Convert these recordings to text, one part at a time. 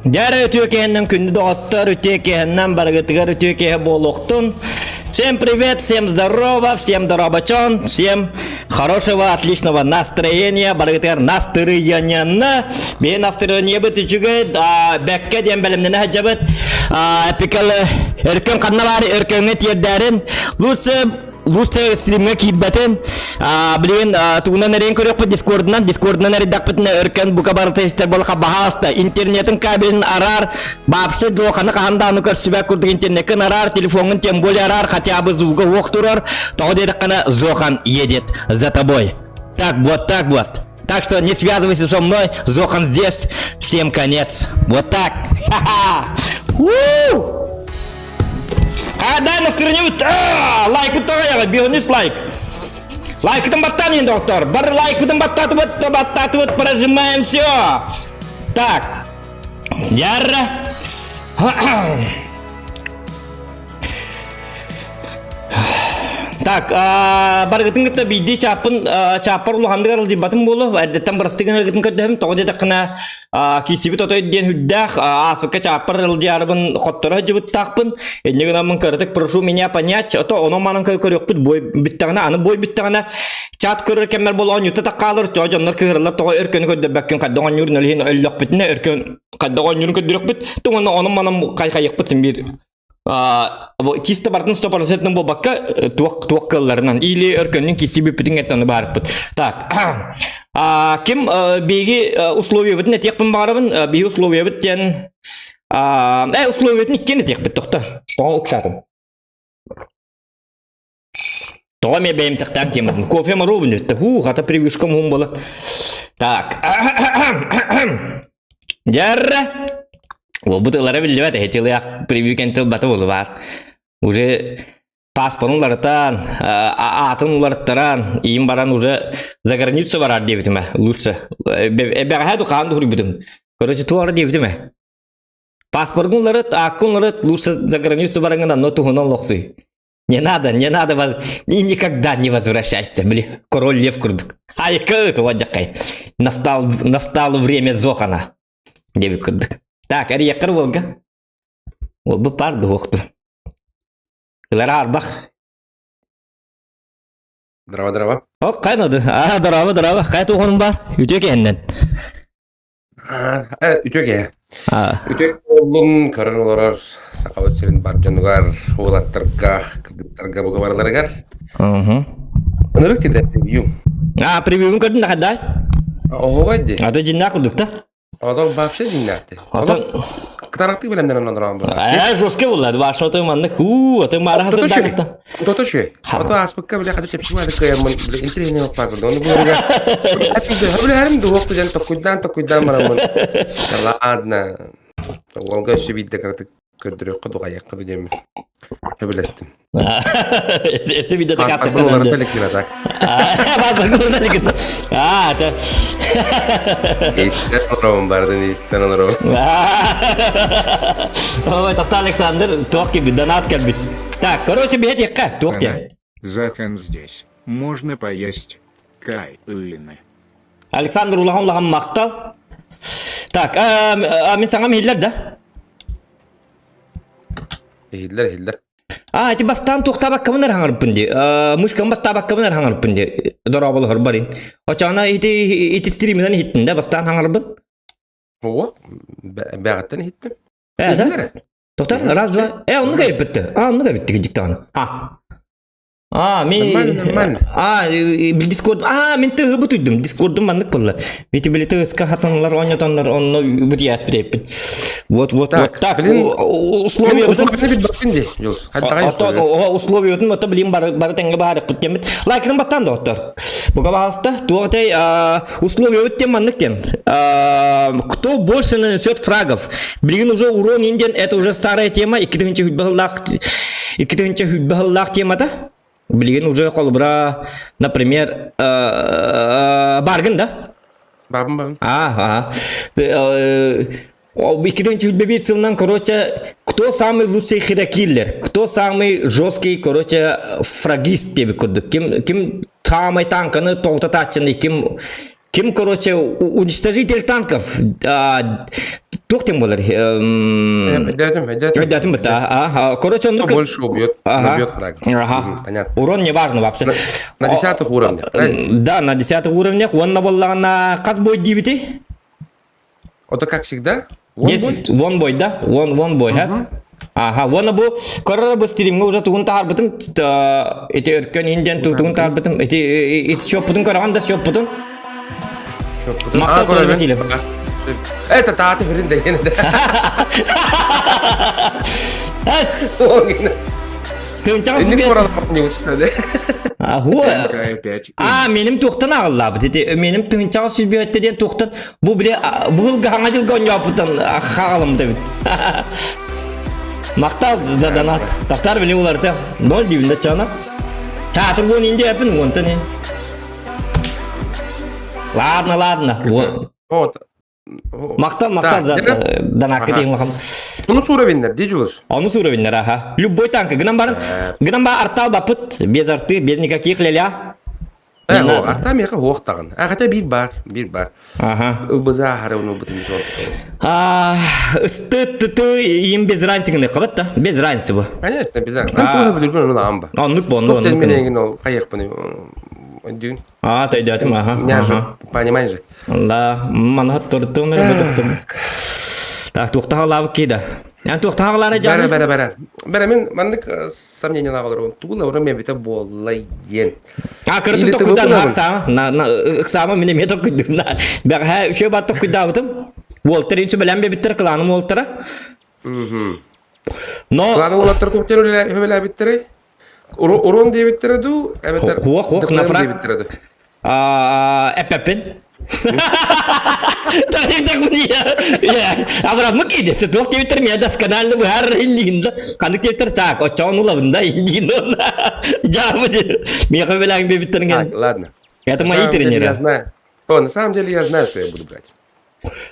Дәрі өтекеннің күнді доғыттар өтекеннен барғытығар өтекеге болуқтын. Всем привет, всем здорово, всем дробачон, всем хорошего, отличного настроения, барғытығар настроениені. Бей настроение бұт үшігі, бәкке ден бәлімнені әжабыт. Пикалы өркен қанна бар, өркенге тердәрін. Лучше стримге киббатен билген тугунан эрен көрөк по дискорднан эрдак өркен бука бар тестер болка бахалта интернетин кабелин арар бапсы жоканы кандай көрсүбөк курдук интернеттен арар телефонун тем более арар хотя бы звука октурар то дедик кана Зохан едет за тобой. Так вот. Так что не связывайся со мной, Зохан здесь, всем конец. Вот так. Дай настроение, лайк itu ya, бионис лайк. Лайк itu баттан доктор. Бар лайк itu баттат, прожимаем все. Так. Яра. Так, баргытын гытта бидди чаппар улухандыгар алжибатын болу, әдеттен барастыгын ыргытын көрдөм, тоғы деді қына кесібі тотой ден хүддәқ, асыққа чаппар алжарыбын қоттары жыбыт тақпын, әднеген амын көрдік, прошу меня понять, ото оның манын көрек бұд, бой біттіғана, аны бой біттіғана, чат көрір кәмер бол он юты таққалыр, жонлар кығырлар, тоғы өркені көрді бәккен қаддаған юрын әлген өллөк бітіне, өркен қаддаған юрын көрдірек біт, тұғын оның манын қайқайық бітсін бір. Чисто бартын 100% бұл баққа туақ кылларынан или өркөннің кесібі бүтін әттіні барып бұд. Так, кем бейгі условия бұдын әтекпін барыбын, бейгі условия бұдтен условия бұдын еккен әтек бұд, тоқта. Тоға ұқсатым. Тоға мен бәйім сақтан темізін. Кофе мару бұн өтті. Қата привышкам ғым болы. Так. Жарра. Бутылары білді бәді, әтелі превью кенті баты болы бар. Уже паспорын ұларыттан, атын ұларыттаран, иім баран уже за границу барар дебітіме, лучше. Бәғәді қанды құры бітім. Короче, туары дебітіме. Паспорын ұларыт, ақын ұларыт, лучше за границу бараңына, но туғынан лоқсы. Не надо, и никогда не возвращайся, бли, король лев күрдік. Айқы, туа жақай. Настало время Зохана, дебі күрдік. Так, әрі яқыр болға. Ол бұл барды оқты. Кылары арбақ. Драва. О, қайнады? Драва. Қай туғының бар? Үтек әннен. Үтек болын көрін олар сақауыт сірін бар жонығар, олаттарға, кірдіктарға бұға барыларығар. Онырық теді превью. Превьюін көрдің да қаддай? Оғы байды. Аты жинна құрдықта? Одан бапшы жиннаты. Кытаракты білемден онан дұраған бұға. Жоске болады, башы оты маңды. Оты мары хасыр дағытта. Тото ше. Ото аспыққа біле қады чепші мады көйемін. Біле интернет опа көрді. Оны бұға. Біле әрімді оқты жан тоқуйдан марамын. Ладно. Олға сөбейді кәрді көрдірек қыдуға яқ қыды демі. Өбілестім. Эсі видеода кастық қанды. Паспорт оларды так. Паспорт оларды. Естен оларауын бардың, естен оларауын. Ой, тоқта Александр, тоқ кебі, донат кәлбі. Так, короче, бейт еққа, тоқ ке. Захан здесь. Можно поесть. Кайлины. Александр улағын мақтал. Так, мен саңам хиллер да? Хиллер. Эти бастан тоқтабақ кімінер хаңырыппын де. Мұшқан баттабақ кімінер хаңырыппын де. Дұрабылы ғыр барин. Очағына еті стримінен хиттін де, бастан хаңырыппын? О, бәғаттан хиттім. Да? Тоқтар, раз, два. Оны қайып бітті. Оны қайып бітті кедіктіғаны. Мен Дискорд, мен тығы бұт үйдім. Дискордым бандық болы. Веті білі тығысқа хатанылар, ойнатанлар, оны бұт яс бітейппін. Вот. Так, условия бұтын. Условия бұтын, бұты білейін бары тәңгі бағарық бұттен біт. Лайкының баттан да оттар. Бұға бағалысты, туғатай условия бұттен бандық тем. Кто больше нанесет фрагов? Білген уже урон инден, это уже старая тема. 2-ші хүтбіғыллақ темада. Білген уже қолыбыра, например, баргын да? Бабым. 2009 сылынан, короче, кто самый лучший хирокиллер, кто самый жесткий, короче, фрагист тебе курдук, ким самый танканы толтатачный, ким, короче, уничтожитель танков, Тухтем болар. Датым быта. Короче, он Больше убьет. Набьет фраг. Ага. Понятно. Урон не важно вообще. На 10 уровнях, правильно? Да, на 10 уровнях. Он на на каз бой дивити. Это как всегда? One boy? One boy, да? One boy, ха? Ага, вон бу корора бу стримге уже тугун таар бытым эти өркөн инден тугун таар бытым эти чоп бутун караганда чоп бутун мактап көрөбүн. Васильев. Это тааты бірін деген. Тынчак Енді субъект. қоралап не учтады. МК-5. Меним туктан агылла бит. Меним тынчак субъекттен туктан бу биле бул гаңа жыл гонжапытын хагалым деп. Мактал заданат. Таптар биле уларда. Нол дивинде чана. Чатыр бун инде япын гонтан. Ладно. Вот. Мактал данакы дейм лахам. Bunu уровеньдер, де жүліз? Он уровеньдер, ага. Любой танк. Гнам бар артал бапыт, без арты, без никаких ля-ля. Арта меха оқтағын. Ағата бір бар. Ага. Ұлбыза ағары оны бұтын жол. Ты им без разницы қабат да? Без разницы bu. Конечно, без разницы. Мен көңі білген оны ам ба. Онлық bu, онлық. Тоқтен менен ол қайық бұны. Дүйін. Тайдатым, ага. Не же, понимаешь же. Да, мана тұрттым, Так, туқтағалабы кейді. Yani туқтағалары жаны? Бәрі, мен мандық сомнение лағалар. Туғыла ұры мен беті болайын. Кырты тоқыдан ақсамы? Ақсамы мене мен тоқыдым. Бәрі үші бар тоқыдабытым. Уолтер инсу білән бе біттір қыланым Уолтера. Қыланым Уолтер көптен өлі біттірі. Урон дей біттірі ду. Хуақ, нафрак. Әппәппен. Так мне. Аврам мыкиде, сетук кевитер меня досконально выгар индинда. Канды кевитер чак, очон улавында индино. Жабыды. Меня хавелаң бебиттерген. Ладно. Это мои тренеры. На самом деле я знаю, что я буду брать.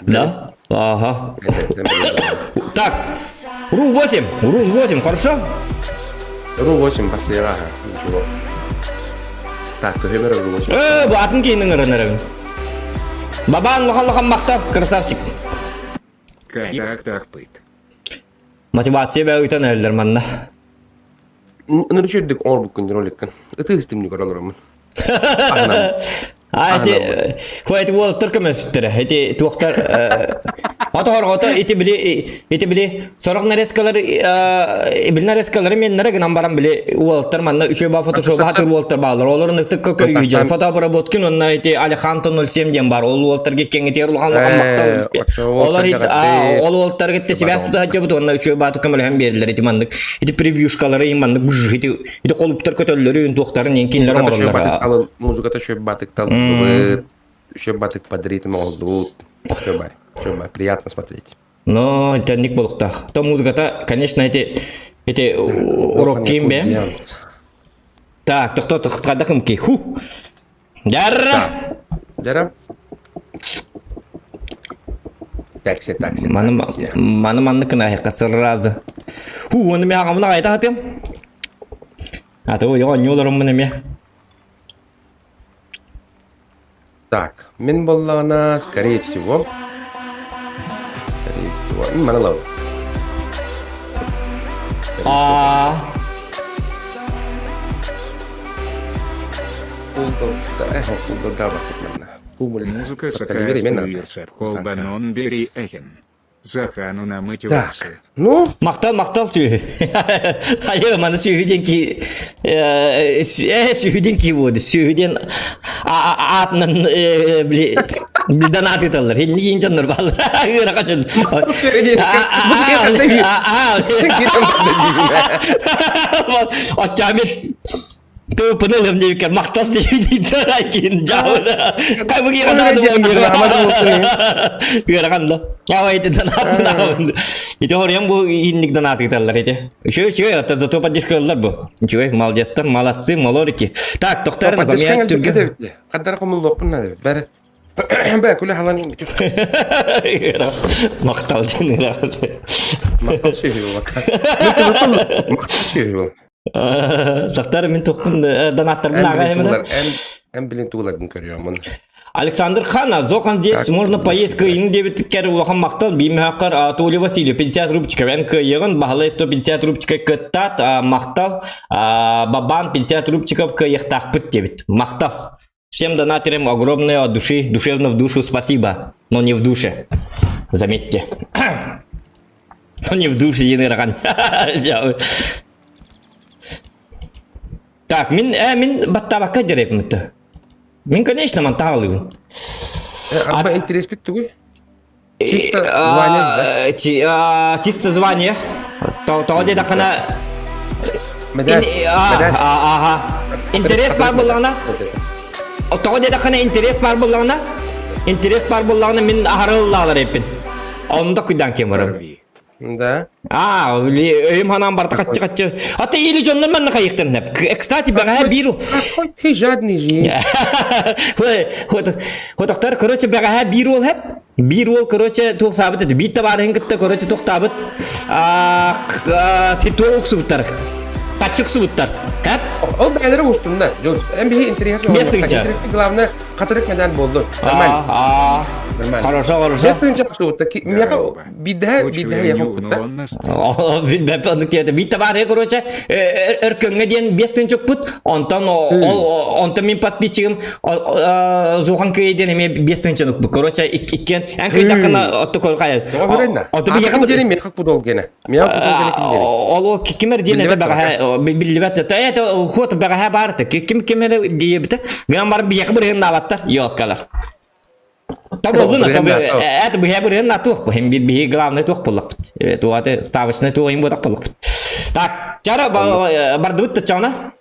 Да? Ага. Так. Ру-8, хорошо? Ру-8 последний, ага. Ничего. Так, то время Ру-8. Батын кейінің ұрынырын. Бабан лохан мақтақ, красавчик. Так, пыт. Мотивация бә үйтен әлдер манна. Нұрышедік ор бүкін роликкен. Үті істімні көралырымын. Эти Уолтер кемес үттері. Эти туақтар... Ата хорғота, эти біле... Сорық нарескалары... Біл нарескалары мен нәрі гынан барам біле Уолтер манна үші ба фотошоуға хатыр Уолтер бағылар. Олар нықтық көкөй үйден. Фотоапаработкин онна эти Алехантон 07 ден бар. Ол Уолтерге кеңетер ұлғанлыған мақтау. Ол Уолтерге те себя тұта жабыды. Онна үші ба тұқым әлем берілер. Эти мандық. Эти превьюшкалары мандық бұж. Эти қолыптар көтөлері туақтарын енкенлерін оралар. Музыката шөп батык тал. Шөп батык под ритм олдуд. Шөбай. Приятно смотреть. Но это не болтах. То музыка-то, конечно, эти уроки имбе. Так, то кто-то кадахом ки. Ху. Дяра. Такси. Мана кына касыр разы. Ху, оны мен ағамына қайта атым. То его не уларым мына мен. Так, мен боллағына, скорее всего, mana лау. Музыка сократится в Холбанон Бери Эхен. Захану на мотивацию. Ну? Мақтал сүйі. Айы, маны сүйіден ки... Сүйіден ки болды. Сүйіден атынан донат еталар. Хен неген жанлар балыр. Үйрақан жыл. Отчамет. Tuh penuh lah menjadikan maktal sih di terakin jauh lah. Kayak begini kan ada biar kan lo. Nyawa itu tanah. Itu orang yang bu ini tanah kita lah itu. Cuy, atau tuh apa dis kelar bu. Cuy, mal jastan, malat sih, maloriki. Tak, dokter nak kami tu. Kadar kamu lupa pernah deh. Ber, kuliah halan itu. Maktal sini lah. Maktal sih Maktal sih Dokter min tukun donatlar binaga hemen. En bilin tuğla gün görüyorum bunu. Александр Хана, Зохан здесь можно поесть кыйын дебит кер улахан мактал бимхакар Атули Васильев 50 рубчиков. Эн кыйын бахалай 150 рубчиков кыттат мактал бабан 50 рубчиков кыйыхтах пыт дебит. Мактал. Всем донатерам огромное от души, душевно в душу спасибо, но не в душе. Заметьте. Но не в душе, Енырган. Так, мин баттабакка жерепмитти. Мин, конечно, монталыгын. Арба интерес бит тугуй. Чисто звание, да? Чисто звание. То где такана. Медаль. Ага. Интерес бар булгана. То где такана интерес бар булгана. Интерес бар булгана мин ахарыллалар эпин. Онда куйдан кемарам. Да. Өйм ханам барта каччы. Ата или жоннан мен кайыктын хеп. Кстати, бага биру. Какой ты жадный жизнь. Хотактар, короче, бага биру хеп. Биру, короче, тухтабыт. Битта бар хингитте, короче, тухтабыт. Титоок субтар. Качык субтар. Хеп? Ол бәлері ұстында. MBA интерес. Местіңча. Главное, қатырық медаль болды. Нормально. Хорошо. Местіңча ұстында. Мияқа бидді яқып бұтта. Битта бар, короче, өркөнге дейін бестен чөк бұт. Онтан мен подписчигім Зохан көйден еме бестен чөк бұт. Короче, ikкен. Ән көйді қана отты көл қайыз. Ақым дейін мияқа бұт ол гені. Ол кемер дейін әді бәға білдібәтті. Это ход бәға барды. Кемер дейбіті. Гынан барып бияқы бірген наваттар. Йоқ қалар. Это бы я бы на тух, hem bir главный тух полок. Это вот ставочный тух им будет полок. Так, чара бардут то чана?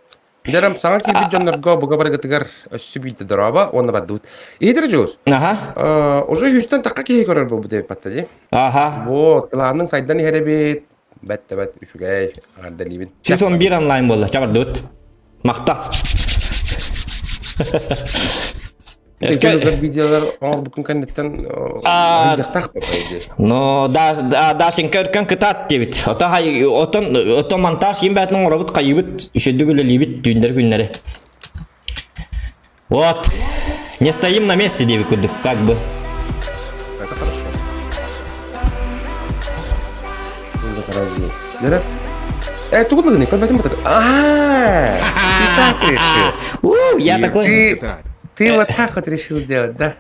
Жарам саңа кирби жоннорго буга баргатыгар өссүбүйтө дороба, оны бардут. Идер жуус. Ага. Уже Хьюстон такка кие көрөр бу деп паттади. Ага. Вот, кланның сайдан херебит. Бәт үшүгәй ардалибин. Сезон 1 онлайн болду. Чабардут. Макта. Көргөр видеолар бүгүн кандидаттан жактак байди. Но да сен көркөн кытат дебит. Ото монтаж ембәтнең робот кайыбыт, ишедүгүлө либит дүндер күннәре. Вот. Не стоим на месте, дебит күдүк, как бы. Это хорошо. Это хорошо. Дера? Тут не контактим вот. Я такой. Ты вот так вот решил сделать, да?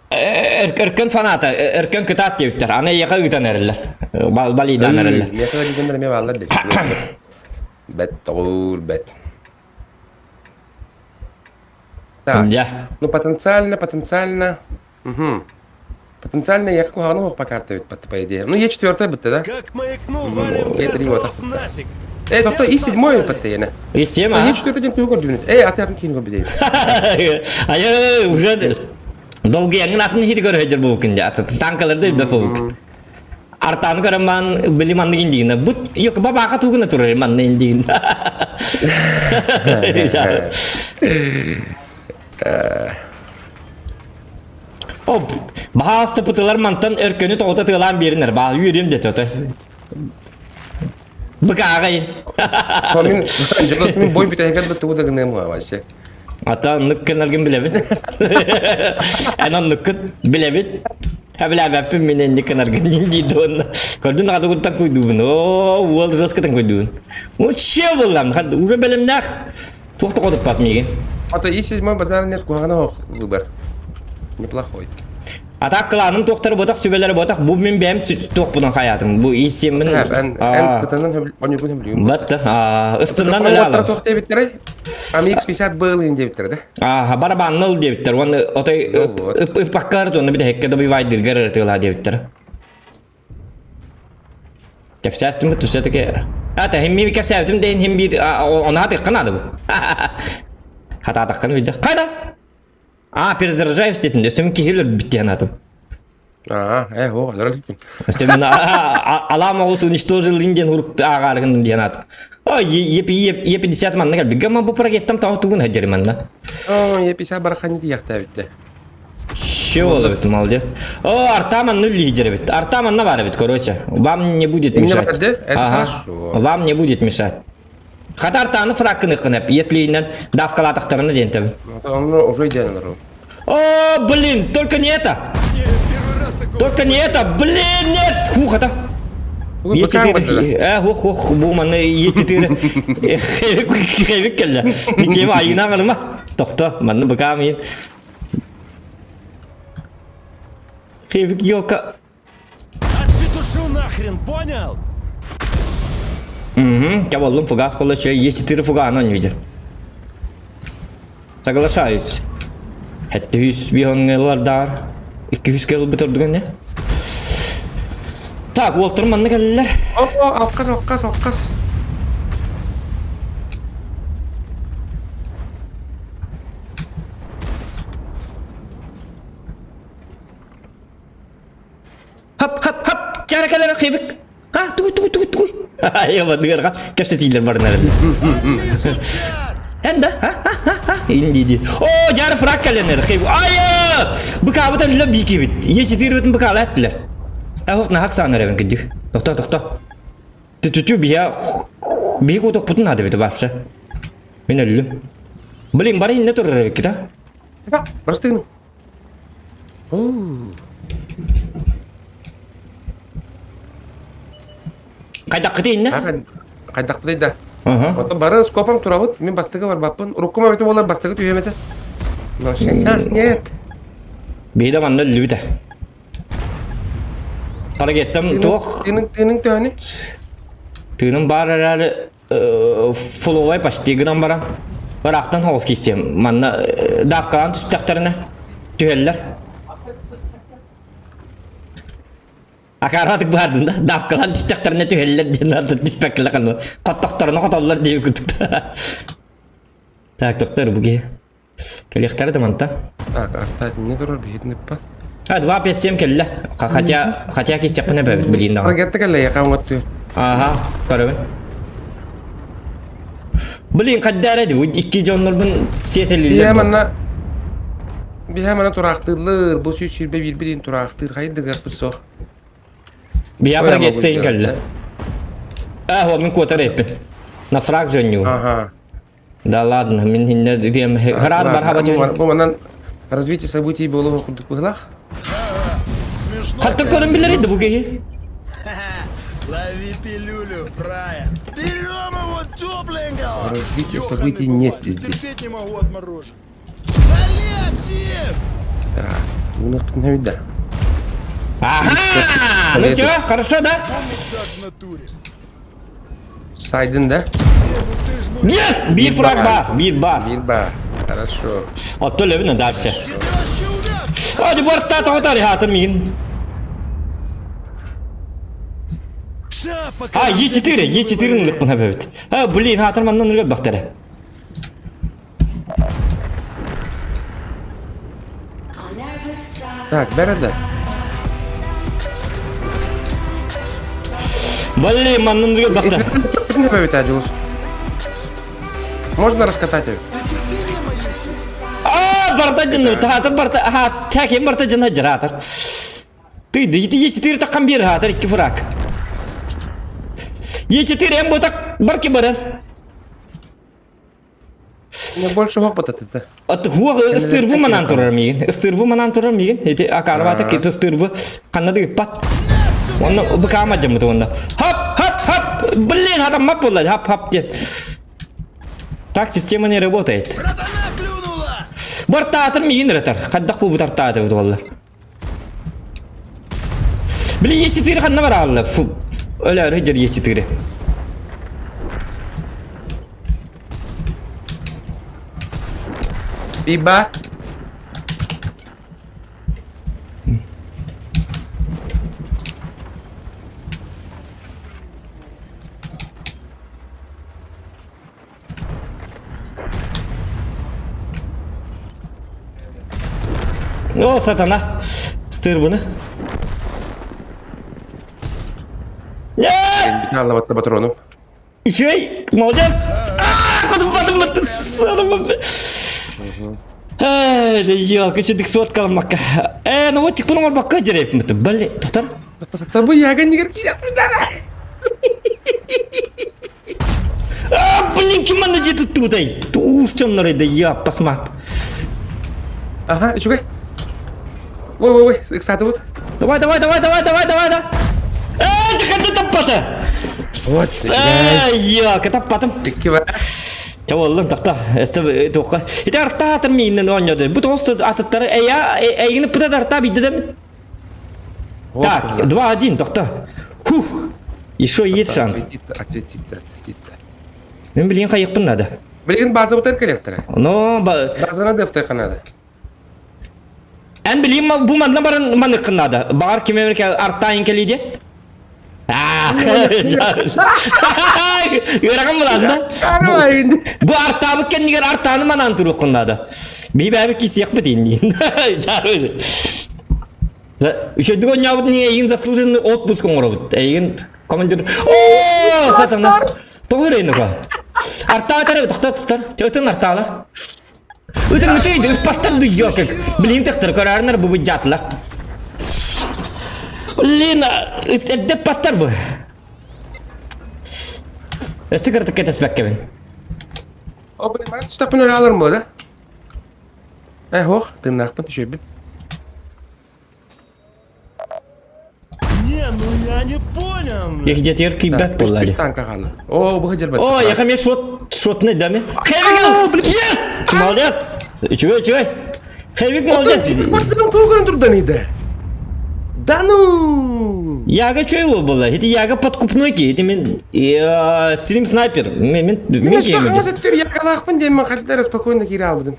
Эркен фаната, эркен кытат дебиттер. Аны яка гытан эрелер. Балидан эрелер. Яка дигендер ме баллар дебит. Бет толур бет. Так. Да. Ну потенциально. Угу. Потенциально я как угодно мог покартывать, по идее. Ну, Е4 бытты, да? Как маякнул Е3 вот так. Кто и 7 постоянно. И 7, а? Е4 день ты угодно. А ты один кинь бедей. А я уже долгий ангнатын хиргор хеджер букин да. Танкаларды да фук. Артан караман били ман диндина. Бут yok бабака тугуна турер ман диндин. Оп, баасты пытылар мантан өркөнү тоғыта тыылан беринер. Баа үйрем дете ота. Быкагай. Мен бой битәгән бит тугы дигән нәмә вообще. Ата ныккынаргын билебит. Анан ныккын билебит. Хәбилә вәфим менен ныккынаргын диде он. Көрдүн ады куттан куйдуун. О, ол жоскатан куйдуун. Вообще булган. Уже белемнәх. Тохта кодып батмыйгы. Ата и 7 базар нет кугана выбор. Неплохой. А так кланның тоқтары ботақ, сөбелері ботақ, бұл мен бәйім тоқ бұдан қаятым. Бұл есемін... Ән тұтанын өне білем. Бәтті, ұстыннан өлі алам. Тоқ дебіттері, AMX50 был ең дебіттері, да? Барабанныл дебіттер, оны отай ұппаққарыды, оны біде хеккеді бейвайдыр гәрір тығыла дебіттері. Кәпсәстім бұт, все-таки... Әті, хем мен кәпсәстім дейін, хем бір... Оны хаты қынады бұл. Хата атаққаны бейді. Қайда? Перезаряжаю сетінде, сөмін кейлер біттен атым. О, ларалыкпын. Сөмін алам оғысы уничтожил инден ұрықты ағарғын дейін атым. Е50 манны кәл, бігама бұл прогеттам тауы туғын әджері манна. Е50 бараханы дияқта бітті. Ше олы біт, молодец. Артаман нуль лидер бит. Артаман на бар бит, короче. Вам не будет мешать. Вам не будет мешать. Хатар таны фраккыны қынып, если инен давкалатықтарыны дейін тәбі. Оны уже идеально. О, блин, только не это. Только не это, блин, нет. Хух, это. Bu bakan bıdı. Хух, bu mana E4. Хевик келді. Никем айына қалыма. Тоқта, маны бакам ен. Хевик йока. Отпетушу нахрен, понял? Угу, я болдым, фугас получаю. Е4 фугана не видел. Соглашаюсь. Hatta 100 bihongelar dar. 200 kilo bitirdiğin ne? Tak, Walter manna geldiler. Oo, alkas. Hap. Cara kalian khibik. Ha, tunggu. Ya bener kan. Kasih tiler barnar. Enda, ha. Indi. Oh, jar frak kalian khibik. Aya! Bukabatan lebih kibit. Ye çitir bitin bukalaslar. Hak nahak sanır ben kıcık. Doktor. Tütü bir kutuk putun hadi bir varsa. Ben ölüm. Bilin bari ne turur kita? Bak, bastın. Oo. Kaydak kıtayın ne? Kaydaktı da. Aha. Ото бары скопом туравыт, мен бастыгы бар баппын. Руккума өтіп олар бастыгы түйемеді. Но шанс нет. Bir de bana lübite. Hareketim tok. Тының түйені. Tüyünün bar herhalde followay başlayıgıdan baran. Baraktan hoz keseyim. Bana dafkalan tüsteklerine tüyeller. Akaratık vardın da dafkalan tüsteklerine tüyeller diye nardı tüspekler kalma. Kattaklarına katallar diye kütük da. Tak doktor bu ki. Kelekler de manta. Так, артать не durur бедный пас. Ha, 257 kelle. Хотя kesek ne be bilin daha. Ракетті кәлі яқаң өтті. Aha, karabın. Bilin kaddar edi. Bu iki jonlardan seteliler. Bir hemen turaqtırılır. Bu süs sürbe bir turaqtır. Hayır dıgaq bir soq. Bir hareketteyin kelle. O min kuatar epin. Na frak jonyu. Ага. Да ладно, min hinne diyem. Harar barhaba jonyu. Bu mandan развитие событий было okuduk bıhlaq. Hatta körün bilir edi bu geyi. Лови пилюлю, фрая. Берем его тепленького. Развития событий нет здесь. Терпеть не могу отморожен. Коллектив! Так, ну на вида. Ага! Ну чё, хорошо, да? Так в натуре. Saydın da. Yes! Bir frak bar, bir bar. Bir bar. Хорошо. Отто левина дальше. Кидащий увяз! Hadi bortta tavtari hatır mıyın? Ша, пока... Ha, E4'nin lıktın ha evet. Ha, blin hatır mandan ırgab baktara. Так, береді. Блин, мандан ыргаб baktara. Не повітати ус. Можно раскатать его? Aa, bartajın hatır barta ha tekim bartajın hacır hatır. Tıydı E4 takkan bir hatır iki frak. E4 hem botak barki baran. Мне больше опыта это. At huwa ısırvı manan turar mıyın? Isırvı manan turar mıyın? Hedi akarvata kit ısırvı kanna dı pat. Onu bakama jamı onda. Hop. Блин, hada map oldu. Hop jet. Так система не работает. Братана клюнула! Борта атыр миин ратар. Каддак бу тарта атыр бу валла. Блин, E4 ханна бар алла. Фу. Öyle hıcır E4. Биба. O satana. Stır bunu. Ya! Bir tane lavatta patronum. Şey, молодец. Куда потом это сарма. Да ёлка, что ты сот калмака. Ну вот тик bunu bak kaçırıp mı? Bale, doktor. Tabu yagan nigar kira. Блин, kimana je tuttu day. Tuus çonları da ya pasmat. Ага, еще кай. Ой, кстати, вот. Давай. Çıkardı tapatı. Вот. Yok, tapatım. Iki var. Çavalın takta. Esse toka. İte arta atır mıyın oynadı. Bu tostu atıtları eyini pıta arta bir dedim. Так, 2-1, takta. Huh. Еще есть шанс. Ответиться. Ben bileyim kayıkpın nada. Bilgin bazı butar kolektora. No, Bazına defter kanada. en bileyim bu madde barın manıkın nada. Bağır kime verirken arta inkeliydi. Görelim mi lan da? Bu artabı kendiler artanı manan turu kundadı. Bir bebek kisi yakma dinleyin. Üçüncü gün yavut niye egin zaslуженный отпуск оңырабыт. Egin командир. Ооо, сатамна. Тоғыр eyni ko. Artağı tarafı tutar. Çöğütün artağılar. Öteydi, ırpattar duyuyor kek. Bilin tıktır körarlar bu jatlar. Lina, edde pattar bu. Sıkırtık etes bekkemin. O benim bana tutapın öyle alır mı o da? Hoş, tırnakpın şöyle bir. Не, ну я не понял. Yeki jetir kıybet Beş bolladı. tanka kaldı. Oo, bu hıcır bat. О, я хамер шот не даме. Хэвик! Yes! Молодец! Чувай. Хэвик молодец. Батырın туğun durdu neydi? Danu! Яга чой ол была? Это яга подкупной ки. Это мен стрим снайпер. Мен Ben şu геймер. an ötleri yakalakpın diye ben kadar spokojno kiri aldım.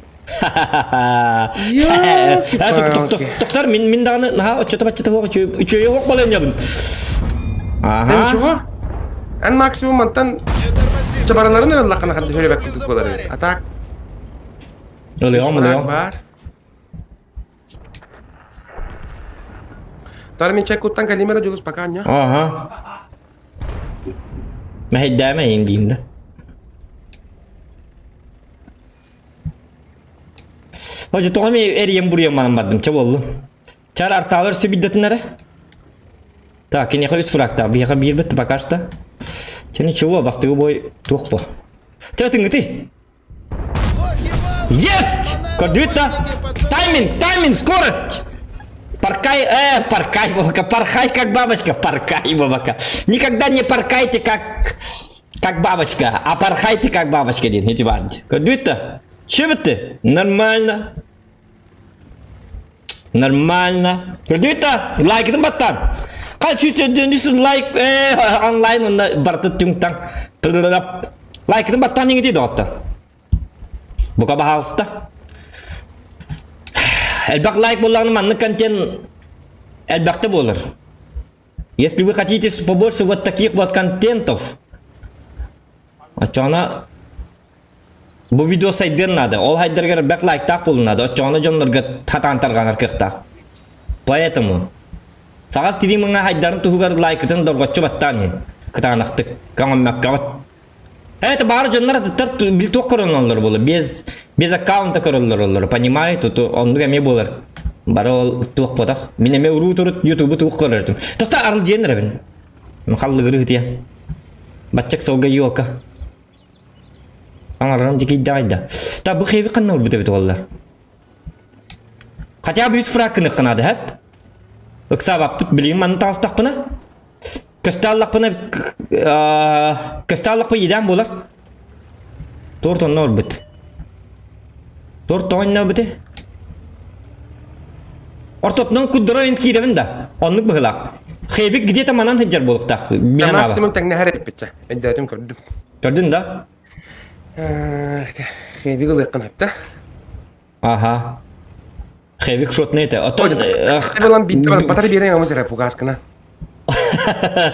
Тоқтар, мен дағаны, что-то бачыты хоқ, үшөйе хоқ болайын ябын. Ben şu en maksimum mantan çabaranların Allah'ına kadar şöyle bekledik bolar. Atak. Oluyor. Var. Tara min cek utang kalimera julus pakanya. Aha. Meheddame yendiğinde. Hoca toğami eriyem buraya manamadım, çaballı. Çar artağlar sübiddetinlere. Так, yine üç frakta, bir yaka bir bitti bakarsa. Seni çuva bastığı boy tuğ bu. Çatın giti. Есть! Кордюта! Тайминг, скорость! Паркай, бабака, порхай как бабочка, паркай, бабака. Никогда не паркайте как бабочка, а порхайте как бабочка, дин, эти банди. Кордюта! Че ты? Нормально. Кордюта! Лайк это баттан. Kaç yüzden like online onda bartı tüngtang. Like это баттан не gidiyor hatta. Bu kadar halsta. Elbak like bulanı manlı контент elbakta olur. Если вы хотите побольше вот таких вот контентов, açana bu video saydır надо. Ол хайдерге бак лайк так болунаdı. Açana jonlarga татантарганар кырта. Поэтому сага стримингге хайдарын тугар лайктын доргочу баттан. Кытанакты камаккават. Это бар jonlar atıtlar bil toqırınlar bolur. Bez аккаунта көрөлөр олор. Понимаете, тут онду эме болор. Бар ол тук подак. Мен эме уруу турут YouTube тук көрөрдүм. Токта арыл женербин. Мен халлыгыры тия. Баччак солга юока. Аңарым жеки дайда. Та бу хеви кандай бутебет олар. Хотя бы 100 фракны кынады хеп. Ыксабап билим ман тастакпына. Кысталлық бұл еден болар. Торт оннар бұд. Торт ойынна бұды. Ортотнан күддірайын кейдемін да. Онлық бұғылақ. Хейвік где-то манан хеджер болықтақ. Maksimum tek ne her etpetçe. Eddadım gördüm. Gördün da? Heyvi gılıkkın hep de. Aha. Хейвик шот не ете. Ne lan bitti bana batarya bir yere yağmur zira fugaskına.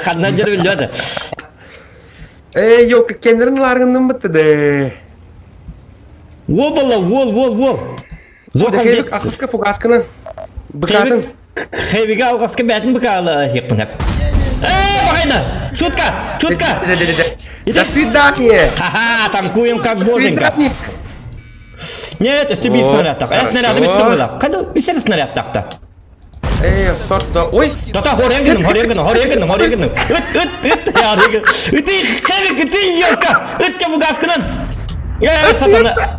Хадна жер білді. Yok kendilerinin largından bitti de. Ол бала, ол. Зор Heyvik қандес. akıska fugaskına. Bıkadın. Хейвиге алғасқы бәтін бұқалы хекпін хеп. Бағайна! Шутка! До свидания. Ха-ха, танкуем как боженька. Свидания. Нет, если бить снаряд так. Снаряды бітті бұла. Қайда? Бісер снаряд так-та. Сорта. Ой. Тота, хорегінім. Үті, Хейвик, үті, йорка! Үтте фугаскынан! Сатана!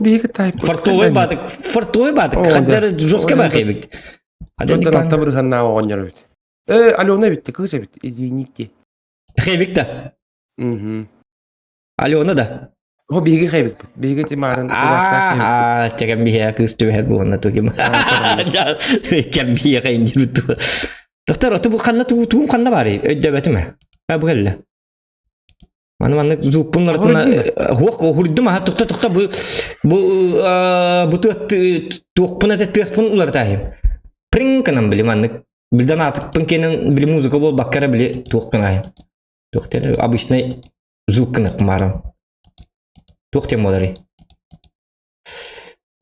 Bu bir tayip. Фортовый батык. О, Хаддар да. жестко О, да. бахебит. Хаддар Ondan altta никан. bir hanna oğanlar bitti. Alona bitti, kız bitti. Извините. Хевик да. Mhm. Алена да. O bilgi kaybet. Bilgi timarın. Cakap biaya kustu het bu na tu kim. Cakap biaya kain jiru tu. Doktor tu bukan na tu kan na bari. Ödde betim. Ha bu gelle. Mana zupun nartına huak hurdu mah tukta bu tu puna te tes pun ular tahim. Pring kanam bili manlık. Bildan artık penkenin bili muzika bol bakkara bili tuh kanayım. Doktor обычный звук кына кымарым. Тоқтем олары.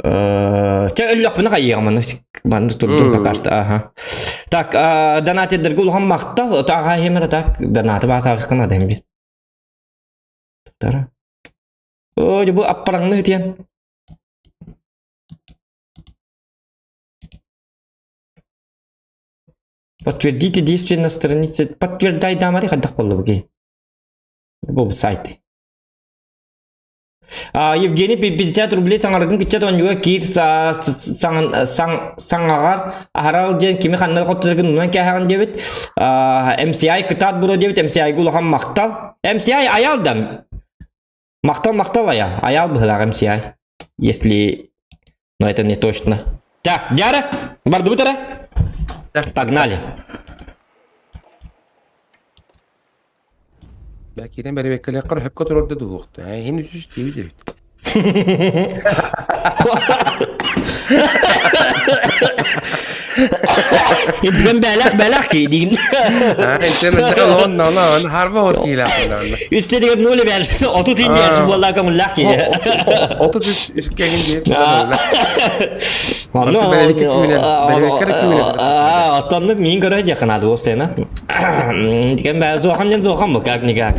Өллөк бұны қайыға мұны тұрдым покашты. Так, донат едіргі ұлған мақтал, таға емірі так, донаты басағы қына дайым бе. Тоқтары. Ой, бұл аппараңны өтен. Подтвердите действие на странице. Подтверждай дамари қаддақ болу бұге. Бұл сайты. Евгений 50 рублей саңаргын кичет онюга кир саңагар ахарал ден кими ханнар коттыргын унан кахаган дебит MCI кытат буро дебит MCI гулхан мактал MCI аял да мактал аял быхлар MCI если но это не точно. Так, Дяра, барды бутара? Погнали. Belki de beri bekkele yakar hep kadar orada da hoğdu. Henüz üstü bir de bit. İntikan belak ki değil. İnternet onu harba hoş ki ilahından. Üstelik hep nole versin. Oto tim versin vallahi kamu lak ki. Oto üst gelin diye. Atanlı min göre yakın adı o sene. İntikan ben zokan mı kak nikak.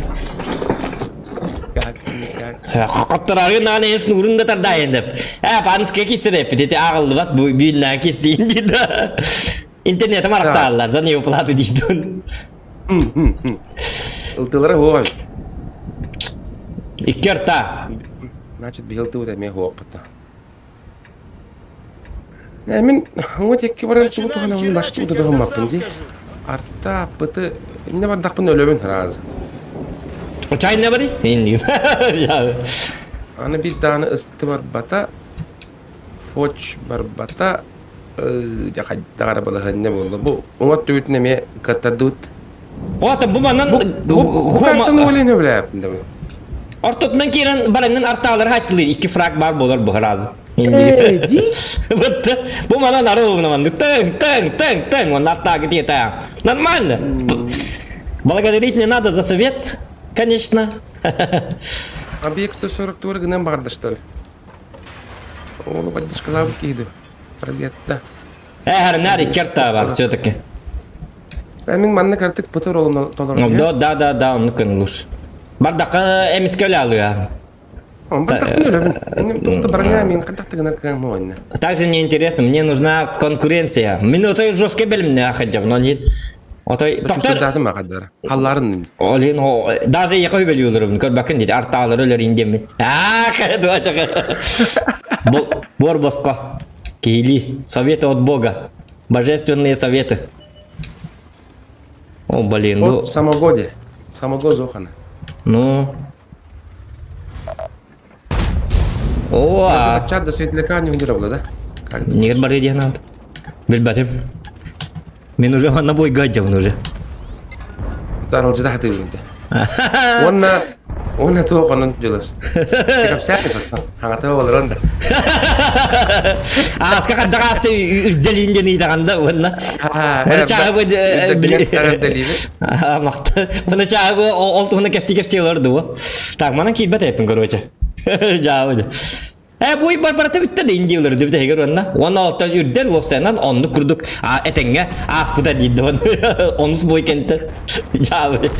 Qattararı nane es nurunda tardayındım. Panız keki sirep dedi ağıldı bak bu büyünler kesin dedi. İnternete maraqsarlar zan yapıladı diydin. Iltılara hoş. İki orta. Значит, бігалту да мені опыта. Мен вот як баран чугу тохана он башты да догом маппынди. Арта пыты не бар дақпын өлөбүн раз. O çay ne bari? İndi. Аны bir tane ыстı бар бата. Foç бар бата. Жақайдағар балаға не болды. Бұл оңат төбетіне ме каттадут. O bu mandan Bu kartını öyle bile yaptım da bu. Ortotman kiran baranın artaları haçlı iki frag bar bolar bu razı. İndi. Bu mandan arı olmadı. Тэн, он арта где-то. Нормально. Благодарить не надо за совет, конечно. Объект 144 гнем барды, что ли? Onu поддержка кейді. Прогетта. Нәрі керта бар, все-таки. Мен манны картык пытыр олын толыр. Да, он күн луш. Бардақы әмескелі алуя. Он бардақын өлөбін. Тоқты барыңа мен қандақтығын арқаған мойынна. Также неинтересно, мне нужна конкуренция. Мен отой жестко білімне ақыджам, но нет. Отой, доктор... Дадым ағадары. Халларын. Олин, даже я қой білі олырым. Көрбәкін дейді, арталары өлер индемін. Қайды бачаға. Бор босқа. Кейли, советы от Бога. Божественные советы. О, блин, ну... Самогоде. Самого зохана. Ну... О, Чат до светляка не удировало, да? Нет, барыди надо. Билбатим. Мен уже на бой гаджав уже. Дарал жда хаты уже. Онна туох онон жолос. Кап сяты хангата болронда. Аска каддагасты делинде не даганда онна. Мына чагы макта. Мына чагы олтуна кепси олорду. Так, мана кийбет эпин короче. Жабы. Бой бар-барата битті де инде олар деп тегер онна. Оны алттан үрдер опсайнан онны күрдік. Этенге аспыта дейді оны. Оныс бой кенті. Жабы.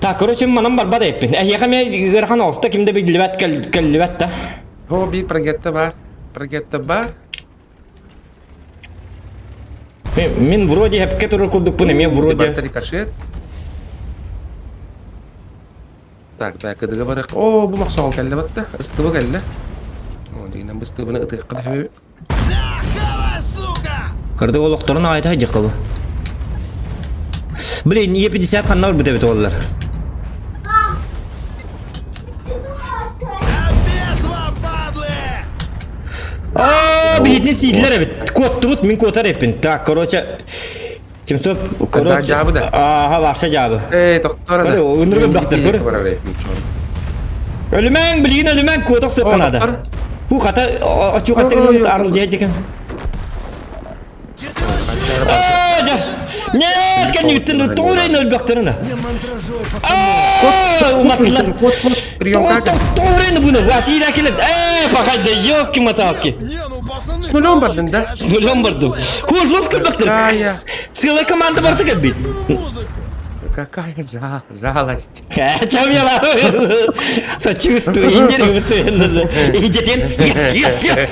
Так, короче, манам бар эппин. Яқа мен ғырхан олста кімді бір кәлібәт та. О, бір прогетта бар. Мен вроде әпке тұрыр күрдік бұны, мен вроде... Батари кашет. Так, так, кыдыга барак. О, бу максал келде батта. Ыстыбы келде. О, дегенен бу ыстыбыны ытык кыда хебе. Кырды олуқтарын айта жықылы. Блин, E50 қанна бар бітебет олар. Битне сидлер эбит. Код тут, мен котар эпин. Так, короче... 700, короче... жабы да. Ага, барша жабы. Доктора да. Кыры, өнірген бақтыр, кыры. Өлімен, білген өлімен котық сыққанады. Бу қата, очуға сығын арыл жайдекен. Нет, конечно, турин өлбақтырына. Уматлар. Турин бұны, васида келеді. Пақайды, ёпки маталки. С нулем бардын да? С нулем бардым. Кожос көлбақтыр. Сылай команда барды кәббейт. Какая жалость. Чем я сочувствую, интересно. И детей,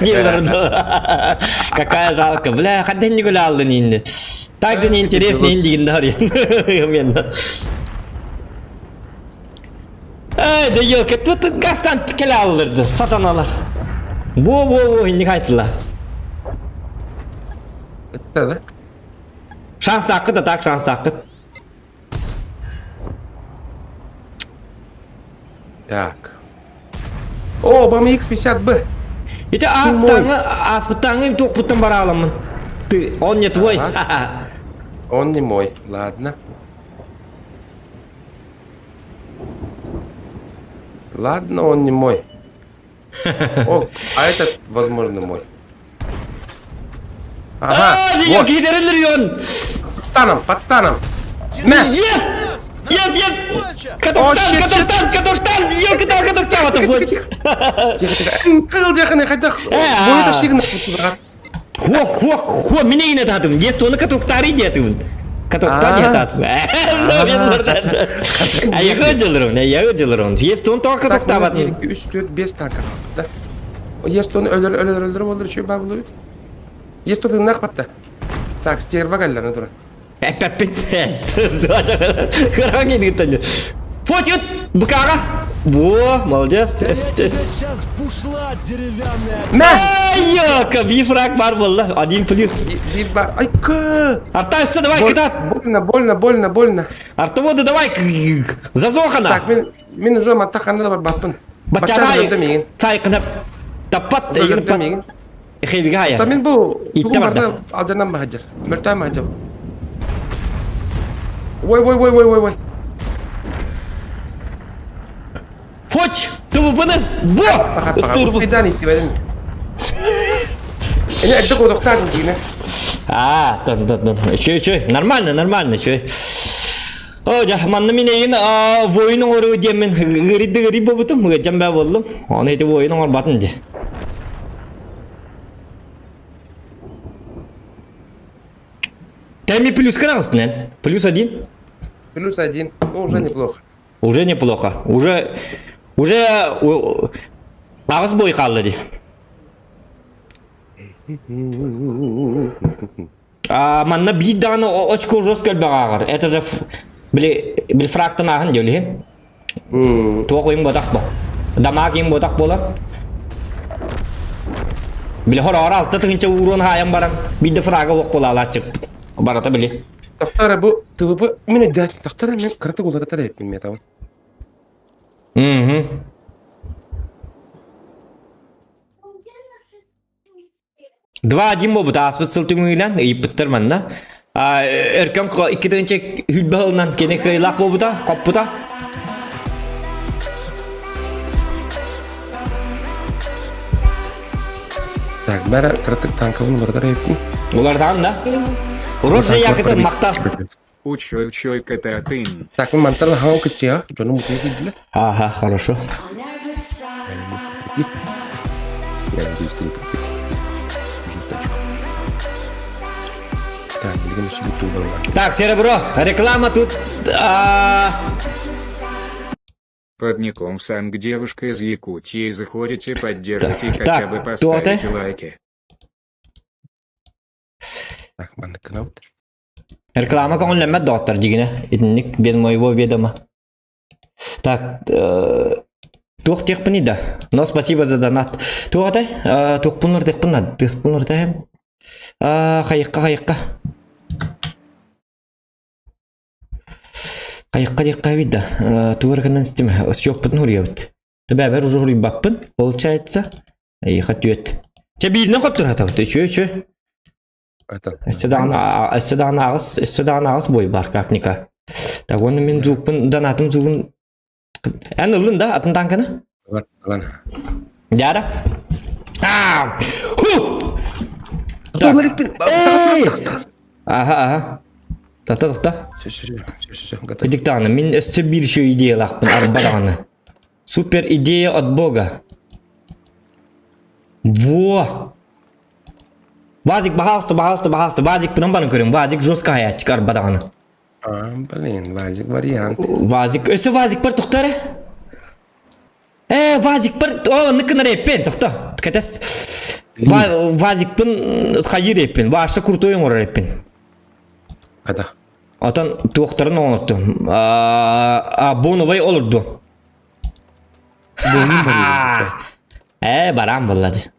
yes. Какая жалко. Бля, хотя не гулял ни. Так же неинтересно индигендария. Ай, да ёлка, тут гастан келалдырды, сатаналар. Во, инди қайтылар. Это да? Шанс ақыт, так шанс ақыт. Так. О, бам X50B. Это аспытаңы тоқ бұттан бара аламын. Ты, он не твой. Он не мой. Ладно. Ладно, он не мой. О, а этот, возможно, мой. Ага, вот. Под станом. На! Yes! Катуктан! Катуктан! Тихо. Кыл жақыны қайдақ. Бойда шегін құтыға. Хо, мене ені татым. Ес соны катуктары детім. Катуктан не татым. Аяғы жылырым. Ес соны тоғы катукта батын. 3, 4, 5 танка қалды. Ес соны өлір болдыр, шөй бабыл өйді. Ес соны нақ батты. Так, стерва кәлләрні тұры. Пәппен Қараң ені күттен. Фотит! Быкаға! Во, молодец. Сейчас бушла деревянная. Ёка, бифраг бар болды. 1+. Ай, ка! Арта үсті, давай, кидат! Больно. Арта воды, давай, зазохана! Так, мен уже маттақанда бар баппын. Бачадай, сайқынып, таппат, егін пат. Хейбігі хая. Та мен бұл Итті туғым барда. барды алжаннан бағаджар. Мөртәм бағаджар. Ой. Фоч, тубы бұны, во! Үстір бұл. Қайдан итті бәдін. Әне әдді қодықтадың дейіне. Чөй, нормально, чөй. О, манны мен егін войының оры өдемен ғыридді бұбытым, ғыджам бә болдым. Оны еті войының ор батын де. Тайми плюс красный, +1. +1, ну уже неплохо. Уже неплохо. Уже ağız boy kaldı. Манна bir tane очко жестко bağır. Это же bir фрактан ağın diyor. Toğuyum bodak bu. Damağım bodak bolan. Bile hor altı tığınca uğrun hayam baran. Bir de fraga ok bola açıp. Barata bile. Тақтары бұл тығыбы мені дәтін тақтары мен қырты қолдағатар еппен метауын. Два один болбут аспыт сылтыңыйлан үйіп біттірмін да. Өркем 2-нче хүлбі ғылынан кені қайлақ болбута, қоппута. Так, бәрі қыртық танкавын бұрдар еппен. Олардан да. Роза якыты мақта. Учой кататын. Так, мен мантарны хау күтсе, а? Жоны мұты еді білі? Ага, хорошо. Я надеюсь, ты не пропустишь. Так, блин, еще биту было. Так, серебро, реклама тут. Под ником Санг девушка из Якутии. Заходите, поддержите, Так, хотя бы кто ты? поставите лайки. Так, банда кнаут. Реклама con le dotter, дигне. Идник без моего ведома. Так, тух тех да. Но спасибо за донат. Туғатай, тух пунлар тех пунлар. Тех пунлар тахем. Қайыққа. Қайыққа вида. Туғарғаннан система. Өсчоқ бұтын ұрияуд. Бәбір уже ұрып баппын. Получается. Қайыққа түйет. Че бейдінен қоп тұрғата бұты. Че. Әстедаған ағыз бой бар, как-никак. Так, оны мен зуғпын, донатым зуғын. Ән ұлын да, атын танканы? Ладно. Яра? Ху! Ага. Та. Все, готов. Диктаны, мен өсті бір шо идея лақпын, арбадағаны. Супер идея от Бога. Во! Вазик, пожалуйста. Вазик, пынам көрім. Вазик жестко аячик арбадағаны. Блин, Вазик вариант. Вазик, өсі Вазик бір тұқтары? Вазик бір, ныкын реппен, тұқта. Кәтес. Вазик пын қайыр реппен, ваша крутой оңыр реппен. Қада? Атан тұқтарын оңырды. Боновай олырды. Барам болады.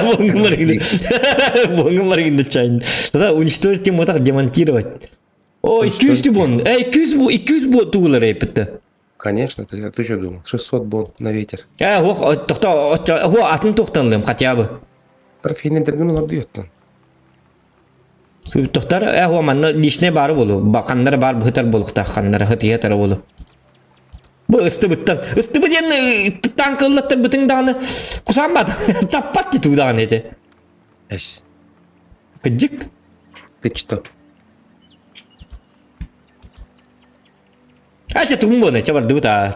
Бонгым маргинды чайын. Уничтожить ему так демонтировать. О, 200 бон. 200 бон туғылар епітті. Конечно, ты что думал? 600 бон на ветер. Атын тоқтанлым, хотя бы. Профейнендерген оларды еттін. Тоқтар, манна лишне бары болу. Қанлары бар бұхытар болуқта, қанлары хытиятары болу. Бұл үсті бұттан танкылаттар бұтың дағаны құсанбады. Таппат де туғдаған еді. Әш. Күджік? Ты что? Ача туғын боны, чабарды бұта.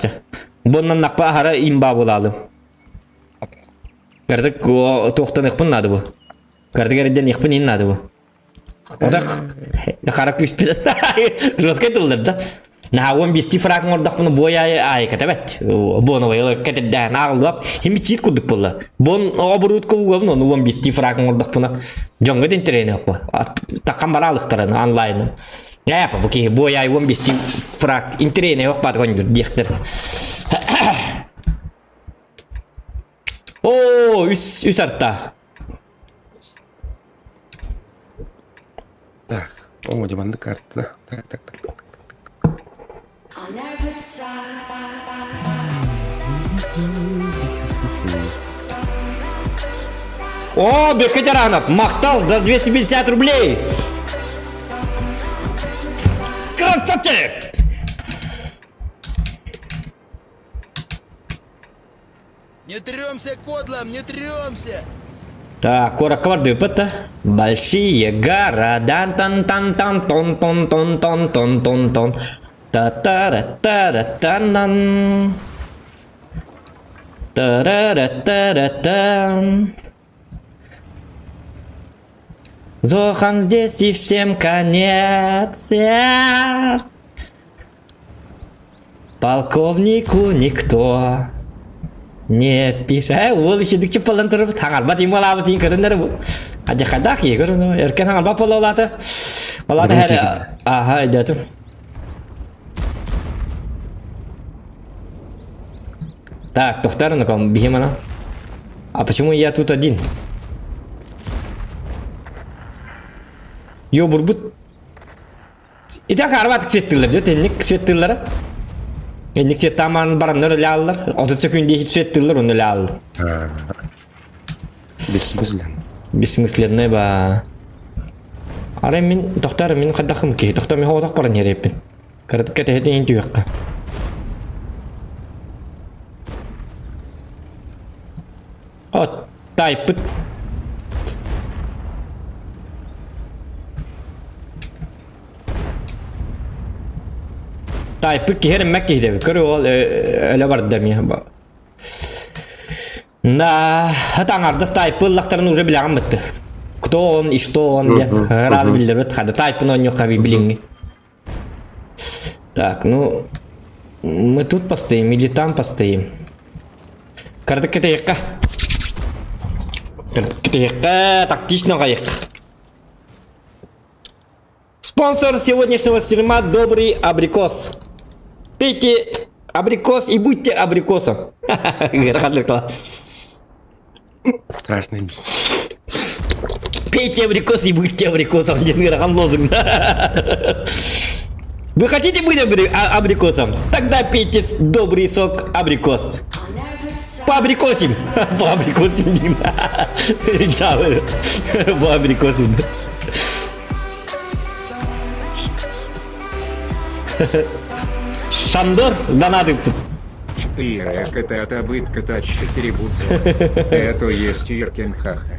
Боннан нақпа ағара имба болалым. Кәрдік тоқтан иқпын нады бұл. Кәрдік әрден иқпын ен нады бұл. Ода қарақ күшпеді. Жосқа тұлдыр да. На 15 фрагмент ордақ бұны бойай айқат әбәт. Боны ойылы кәтеддән ағылып, хемі чит күдік бұлы. Бон обырут көугім, оны 15 фрагмент ордақ бұны жоңғы ден терейін өкпі. Таққан бар алықтарын онлайны. Япа, бұке бойай 15 фраг интерейін өкпады көңдір, дектір. О, үс артта. Так, о, деманды карты. Так. О, Бекатеранов, махтал за 250 рублей. Красавчик! Не трёмся, кодлом, не трёмся! Так, корок кварды пыта. Большие города, тон. Та-та-ра-та-ра-та-нан. Та-ра-ра-та-ра-тан. Зохан здесь и всем конец. Полковнику никто не пишет. Ол еще дикче полан тұрып, таңарба тиң болабы тиң көріндері бұл. Аджа қадақ е көрінді, еркен таңарба полы олады. Олады әрі, аха, өйдетім. Так, Тухтар, ну-ка, беги мана. А почему я тут один? Yo burbut. İdak arbat ksettiller diyor, tenlik ksettiller. Enlik ksettaman baranlar öyle alırlar. 30 sekünde hiç ksettiller onu öyle alırlar. Бессмысленно, ба. Аре мен доктор мен хадахым ки, доктор мен хавадақ баран ереппен. Кырдык кетеді енді юққа. От, тайпыт. Тайпыт ки херем мәкке дейді. Көрі ол әлі барды дәмия. Да, таңардас тайпыллақтарын уже білеген бітті. Кто он и что он, де. Рады білдірбет, қады тайпын он юққа біліңі. Так, ну... Мы тут постоим или там постоим? Кырдык кетейікқа. Тактично қайық. Спонсор сегодняшнего стрима добрый абрикос. Пейте абрикос и будьте абрикосом. Страшный. Пейте абрикос и будьте абрикосом. Лозунг. Вы хотите быть абрикосом? Тогда пейте добрый сок абрикос. Поабрикосим. Поабрикосим. Чао. Поабрикосим. Шандор, донаты. Ирек это от обытка тач 4 бутса. Это есть Иркин хаха.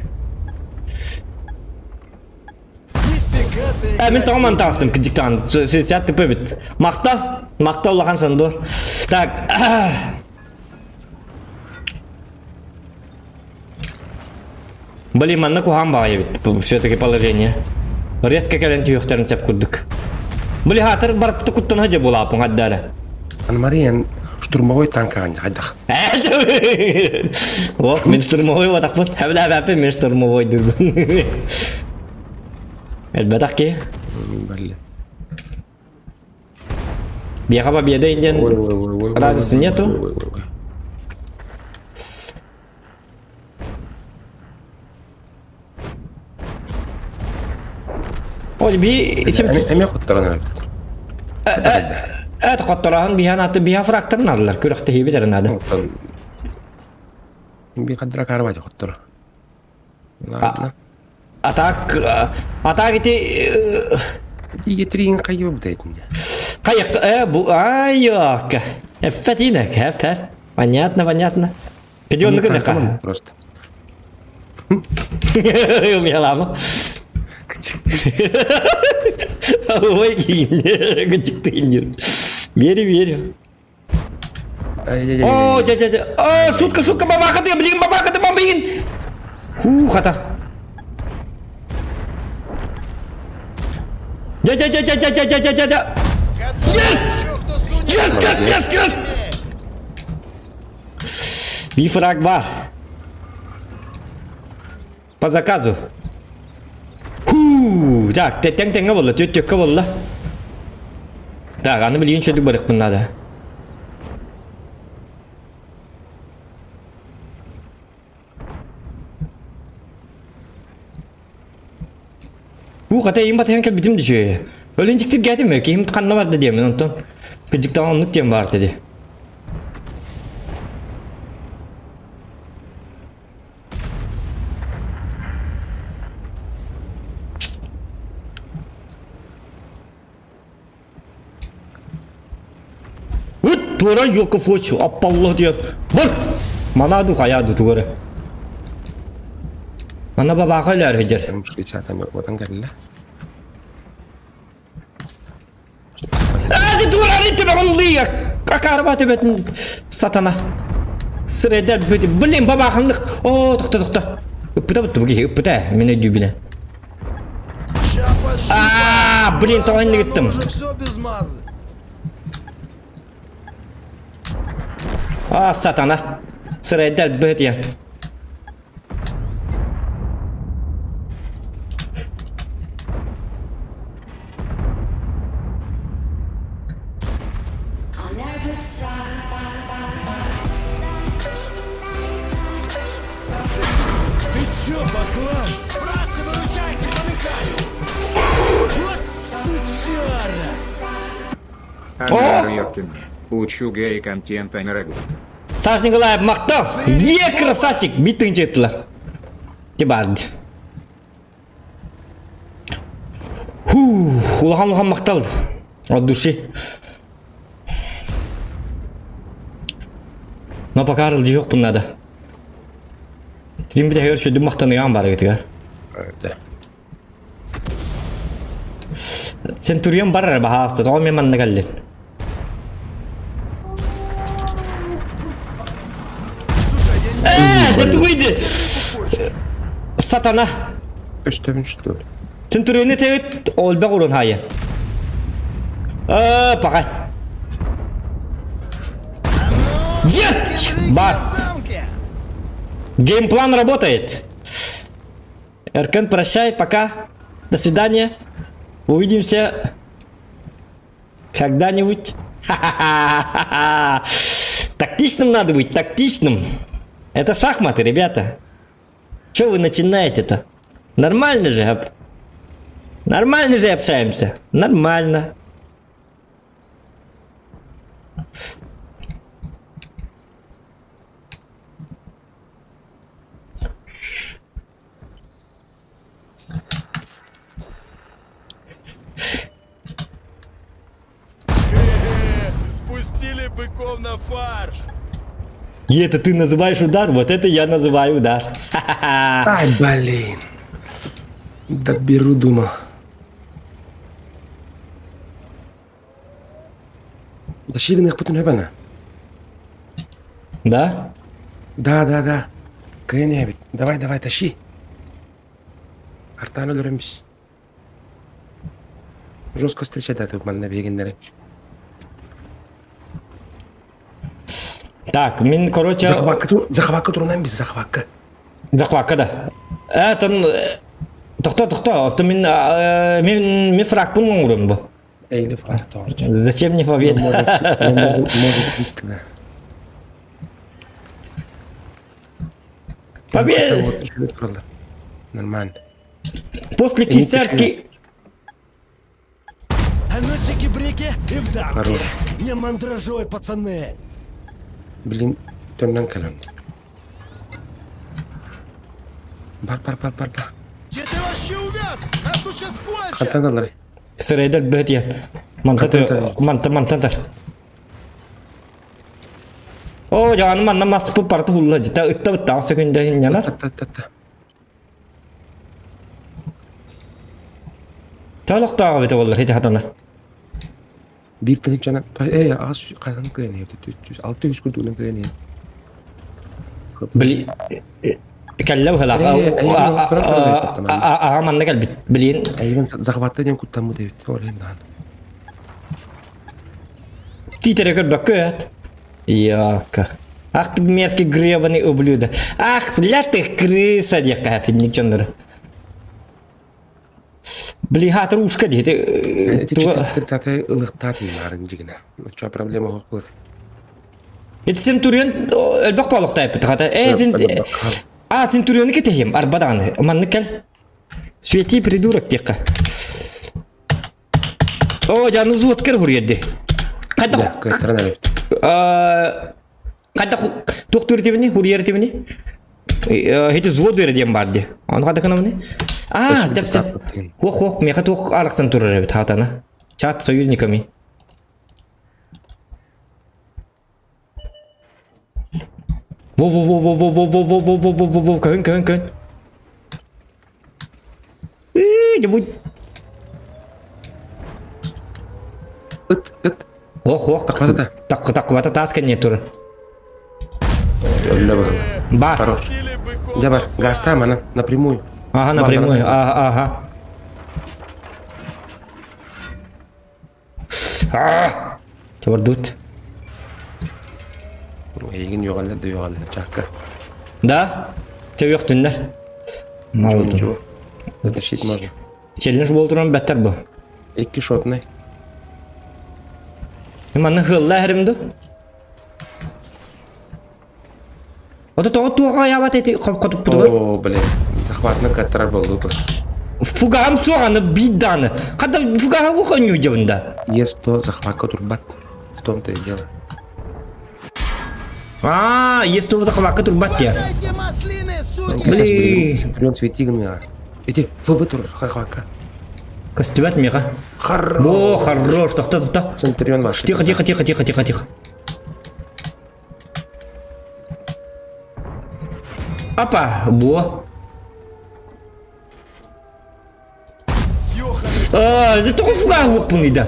Нифига ты. Мен tamam taktım kıcıktan. Siyat tipi bit. Makta ulakan Шандор. Так. Блин, манна кухам бая бит. Все-таки положение. Резко келен түйөктерин сеп курдук. Блин, хатыр барып куттан хажа булапын хаддара. Ана Мариан штурмовой танк ан хайдах. Вот, мен штурмовой вот вот. Хабла бапы мен штурмовой дурдум. Elbette ki. Belli. Biar apa biar ada Indian radisnya tuh. Oh jadi isim Emi xottarana. تقطران بها نات بها فراكتر نادلر كرخت هي بدر نادا Bir kadra karvaca xottar. Ладно. Атак itu Getireyim kayıp biteydin. kayak bu ayo Фатинок, понятно. Где он Команда просто. У меня лама. Ой, гинер. Верю. О, дядя. Шутка, бабака ты, бомбин. Хата. Дядя. Yes! Бифраг бар. По заказу. Так, тең болды, төтөккө болды. Так, аны билген шөдүк барык надо. Ката им батаyan кел битим düşüyor. Öğlenciktir geldi mi? Ki imtihanına vardı diye mi ondan? Gıcıktan anlık diye mi var dedi. Turan yok fuç. Appallah diyor. Bak. Mana du kaya du tuğra. Mana baba kaylar hıcır. Mش geçerden yok vatan geldi. Hadi tuğra itti ben liya. Akarba tebet satana. Sırada böyle bilin baba kanlık. Oo dokta. Öpüte bu öpüte. Mene dübine. Блин, то не gittim. Уже все без мазы. Satana. Sıraya del böt ya. Ты чё, баклан? Вот сучара! Анар Йокин. Учу гей контента на рагу. Саш Николаев мактал. Красавчик. Битын жетtiler. Кебарды. Улахан мактал. От души. Но пока арылжы жоқ бұнада. Стримде хер шөді мақтаныған бар кетіға. Öyle. Сентурион бар бағасты. Ол мен манна кәлден. Зәтуғайды. Сатана. Üstövün şutu. Сентурионы тәует ол бәқ орын хайы. Пағай. Есть! Бар. Геймплан работает. Эркен, прощай, пока. До свидания. Увидимся когда-нибудь. Ха-ха-ха. Тактичным надо быть, тактичным. Это шахматы, ребята. Что вы начинаете-то? Нормально же. Нормально же общаемся. Нормально. Спустили быков на фарш. И это ты называешь удар? Вот это я называю удар. Ха-ха-ха. Ай, блин. Доберу, думал. Тащили их потом, ебана. Да? Да. Кенебит. Давай, тащи. Артан өлөрөмбүз. Жестко встречать тут мана бегендери. Так, мен, короче... Захвакка турунан биз, захвакка. Захвакка да. Тоқта. Мен фраг бұлмын ұрын бұл. Эйли фраг торча. Зачем мне победа? Может быть, да. Победа! Нормально. После кисарский... А ну чики-брики и в дамки. Хорош. Не мандражой, пацаны. Блин, тоннан калон. Бар. Где ты вообще увяз? Нас тут сейчас кончат. Хантаналар. Сырайдар бөт ен. Мантантар. О, жаңаны манна масып бұл парты хулла жита ұтта асы күнді хинянар. Та. Талықтағы беті олар хеті хатана. Bir tane cana. Az kazanın kıyını yaptı. 600 kurduğunun kıyını yaptı. Били... Кәлләу хала. Аға манна кәл бит. Білейін. Ayvan захватты дем куттаму девит. Орендан. Титере көр бак көт. Яка. Ах ты мерзкий гребаный ублюдок. Ах, для ты крыса, дьяка, ты никчоннары. Бли хатыр ушка дейді. Эти 430 ылықтатын нарын жігіна. Чо проблема хоқ болады. Это Центурион әлбақ балықтай бітті қата. Центурионы кетейім, арбадағаны. Манны кәл. Свети придурок текқа. О, жану звод кір ғыр еді. Да, какая страна любит. Қайда тоқтыр тебіне, ғыр тебіне. Хеті звод берден барды. Оны қада қана мұны? Сәп. Хоқ, меқа тоқ арақсан тұрыр әбіт хатана. Чат союзниками. Во, көн. Не будь. Ыт. Хоқ. Таққыбата тасқан не тұры. Өлі бағыл. Бар. Хорош. Я бар, гаста мана, напрямую. Ага, напрямую. Ага. Чабар дут. Егін жоғалыр, жаққа. Да? Те жоқ түндер. Ничего. Затащить можно. Челлендж болдырын бәттер бұл. 2 шотный. Манны хылла әрімді. Ота тоға ябат еті қотып бұды. О, блин. Захватны каттарар болды бұл. Фугам соғаны биданы. Қада фугаға оқын үйдебінде. Есть то захватка турбат. В том-то и дело. Есть то захватка турбат я. Дайте маслины, суки. Блин. Центурион светигны. Иди, вытур захватка. Костюбат меға. Хорош. О, хорош. Тоқта. Центурион ваш. Тихо. Апа, бо. Это только фугага оқпын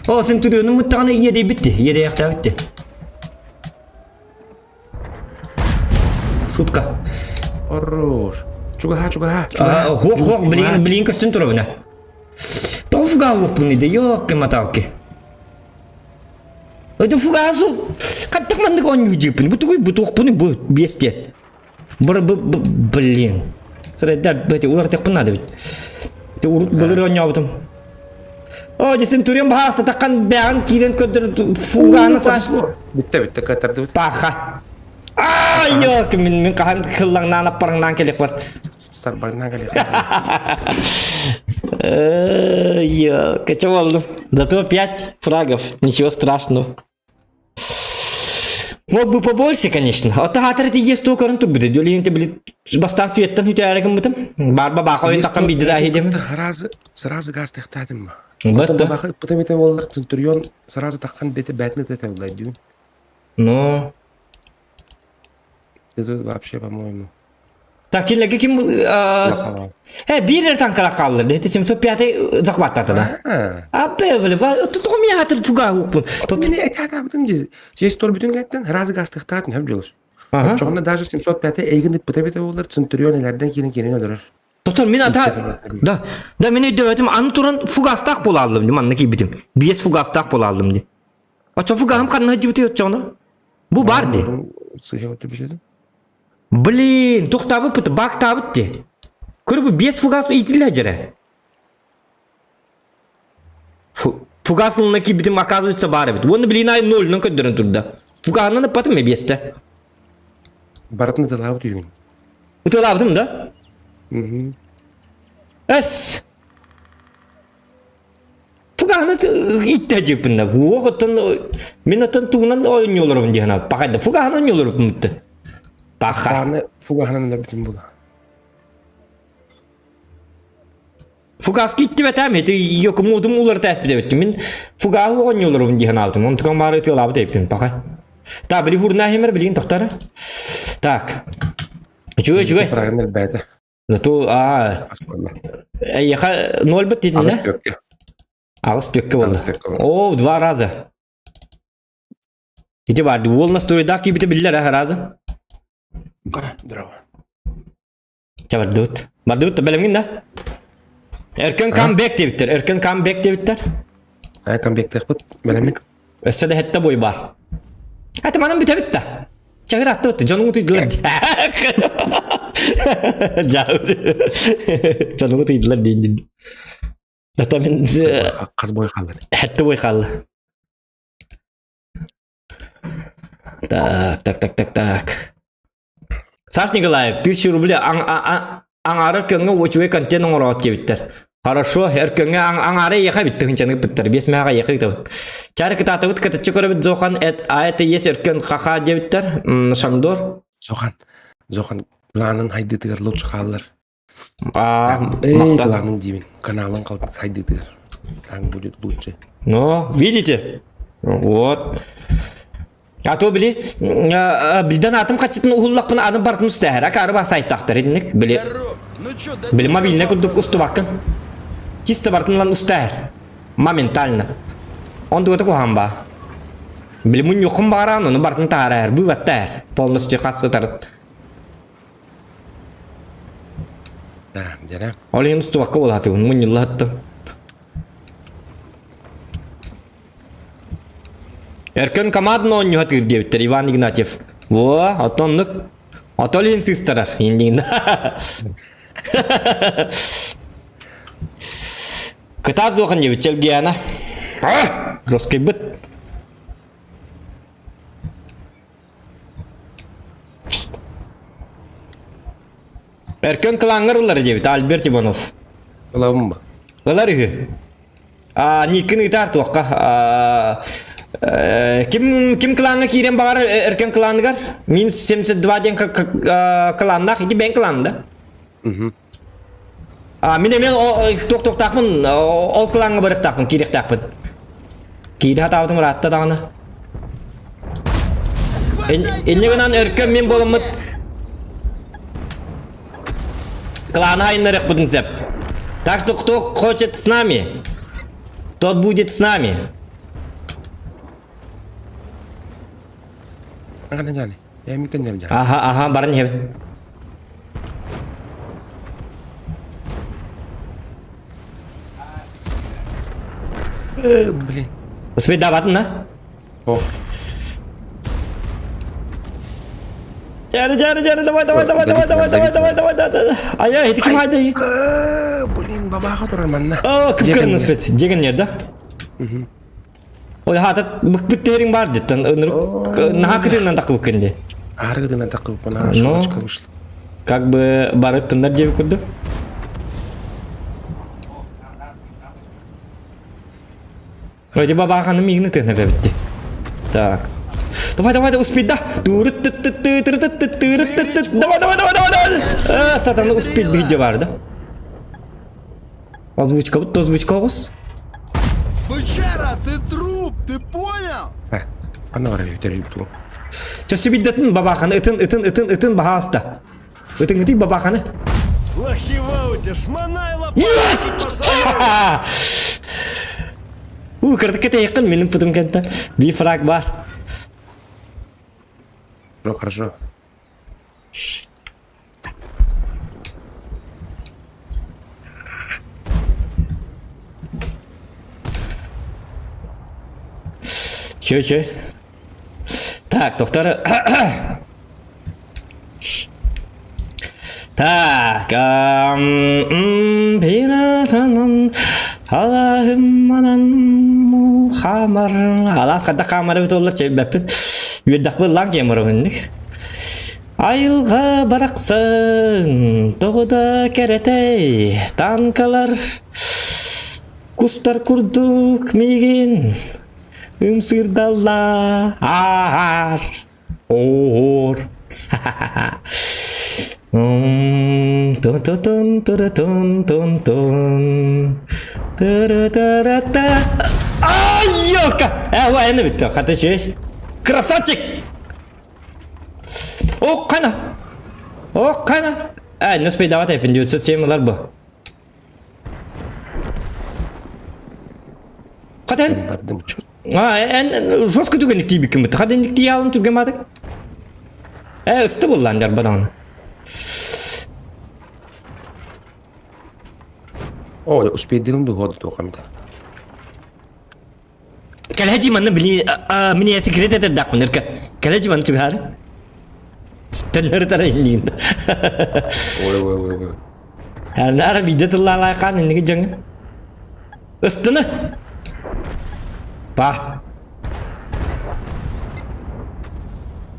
О, Центурионың мұттағаны еде бітті. Еде яқта бітті. Шутка. Хорош. Чугаха. Хоқ, блин, костюм тұра бұна. Тоғы фугага оқпын еді. Йоқ, кематалки. Это фугазу. Қаттық мандық он үйдепін. Бұты оқпын, бұ бесте. Блин. Sırada böyle ular tek bunlar dedi. Te urut bulur oynayalım. O desin turun bahası takan beyan kiren ködür fuganı saç. Bitti katardı bitti. Paha. Ay yok min kahan kıllan nana parang kelek var. Sarbagna kali. Yo, качал oldum. Зато 5 фрагов. Ничего страшного. Мог бы побольше, конечно. А то хатер ти есть то каранту будет. Дёли инте были бастан светтан хитярагам бутам. Барба бахой такам бидра хидем. Сразу газ тахтатым. Бутта. Бахай потом это воллар центурион сразу такхан бете бэтны это владю. Ну. Это вообще, по-моему. Так илеге ким Лахава. bir yerden kala kaldı. Dedi simso piyade zakvatta da. Abi böyle var. Tutum ya hatır tuga hukun. Мне это потом здесь стол bütün gitten сразу газ тахтатын hep diyoruz. Çoğunda даже 705 eğin pıta воллар центурионlardan kirin öldürür. Doktor min ata da meni dövetim anı turan fugastak bolaldım diye anlaki bitim. Biyes fugastak bolaldım diye. Aça fugahım kanına hacı bitiyor çoğuna. Bu vardı. Sıhhi otur bir şeydi. Блин, toxtabı pıtı bak tabıt diye. Kırıbı biyes fugas itilli hacere. Fugasılındaki bitim akazlıçsa bari bit. Onu bilin ay nolunun ködürün turda. Fugasının da patım mı biyeste? Baratını da lavut yürüyün. Utu labdım da. Es. Fugasını itti pında. Vuğutun minatın tuğunan oynuyorlar diye hana. Bakaydı fugasını oynuyorlar mıttı. Bakar. Fugahanı fugahanın da bütün bu. Fugas gitti ve temeti yok umudum uları tespit ettim. Min fugahı oynuyorlar diye hana aldım. Onu tıkan bari etiyor labdı yapayım. Bakay. Ta bili hurna hemer bilin tohtara. Tak. Cuy. Fragner bäde. Natu Asmanlar. Yaha nol bit dedin Ağız ne? dökke. Ağız dökke oldu. Ağız dökke oldu. Oo, dva razı. İti vardı. Volna story'daki bite biller ha razı. Bravo. Çabardut. Bardut belemgin da. Erken comeback de bitter. Erken comeback de bitter. Ay kan bektek bit. Belemik. Össe de hette boy bar. Hadi manam bite bitti. Çağır attı bitti. Canımı tuydular. Canımı tuydular deyince. Hatta ben Kaz boy kaldı. hette boy kaldı. Так. Саш Николаев, 1000 рублей. Аңары көңі өчуе контент оңырауат кебіттер. Хорошо, әр көңі аңары еқа бітті хынчанығы біттір. Бес мәға еқы кітабыт. Чары кітаты бұт кітатчы көрі біт зоқан айты ес өркен қақа дебіттер. Шаңдор. Зохан планын хайдытыгар лучше қалылар. Мақтан. Планын деймін. Каналын қалды хайдытыгар. Так будет лучше. Ну, видите? Вот. А то били, билден атым качытын ухуллак бына адым бартын стәһәр. Акары ба сайттактар идник. Били. Здорово. Ну чё, да Били мобильне кудук усту бакын. Чисто бартын лан устәһәр. Моментально. Онды өтө кухамба. Били мун юқым баран, оны бартын тарар. Вываттар. Полностью касы тарат. Да, жара. Олин усту бакы болаты. Мун юллатты. Erken командны oynuyor hatır diyebilir Ivan Ignatiev. Во, atonluk. Atolin sistarar indiğinde. Kıta zoğun diye biçelgi ana. Roskay bit. Erken kılangırlar diye bitir Albert Ivanov. Olavım mı? Olar iyi. Nikin gitar tuğka. Kim klanı kiren bağır erken klanı gar? Min 72 den klanı iki ben klanı. Min emen tok takmın o klanı barık takmın kirek takmın. Kiri hata avdım rahatta dağını. Enneğinden erken min bolamıt. Клан Айнерек будем зеп. Так что кто хочет с нами, тот будет с нами. Akan jani. Ya mikan jani. Aha, barang heaven. Блин. Успеть давать, на? Oh. Жары, давай. Ай, это кем хайдай? Блин, бабаха турар манна. О, кім көріні спет, жеген ерді? Ой, хатат бүкбіттерің бар деттен, наға кітіңнен тақы бүккенде. Аргыдына такып пана Ну. шочка вышла. Как бы барыттындар жебі көрді? Ой, бабаханың мигіні тігіне бәбітті. Так. Давай, успей, да. Давай. Сатана успеть видео var да. Озвучка, вот озвучка ос. Бычара, ты труп, ты понял? Ана var ya terip tu. Çösü biddettin babakhanı, ıtın bahasta. Itın gıtık babakhanı. Лохивауте, шмонай лопатки, пацаны! Kırdık kete yakın benim pıtım kente. Bir frag var. Хорошо. Че. Так, doktor. Tak, Piratanın Allah'ım anan Muhamar Alas kadda kamera bit olur çebi bepin Yüddak bir lan kemur önlük Ayılga bıraksın Doğuda keretey Tankalar Kustar kurduk migin Sırdalla Ahar Or Ай, ёлка! Война ведь так, это че? Красавчик! О, кана! Не успей давать, я 907 ларбо. Каден? Бардым чё? En жестко түгенlik тейбі кім бітті? Қаден дік алын түрген мадық? Үсті болландар баданы. О, успеть делом до года то камита. Калхаджи манна мне секрет это дакун эрка. Калхаджи манна чухар. Тенер тара инлин. Ой. Нара видет лала кан инге жаң. Үстіні. Ба.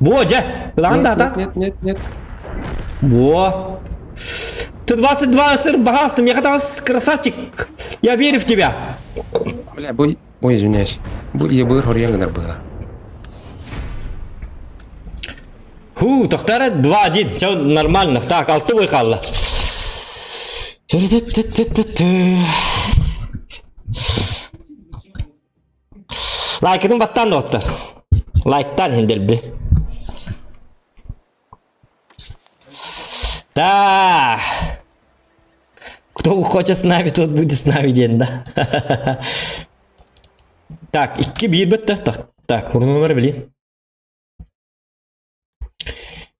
Во, жа. Ланда да. Нет. Во. Ты 22 сыр богатством, я катался, красавчик. Я верю в тебя. Бля, ой, извиняюсь. Я был Хорьянгнер было. Тоқтары 2-1. Все нормально. Так, 6 бой қалды. Лайкының баттан доктор. Лайктан хендел бі. Да. Кто хочет с нами, тот будет с нами день, да? Так, 2-1 бітті. Так, ұрын өмір білейін.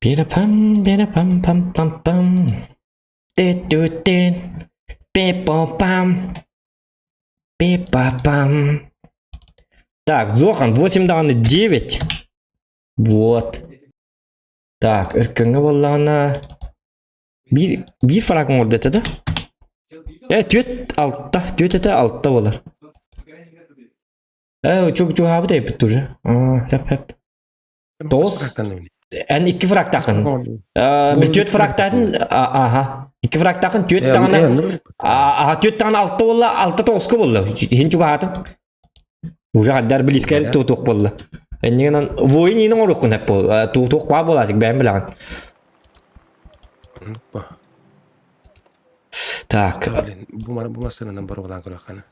Пам-пам-пам-пам-пам. Ты-ту-тин. Пи-пам-пам. Пи-па-пам. Так, Зохан, 8 даны 9. Вот. Так, іркіңі болағына. Bir fragman orada dedi. Tüet altta. Tüet ete altta olur. Çok abi de yapıp durur. Hep. Dost. En 2 frag takın. Bir tüet frag takın. Aha. 2 frag takın. Tüet takın. Aha tüet takın altta olur. Altta toskı olur. Hin çok hatım. Уже kadar bir iskeri tutuk olur. Enneğinden voyun yine orukun hep bu. Tutuk var bulasık ben bilen. Так. Блин, bu masanın nambarı olan kırıkana.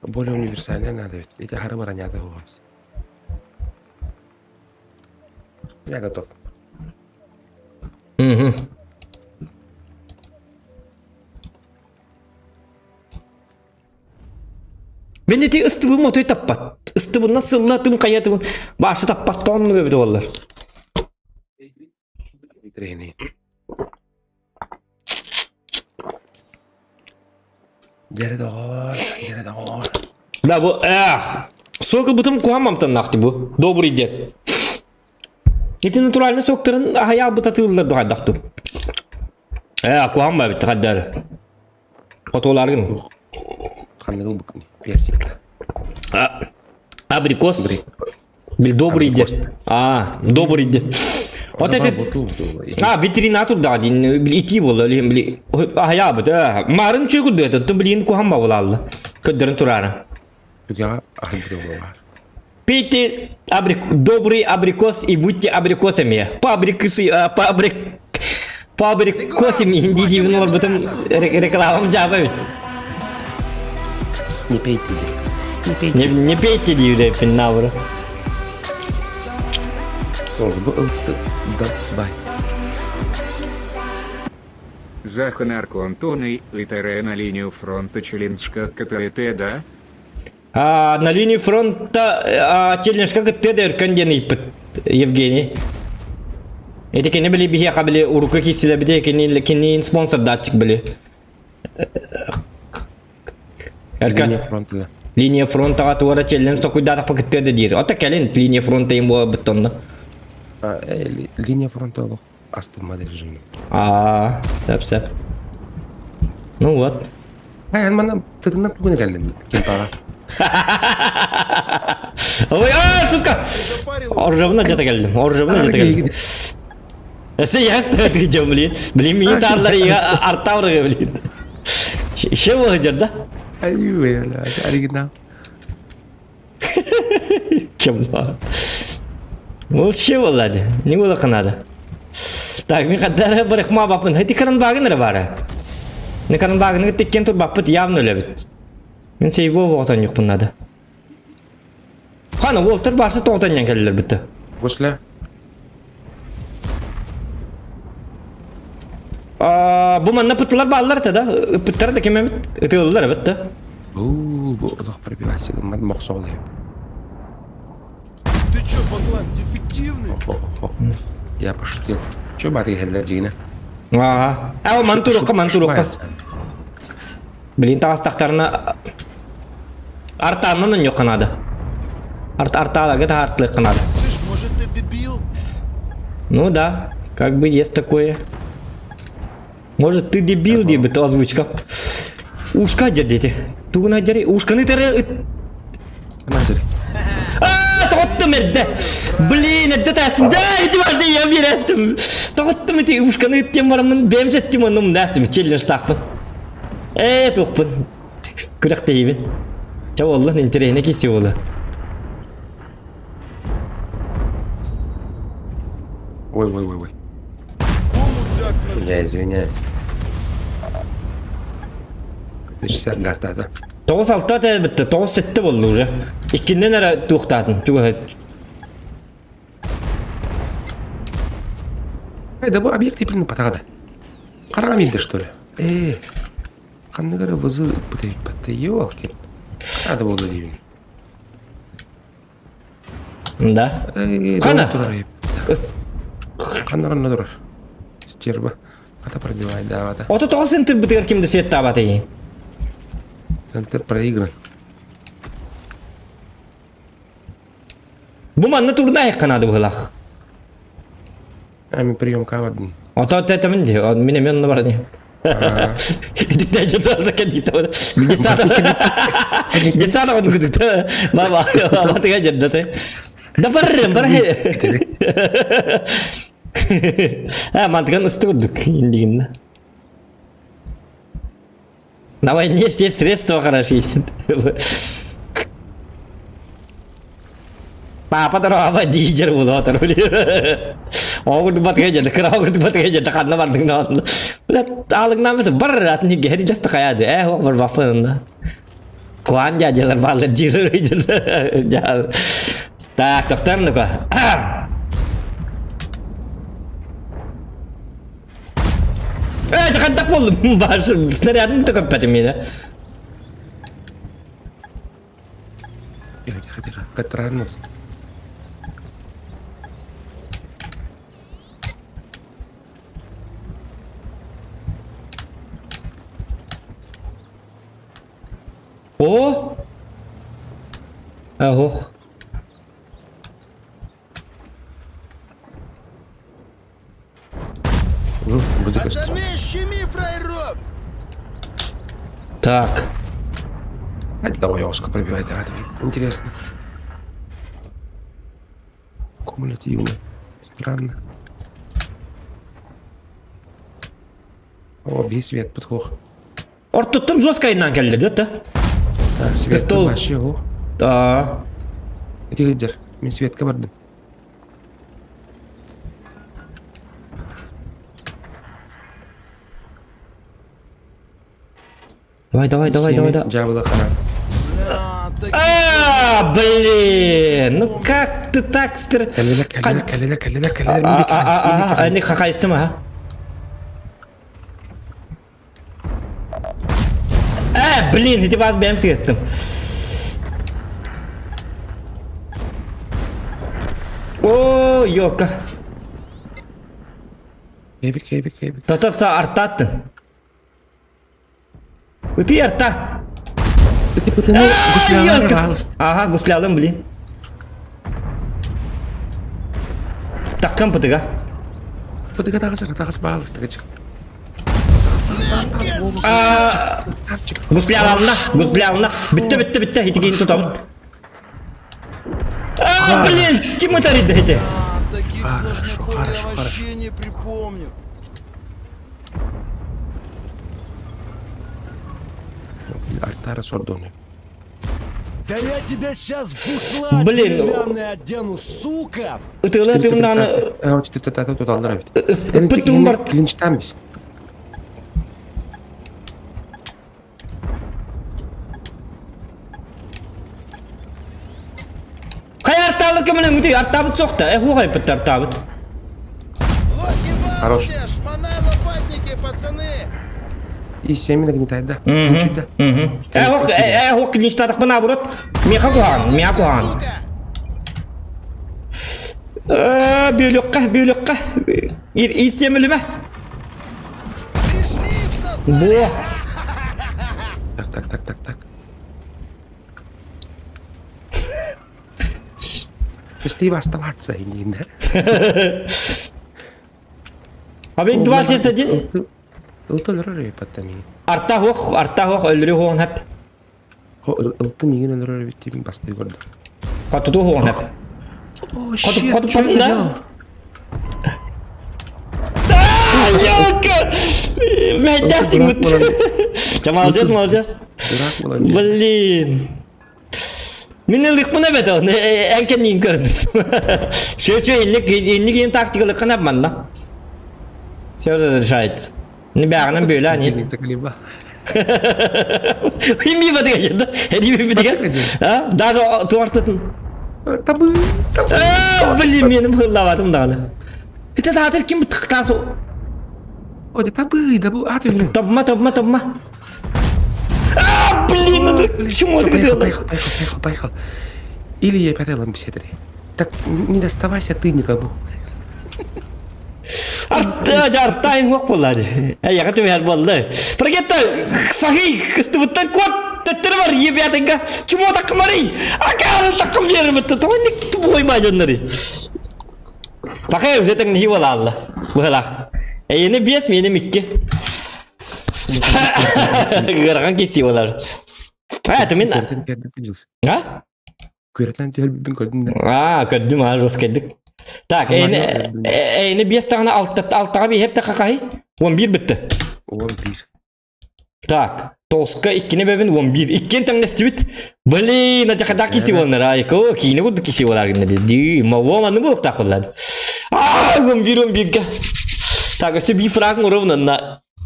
Более универсальная надо ведь. Эти хары баранята у вас. Я готов. Угу. Ben de ıstıbı motoyu tappat. Istıbı nasıl latım kayatımın başı tappatta onu göbüdü ollar. Трени. Geri doğru. Да, bu Сколько бутым куамам-то нахти bu. Добрый дед. Ити натуральный соктарын ахая бұта тылылар дұғайдақты. Куам ба бітті қаддары. Отоларғын. Қандығыл бүкін. Персикті. Абрикос. Бил добрый иде. Добрый иде. Вот это... Ветеринатор да, ити бол, били. Ахая бұта. Марын чөй күрді это, блин, куам ба болалды. Көддерін тұрары. Бүкеға ахыл бүді болар. Пейте добрый абрикос и будьте абрикосами. По абрикосами инди дивнор бутым рекламам жабы. Не пейте. Не пейте дивре пиннавры. Бай. Заханарку Антоной и на линию фронта Челинска КТТ, да? На линии фронта Челнешка КТД кандидат Евгений. Это кене были бихи кабли урука кисила биде кене спонсор датчик были. Линия фронта. Линия фронта туара Челнешка куда-то по КТД дир. Это келен линия фронта им было бетонно. Линия фронта лох астырма режимі. Сәп. Ну вот. Мана тыдынан бүгін кәлін. Кем пара. Ой, сука! Оржабына жата келдім. Эсе ясты отвечу, блин. Блин, мені тарлары артаврығы, блин. Ше болды жерда? Ай, оригинал. Кем ба? Ол ше болады? Не болды қанады? Так, мен қаддары бір ықма бапын. Хәйті қарын бағыныры бары. Не қарын бағынығы теккен тұр бапыт явны өлі біт. Мен сейбо оғызан юқтын нады. Қаны ол тұр барсы тоғытаннан кәлілер бітті. Гошля. Bu manna pıttılar bağlılar da pıttılar da kemem ıtıldılar bitti. Bu Allah пробивайся, мад моксо oluyor. Ты чё, Баклан, эффективный? Я пошутил. Чё бары хеллерджина? O mantulukka. Bilin tağıstaqtarına artanının yok kanadı. Арталагы да артлы кanadı. Слышь, может ты дебил? Ну да, как бы есть такое. Может ты дебил, дебит озвучка. Ушка дядете. Тугна джари, ушканы тере. Нажери. Тоттым эдде. Блин, эдде тастым. Да, иди барды я береттим. Тоттым эти ушканы тем барамын бемжеттим оным насым челлендж такпын. Тухпын. Күрәк дейбин. Чаваллын интерейне кесе болы. Ой. Фу, мудак, Я извиняюсь. 60 гастады. 96 да бітті, 97 болды уже. Ikkinden ara туқтадым. Да бұл объект типін патағада. Қарағам елдер, что ли? Қанды көрі бұзы бұтты ел кен. Ады болды дейбін. Да. Қана? Қандар онна тұрар. Стерба. Қата пробивай, давата. Ото 90 бітігер кімді сет табаты ең. Центр проигран. Бұл манны турда еқ қанады бұғылақ. Мен прием кавадын. Ото тәтімін де, мен оны бар де. Үтікті әжеті орда кәдейті ода. Гесана оны күдікті. Баба, матыға жерді. Да барырым, мантыған ұсты көрдік ендігінді. На войне все средства хороши. Папа дорога дижер болды отыр. Оғырды батқа жеді, қырауғырды батқа жеді, қанына бардың да. Алыңнан біті бір ратыны гәрі жасты қаяды. Бір бафынында. Куан жажылар балыр жирыр. Так, тоқтарны қа. Жақандақ болдым. Снарядым түкіп бәтім еді. Тихо. Катранус. О! Ох. Бузыкашты. Пацаны, щеми фраеров! Так. Давай Оска пробивай, давай. Интересно. Кумулятивно. Странно. О, бей свет подхох. Ортуттун жоскайынан келди да. Свет Пистол. вообще ох. Да. Тигер, мен светке бардым. Давай. Жабыла қана. Бля, Блин, ну как ты так стр... Кәлелер. Они хахайстым, а? Блин, эти вас бәм сеттім. О, ёка. Кевик. Та артаттын. Үті арта. Ага, гуслялым, блин. Таккан пытыга. Подыга тағыз бағылыз тағычық. Гуслялына. Бітті, хеті кейін тұтабын. Блин, кем утарит эти? таких сложняков я хорошо. вообще не припомню. Артара сордоны. Да я тебя сейчас в бушлат Блин. деревянный одену, сука! Утылы мынаны... Туталдыр бит. Пытым бар. Клинчтан біз. Қай арталыр кімінің үті? Артабыт соқты. Хуғай пытты артабыт. Хорош. Лохи-балки, шмонай лопатники, пацаны! И семя нагнетает, да? Чуть, да? Хуқ клинчтадық бұна бұрыт. Меха куған. Сука! Бөліққа. Исемілі бә? Пришли всосать! Так. Счастливо оставаться, Индин, да? Абек 21. Ылтыл ұрыр паттами. Арта хуқ, өлірі хуғын әп. Ылты меген ұрыр беттеймін бастай көрді. Қатыту хуғын әп. Қатып батын да? Ёлка! Мәйдәстің мұт. Молодец. Дурак молодец. Блин. Мен ылық мұна бәді ол. Әнкен ең көрді. Шөй, енлік ең тактикалық қанап манда. Все разрешается. Не бәрінен бөлі, әне. Заколеба. Химия бәді кәжеді. Әдемі бәді кәжеді. Даже туартытын. Табы. Блин, менің бұллаватым дағаны. Это дағатыр кем бұттықтасы. Оде табы, аты өлі. Табма. Блин, это чему ты хотел? Поехал. Или я пятайлам беседре. Так не доставайся ты никому. Артайын хоқ болады. Яға төмер болды. Прогетті, сағи, күстібіттен код, тәттірі бар, ебетіңгі. Чему тақымари? Ақары тақым жері бітті. Тамай некті бойма жонлары. Пақай өзетің не бола алла. Бұғылақ. Ені бес, мені мекке. Ғырған кесі олар. Мен... Көретін көрбін көрдің. Көрдім, жос келдік. Так, ені бес тағына алттаға бейхеп таққа қай? 11 бітті. 11. Так, тоска иккене бәбін 11. Иккен таңнасты біт. Блин, ажақада кесі олар. Айко, кейіне құдды кесі олар. Ма оңаны болып тақылады. 11-ға. Так, өсі бей фрағын ұрығын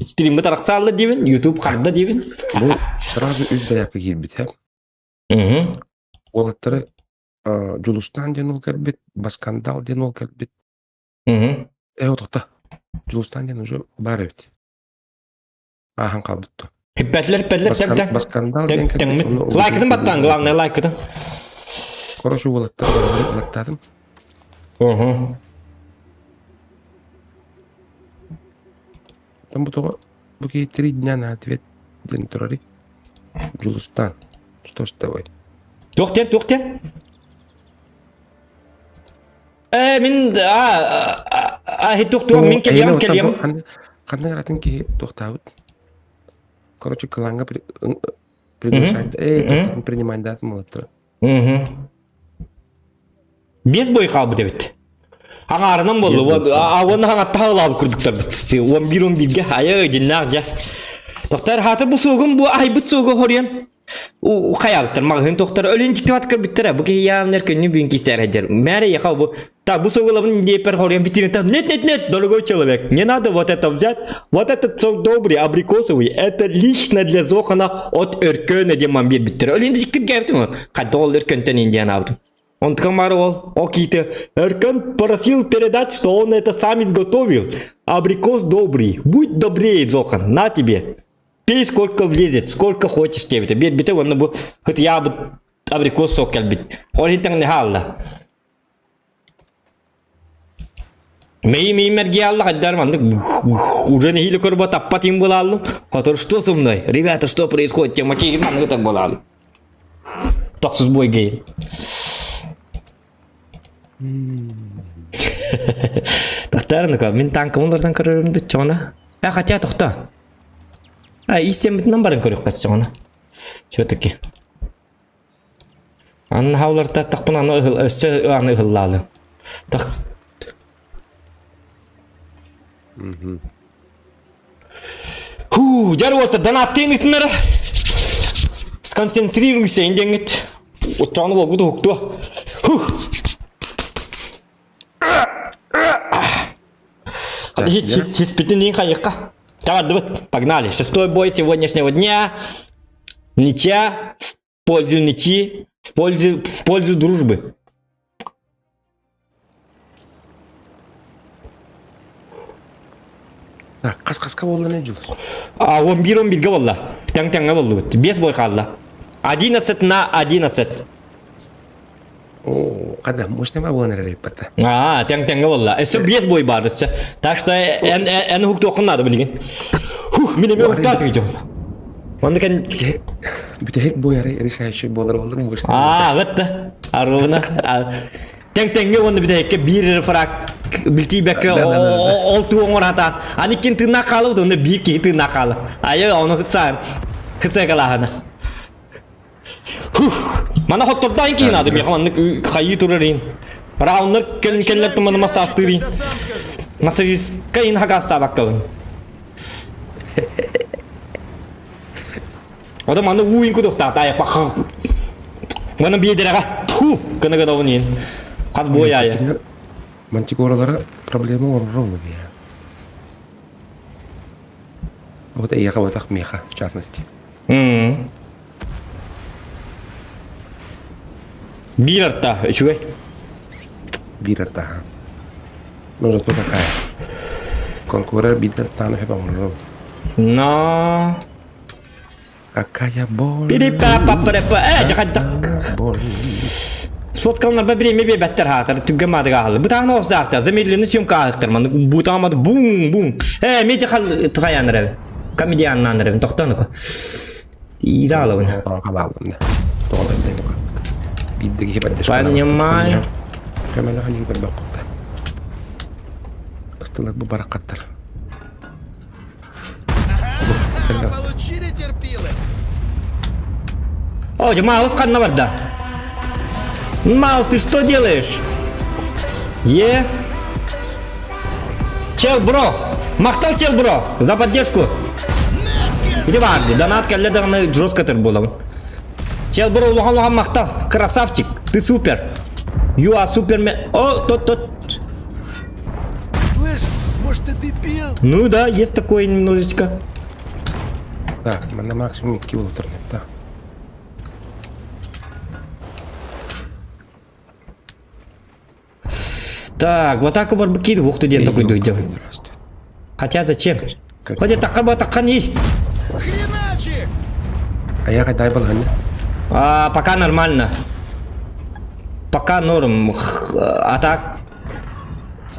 стримі тарақсалы дейбін, YouTube қарды дейбін. Бұл сразу үз даяққа келбет, олаттары Жулустан ден ол кәлбет, Баскандал ден ол кәлбет. Отықта. Жулустан ден уже бар өт. Ахан қалбытты. Хиппәтлер, Баскандал ден кәлбет. Лайкыдың баттан, главное лайкыдың. Короче, олаттары олаттадым. Там bu 3 дня на ответ ден тұрары. Жулустан. Что с тобой? Тоқтен. Мен... Тоқтуам, мен келем. Кандай ратын ки тохтаут. Короче, кланга приглашает. Тохтатын принимать дату молотра. Без бой қалбы дебет. Аңарынан болды. Оны аңа тағылабы күрдіктер бітті. 11-11-ге айы жиннақ жа. Тоқтар хаты бұл соғын бұл айбыт соғы хориян. У қаябыттар мағын тоқтар өлін жіктіп атқыр біттірі. Бұл кей яғынер күнні бүйін кейсер әдер. Мәрі еқау бұл. Так, бұл соғылабын дейпер хориян витринетар. Нет, дорогой человек, не надо вот это взять. Вот этот сок добрый, абрикосовый. Это лично для Зохана от өркөне деман бер біттірі. Өлін жіктір кәбітім. Қадда ол өркөнтен индиян абдым. Он ткамарвал, оките. Эркан просил передать, что он это сам изготовил. Абрикос добрый. Будь добрее, Зохан, на тебе. Пей сколько влезет, сколько хочешь тебе. Бите, он был, хоть я бы абрикос сок бить. Он хитан не халла. Мей мерги алла хаддар ман. Уже не хили корба таппат им был аллу. Хатор, что со мной? Ребята, что происходит? Тем маки ман это был аллу. Токсус бой гей. Тоқтар, ну-ка, мен танкым олардан көрерімді чоғына. Хотя тоқта. Исем бітінен барын көрек қасы чоғына. Чөтікі. Анын хауларда тақпын аны өсі аны ұғыллалы. Тақ. Жар болты, донаттен үтінері. Сконцентрируйся, индеңіт. Отчаны болғыды ұқты. Испытание хайка. Давай, погнали. 6-й бой сегодняшнего дня. Ничья в пользу ничьи, в пользу дружбы. Так, қасқа болды не жылыз? 11-11-ге болды. Тең-теңге болды. 5 бой қалды. 11-11. О, когда мощный вагон репата. Тең-теңге болды. Өсі 5 бой бар. Так что әні хуқты оқынады білген. Менеме ұқтады күйді. Онды кән... Бүті хек бой решающий болар болар мощный. Ғытты. Арғына. Тең-теңге онды бүті хекке бір фрак білтей бәкі олты оңыр ата. Аникен тына қалып, онды бір кей тына қалып. Айы оны хыса қалағына. Mana hottordan keyin adım yamanlık kayı turarın. Raunlar kelleler tumanı masastırın. Masajist kayın hakasta bakalım. O da mana uyun kuduk tahtaya bak. Bana bir yere ka. Kena kada onin. Kat boya ya. Mancik oralara problemi olur mu ya? Вот и я кого-то меха, в частности. Bir artta, üçüge. Bir artta. No, zато какая. Конкурер бида тану хеба умру. No. Какая боль. Пири-па-па-па-па. Жақай так. Боль. Sotkanlar birbirine bir better hatır. Tüggemadı qalı. Bu tağını olsa artık. Zemilini süyümka ağıqtırman. Bu tağamadı. Bum bum. Mece qal tıqayanır evi. Komediyanlanır evi. Toqtanı ko. İri alıbın. Қалалым. Тоғылым дейін қа. Биддігі хебаддеш. Понимаю. Кәмәлі ғанин көр бақытта. Ыстылар бұл барақаттар. Получили терпилы. О, Маус қанна бар да. Маус, ты что делаешь? Чел, бро. Мақтау, чел, бро. За поддержку. Иди варды. Донат кәлі дағыны жестко тұр болам. Чел, бро, лоған мақтау. Красавчик. Ты супер. You are superman. О, тот. Слышь, может ты дебил? Ну да, есть такое немножечко. Так, на максимум 2 кило турнет, да. Так, вот так барбекю, ух ты, день такой дойдем. Здравствуй. Хотя зачем? Хотя такан не. Хреначи! А я когда был ганя? Пока нормально. Пока норм. А так?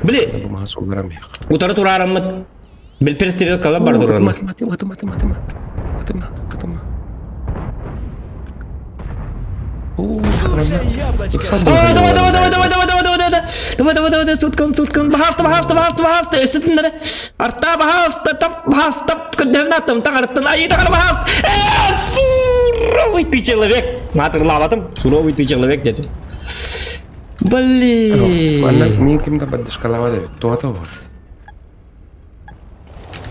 Блин. Бумага солдарам я. Утары турарым. Бел перестрелкалар бар дуран. Матыма. Слушай, яблочко. Давай, суткан, бахафта, өсітіндері. Арта бахафта, күндерін таң арттын, айы тағыр бахафта. Суровый ты человек. Натырлаватым, суровый ты человек деді. Блин. Мен кімді бадышқалавады, туата бар.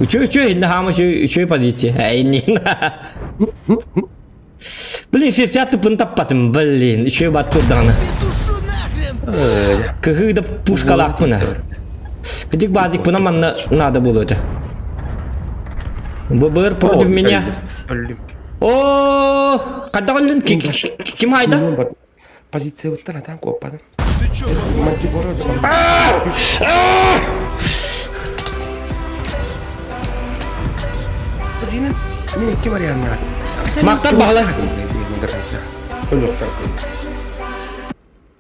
Үші, енді хамы үші позиция. Әйнен. Блин, 60 тыпын таппатым, блин, үші бат тұрдағаны. Петушу нахрен! Кыгыда пушкалақ бұна. Кыдик базик бұна манна надо было это. ББР против меня. О, қадда қылын, кім хайда? Позиция өттен атан қоппадым. Ты чё, Манки бороды. Мен екі вариантына. Мақтар бағла.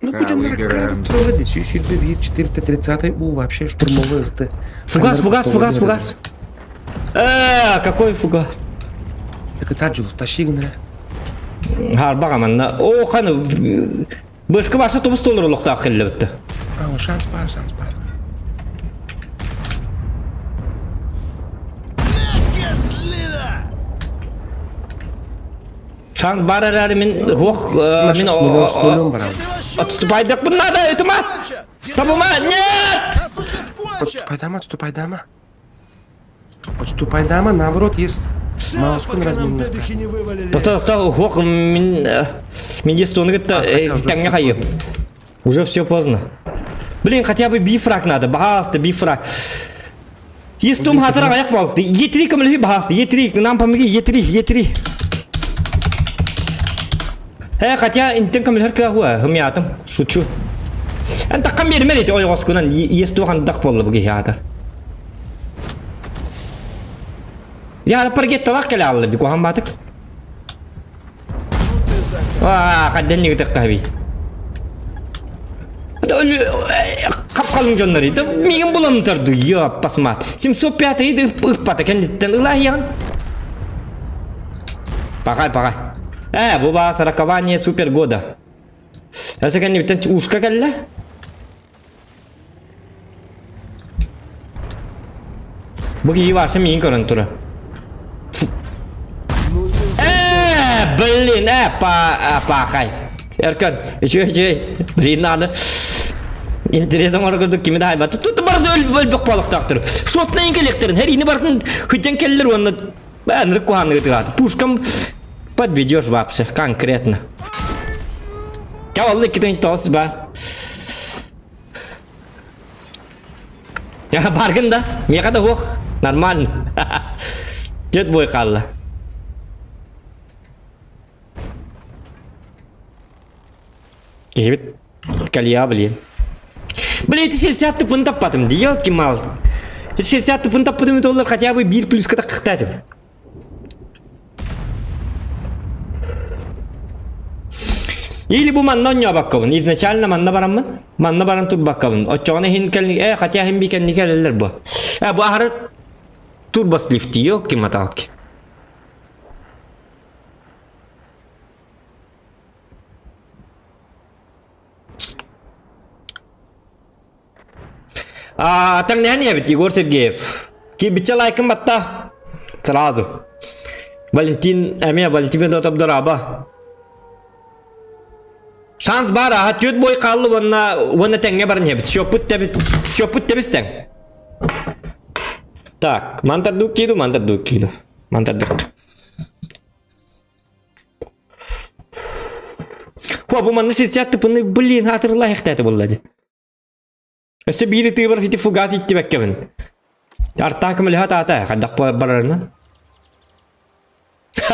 Ну, будем выбираем. трогать. Чуть-чуть добить. 430 вообще штурмовые сты. Фугас. Какой фугас? Так это Аджилус, тащи гнера. Harbağa manna. O kanı. Başka varsa topuz olur olukta akıllı bitti. Шанс бар. козлина! Şans var herhalde min ruh min Снулем барам. отступайдық бұнна да өтіма. Табыма, нет! Нас тут сейчас конча! Отступай, дама, наоборот, есть. Все, Маускун пока нам разминка. бебехи не вывалили. Тоқта рух min дестон гетто тәңе қайы. Уже все поздно. Блин, хотя бы бифраг надо, бахасты, бифраг. Естум хатырақ аяқ балықты. Е3 кімілі бахасты, Е3, нам помоги, Е3. Хотя интен кімілі хіркі хуа, хымиятым, шучу. Ән таққан берімер еті ой ғоскынан, есту қандақ болды бұғы хиятыр. Я паргет талақ келе алды, дик оған батық. Қадден неге тек қаби. Қап-қалың жонлар еді, меген бұланы тұрды, ёп, пасмат. 705 еді ұқпаты, кәндеттен ұлай еған. Пағай. Бұл ба саракование супер года. Әсі кәндеттен ұшқа кәлі? Бұғы еваршы мейін көрін тұры. Блин, пахай. Эркан, еще. Блин, надо. Интересно, моргу кими да хайбаты. Тут барды өлбөк балықтақтыр. Шотна инкелектерін, хәріні бардың хүттен келілер оны. Бәнірік қуғаны ғытығады. Пушкам подведешь вообще, конкретно. Кавалды кетен сталсыз ба. Баргын да, меқада оқ. Нормально. Кет бой қалды. Кебет калья, блин. Блин, это 60 тыпын таппатым, елки мал. Это 60 тыпын таппатым, доллар хотя бы 1 плюс ката қықтатым. Или bu manna onya bakkabın. İzneçalina manna baranmın. Manna baran tur bakkabın. Oçağına hin kelini, хотя hin biken nikellerler bu. Bu ahara tur bas lifti yok ki matalki. Так не ведь Егор Сергеев. Кибича лайком батта. Сразу. Валентин Абдураба. Шанс бар, түйт бой қалды оны тәңге барын ебіт. Шопыт тебістен. Так, мантардук кейду. Мантардук. Бұл манны 60 тыпыны, блин, хатырла хектәті болады. Өсті бірі түй бар фити фугаз етті бәккемін. Арттан кімілі ата, қадақ барарынан.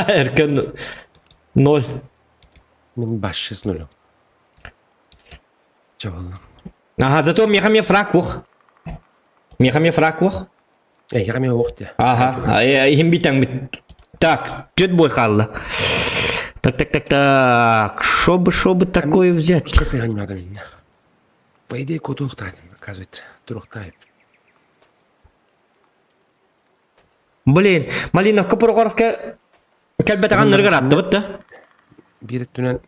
Әркен 0. Мен башы с нулем. Че болды? Зато меха фраг ух. Яғаме оқты. Хим битәң бит. Так, түйт бой қалды. Так. Шо бы такое взять? Что слыхать надо меня? По идее, кот ухтает, оказывается. Трухтает. Блин, Малиновка Прохоровка кәлбәтіған нұрғыр атты бұтты. Бері түнен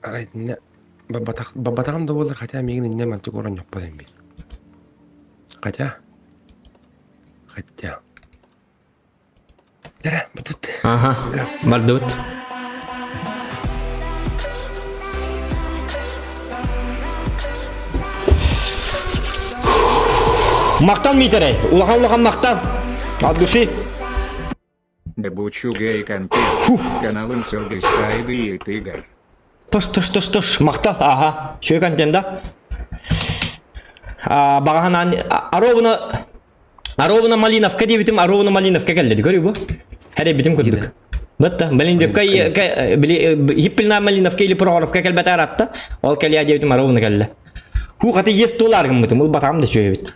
Арайтын бабатагам да болар, хотя мегин инне мантик оран yok падем бир. Хотя. Дара, бутут. Ага, бардут. Мақтан митерей, улахан мақтан. От души. Дебучу гей контент. Каналын Сергей Сайды и Игорь. Тош, мақтал, ага. Шөй контента. Бағахан Аровна Малиновка дебитим, Аровна Малиновка келді, көрі бұл? Әрі бітім күрдік. Бұтта, Малиновка, Хиппілна Малиновка или Прохоровка келбәті аратта, ол келия дебитим Аровна келді. Ху қаты ес толарғым бұтым, ол батағым да шөй бит.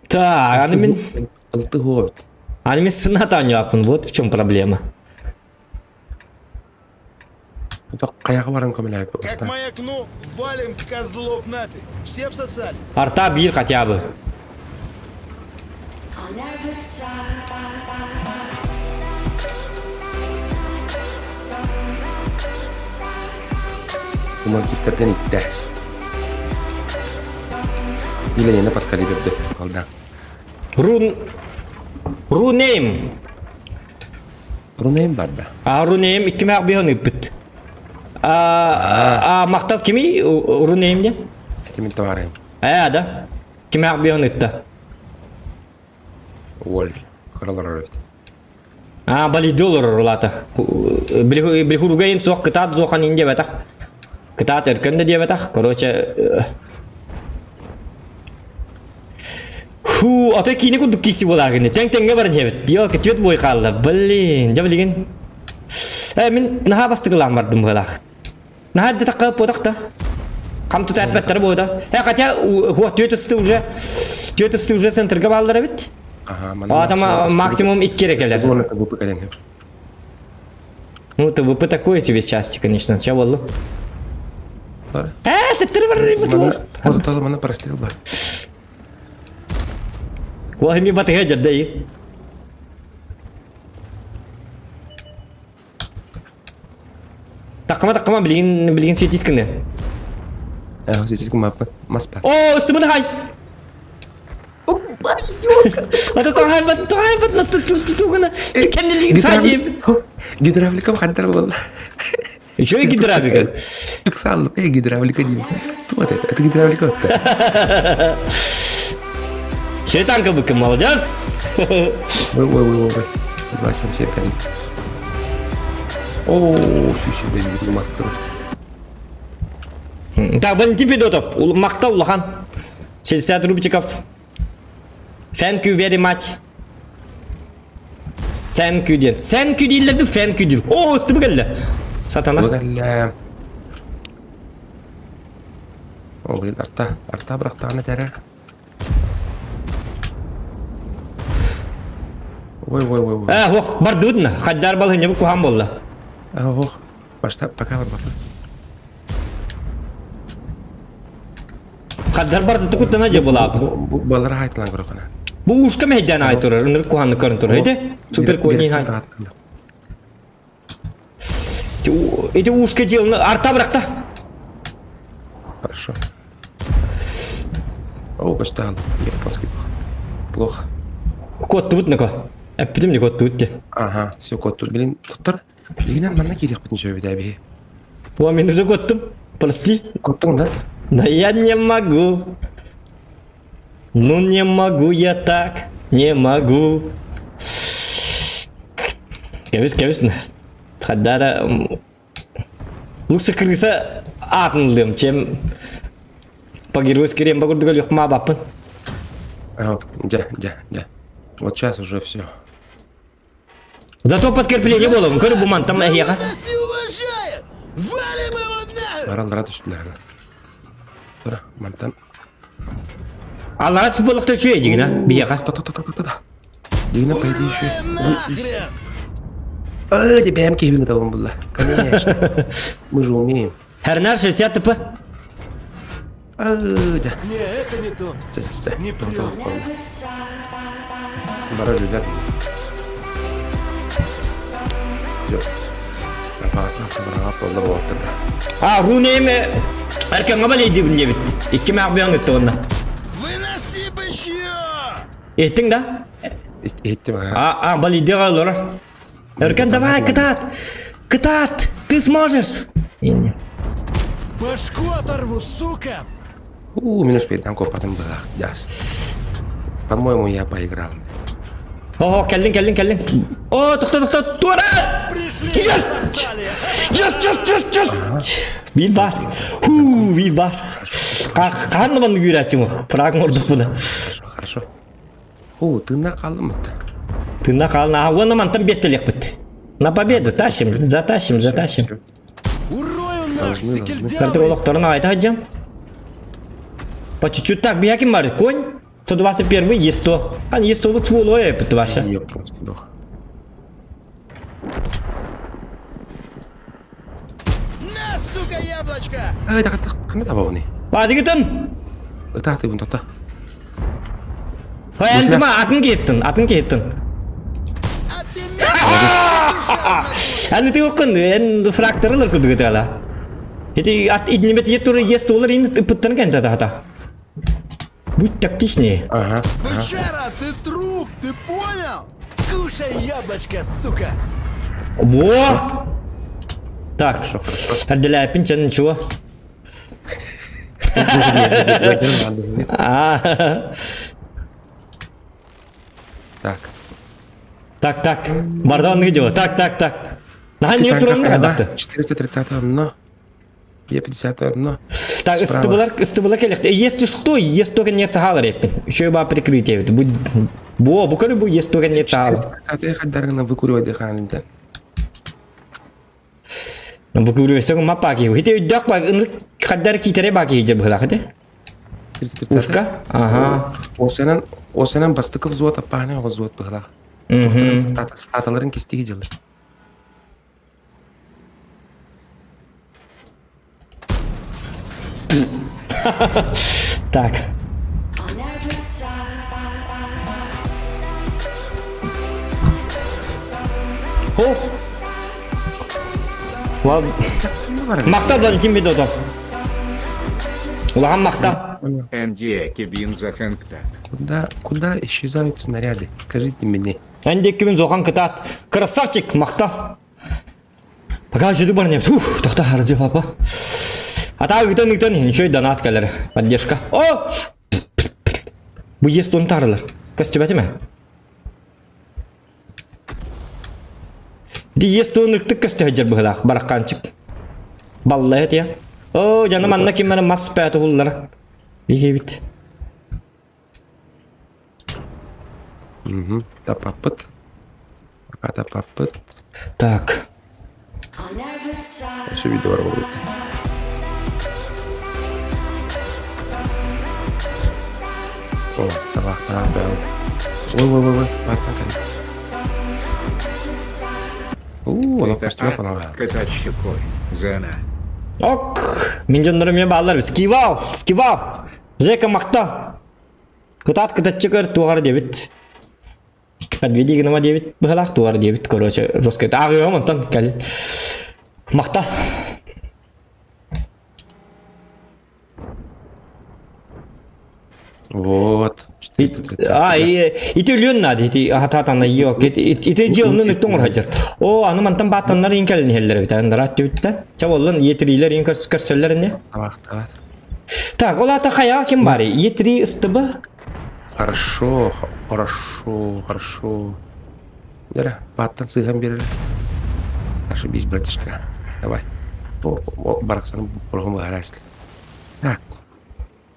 Так, анимен сынатан япын, вот в чем проблема. Каяга барам көмелай Как просто. маякну, валим козлов нафиг. Все всосали. Арта бир хотя бы. Уман кифтерген иттәш. Иле яна подкали берде. Алда. Рунейм. Рунейм барда. Рунейм иккімәк бейон үппіт. Мақтал кеми Рунеймде? Этимин товарым. Да. Кімәк бейон үтті. Оль. Коралар рөт. Бали доллар рулата. Білхуругайын соқ кытат зоқан инде бәтақ. Кытат өркенде де бәтақ. Короче... Ата кейіне күрдік кейсі боларғынды. Тәң-тәңге барын ебет. Йо, кетвет бой қалды. Блин, жа білген. Мен наға басты қылам бардым ғылақ. Наға әдді таққып бодақта. Қам тұт әспәттері бойда. Қатя, төтісті уже центрға балдыр әбет. Атама максимум 2 керек әлер. Ну, ТВП такое себе части, конечно. Ча болды? Тәттірі бар. Қодыталы мана парастел бар. Wah ini mati hajar deh. Tak kama beliin sitis kena. Sitis kema apa? Mas pak. Oh, itu mana hai? Ada tuhan bat tu kena. Ikan ni lagi sadif. Gidravlika kadar wallah. Şöyle gidravlika. Yüksel gidravlika değil. Tuh ada, itu gidravlika. Şeytan kabukun mu alacağız? Вой. Başım şeytan. Oo, şu benim bir maktır. Так, Валентин Федотов, мақтал улахан. 60 рубчиков. Thank you very much. Thank you diyen. Thank you değil de thank you değil. Oo, üstü mü geldi? Satana. Bagalla. Oh, blin arta bıraktığını terer. Вой. Бар дудна. Хаддар бал хынжабы кухам болды. Başta пока var bak. Хаддар бар тұты күттен ажа бұл абы. Bu balara haytlan kırıkına. Bu uşka mehden ay тұрыр. Үнір куханны көрін тұрыр. Супер койнейін ай. Эти ушка деланы арта бырақта. Хорошо. О, почтал. Японский плохо. Кот тут на-ка. Әппетім не кот тут те. Ага, все кот тут. Блин, тұттыр. Дегенен мана керек бітін шөбі дәбі. Мен уже коттым. Прости. Коттың да? Но я не могу. Ну не могу я так. Не могу. Кәбіс. Хаддара... Лучше крыса атындым, чем по-геройски ремба күрдігі лүхма бапын. Ja. Вот сейчас уже все. Зато подкрепление было, көрі бұман там әйеға. Нас не уважает! Валим его нахуй! Аралдара түшілерді. Тұра, мантан. Аллара сұпылықты шөй дегіна, бейеға. Та. Дегенен пойди еще. Нахрен! Тебе кейбін табым бұлла. Конечно. Мы же умеем. Әрнар 60 тіпі. Да. Не, это не то. Не плюнь. Бара жүдер. Жоқ. Апасына сыбыраға қолды болыптыр. Рунеме эркен абалейди бунде бит. 2 мағбиян өтті онда. Выноси бычье! Еттің да? Еттім, а? Балейди қалыр. Эркен, давай, кытат, ты сможешь. Енді. Башку оторву, сука! Минус 5-дан копатым было. Яс. По-моему, я поиграл. О, келдің. О, тоқта, тура! Пришли, Yes! сосали! Yes! Вил бар. Қаны баны үйретім оқ. Прағың ордық бұны. Хорошо. Тына қалдым это. Тына қалын. Оны мантан беттелек біт. На победу, затащим. Урою наш, Должны. Кәрді сикельдяный! олықтарына айта хаджам. По чуть-чуть так, бияким бар, конь. 121 есть то. Есть то, вот сволой, это ваша. Ёпрст, дух. На, сука, яблочко! Так, кімді табауыны? Базы кетін. Ты вон тоқта. Ентіма, атын кеттін. А ты Әні ты оқын, ән фракторылар күрді кеті ала. Эти от иднемет етуры есть олар енді пыттан кәнті ата. Будь тактичнее. Ага. Бычара, ты труп, ты понял? Кушай яблочко, сука! Во! Так, отделяй пинчан, ничего. Так. Бардан где? Так. Наха не турым кадакты. 431. 51. Так, стыбылар келекті. Если что, есть только не сахалар еппен. Еще ба прикрытие. Букары бу есть только не сахалар. Ты хаддарына выкуривать дыханида. Выкуривайся, мапаки. Хите үддак ба, хаддар китере баки хиджа бұхла хате? Ушка? Ага. Осынан бастықыл зуат апағына оғы зуат бұхла. Статаларын кестеге жылы. Так. О! Мақта Валентин Бедотов. Улаған мақта. Энди Кибин Захэнктат. Куда исчезают снаряды? Скажите мне. Әнде кімін зоған кітат. Красавчик, мақта. Пока жүді бар не. Тоқта арзы папа. Ата үгітен, еще и донат кәлері. Поддержка. О! Бұ есть он тарылыр. Көстебәті ме? Ди есть он үктік көстебәті бұғылақ. Бараққанчық. Баллы әт я. О, жаным анна кем мәні мас пәті ұлылары. Бейге бит. Тапапыт. Пока тапапыт. Так. Еще видео работает. О, табақ, Ой. Баттан кәді. Олақ көстебе қанауға. Катать щекой. Зена. Ок. Мен жандарым мен бағалар. Скивал. Жека мақта. Кытат чекер туғар дебіт. Подведи гнама дебіт. Бұғалақ туғар дебіт. Короче, жестко. Ағыға мұнтан кәлі. Мақта. Вот. И ты лен надо, и хататана yok. И ты жылны ныктың ұрхаджыр. О, аны мантан баттанлар ең кәлін хеллер бит. Анда рат дебіттен. Чаволын етрилер ең көрселеріне. Табақ. Так, ол ата қая кем бар? Етри ыстыбы? Хорошо. Дара, баттан сыған берер. Ошибись, братишка. Давай. Барақсаның бұрғым ғарайсыл. Так.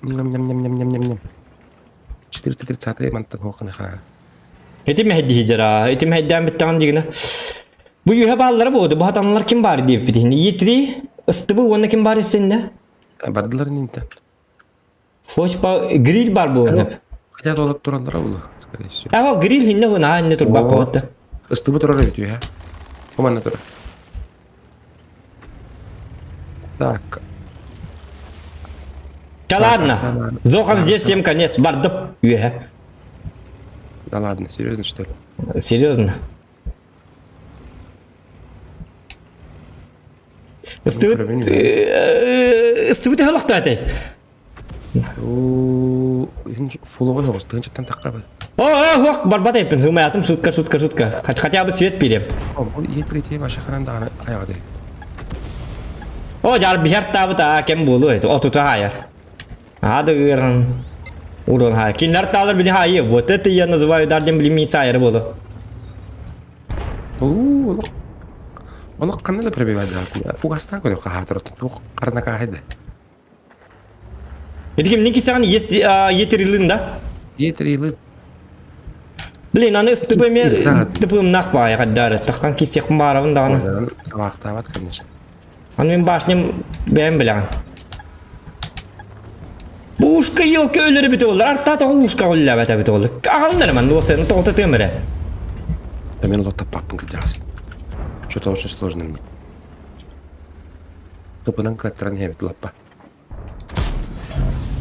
Ням. 430 мантан хоқын ха. Этим хедди хижара, этим хедден биттан дигна. Бу юха баллары болды. Бу хатанлар ким бар деп битин. Етри ыстыбы оны ким бар сенде? Бардылар нинтен. Фош ба гриль бар бу оны. Хотя толып туралар улы, скорее всего. Ава гриль хинне хуна анне турбак каватта. Ыстыбы туралар бит юха. Команда тура. Так. Да ладно. Зохан здесь всем конец. Бардып. Юха. Да ладно, серьезно что ли? Серьезно. Ыстыбыт халақтаты. Фуловой хоғыз, тұғын жаттан таққа бай. Оқ, барбат айпын, зумаятым, шутка. Хотя бы свет берем. Бұл етір етей башы қарандағаны аяғады. Жар бихар табыта, кем болу это, отута хайер. Адыгырын. Урон хайер. Кинлер талыр білі хайер. Вот это я называю дардем блимница айыр болу. Олық қандай да пробивайды. Фугастан көріп қағатыр. Қарына қағайды. Едігем, неке саған етерілін да? Етерілі. Блин, аны стыбыме, тыпым нақпа айқаддары. Таққан кесек барабын дағаны. Вақтабат, конечно. Аны мен башнем бәйім біліған. Бұл ұшқа елкі өлірі біті олар. Арта тоғы ұшқа өлі бәті біті олар. Ағалындар ман, досын тоғыта төмірі. Да мен ұлатта паппын кәдіғас. Что-то очень сложно мне. Тупынан кәттірін хемет лаппа.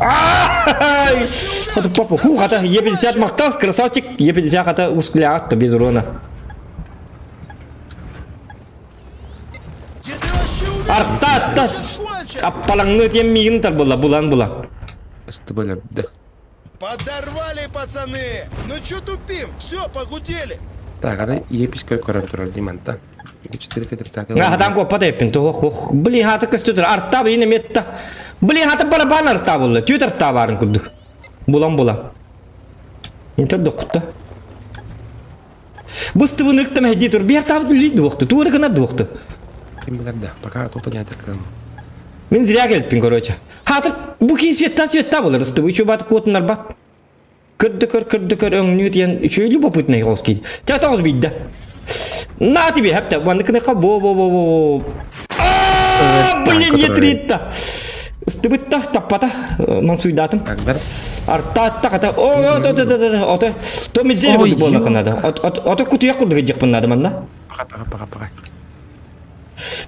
Ай! Хаты папа, хата Е50 мақтал, красавчик. Е50 хата ускляатты без урона. Где ты вообще убежал? Арта, Конча! аппалаңны тем мигін тар бұла. Стыбылер, да. Подорвали, пацаны! Ну чё тупим? Все, погудели! Так, ада епис көй көріп тұрар дейманта. 430. Хатан копа теппін, блин, хата көстетір. Арта бейіне метта. Блин, хата барабан арта болды. Түйт арта барын күлдік. Булан. Интер доқытта. Бұсты бұны үктім әйді тұр. Бір табы дүлейді оқты. Туыры қына доқты. Кем білер да, пока тота не атыркан. Мен зря келіппін, короче. Хатыр бұл кей светта болыр. Үсті бұл үші баты көтінар бат. Кірді, өңіне өтен. Үші любопытный қолыс кейді. Чағыта ғыз бейді. На тебе, хәпті. Бандықыны қа, бо. Блин, етритті. Үсті бұтта, таппата. Ман суйдатын. Агдар. Арта қата. Оты. То меджері бұлды болы қынады. Оты күтіяқ күрді ғыджық бұнады манда. Пақа.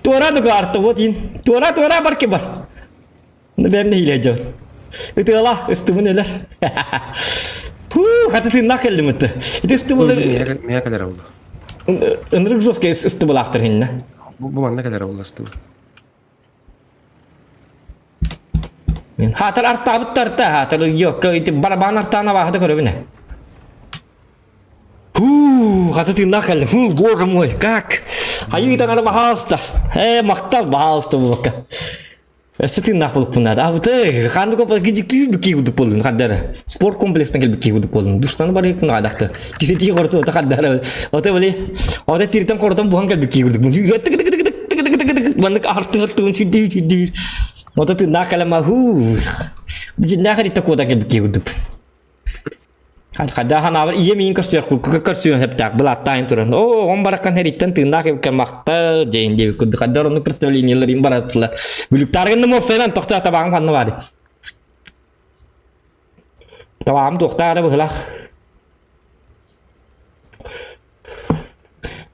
Туара дұғы арты, вот ен. Туара бар ке бар. Бәріне хиле жауын. Үті ала, үсті бұн өлер. Хаты тыңнақ әлді мүтті. Үсті бұлыр... Мея кәдер ауылы. Үндірік жосқа үсті бұл ақтыр хинна. Бұл манда кәдер ауылы үсті бұл. Хатыр арта бұттарта, хатыр yok, барабан артана бағыды көрібіне. Хаты тыңнақ әлді. Боже мой, как? Айыдан ана бағалыстар. Мақтал бағалысты бұл баққа. Өсі тыңнақ болып бұнады. Ауыты, қанды көпі гидікті бүкей күдік болдың қаддары. Спорт комплекстен кел бүкей күдік болдың. Дұштаны бар екін қадақты. Түйретей қорты оты қаддары. Оты біле, оты тиртен қордан бұған кел бүкей күдік болдың. Бандық арты-артығын сүрдей. Оты тыңнақ әліма. Дежіннақ әрітті қодан кел бүкей күдік. Қадда хан авыр ие мейін көрсүйен хептақ бұл аттайын тұрын. Он бараққан әріттен тыңнақ епкен мақты жайын деп күдді. Қаддар оны представленияларым барасылы. Бүліктарғынды мопсайдан тоқта табағым қанны бады. Табағым тоқта ары бұғылақ.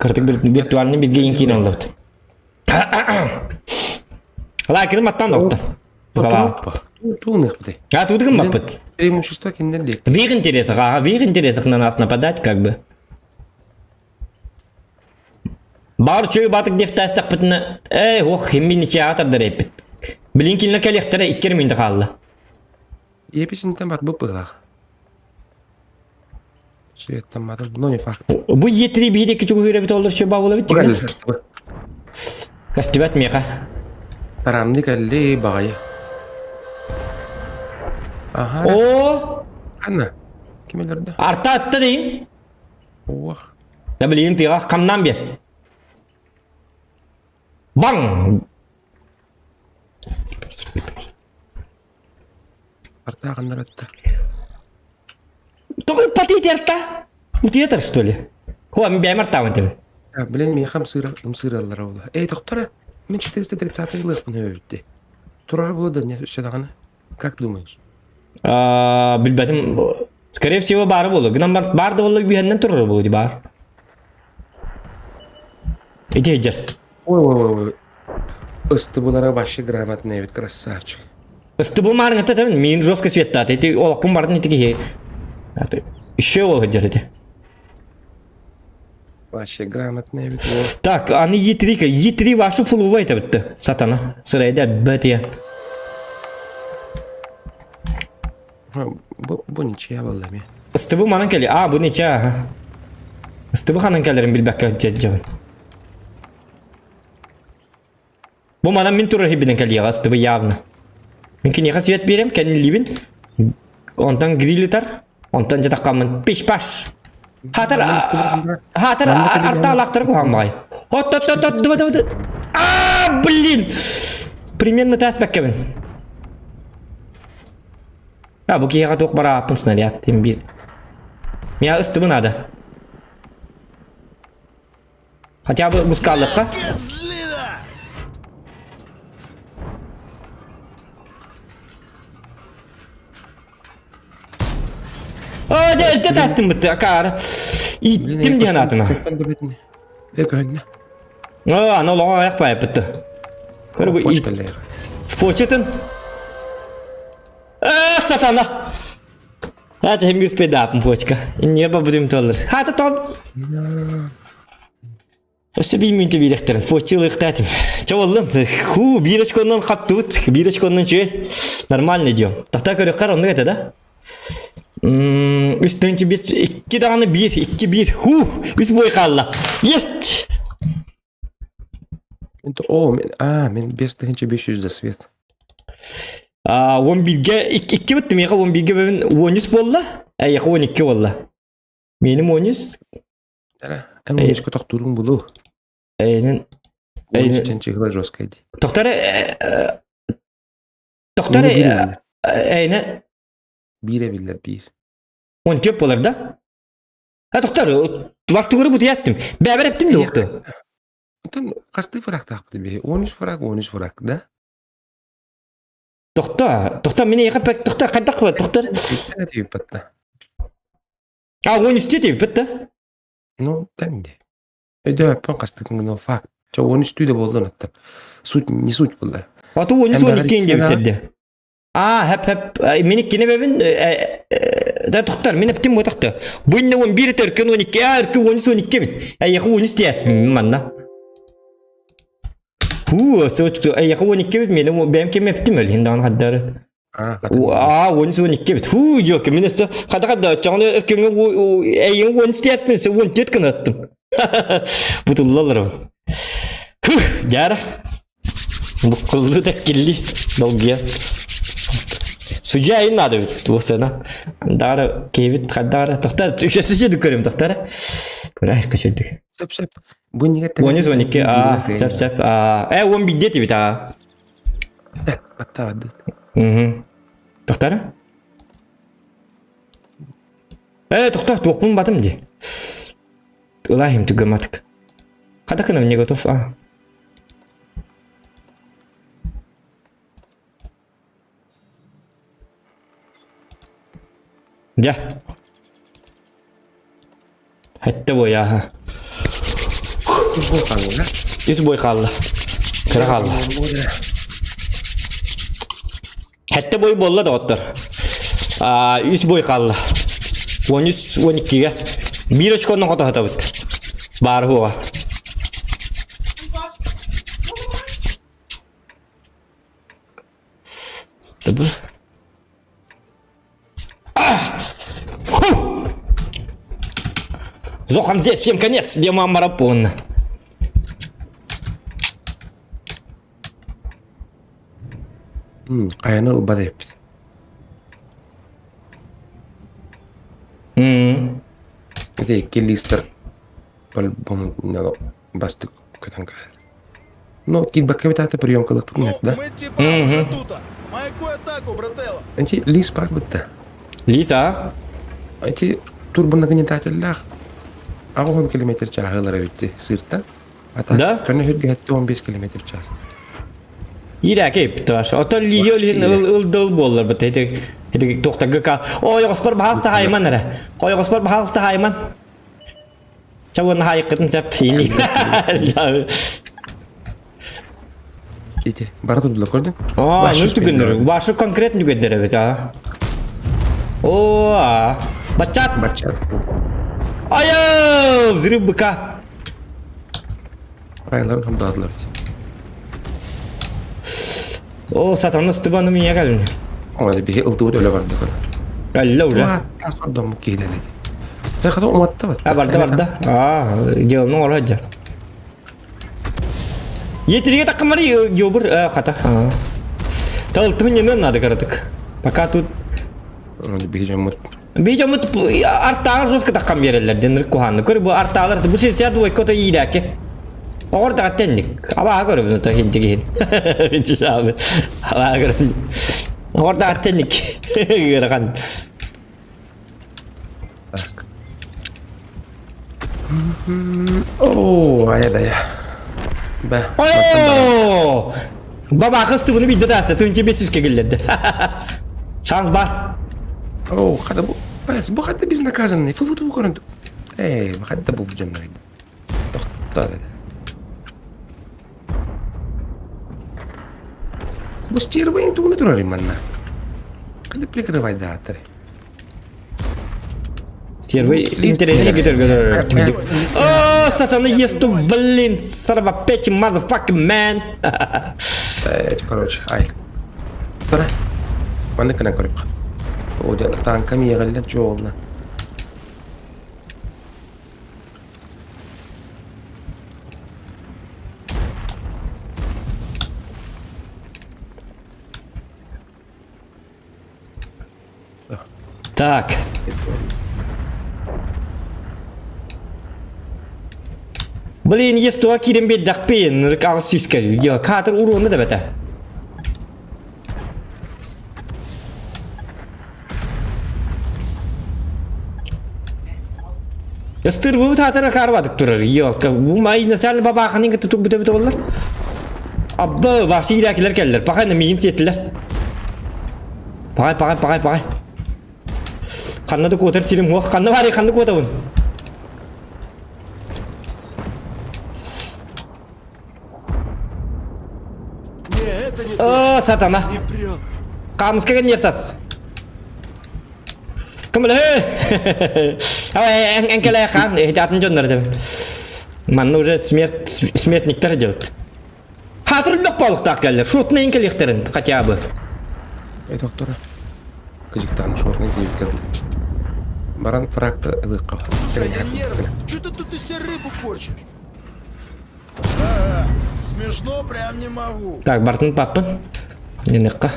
Кіртік виртуалны білге ең кейін олды бұд. Ала әкеді маттан тоқта. Туных бды. Тудығын бақ бұд. Преимущество кенден лек. В их интересах на нас нападать, как бы. Бар чөй батық дефтастық бұтыны, хеммені театр дәреппіт. Білін келіні кәлектері иккер мүйінді қалды. Еписінтен бар бұл бұғылақ. Светтен батыр, но не факт. Бұл етірі бейді кечі көйрі біт олыр чөй ба болы біт. Кастебәт меқа. Тарамды кәлі бағайы. Aha. Anna. Kimlerде? Арта атты дейін. Оқ. Да білейін тыға қамнан бер. Баң! Арта қандар атты. Тоғы патит арта. Утиетер, что ли? Хуа, мен бәйм артауын тебе. Білен мен қам сыралар олы. Тоқтара, мен 430 айлық бұны өйтті. Тұрар болды не үстедағаны? Как думаешь? Білбәдім, скорее всего, бары болу. Гынан барды болу бүйәннен тұрыр болу, бар. Иди, жер. Ой. Үсті бұлара башы грамотный вид, красавчик. Үсті бұл марың әтті тәмін, мен жосқа светті. Эти олақпын бардың етіге. Еще ол ғыджар әті. Вообще грамотный ведь. О. Так, они E3 вашу фулу это битти. Сатана. Сырайда бәтия. Bu ничья была ми. Ыстыбы манан келе. А, бу неча. Ыстыбы ханан келерин билбекке жеджебин. Бу манан мен турар хибинен келе ыстыбы явно. Мен кенеха свет берем, кенилибин. Онтан грилитар, онтан жатаккамын пиш-паш. Хатар арталактыр куамбай. От. А, блин. Примерно таспеккебин. А, бу кияга ток барапын снаряд тем бир. Меня ыстыбы надо. Хотя бы гускалыкка. Козлина! О, де тастым битти, акар. Иттим деген атыма. Эгэне. О, аны лоға аяқ байып бітті. Көрі бұл Почкалер. Фочетін. Сатана. Хаты hem yüz apım фочка. Не бабудым толыр. Хаты тол. Осы беймінті бейдектерін. Фочылы ұқтатым. Чавалым. Ху, бирочконнан қаттуыт. Бирочконнан чөй. Нормально идем. Тақта көрі қар, онды қайта да? Üstünce biz 2 tane 2-1. Üst boy kaldı. Есть. Мен 5500 за свет. 11'ge 2 bitti mi? 11'ge ben 13 oldu. Ay 12 oldu. Benim 13. Эн нечко тоқтурун булу. Aynen. 13 чыгыла жестко иди. Doktor aynen. Бире биле бир. 10 köp olur da. Ha doktor, vakti görüp bu yastım. Beraber ettim de doktor. Ondan kastı fırak taktı be. 13 fırak da. Doktor beni yakıp doktor kadak var doktor. Ne diyor patta? 13 diyor bitti. Ну, тенде. Да, пон кастı но факт. Ço 13 de boldu hatta. Не суть buldu. Atı 12 diye bitirdi. Hep minik yine bebin da doktor men ettim bu doktor. Bu ne 11 terken 12 erki 12 bin. Ay 13 diyes manna. Soçtu ay 12 bin benim kim ettim öyle hindan haddar. 12 bin. Yok men ise kada canlı kim ay 13 diyes ben 17 kanastım. Bu tullalar. Jar. Bu kullu da killi dolgiya. Suja ayın adı bu sene. Dara kevit kadar doktor tüşesi şey dökerim doktor. Böyle kaçırdık. Sep. Bu niye Bu ne 12 sep. 11 diye bir daha. Hatta vardı. Doktor? Doktor dokun batım diye. Ulayım tügematık. Kada kınam ne готов. Ya. Hatta bu ya. Bu kaldı. Üst boy kaldı. Kıra kaldı. Hatta boy bolla doktor. Üst boy kaldı. 13 12'ye. Bir açıklarına kadar hata bitti. Barı bu var. Tabii. Зохан здесь, всем конец, где марафон. Ayağını ılbada yaptı. Bir de iki lister. По-любому надо басты катан крать. Но кидбака витата приемкалык путнет, да? Мы типа уже тута. Майкую атаку, брателло. Анти лис пак бытта. Лиса? Анти турбонагнетательлах. 10 км чагылар өтті сырттан. Да? Көне хүрге 15 км час. Ирак епті башы. Отол лиген ылдыл болыр бұт. Хеді тоқтағы кал. Ой, ғоспар бағасты хайман әрі. Ой, ғоспар бағасты хайман. Чауын хайқытын сәп фейли. Ити, бара тұрдылар көрдің? Нүрті күндір. Башы конкретн жүгендер әбет. Бачат. Бачат. Ай, взрыв быка. Aylarım hem dağdılar. O satanı Steban'ı mı geldi? Ama da bir ıldı öyle vardı. Geldi uca. Vah, sonra mı kıydı dedi. Ne kadar umatta var. Ha vardı. Yılın olacak. Yetiriye takımları yobur kata. Taltın yanına adı karadık. Fakat Onu bir camut. bir camut artağı jozka takım yerler denir kuhanı. Kör bu artağlar bu şey siyah bu ekota iyi ki. Orada tendik. Ama göre bunu da hindi giyin. Hiç abi. Ama göre. Orada tendik. Göre kan. Oo, ayda ya. Be. Oo! Baba kıstı bunu bir de derse tünce besiz kegilledi. Şans var. Oo, kada bu. Bas, bu kadar biz nakazan ne? Fufu bu konuda. Bu kadar bu canları. Doktor dedi. Bu stir bu itu ne turun mana? Kada plek ada vayda atar. Sirve internet gider gider. Oh, satanı yestu blin sarba pech motherfucking man. Короче, ай. Тора. Mana kena korip. O da tanka mi yagallan çoğulna. Так. Блин, есть то кирим бед дакпен, рыкал сиска, я катер урон да бета. Yastır bu tatara karvadık durur. Yok, bu mayın sen baba hanin tutup bite ollar. Abba vahşi ilakiler geldiler. Bakın miyim settiler. Bakay. Kanna da kotar silim ho. Kanna var ya kanna kotar. Не, это не О, сатана. не прет. Kamus kagan yersas. Kemana he? Ава engkele kan, jatın jonlar dem. Manna уже смертниктер идет. Hatırlık balık takgeller. Şutna enkelikterin хотя бы. Доктора. Кызыктан шорны дейбит кадыл. Баран фракта ылык кап. Слушай, я нервный. Че ты тут из себя рыбу корчишь? Ага, смешно прям не могу. Так, бартын паппын. Ненекка.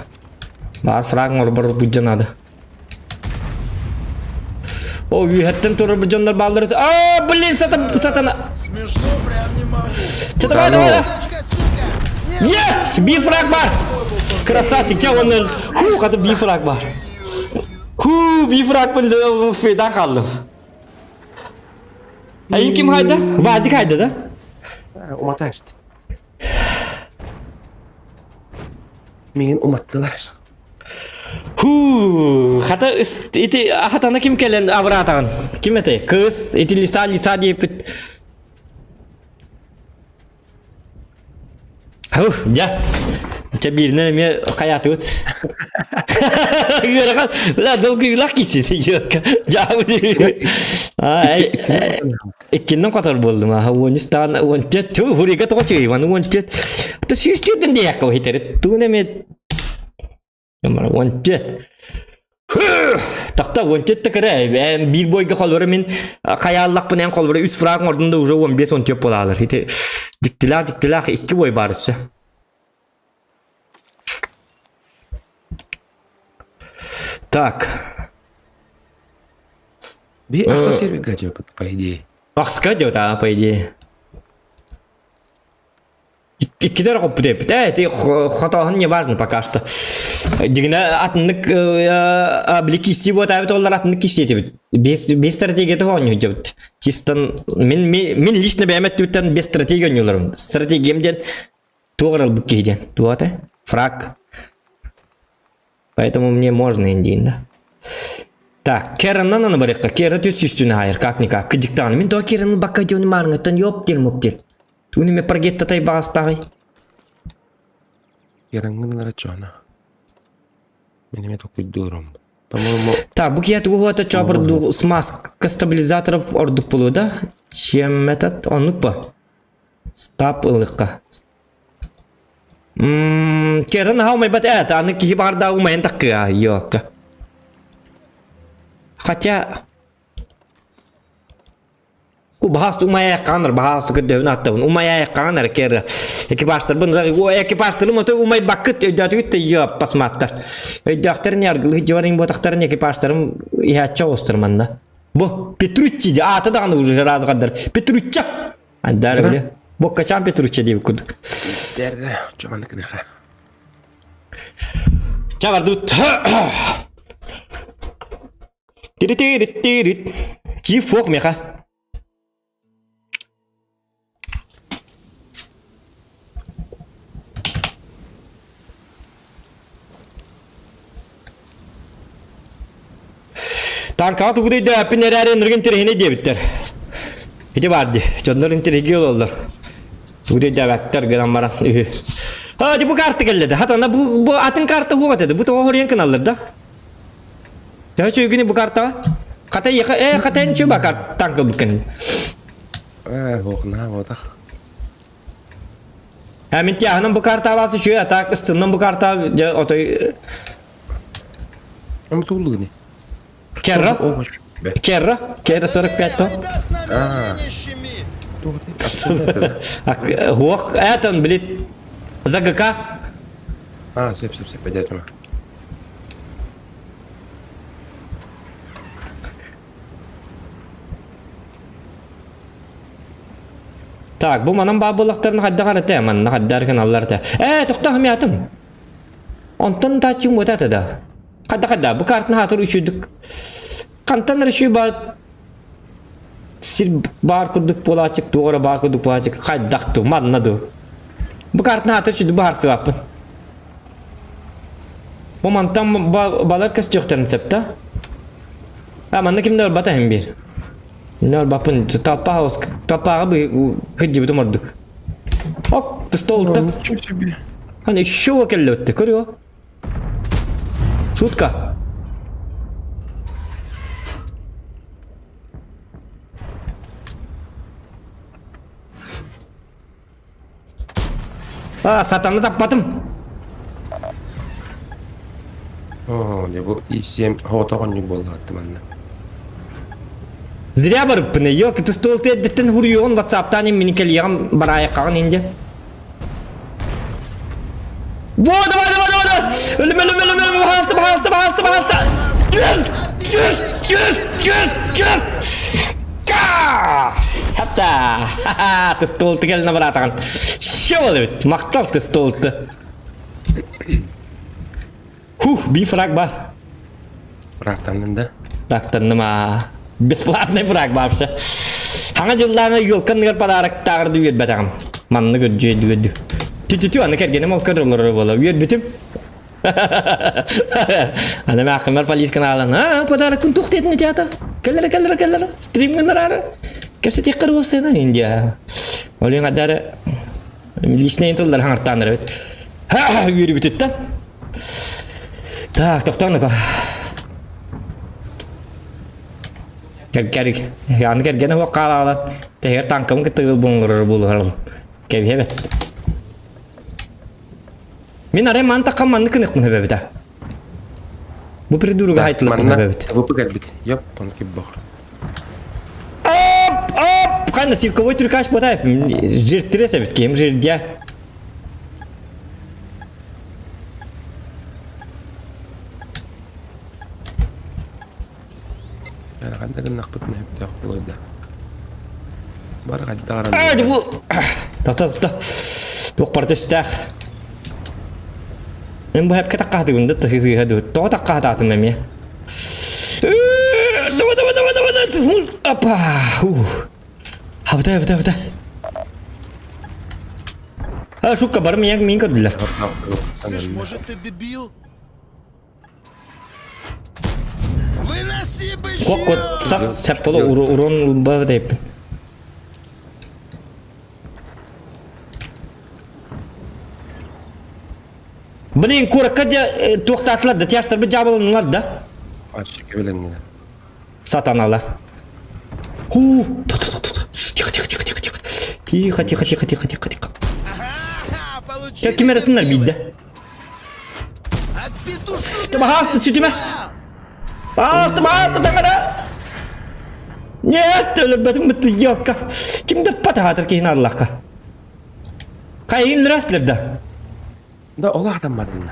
Бар фрагң орбор буджанады. О, үйеттен туры буджандар балдыры. А, блин, сатана. Смешно прям не могу. Давай. Сучка, сука! Нет, Yes! Bir frag var. Красавчик, ya onlar. Hadi bir frag var. Bir frag ben feda kaldım. Ayın kim hayda? Vazik hayda da. Umatast. Mingin umattılar. Hatta iti hatana kim kelen avratan? Kim ete? Kız iti lisa diye pit. Ya. Birine mi hayatı ut? Göre kan. La dolgu lakisi yok. Jauh di. İkinden kadar buldum ha. Wonistan wanted tu huriga to cuy, man wanted. Tu sistem dia kau hiteret. Tu ne mi Numara wanted. Takta wanted ta kare. Big boy ga kolları min hayallik pun en kolları üst frag ordunda уже 15-10 tep bolalar. Hite diktiler 2 boy barısı. Так. Bir aksa servis gacı по идее. Акска идет, по идее. İki tane koptu hep. Evet, hatahın ne var mı пока что. Digine atınlık abliki bu tabi dolar atınlık istedi. Bir strateji de oynuyor. Çistan min lично beğenmedim tüten bir strateji oynuyorlar. Stratejimden doğru bu kıyden. Doğru. Фраг. Поэтому мне можно индийно. Так, Керан'dan anı bıraktı. Kera tüs üstüne hayır, как-никак. Kıcıktan. Min to Kera'nın bakacağını marngıtan yok değil muptil. Tuni me pergetta tay bastay. Yarangın lara çana. Benim et okuydu durum. По-моему... Так, бук я туго это чабр смазка стабилизаторов ордук полуда. Чем этот? Он упа. Stop ılıkka. Keren haumay bat anı ki barda umayan takı ya yok. Хотя bu bahas umaya kanır bahas ködevin attın umaya kanır kere ekipajlar bunlar o ekipajlar mı to umay bakıt ödüt ya pasmatlar ödüktörün yargılı civarın bu taktarın ekipajlarım ya çoğusturmanda bu Petrucci de atı da anı razı kadar Petrucci andar öyle bu kaçan Petrucci diye kuduk Der, cuman ne kadar. Çavardı Tirit. Çift fok meka. Tanka tu gudi da pinere nurgen terhine diye bitter. Iti vardı. Çonların terhigi oldular. Gudi da vektör grammaran. Hadi bu kartı geldi. Hatta bu atın kartı hukat dedi. Bu da oraya kanallar da. Ya şu günü bu kartı. Katanya coba kart tangkap bukan. Hokna o da. Hemen tiahının bu kartı varsa şu atak üstünden bu kartı otoy Ama tuğlu ne? kerra. O boş. Be. Kerra 45 to. Когда снаряд не щемит. Huak atan bilit zagaka. Sep. Beda cuma. Tak bu manam babalıklarını hadda karate man haddar kanallarda. Toktahım yatım. Ondan taçım bu da. Kadda bu kartını hatır üşüdük. Kantan rüşü ba sil bar kurduk pola açık doğru bar kurduk pola açık. Kaddaktı mannadı. Bu kartını hatır üşüdü bar sıvapın. Bu mantam balar kes çoktan septa. Aman kimler batayım bir. Ne bakın talpa bu hıcı bir morduk. Ok stolta. Hani şu vakelle öttü görüyor. Şutka. Satanı tapattım. Ya bu isem hota konyu boldu attım anne. Zirya barıp ne yok itu stolta editten huruyor WhatsApp'tan mini keliyam baraya kan ince. Voda. Ölüm. Bahasta. Gül. Hatta. Stolta gelene baratan. Şöyle maktal stolta. Bir frag var. Bıraktan da. Bıraktın mı? Бесплатный фраг вообще. Hangi yıllarına yolkan nगर padarak tağırdı üyed batağım. Manını gördü. Tü anı kergene mal kadroları valla üyed bitim. Ana mahkemler falit kanalan. Padarak kun tuh tetne jata. Keller. Stream ngenar. Kasi tikar wasena India. Oleh ngadar. Lisne itu lar hangartan evet. Üyed bitim. Tak toftan ko. Yani gene o kalalan teher tankım ketığı bulur kebi evet min are mantakam manı kınık mı bebeda bu priduru gayetli mı bebeda Bu pegat bit. Yap panski bak. Op kan nasıl koy Türkaş potay jirtire sebet kim jirdia Yani kadar nakpıt ne yaptı akıllı da. Bari kadar hadi bu ta yok parça sütah ben bu hep katakah diyorum da tahisi hadi to takah da atım ya apa Habta. Şu kabar mı yang mingkat bilir. Слышь, может ты дебил? Выноси Kok бычьё! sas sepolo urun ba deyip. Bilin kurakaca to'xtatlar da tiyashlar bir jabilanlar da. Açık öyle mi? Satanalar. Hu, tut. Tix. Тихо, тихо, тихо, тихо, тихо, тихо. Ага, получили. Çek kim yaratınlar bir de. От петушиного Tamam hasta sütüme. Hasta tamara. Нет, ölübetim bitti yok. Kim de patahatır ki Allah'a. Kayın rastlerde. Да олах таммадын.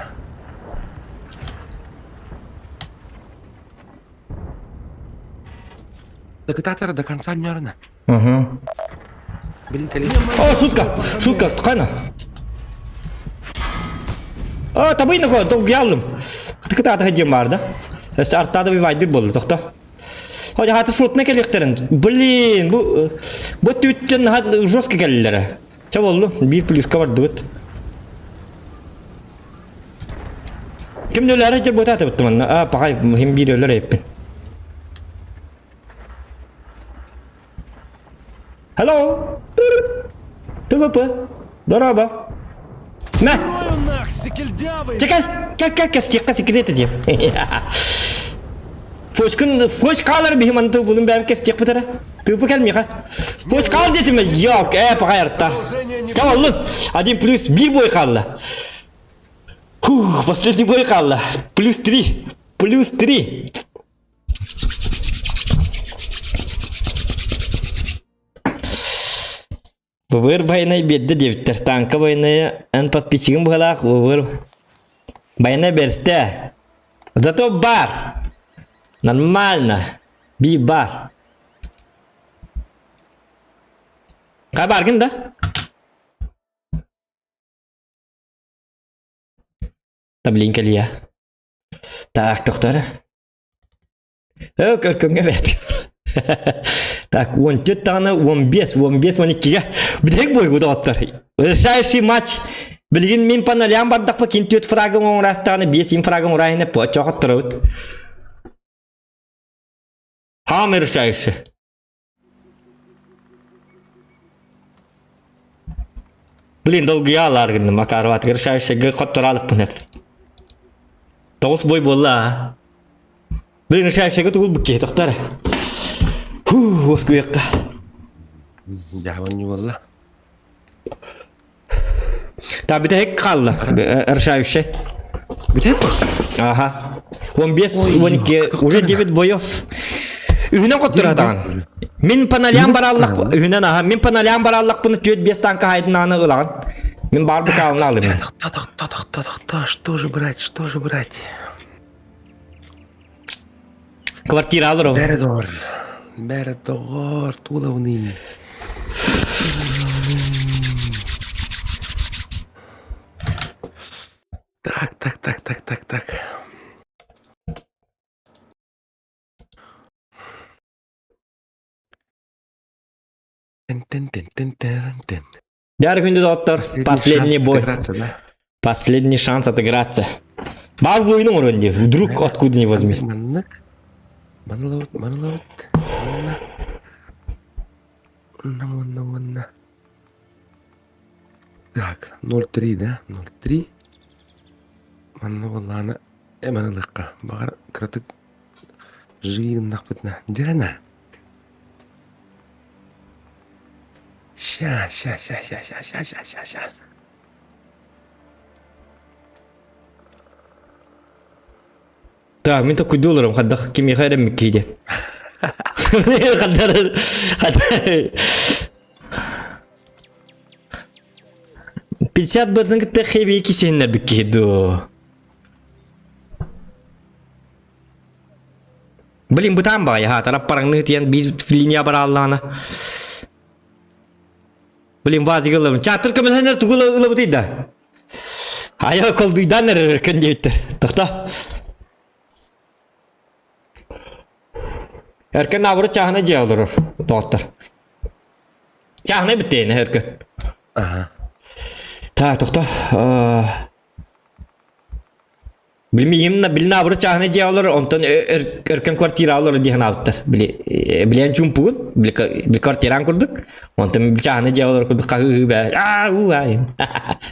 Докататора до конца нёрна. Ага. Блин, колени. О, шутка, кайна. Tabii ne kadar çok geldim. Tıkı da hacım vardı. Artta da bir vaydır buldu tokta. Hadi hatı şut ne geleceklerin? Blin bu tütten hat joska geldiler. Çab oldu. Bir polis kavardı bit. Kim neler hacı bu tatı bitti manna. Pakay mühim bir öyle yapın. Hello. Tıvıpı. Doraba. Ne? Ой, нах, секельдявый! Gel sikret edeyim. Foş kalır bir mantı bulun ben kesecek bu tara. Tıpı gelmiyor ha. Foş kal dedim mi? Yok pakayarta. Tamam oğlum. Один плюс 1 boy kaldı. Последний boy kaldı. Плюс 3. Плюс 3. Вывер войны бедді девтер. Танка войны en подписчигім бұғалақ. Вывер войны берсте. Зато бар. Нормально. Би бар. Қай баргын да? Таблин кәлия. Так, тоқтары. Көркөнге бәт. Так, 14 tane 15, 12'ye. Bir tek boy bu da atlar. Решающий матч. Bilgin min panalyan bardak pa kintyut fragım on rastane 5 fragım orayına po çok attırıt. Ha mı решающий? Блин, долгие аларгын макарват решающий гэ коттыралык bunu. 9 boy bolla. Блин, решающий гэ тугул бükке тоқтар. Osku yakka. Jahwan you wallah. Tabi de hek kaldı. Решающий. Bütün mi? Aha. 15, 12, уже 9 boyov. Ühüne kottur atan. Min panalyan barallak, ühünen aha. Min panalyan barallak bunu tüyet 5 tanka haydın anı ılağın. Min barbu kalını alayım. Что же брать, что же брать? Kvartira alır o. Бердор, туловный. Так. Тен. Diğer günde doktor. Последний бой. Последний шанс отыграться. Bazı oyunu var önce. Вдруг откуда не возьмись. Манлоуд. Так, 0-3, да? 0-3. Манлоуд, эманалыкка. Багар кратык жыйыннак бытна. Дерана. Сейчас. Так, мен такой долларом хаддах кеме хайрам миккейден. Хаддар. 50 бытын кітті хеви кесенлер біккейду. Блин, бұтан бағай, ха, тарап параңны тиен bir линия бар Allah'ına. Блин, вази ғылым. Чатыр көмелхенер тұғылы ұлы бұтыйда. Аяğı kol duydan erken deyittir. Tıkta. Erken avru çahına cay olur. Doktor. Çahına bitteyini erken. Aha. Ta tıkta. Bilmeyeyim bilin avru çahına cay olur. Ondan erken kvartira olur diyen avutlar. Bilen çumpuğun. Bir kvartiran kurduk. Ondan çahına cay olur kurduk.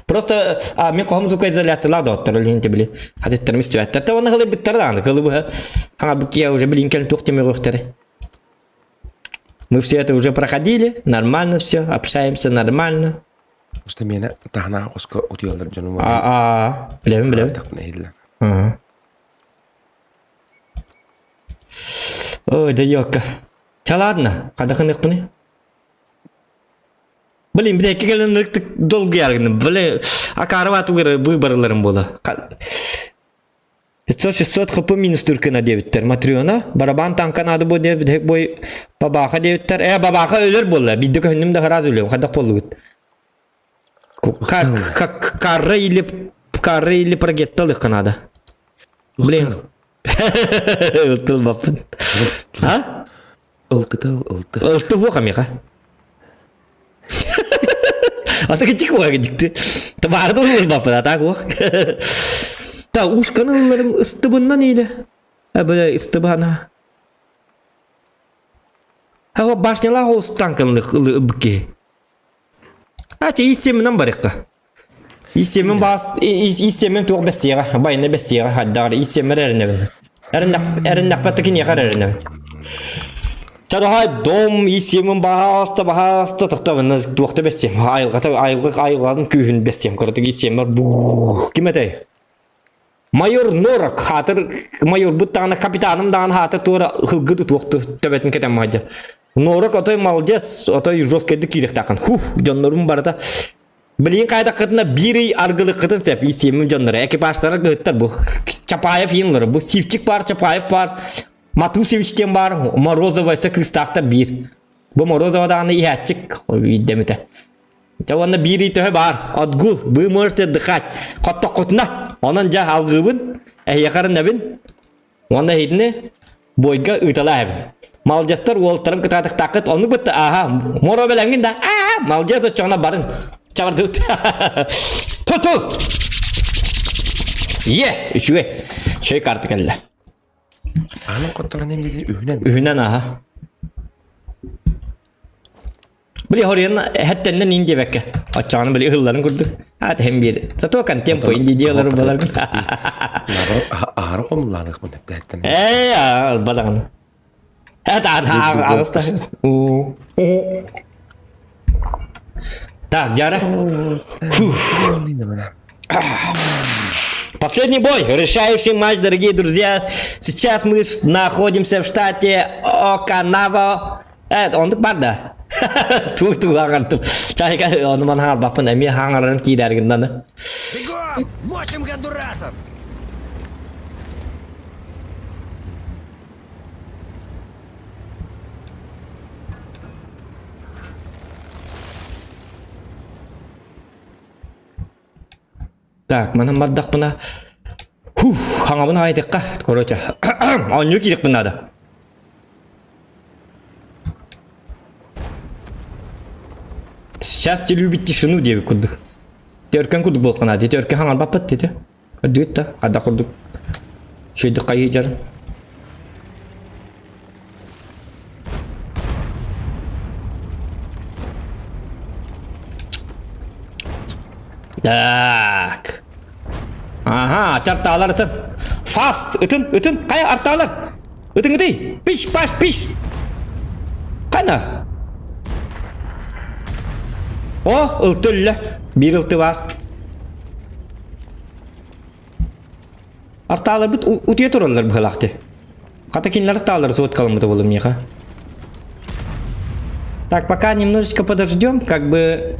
Просто мен қоғам звукоизоляциялау доктор линте били. Хазеттерим истебет. Та оны хылы биттер да аны. Хылы бу. Хана бу кия уже билин келин тоқтемей қоқтары. Мы все это уже проходили, нормально все, общаемся нормально. Işte meni tahna qo'sqa o'tiyollar canım. Bilaman. Neydiler? Ага. Ой, да ёлка. Та ладно, qanaqa qilib buni? Bilin bir dakika gelinlik dolgu yargını. Böyle akarı vatı vыборларым bola. 500-600 хп минус түркіна дебіттер. Матриона, барабан танка нады бо дебіт, хек бой бабаха дебіттер. Бабаха өлер бола. Бидді көннім де хараз өлем. Қадақ болу бұд. Карры или прогетталы қанады. Блин. Ұлтыл бапын. А? Ұлты воқа меқа. Ата кетик воға кетикті. Табарды ұлыр бапын, атақ воқ. Ta uşkanıllarım ıstıbından iyile. Böyle ıstıbana. Ha başnala host tankınlık bıkke. Ha isimden barıkka. İsimin bas isimin tuğ besiga. Bayna besiga haddar isimler erine böyle. Erinak patakin yakar erine. Çadaha dom isimin bahasta tıktavınız tuğta besim. Ayılgın kühün besim. Kırtık isimler bu. Kime dey? Mayor Norak hatır mayor bu tane kapitanım dağın hatır tuğra hılgıdı tuğtu töbetin ketem hacı. Norak otoy malcaz otoy joskedik kirek takın. Canlarım barada. Bilin kayda kıtına biri argılı kıtın sep isimim canları. Ekipajlara gıttar bu. Çapayev yinleri bu. Sivçik var, Çapayev var. Matu Sivçik'ten var. Morozova ise Kristaf'ta bir. Bu Morozova dağını ihatçık. Demite. Çavanna biri töhe bar. Adgul. Bu mörste dıkaç. Kotta kutna. Onun jah algıbın, yakarın nebin, onda hidne boyga ütala hebin. Maljastar woltarım kıtatık takıt, onu bitti, aha, moro belengin da, aha, maljas o çoğuna barın, çavardı. Tutu! Ye, şöy kartı kelle. Anam kotoran ne bileyim ühünen. Ühünen aha. Beli horiyan hattenden indi bekke. Açağını beli hıllarını kurdu. Hadi hem bir. Satu kan tempo indi diyorlar balar. Ağrı komuladık bunu hatten. Ya balanı. Hadi ağızda. Так, Джара. Последний бой, решающий матч, дорогие друзья. Сейчас мы находимся в штате Окинава. Он так барда. Tuh ağırdım. Çayka onu bana har bakın emi hangarın ki derginden. Бегом! Мочим гондурасов! Так, mana bardak buna. Hangabını aydık ka. Korocak. Onu kirek buna da. Счастье любит тишину девик кудук. Теркен кудук болкана де теркен ханган бапат dedi. Кадует та ада кудук. Шөйдү кайыжар. Так. Aha, açar dağlar ıtın. Fas, ıtın, kaya art dağlar. Итың ытый, пиш. Kana. Oh, ıltılla. Bir ıltı var. Арталар бит утуя туралар быхалакты. Катакинлар арталар зовут калымыды болым яха. Так, пока немножечко подождем, как бы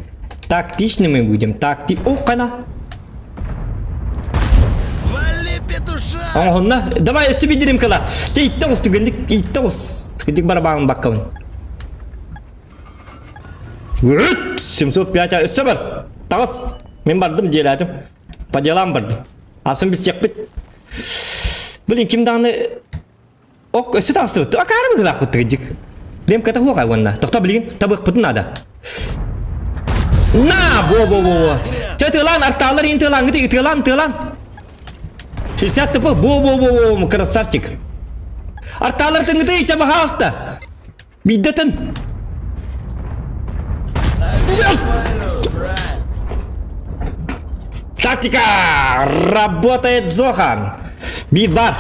тактичны мы будем. О, кана. Вали, петуша! Аңғынна, давай үсті бедерем кала. Те иттауыз түгендік, иттауыз. Кедік барабағын баққауын. 705 үсті бар. Тағыз. Мен бардым, желәдім. По делам бардым. Асын біз сек бит. Блин, кимдағыны... Ок, үсті тағысты бұтты. Акарым ғылақ бұтты кедік. Лем ката хуақай ғанна. Тоқта білген, табық бұтын ада. На, во. Те тылан, арталар ең тылан, тылан. 60 типа, во, красавчик. Арталар тыңды, чаба хаоста. Биддетін. Тактика! Работает Зохан! Бит бар!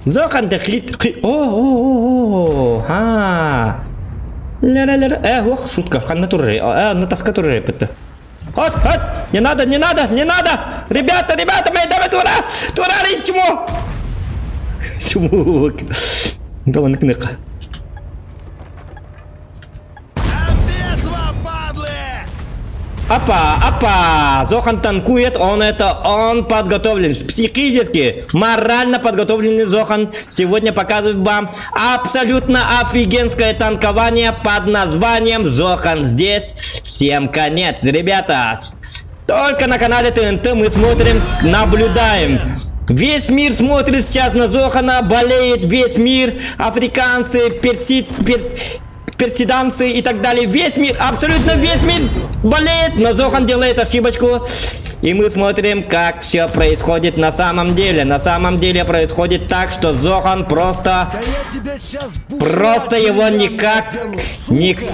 Зохан да О, ха. Ля-ля-ля. Ох, шутка, ханна турре. На таска турре пытта. Хот. Не надо. Ребята, мои дамы, тура, чмо. Чмо. Давай накнека. Отец вам, падлы! Апа, Зохан танкует, он подготовлен психически, морально подготовленный Зохан сегодня показывает вам абсолютно офигенское танкование под названием Зохан здесь. Всем конец, ребята. Только на канале ТНТ мы смотрим, наблюдаем. Весь мир смотрит сейчас на Зохана, болеет весь мир, африканцы, персиданцы и так далее. Весь мир, абсолютно весь мир болеет, но Зохан делает ошибочку. И мы смотрим, как все происходит на самом деле. На самом деле происходит так, что Зохан просто Да я тебя сейчас в Просто бушлат его передам, никак сука.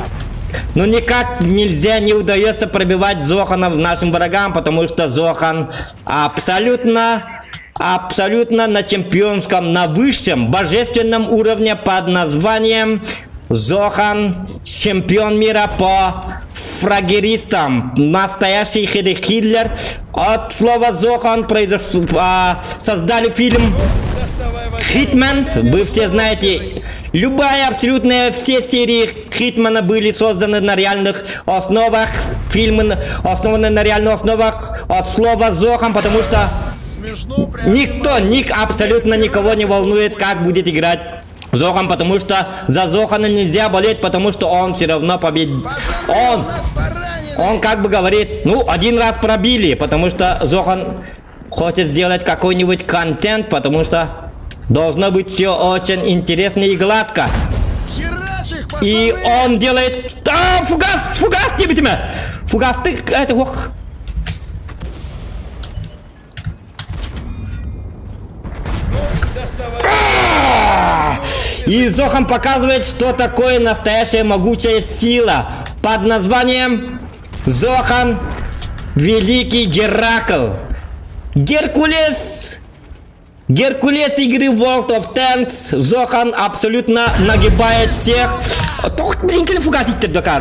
никак нельзя, не удается пробивать Зохана нашим врагам, потому что Зохан абсолютно на чемпионском, на высшем, божественном уровне под названием Зохан, чемпион мира по фрагеристам, настоящий хиллер. От слова Зохан создали фильм Доставай воду. Хитман. Вы все знаете, абсолютно все серии Хитмана были созданы на реальных основах. Фильмы основаны на реальных основах от слова Зохан, потому что Смешно прям. абсолютно никого не волнует, как будет играть Зохан, потому что за Зохана нельзя болеть, потому что он все равно победит. Пацаны, у нас поранены. Он как бы говорит, один раз пробили, потому что Зохан хочет сделать какой-нибудь контент, потому что должно быть все очень интересно и гладко. Херач их, пацаны. И он делает... Фугас тебе! Фугас, ты... Это... Ох. Доставай. И Зохан показывает, что такое настоящая могучая сила под названием Зохан Великий Геракл. Геркулес игры World of Tanks. Зохан абсолютно нагибает всех.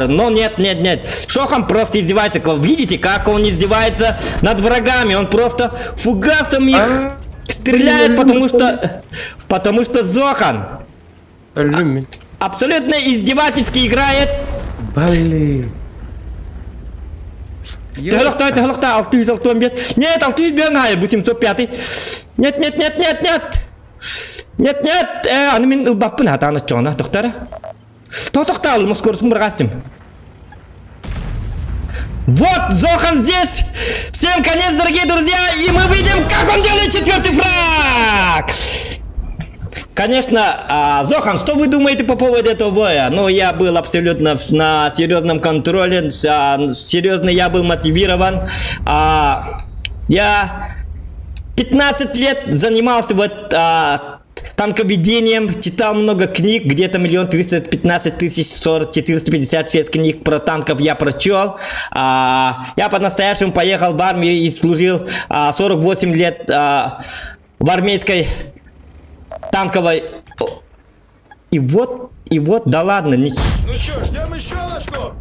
Но нет. Шохан просто издевается. Видите, как он издевается над врагами? Он просто фугасом их стреляет, потому что Зохан Ölüm. абсолютно издевательски играет. Блин. Тыгылыктай, 665. Нет, 605, 805. Нет. Аны мен ылбаппын атаны чоңна, тоқтары. Тоқтал, мы скоро смыргастим. Вот Зохан здесь. Всем конец, дорогие друзья. И мы видим, как он делает 4-й фраг. Конечно, Зохан, что вы думаете по поводу этого боя? Я был абсолютно на серьезном контроле, серьезно я был мотивирован. Я 15 лет занимался танковедением, читал много книг, где-то 1 315 456 книг про танков я прочел. Я по-настоящему поехал в армию и служил 48 лет в армейской танковой. И вот, да ладно. Ну что, ждем еще ложку?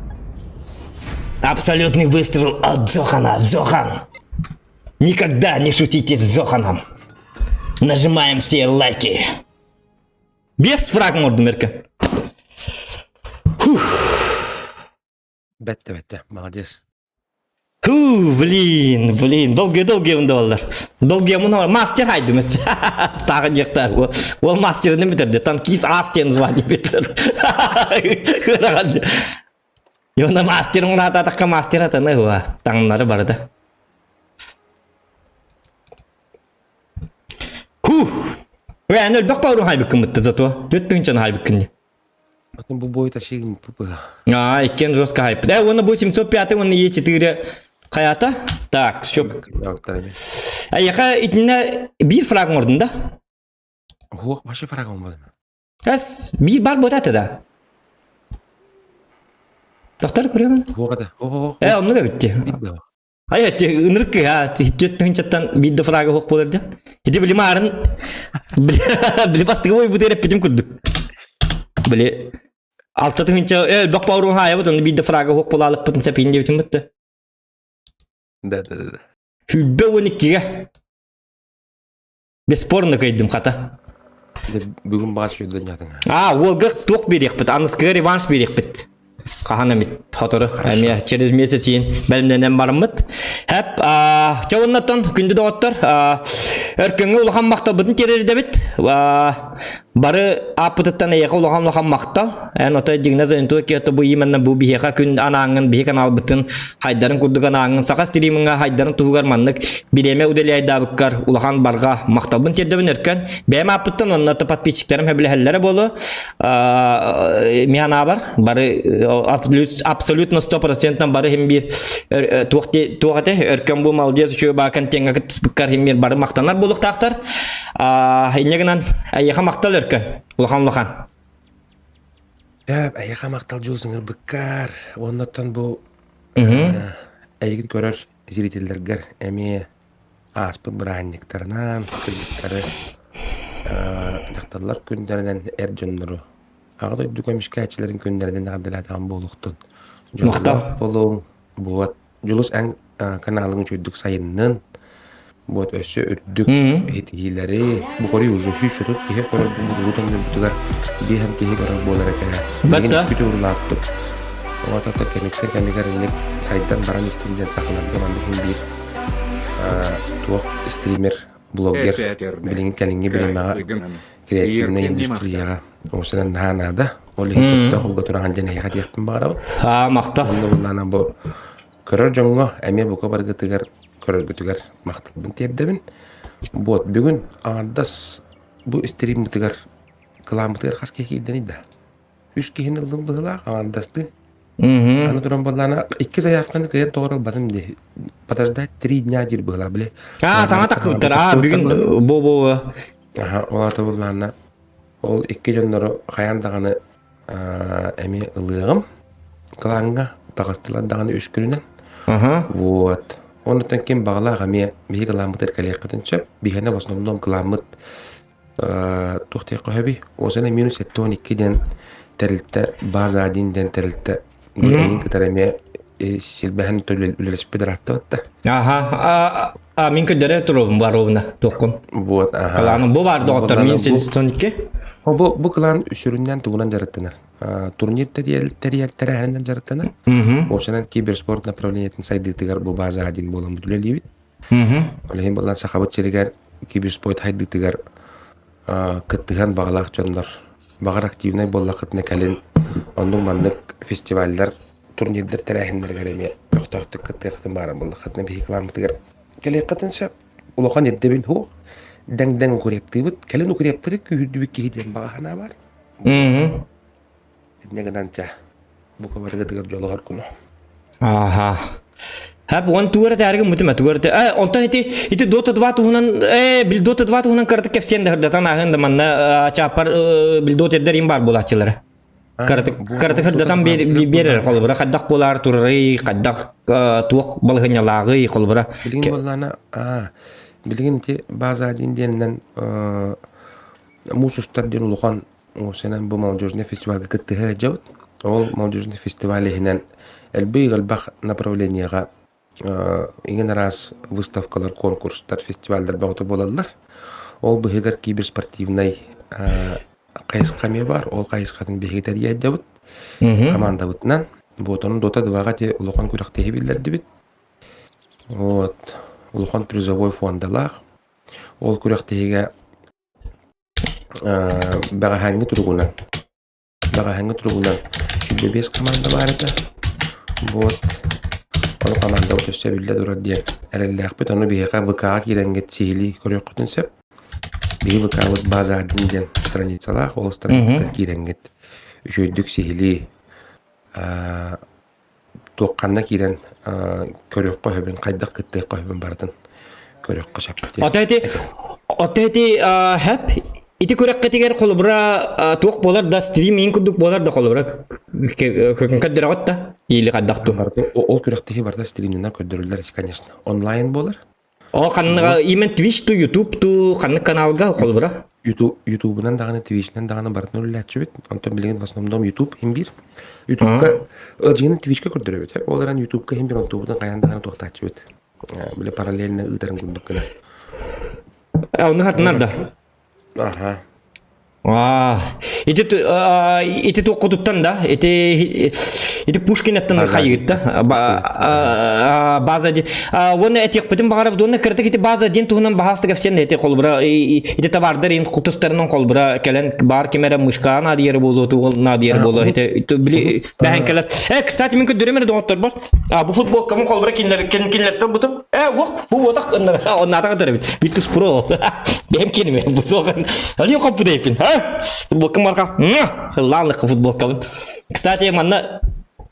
Абсолютный выстрел от Зохана. Зохан. Никогда не шутите с Зоханом. Нажимаем все лайки. Без фраг мордумерка. Бетте. Молодец. Блин. Долгие доллар. Долгие много. Мастер хайдымыз. Тағы жақтар. Ол мастер не бітірді. Танкист Астен звание бітір. Йоны мастерің рататыққа мастер атаны. Таңнары барды. Ән өлбақ баурын хайбіккін мұтты зато. Дөттің чаны хайбіккін. Потом бубой тащи пупыга. Иккен жестко хайп. Оны 805, оны Е4 қаята. Так, шоп. Аяқа итіне бір фраг мордың да? Ох, башы фраг olmadı mı? Әс, бір бар ботаты да. Тоқтар көрем? Ох, да. Ох. Оны да бітті. Bitme bak. Ay, ınırk ya. Hiç hınçattan bir de fraga hok bolardı. Hiç bilim arın. Bili bastığı boy bu terep bitim kurduk. Bili altta hınça bak pavrun haya bu bir de fraga hok bolalık bitsin sepinde bitim bitti. Да. Hübbe 12'ye. Бесспорно кайдым хата. Бүгін бағас жөйден жатың. Олга тоқ берек бит, анысқы реванш берек бит. Қахана бит, хаторы. Әме через месяц ен бәлімденен барымыт. Әп, жауыннаттан күнді доғыттар. Өркіңі ұлған мақтал бұдын терерді бит. Бары апытыттан аяқы ұлған мақтал. Ән ота дигназ өнтуы кеті бұ еменна бұ бейеқа күн анаңын бейек анал бұтын хайдарын күрдік анаңын сақас тириміңі хайдарын туғар маннық биреме үделі айдабыққар ұлған барға мақтал бұн терді бұн өркен. Бәйім апыттан оннаты подписчиктерім әбілі әллері болу. Мияна бар. Бары абсолютно 100% бары хем bir туғаты өркен бұ малдез үші бақын теңі күтіспіккар хем bir бары мақтанар болуқ тақтар. Инегінен аяқа мақтал өркен. Улахан. Аяқа мақтал жолсыңыр бұққар. Оннаттан бұл әйгін көрір зрительдергер әме аспыт бір аннектарынан күлдіктары тақталар күндерінен әр жонлары. Ағыдай дүкөмішкі әчілерін күндерінен ағдылатаған болуқтын. Мақтал. Болуң бұғат. Жолыс әң каналың жөйдік сайынның вот өсө үрдүк этилери бу кори уже хүч өтөт кеhe корор бутан бүтүгөр биһем кеhe корор болар экен. Бетта. Бүтүр лаптык. Вот ата кемексер кемегеринек сайттан баран истилден сакаларды мандык бир туак стример блогер билин калинге билмага креативный индустрияга осынан нанада олин чөптө колго турган жана хатыктын барабы. Мақтал. Ондан бу көрөр жоңго эме бука баргытыгар көрөргүтүгөр макталбын тердебин. Вот бүгүн ардас бу стримитигер каламытыгар хас кекидени да. Үч кехин ылдым была ардасты. Аны туран боллана 2 заявканы кыйын тограл бадым де. Подождать 3 дня жир была биле. Саңа тақсыптыр. Бүгүн бо. Олата боллана ол 2 жоннору каяндаганы эми ылыгым каланга тагыстыладаганы 3 күнүнөн. Вот. Оннан кем баглага ме каламытыр калеқатынча бихана в основном каламыт тухте кохаби осана минус 12ден терилте база 1ден терилте эйин катараме силбахан төлөлөс педратта. Мен көдөрө турум баруна токун. Вот, Каланы бу бар доктор мен 12. Бу калан үшүрүнөн тугунан жараттанар. Турнир терьертерәһеннән жараттанар. Осынан киберспорт направлениятын сайдытыгар бу база 1 болам бүтүлелибит. Олеген болан сахабат черегер киберспорт хайдытыгар кыттыган багалак жондар. Багар активный боллакытны кален ондун мандык фестивальдар турнирдер терәһеннәр гәреме. Токтоктык кыттыгын барын боллакытны бихикламтыгар. Келекатынча улахан эддебин ху дәң күрәптибит. Кален күрәптире күһүдүбик киден багана бар. Негенанча бу кабаргытыгар жолугар күнү. Хап он тугар тәрге мутыма тугар. Онтан ити Dota 2 тугунан бил Dota 2 тугунан кырды кепсен датан агында манна чапар бил Dota дерим бар булачылары. Кырды датан берер колбура каддак болар туры каддак туак балгынyaлагы колбура. Билген боллана билген те база 1ден мусустардан улухан осынан бу молодежный фестивальга кыттыга жабыт. Ол молодежный фестиваль хинен элбейгал бах направленияга иген раз выставкалар, конкурстар, фестивальдар багыты болалар. Ол быгар киберспортивный кайыскаме бар. Ол кайыскатын бегетер жабыт. Команда бутнан ботонун Dota 2га те улухан күрәктеги билдерди бит. Вот. Улухан призовой фондалар. Ол күрәктегиге бага ханги тургунан. Бебес команда бар это. Вот. Ол команда өтөсө билде турат дия. Эреллек бит аны бияка ВК киренгет сели көрөктүн сеп. Би ВК вот база 1ден страницалар, ол страницалар киренгет. Үчөйдүк сели тоққанда кирен көрөк койбун кайдак кытты койбун бардын. Көрөк кошап. Отети хап ити көрөк кетигер холбура тук болар да стриминг курдук болар да холбура көкөн каддырагат да или каддакту. Ол күрәктеге барда стримнен көдөрүлөр, конечно. Онлайн болар. О канныга имен Twitch ту YouTube ту канны каналга холбура. YouTube'нан дагы Twitch'нан дагы бартын үлләтчү бит. Антон билген в основном YouTube хим бир. YouTube'ка жигин Twitch'ка көрдөрө бит. Оларан YouTube'ка хим бир YouTube'дан каянда токтатчу бит. Биле параллельно ыдарын күндүк кына. Оны хатнар да. Ага. Ити тоққутуттан да, ити Пушкинеттен қайығыт да, база ден. Оны әтек бітін бағарап, оны кірдік ити база ден туғынан бағасты кәпсен әте қолбыра, ити тавардар ен құтыстарынан қолбыра, кәлін бар кемері мұшқа надиер болу, туғыл надиер болу, ити білі бәхен кәлер. Кстати, мен көдіремері доғыттар бар. Бұл футбол кәмін қолбыра кенлерден бұтым. Бұл отақ, оннатаға дәрі бит. Биттус про. Бәм кенеме, бұл соған. Әлі қап бұдайпын, футболка марка. Ланлык футболка. Кстати, манна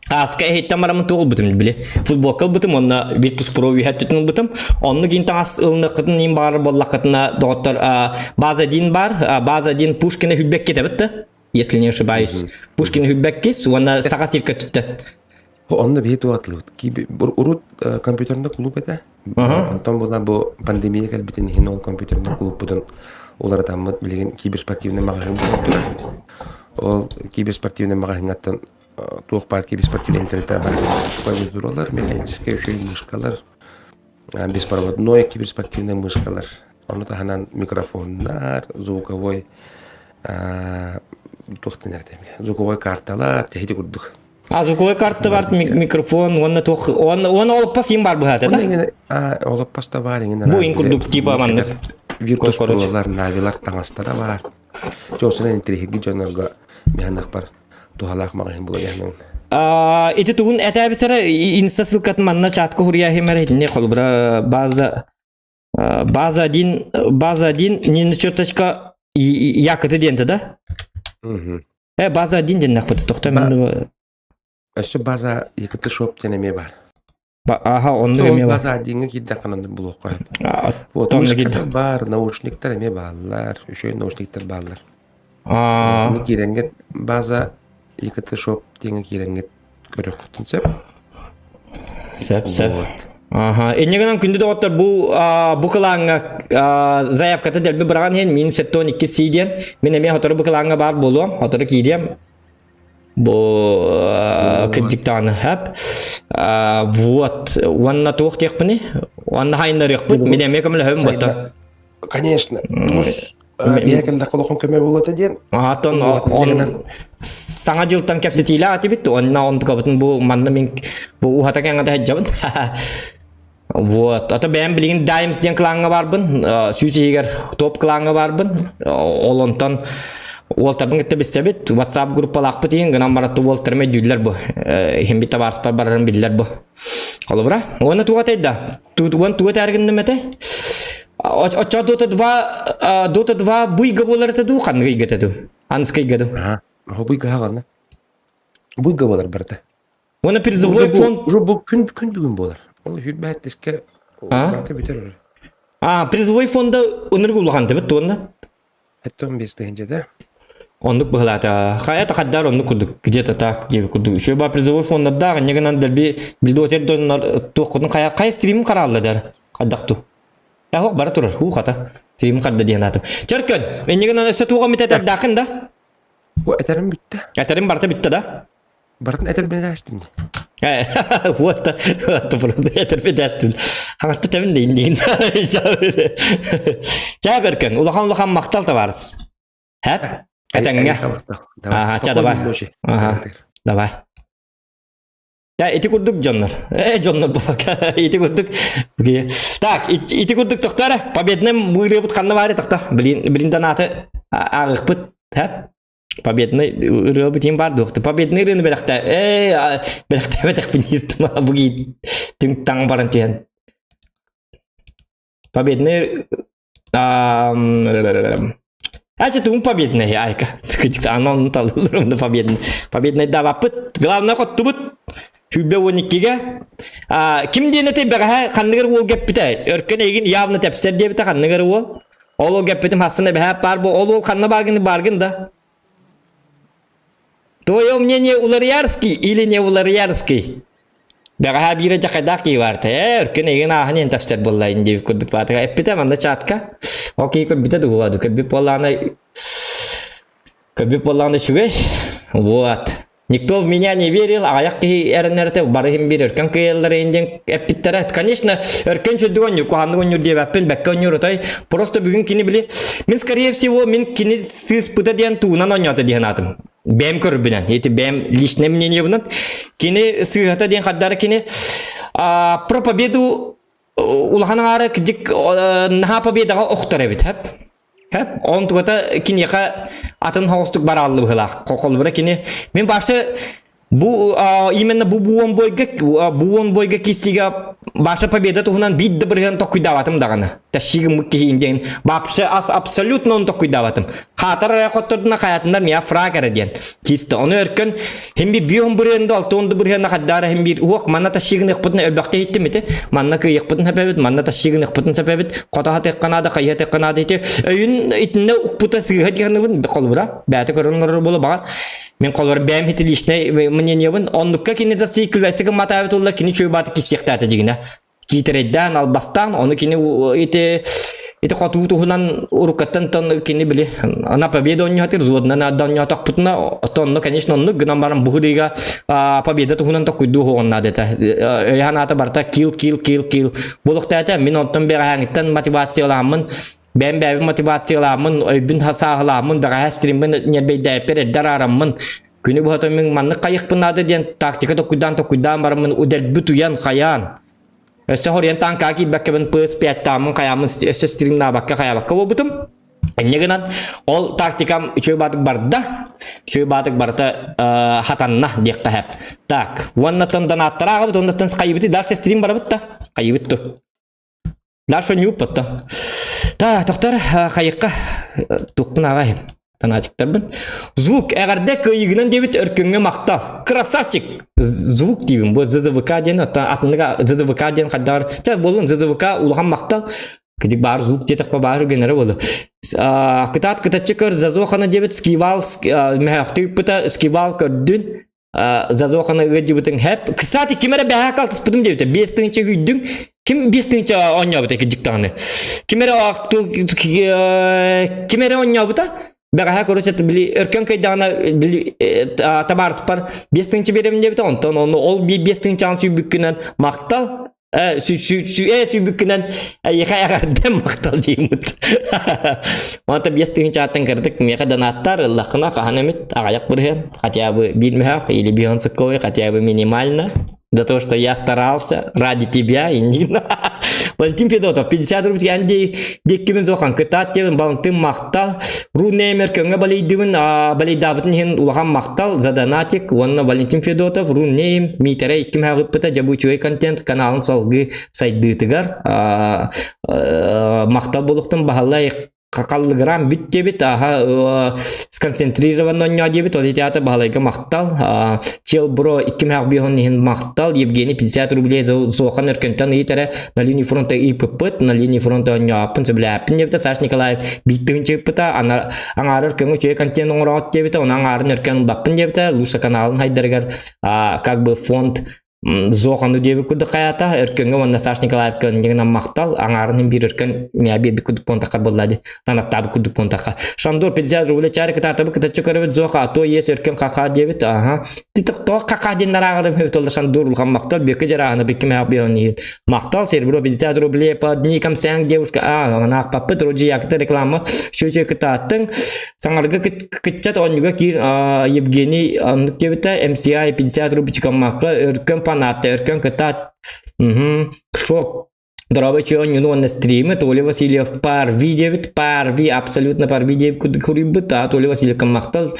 аска хеттен марамын тоғыл бітім біле. Футболка бітім, онна Virtus Pro үйәттетін бітім. Онны кейінтен ас ылны қытын ең бар боллақытына доғыттар база дейін бар. База дейін Пушкина хүббек кете бітті. Если не ошибаюсь. Пушкина хүббек кес, онна саға сирка түтті. Онда бейт уатлы. Урут компьютерінде клуб эте. Антон болан бұл пандемия кәлбітін хин ол компьютерінде клуб бұдын. Олар тамыд білеген киберспортивный мағахын болып тұрар. Ол киберспортивный мағахын аттан туық бар киберспортивный интернетті бар клавиатуралар, механический үшейл мышкалар, беспроводной киберспортивный мышкалар. Оны таханан микрофондар, звуковой звуковой карталар, тәхеті күрдік. Звуковой карта бар, микрофон, оны олып пас ең бар бұхаты, да? Олып паста бар. Бұл ең күрдік типа маңды. Virtus Pro'lar, Navi'lar tаңастара бар. Жоғысынан интерехеге жонарға механақ бар. Тухалақ мағайын бұла яғынан. Ити туғын әтәбісері инста сылкатын манна чатқа хұрия хемер етіне қолбыра база один нені черточка якыты денті да? База один ден нақпыты тоқта мен... Өсі база екіті шоп денеме бар. Онды еме бар. База адинге кейді қананды бұл оқойып. Мышқата бар, наушниктер еме балылар, үшеуін наушниктер балылар. Оны керенгет база екіті шоп денге керенгет көрек құттын сәп. Сәп. Эннегенен күнді доғыттар бұл қылаңға заявкаты дәлбі біраған хен, мен сәттон 2 сейден, мен әме хотыры бұл қылаңға бар болуам, хотыры кейдем. Бұл кіндіктаны әп. Вот. Уанна тоқ тек піне? Уанна хайындар еқ бұд? Мен әме көмілі хөм бұттар. Конечно. Бейкінде қолықын көме болады ден. Саңа жылттан кәпсі тейлі аты бітті. Онна онды көбітін бұл манна мен бұл ұхата кәңгіде әджабын. Вот. Ата бәйім білген дайымыз ден қылаңға барбын. Сүйсі егер топ қылаңға барбын. Ол онтан Уолтарбын кетті біз сәбет, WhatsApp группалақ бұтейін, ғынан баратты Уолтармен дүйділер бұ. Хембі табарыспар барарын білділер бұ. Қолы бұра? Оны туғат әйді. Оны туғат әргінді мәті? Оча Dota 2 бұйға болар әтеді, қанғы үйгет әді? Анысқа үйгет әді? Бұйға ғаны. Бұйға болар бірді. Оны призовой фонд... Бұл күн бүгін болар. Ол хүтбә әттіске барты бітер ұры. Призовой фонда өніргі ұлғанды бітті онда? Әтті 15 дегенде де. Ондук быхлата. Это хаддар ондук кудук. Где-то так, где кудук. Еще ба призовой фонд да, негенан дерби билдотер донор токудун кай стрим каралдар. Хаддакту. Хок бара турар. Хата. Стрим карда деген атым. Чөркөн. Мен негенан өсө туга митетер дакын да. О, этерим битти. Этерим барта битти да. Бартын этер бен астым. Вот. Просто этер бедертил. Хатта тебин дейин. Чаберкен. Улахан мактал табарыз. Хәп. Этеңге. Ча, давай. Давай. Ити курдук жоннор. Жоннор бака. Ити курдук. Так, ити курдук тоқтары. Победным вырыбыт қанны бары тоқта. Блиндан аты ағықпыт. Победный вырыбыт ем бар доқты. Победный рыны бәріқта. Бәріқта бәтіқ бінестім. Бұғы түнг таң барын түйен. Победный... Тун победный, айка. Анан талылырымды победный. Победный давапыт. Главное хотты бұт. Хүбе 12-ге. Кім дейін әтей бәғі қанныгыр ол кеп бітай. Өркен егін явны тәпсер де бітай қанныгыр ол. Olu geppetim hasına bir hep var bu. Olu kanına bargın da. Твое мнение Уларьярский или не Уларьярский? Бәға бирі жақайдақ варты. Өркен еген ағын ен тәфсер болайын деп күрдік батыға. Әппетем анда чатка. Окей, көббеті дуғаду. Көббеп болағаны шүгей. Вот. Никто в меня не верил, а аяқ кей әрінерді барығын бір өркен кейлері енден әппеттері. Конечно, өркен шүрдіғын юр, куханды ғын юр деп әппен бәкке ғын юр ұтай. Просто бүгін кені біле. Мен, скорее всего, мен кені сыз пыта дейін туынан ойнаты дейін атым. Бәм көрбінен. Еті бәм личное мнение бұнын. Кені сығыта дейін қаддары кені про победу улағаның ары кідік наға победаға оқтар әбет. Он тугата кинеха атын хостук бараллы быхлах кокол бара кине мен башы бу именно бу буон бойга кисига башы победа тугунан бидде бирген токуйдаватым дагана ташиги муккиинден бапшы абсолютно он токуйдаватым хатар коттордуна хаятында мия фрагер ден кисте оны өркөн хемби бион биренде алтонду бирген хаддара хемби уок манна ташигин ыкпытын элбакте иттимите манна кы ыкпытын хабебит манна ташигин ыкпытын сабебит кота хат экканада кайят экканада ите өйүн итне укпута сыгат генебин колбура бәте көрөнөр боло бага мен колор бәм хитилишне мнение бун оннукка кини за сикүлвесиге матавитулла кини чөбаты кисектаты дигине китереден албастан оны кини ите коту тухунан урукаттан тон кини били ана победа оння хатыр зодна на даня такпутна тонно конечно онну гынан барам бухудига победа тухунан такуйду онна дета яната барта кил болуктата мен онтон бераңиттан мотивацияламын бәм мотивацияламын өйбін хасағыламын бәға стримбін небейді переддарарамын күні бұхатымын манны қайықпынады ден тактика токуйдан барымын үдәлбі туян қаян өсі хориян танка кейбәккебін пыс пияттамын қаямын өсі стримна баққа қая баққа болбытым негінен ол тактикам үшөй батық барда хатанна дек қаяп так оннатын данаттыра ағабыт оннатын қайыбыты дарсы стрим барабыт та қайыбыт Лашо не упадта. Та, тоқтар, қайыққа тұқпын ағайым. Танатиктар бін. Звук, әғарда көйігінен дебіт өркіңе мақтал. Красавчик! Звук дейбін. Бұл ЗЗВК ден, атыныға ЗЗВК ден қаддар. Ча, болын ЗЗВК улған мақтал. Кедік бар звук детік па бару генері болы. Кытатчы көр зазоқаны дебіт скивал, мәхті үппіта скивал көрдін. Зазоқаны өдебітің хәп. Кстати, кемері бәғақ алтыс бұдым дебіті. Бестіңче үйдің. Ким бестіңче ойнабыта кедіктағаны? Кемері ойнабыта? Бәғаға көрісет білі өркен кайдағына білі табарыс бар. Бестіңче беремін дебіті. Онтан ол бестіңче ан сүйбіккінен мақтал. Сүйбіккінен аяғарден мақтал дейміт. Онта бестіңче атын кірдік. Меға донаттар лақына қаған әмет. Ағаяқ бірген. Хотя бы білмеғақ. Или бейон сұққой. Хотя бы минимально. За то, что я старался ради тебя и Нина. Валентин Федотов, 50 рублей. Анди деккемен зохан кытат тебен балантын мақтал. Рунеймер көнге балейдабытын хен улахан мақтал. За донатик. Онна Валентин Федотов, Рунейм, Митере, иккем хағыппыта жабучуай контент каналын салғы сайдытыгар. Мақтал болуқтын бағалай қақалығырам бүт дебет, сконцентрирован оння дебет, ол етеаты бағалайға мақтал. Чел бро 2,5 нехен мақтал, Евгений 50 рублей зоқан өркентан етері на линии фронта ИПП, на линии фронта оння апын сөбіләпін дебет, Саш Николаев биттігін чеппіта, аңар өркен өче контент оңырауат дебет, он аңарын өркен баппын дебет, Луша каналын хайдаргар, как бы фонд зоқанды дебі күді қаята, өркенге онда Саш Николаев көнігінен мақтал, аңарының бір өркен мебе күдік понтаққа болады, танаттабы күдік понтаққа. Шандор 50 рублей чары кітатабы кітатчы көрібет зоқа, то ес өркен қақа дебет, титық тоқ қақа деннар ағырым өтілді Шандор ұлған мақтал, бекі жарағыны бекі мәғбеғын мақтал, сербіро 50 рублей под ником сәң девушка, ана ақпаппы тұрыжы яқты реклама, шөше кітаттың, саңарға кітчат оңыға кейін Евгений анық дебеті, MCI 50 рублей чықамаққа, өркен фанаты, өркен кітат, шок. Дорогой, он на стриме, Толя Васильев парви дебет, парви, абсолютно парви дебет, курибет, Толя Васильев мақтал,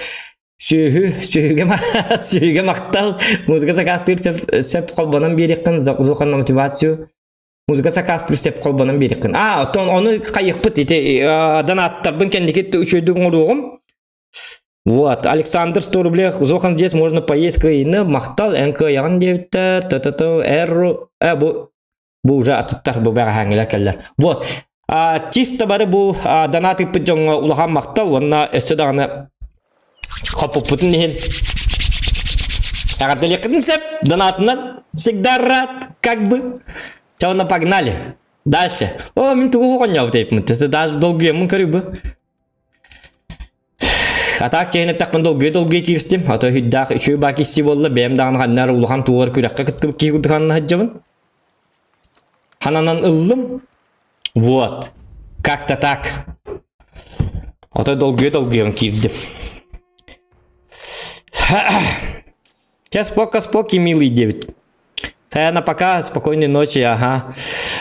сүйге мақтал, музыка сақастыр сәп қолбанын берекін, зоқанна мотивацию, музыка сақастыр сәп қолбанын берекін. Оны қайық бұт, донаттарбын кәндекетті үшөйдің ұрығым. Вот, Александр 100 рублей, зохан здесь можно поесть кайны, мақтал, энка яғын дебеттер, әру, бұл уже аттар бұл бәға хәңгілер кәлілер. Вот, Чисто бары бу донаты пыджонга улахан мактал, онна өссө дагана хоппутун нехен. Ягартелектин сеп, донатынан всегда рад, как бы. Чауна погнали. Дальше. О, мен тугу коняв дейп мынтысы, даже долгие мын көрү бу. А так чейне такмын долгие кирстим. А то хиддак үшөй бакиси болла, бем даган ханнар улахан тугар күрөккө кыттып кийгудганна хаджабын. Хананан ыллым. Вот. Как-то так. А то долгие кирдим. Сейчас споки, милый девять. Саяна пока, спокойной ночи, ага.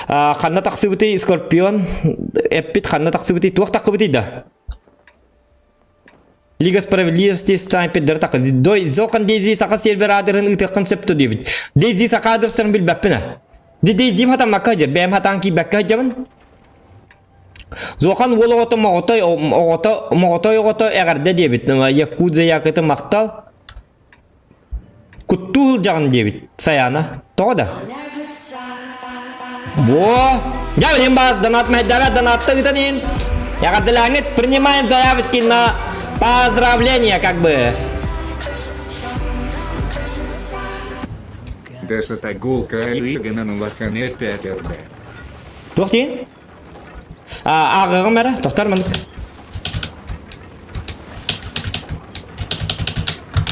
Ханна таксыбыты Скорпион, эппит ханна таксыбыты тух таксыбыты да. Лига справедливости снайпер так. Дой зохан дейзи сака сервер адырын ыты концепту девит. Дейзи сака адырсырын бил бәппина. Дейзи хатан маккажер, бәм хатан ки бәккажабын. Зохан волото моготой эгерде девит. Якудза якыты мактал. Куттул жагын дебит. Саяна. Тода. Во! Я блин бас донат майдара донатты гытанин. Я гадлангет принимаем заявки на поздравления как бы. Десятагулка Игана на лакане Петербе. Тохтин? Агыгым эре, тохтар мындык.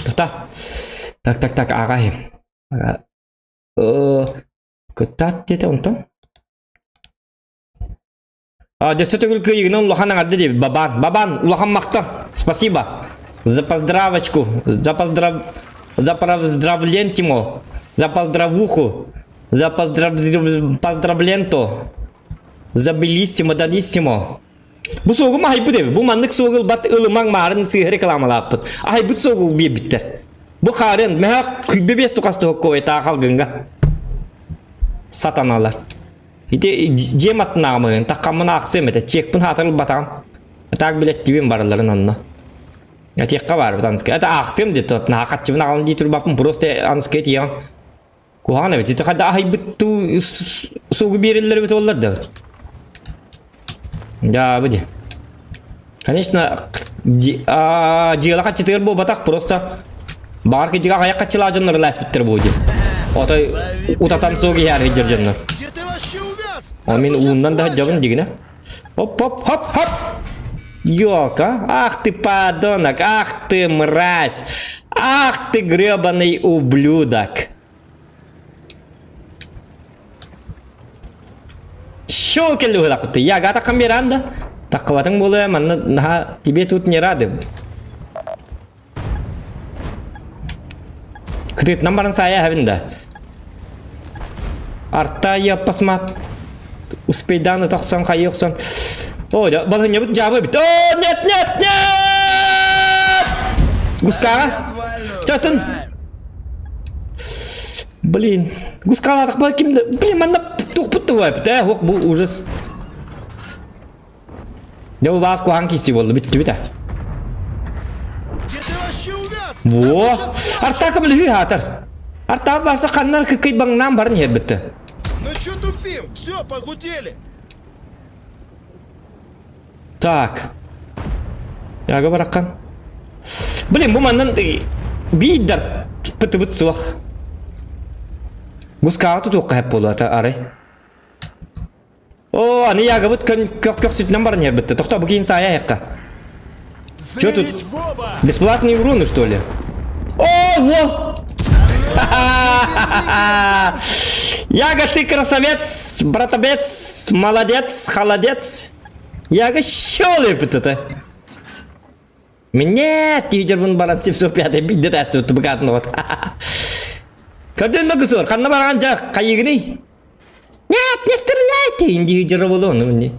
Тохта. Так, ағайым. Күттат деді онтон. Десятогул күйігінен улахан ағады деп. Бабан, улахан мақта. Спасибо. За поздравочку. За поздравлентимо. За поздравуху. За поздравленто. За белиссимо, даниссимо. Бұл соғыл ма хайбы деп. Бұл маңнық соғыл бат ылымаң марын сығыр рекламалаппын. Хайбы соғыл бе біттер. Bu karın meha kübebes tukastı hokko eta halgınga satanalar. Ite cemat namın takamına aksem ete çekpin hatırlı batağım. Tak bilet gibim barların anna. Ya tekka var butanske. Eta aksem de tot na kaçımın ağın ditur bapın proste ansket ya. Kuhan evet ite kada ahi bitu soğuk biriller bit ollar da. Ya budi. Конечно, дела качетер бу батак просто бар ки жига каяк качыла жоннор лас биттер бу же. Отой утатан соги яр хижер жоннор. Где ты вообще увяз? О мен уундан да жабын дигине. Хоп. Ёка, ах ты подонок, ах ты мразь. Ах ты гребаный ублюдок. Щёкель улак ты. Я гата камеранда. Так кватың болу манна тебе тут не рады. Кредит номерын saya хабинда. Арта я посмотр. Успей даны тоқсан қайықсан. О, да, балын ебіт жабы бит. О, нет! Гускара? Чатын? Блин, Гускара так был кем-то. Блин, манна тух-путты вайп. Да, хук, бұл ужас. Да, у вас куанки сиволы бит, Где ты вообще увяз? Во! Арта кім лүхі хатыр. Арта барса қаннар кікей баңнан барын ер бітті. Ну чё тупим? Все, погудели. Так. Яға бараққан. Блин, бұл маннан бейдер піті бұт суақ. Гускаға тұтуқ қайып болу аты ары. О, аны яға бұт көк сүтінен барын ер бітті. Тоқта бұл кейін сая яққа. Чё тут? Бесплатные уроны, что ли? О, во! Яга, ты красавец, братобец, молодец, холодец. Яга, щелып это. Мне тижербун барат 705 бит детаст вот богатно вот. Каден нагсор, канна барган жак кайыгни. Нет, не стреляйте, индижер болу, ну не.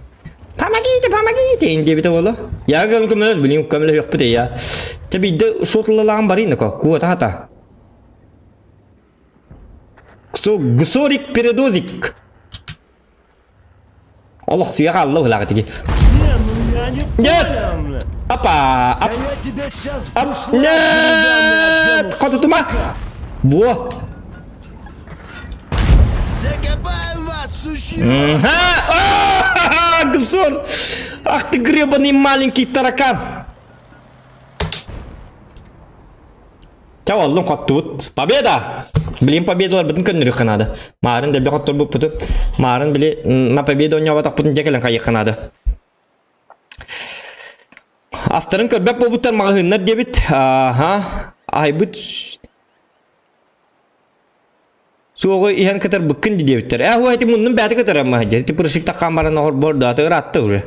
Помогите, инде бит болу. Яга кымыз билим камлы yok бит я. Тебиде шотлалан барин ко, куата хата. Гсорик передозик. Аллах сияга Аллах лагатиги. Нет! Опа! Я тебя сейчас Нет! Кто тума? Во! Закопаем вас, сущи! профессор! Ах ты гребаный маленький таракан! Чау, олдым қотты бұд. Победа! Білем победалар бұдың көнірі қанады. Марын дәлбе қоттыр бұд бұдын. Марын біле на победа оңа батақ бұдын жекелен қайық қанады. Астырын көрбәп бұл бұттар мағығынлар дебіт. Ай бұд. Соғы ихан катар быккын дебиттер. Хуайты мұнның бәді катар амма хаджар. Ти пырышық таққан баран оғыр борды атығыр атты уже.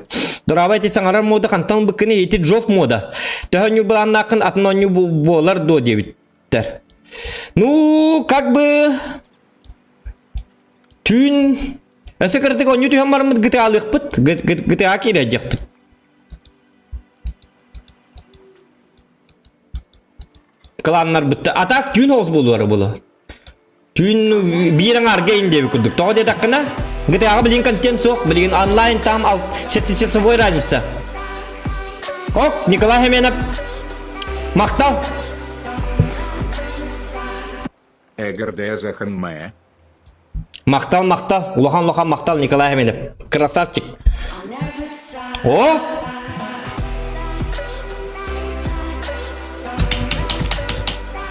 Дұрабай ти саңарар мода қантан быккыны еті жоф мода. Төхөн ю бұлан нақын атын он ю болар до дебиттер. Ну, как бы... Түйін... Әсі кіртік он ю түйін барымыд GTA лық бұд. GTA кейді әджек бұд. Кыланлар бұдды. Атақ түйін оғыз болуары болу. Түйін бейрің аргейін деп күлдік. Тоғы дедік қына, GTA'ға білген контент соқ, білген онлайн там ал чет-чет-чет-свой разница. Ок, Николай Хеменов. Мақтал. Эгерде заханме. Мақтал. Улахан мақтал Николай Хеменов. Красавчик. О!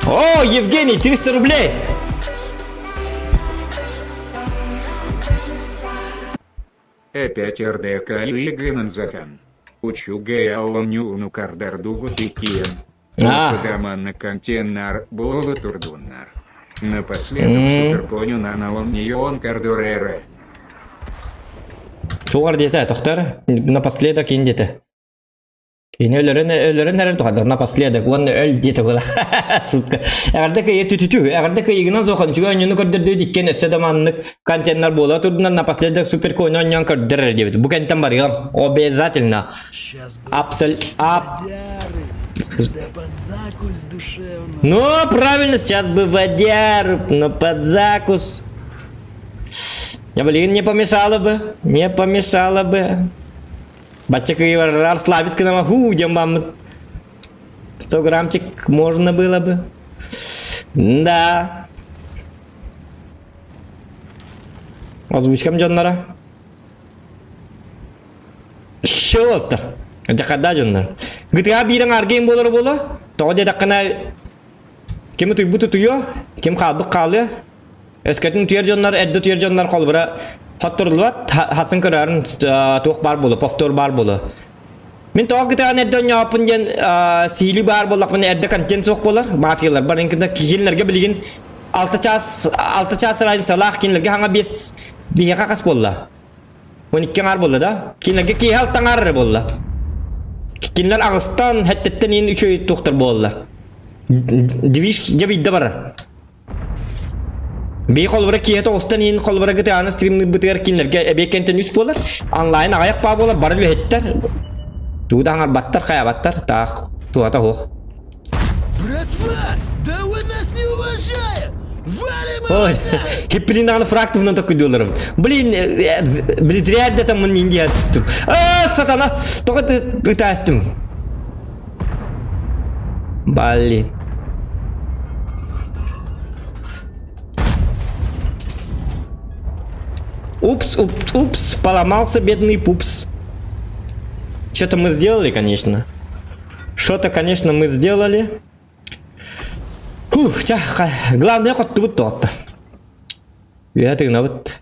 О, Евгений, 300 рублей. Опять РДК и Гананзахан. Учу Гаяланюну Кардарdugu Тикиен. Садаман на контенар Бола Турдуннар. Напоследок суперконю на наломнион Кардурере. Çoğar diyete tohtar. Напоследок ин diyete. Yine ölürün nerede tohtar. Напоследок. Onu öl diyete bola. Şutka. Eğerdeki yetütütü. Eğerdeki yignan zokan. Çünkü önyünü kırdırdığı dikken sadamanlık контенер Бола Турдуннар напоследок суперконю onyan kırdırar diyete. Bu kentten var ya. Обязательно. Да под закусь душевно. Ну, правильно, сейчас бы водяру, но под закус. Я, блин, не помешало бы. Бачка и расслабиться на маху, мам. 100 граммчик можно было бы. Да. Озвучкам Джоннара. Шелтер. Жақада жондар. GTA бирің аргейн болар бола. Тоғы дедаққына кемі тұйбұты тұйо, кем қалбық қалы. Өскетін түйер жондар, әдді түйер жондар қолбыра хоттырылуат, хасын көрәрін тоқ бар болу, повтор бар болу. Мен тоғы GTA'нын әдді өне апын ден сейлі бар болақ, мен әдді контент соқ болар, мафиялар бар. Енкінде кейінлерге білген 6 час райын салақ, кейінлерге хаңа 5 қақас болла. 12 ар болла да. Кейінлерге кей халтан ары болла. Кинлер Ağustan hättetten in 3 öy tohtar bollar. Diviş jabidda bara. Be kolbara kiye Ağustan in kolbara GTA'nın streamini biter kinlerge ebekenten üst bollar. Online ayak pa bollar barlı hetler. Tuğdan battar kaya battar ta tuata hoq. Братва, да вы нас не уважаете! Валим! Ой, хиплинаны фрактовно такой долларом. Блин, зря да там он не отступ. Сатана, только ты пытаешься. Блин. Упс, поломался бедный пупс. Что-то мы сделали, конечно. Что-то, конечно, мы сделали. Фух, главное, хоть тут то-то. Я ты вот.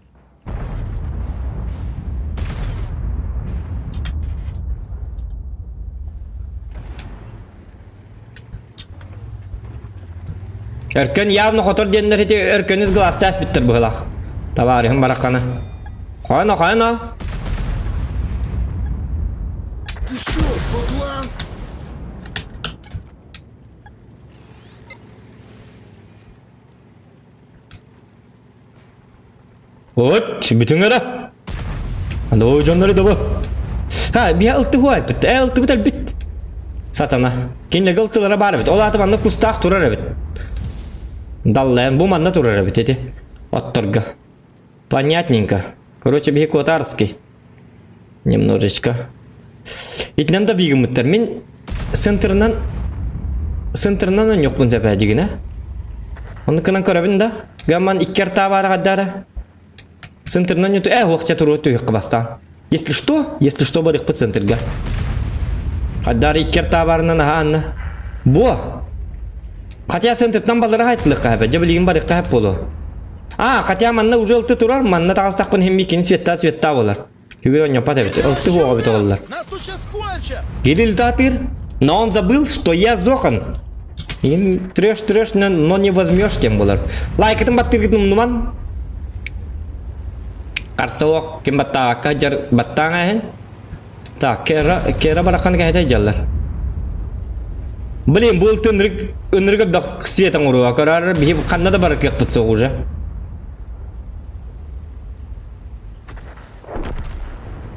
Erken явно хотор денler heti erkeniz glass test bitter bu halak. Tavarihim barakana. Kayna. Ты шо, поплан? Вот, bütün ara. Alo canları da bu. Ha, bir altı huay bit. Altı bitel bit. Satana. Kinle galtılara bar bit. Ola atamanlık kustaq turar bit. Даллен bu manna turar bit dedi. Отторга. Понятненько. Короче, бихекотарский. Немножечко. İtnem de bilgim muhtar. Min Сентернан yok bu sefer digine. Onu kanan karabın da. Gaman ikkar tavara kadar. Сентернан yuttu. Vaqtça turu tuyuq bastan. Если что, барих по центрга. Хаддар иккер табарынан аанна. Бо. Хотя центртан балдара хайтлык кабы. Жабылигин барих кабы болу. Хотя манна уже ылты турар, манна тагыстакпын хеммикин света болар. Югер он япат эбит. Ылты бога бит олар. Нас тут сейчас кончат! Кирилл Татыр, но он забыл, что я зохан. Им трешь, но не возьмешь тем болар. Лайк этим баттыргитным нуман. Карсоох, кем баттага кажар баттага хен. Так, кера барахан кайтай жаллар. Блин, бұл өніргі бақ светің ұруға көрар, бейіп қанна да бар кек бұтсы уже.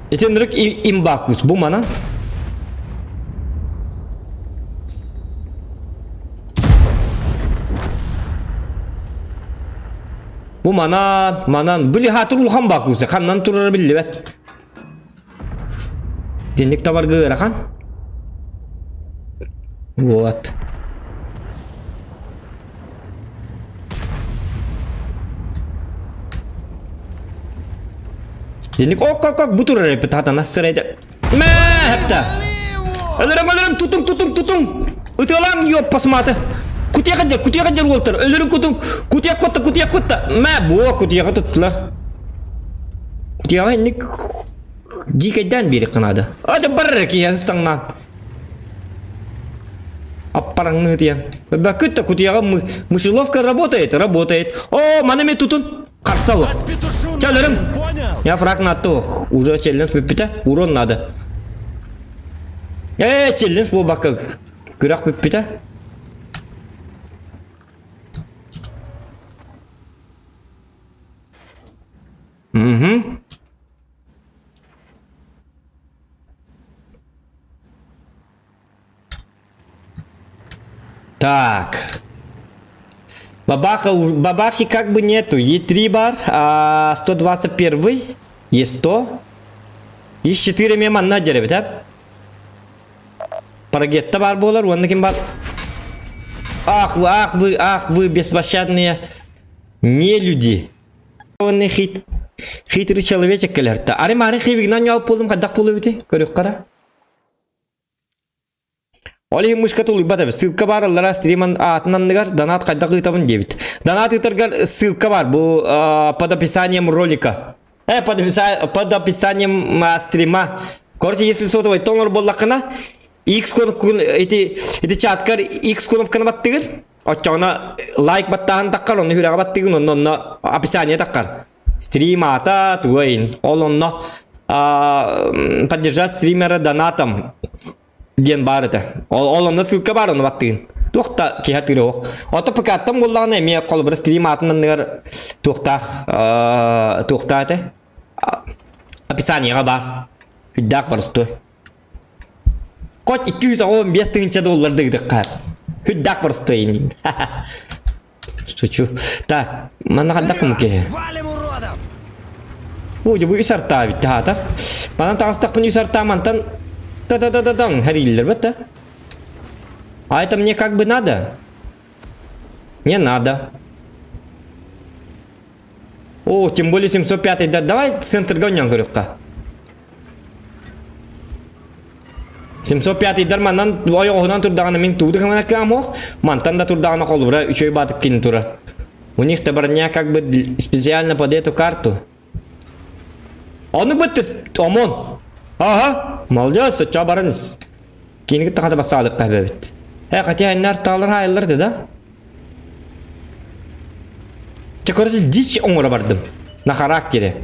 Эти өнірік имбакус, бұл мана? Бұл манан, білі хатыр ұлған бакусы, қаннан тұрар білі бәт. Денек табар ғыра қан? Вот. Денек, как бутур репет хатана сырайды. Мә, хәпта. Өлірім, тутың. Үтілан йоп пасматы. Кутия қаджар олтыр. Өлірім кутия котта. Мә, бұға кутияға тұттылар. Кутияға енік жикайдан бері қынады. Ады барыр кия ұстаңнан. Аппараңны тиян. Бәкітті кутияға мышеловка работает. О, манаме тутун. Қарсалы. Чалырың. Я фраг надты. Уже челленс біппіті. Урон надо. Челленс бұл бақы. Күрақ біппіті. Так. Бабахи как бы нету. Е3 бар, 121, Е100. И 4 меман на дереве, да? Парагетта бар болар, он кем бар. Ах вы беспощадные не люди. Он не хитрый человечек келерта. Ари мари хивигнан яуп болдым, кадак болу бити. Көрек кара. Олег мышкатул бата ссылка бар, лара стриман атынан негар, донат кайда кытабын дебит. Донат итергар ссылка бар, бу под описанием ролика. Под описанием стрима. Короче, если сотовый тонор боллакына, X кнопканы эти чаткар X кнопканы баттыгын, очоңна лайк баттагын таккар, оны хүрага баттыгын, онно описание таккар. Стрим ата тугайын. Ол онно поддержать стримера донатом. Ден бар это. Ол онно ссылка бар, оны баттыгын. Тоқта кехатыры оқ. Ото пікаттым болдағына еме қол бір стрим атынан негар тоқта это. Описанияға бар. Хүддақ бар стой. Кот $215 дегді қап. Хүддақ бар стой. Шучу. Так, мана қаддақ мұке. Валим уродом! Ой, бұл үсарта бітті хатар. Банан тағыстақ бұн үсарта мантан та-та-та-та-таң харилдер бітті. А это мне как бы надо? Не надо. О, тем более 705. Да, давай центр гонем, говорю-ка. 705 дарманнан оёғынан турдағаны мен туды қамана қамоқ. Мантан да турдағаны қолы бұра, үшөй батып кейін тура. У них табарня как бы специально под эту карту. Он бітті, омон. Ага, молодец, ча барыңыз. Кейінгі тақаты басалық қабы бітті. Хотя айнар талар хайылырды да. Короче, дичь оңыра бардым. На характере.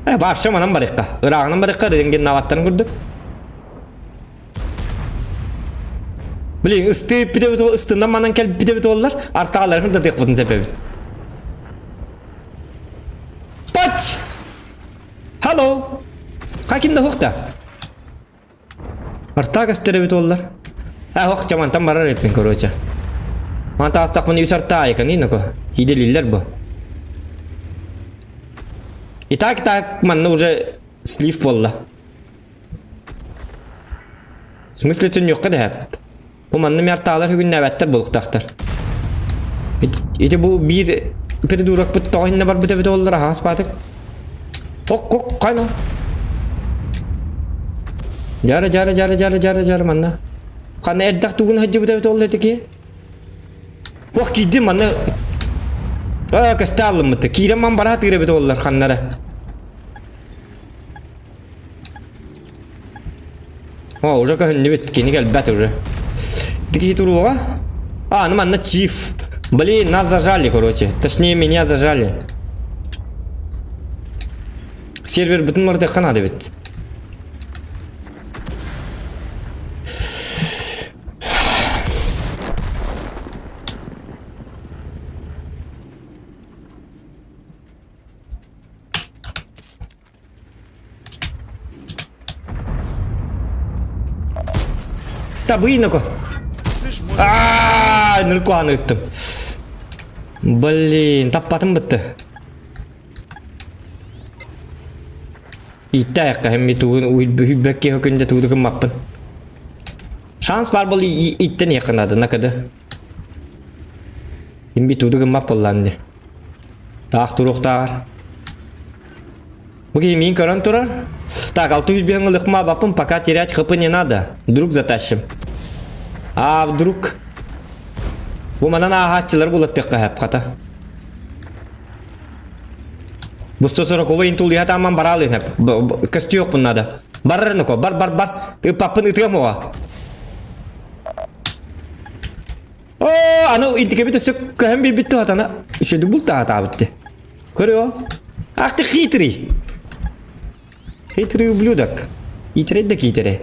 Вообще манам барыққа. Ирағынан барыққа ренген наваттарын көрдік. Блин, ыстынан манан кәліп бітебіт олар. Артағаларын да дек бұдын сәпебіт. Пач! Hello. Каким-то хухта. Артага стеребит оллар. Хух чаман там барар эпин короче. Манта астак мын юсарта айкан инако. Иделиллер бу. И так манна уже слив болла. В смысле тун юққа да хәп. Бу манна мерталар хүгін нәбәттер болуқтақтар. İşte bu bir durak bu toyunna var bite oldular has patık. Kok kayna. Jara manna. Kana eddak tugun hajı bite oldu teki. Wah kidi manna. Kastalım mı? Kira man barat gire bite oldular kanlara. Уже как не бит, кини гальбат уже. Такие турова? Ну man, на чиф. Блин, нас зажали, короче. Точнее, меня зажали. Сервер bütün orada kanadı bit. Tabii ne ko? Nurku anıttım. Блин, tappadım bitti. İttak hem bir tuğun uybekke hükünde tuğdukun mappın. Şans var bol itten yakınadı ne kadar. Hem bir tuğdukun mapp ollandı. Dağ turuqtar. Bu yemin karan turar. Так, 600 bin ılık ma bapın fakat yere çıkıpı ne nada. Druk zatashım. Вдруг. Bu manan ağaççılar bulattık hep kata. Bu sonra kova intul lihat aman baralin hep. Kesti yok bunlarda. Barır ne ko? Bar. Papın ıtığa mı o? Anu intikabı da sök hem bir bitti hatana. Şöyle bulta hata bitti. Görüyor? Artık hitri. Hitri ублюдок. Hitri de hitri.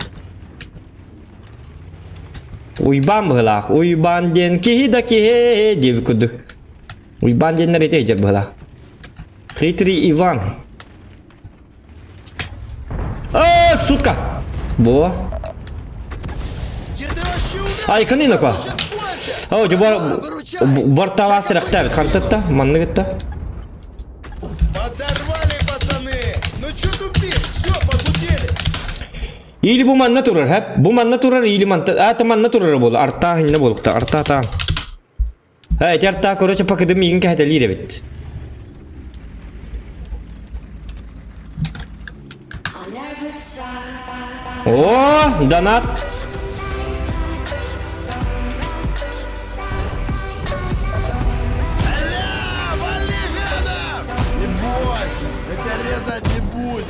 Uyban bıhlak, uyban den ki he diye kudu. Uyban den nerede ecek bıhlak? Hitri Ivan. Шутка. Bo. Ay kanina ko. Бортова сырыкта бит, хантатта, манны гитта. Подорвали, пацаны! Ну чё тупим? Все, похудели! İyili bu manna turur hep. Bu manna turur iyili manna. Manna turur bol. Arta hinne bolukta. Arta ta. Evet arta koroça pakıdım yiyin kehteli de bit. Donat. Вали, гадов! Не бойся, мы тебя резать не будем.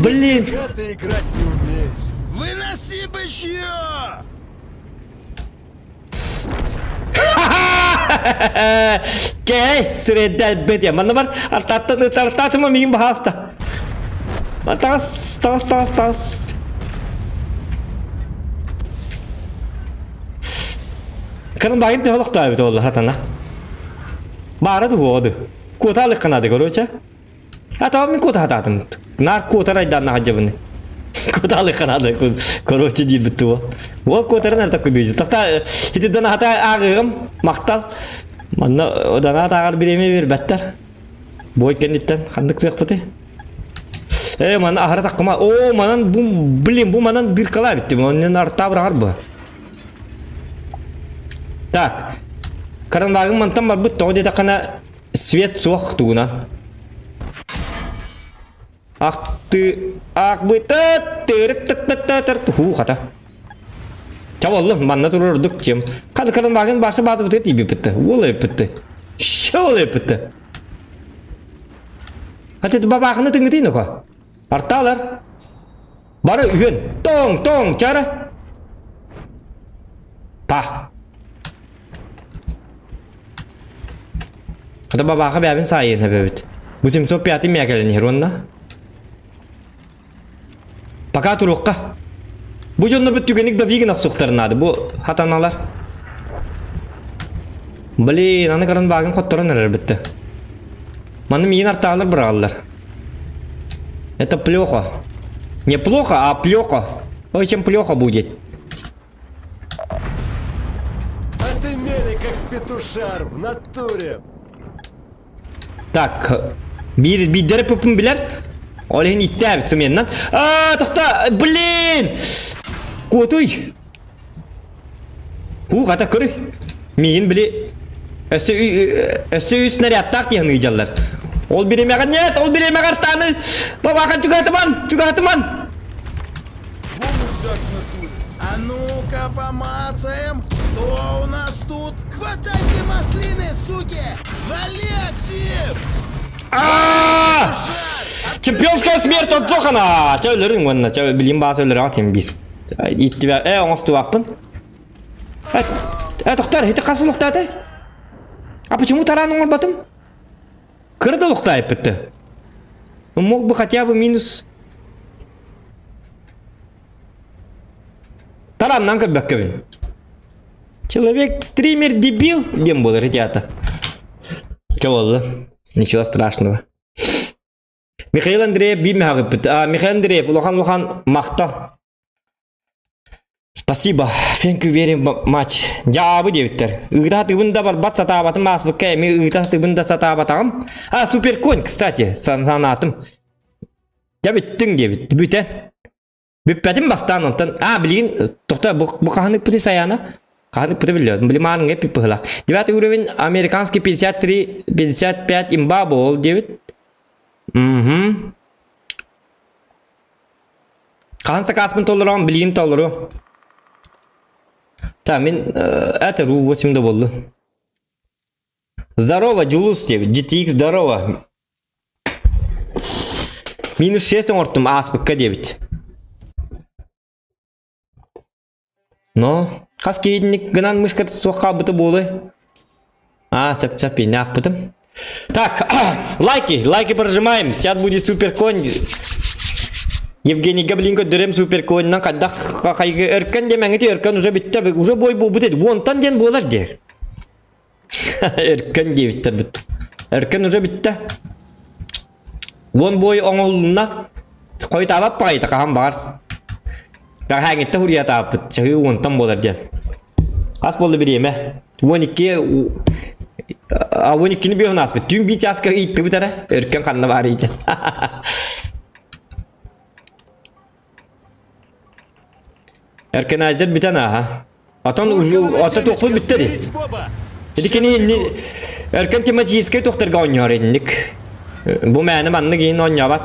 Блин. А ты играть не умеешь. Выноси бычье! Kay süredel bet ya. Mana var artatma miyim bahasta. Tas. Kan bayin te holok tabi tollar hatana. Bara du vodu. Kota lekana de gorocha. Ata mi kota hatadım. Nar kota raydan na hajabni. Kota lekana de gorocha değil bitu. Wo kota nar tak kudu. Takta hididan hata ağım maktal. Mana odana tagar bireme bir better. Boy kenditten kandık sıkpıtı. Mana ahara takma. Manan bu bilim bu manan bir kala bitti. Manan arta bırakır bu. Так. Karanlığın mantam var bu toğde de kana svet soğuk tuğuna. Hu kata. Çavallı manna dururduk cim. Kadı karanlığın başı bazı bıtı tibi bitti. Olay bitti. Şöyle bitti. Hadi babakını tıngıtıyın o ka. Artalar. Barı ühün. Tong cara. Pah. Kata babaka bir abin sayın hebebit. Bu sim sohbeti mi yakalın hironna? Pakat urukka. Bu jonda bir tükenik da vigin aksuktarınadı bu hatanalar. Блин, аны karan bagın kottoran neler bitti. Manım yiyin artağlar bırağırlar. Это плохо. Не плохо, а плохо. Очень плохо будет. А ты мелый, как петушар, в натуре. Так, bir derip öpüm biler. Olehin itti abitsem yandan. Toxta, блин! Kotuy. Kata kırı. Miyin bile. Өсі снарядтақ деген ұйжалар. Ол беремеған нет, ол беремеған таны. Бабақан түгатыман. А ну-ка помацаем. Что у нас тут? Хватайте маслины, суки! Вали актив! Чемпионская смерть от Зохана! Чау лырың мұнна, чау білім басы өлірі атем біз. Иттібе, оңыз туақпын. Тоқтар, хеті қасы лұқтады? А почему тараның орбатым? Кырды лұқтайып бітті. Мог бы хотя бы минус... Тараннан кірбәк көбін. Человек, стример, дебил? Дем болыр, ребята. Что было? Ничего страшного. Михаил Андреев бейме ағып бітті. Михаил Андреев, Лохан мақтал. Спасибо. Thank you very much. Жабы дебіттер. Үгіта тыбында бар бат сатабатым бас бұққа. Мен үгіта тыбында сатабатағым. Супер конь, кстати, санатым. Жабіттің дебіт. Бүтен. Бүппәтім бастан онтан. Білген, тоқта, бұл қағынық пүті саяна. Қағынық пүті білді. Біліманың әпі пұғылақ. 9 уровень, американский 53, 55 имба бол дебіт. Қағын сақаспын толырағым, білген толыру. Мен это ру 8 да болды. Здорово, Джулус тебе. GTX, здорово. Минус 6 орттым, аспыққа дебіт. Но, қас кейдінік гынан мышқаты соққа бұты болды. Сәп-сәп, не ақ бұтым. Так, лайки прожимаем. Сейчас будет супер конь. Евгений Габлинко дөрем супер коньнан қаддақ қайғы өркен демеңіті өркен уже бітті. Уже бой бұл бұтеді. Онтан ден болар де. Өркен де біттір бітті. Өркен уже бітті. Он бой оңылына қой табап бағайды қаған бағарсың. Бірақ әңетті хұрия табып бітті. Жағы онтан болар ден. Ас болды біреме. 12-ні бейін ас біт. Түн бей часқа үйтті бітәрі. Өркен қанына бар ейді. Erken bir tane ha. Atan ata topu bitti de. Dedi ki erken temacıyız doktor oynuyor indik. Bu mənim anını giyin oynuyor bak.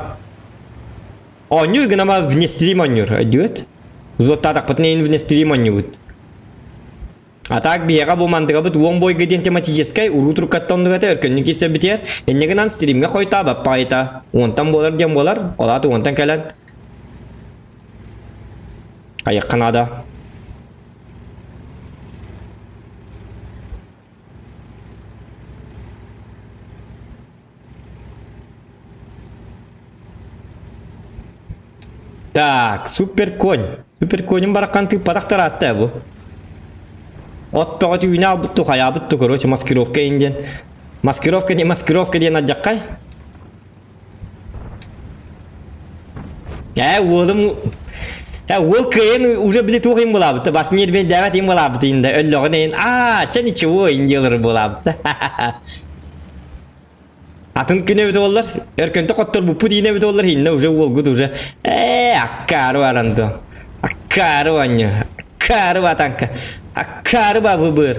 Oynuyor gene ama внестрим oynuyor. Diyordu. Zota tak neyin внестрим oynuyor. А так бега bu mantığa bu on boy giden temacıyız urutru kattan da erkenlik ise biter. Enne genen stream'e koyta bak payta. Ondan bolar dem bolar. Ola da ondan gelen. Ayak kanada. Так, супер конь. Супер конь бараканты парақтар атты bu. От пағат үйіне албытты, қая бұтты, короче, маскировка инден. Маскировка дейін аджаққай. Оğlum... Ол кайын уже біле туғын болабыты. Басын ербен дәвәт ең болабыты енді. Өлліғын ең. Ча ничего инделер болабыты. Атын күні өті олар. Өркенті қоттыр бұпы дейіне өті олар. Енді уже ол күд уже. Аққары баранды. Аққары ваню. Аққары батанка. Аққары ба выбыр.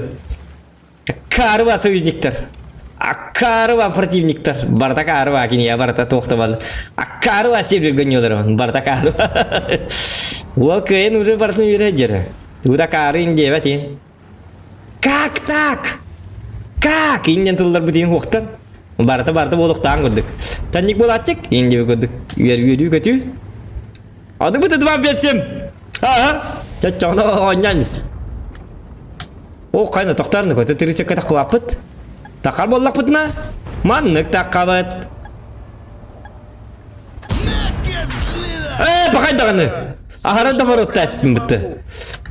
Аққары ба союзниктер. Аққары ба противниктер. Барта қары ба кене барта тоқты балы. Аққары ба сеп жүрген елер. Барта қары ба. Ол кайын уже бартын үйрежер. Уда қары инде бәт ең. Как так? Как? Инден тұлдар бұтын қоқтар. Барта болуқтан көрдік. Тәнник бол атчық? Инде көрдік. Үйергі көті. Ады бұты дұма бетсем. Чачағына ойнаныз. О, қайна тоқтарыны көті түрісек кәтақ қылапыт. Тақар боллақ бұтына? Маннық таққабыт. Пақай дағаны. Ахарада бар отта әспін бұтты.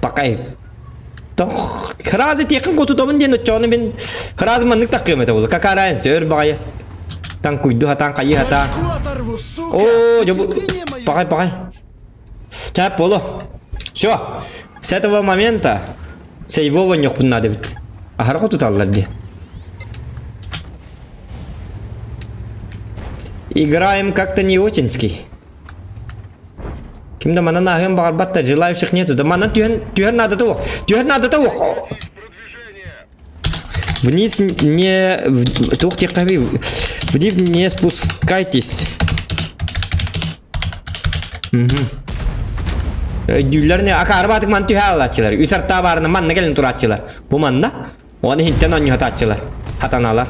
Пақай. Хыразы текін қоту домын ден өтчоғыны мен хыразы маннық таққым әті болды. Какар әнсі өр бағайы. Тан күйді хатан, қайы хатан. О, жабы. Пақай. Чап болу. Все. С этого момента сейвова нёқ бұн надо бит. Ахар қоту таллар де. Играем как-то не очень-ский. Кимда мана нахем барбатта желающих нету. Да мана тюхер надо того. Вниз не... Тух тихави. Вниз не спускайтесь. Düğüllerini akarbatık man tühe alatçılar. Üsartta barını manna gelin turatçılar. Bu manna onu hinten onyu hatatçılar. Hatanalar.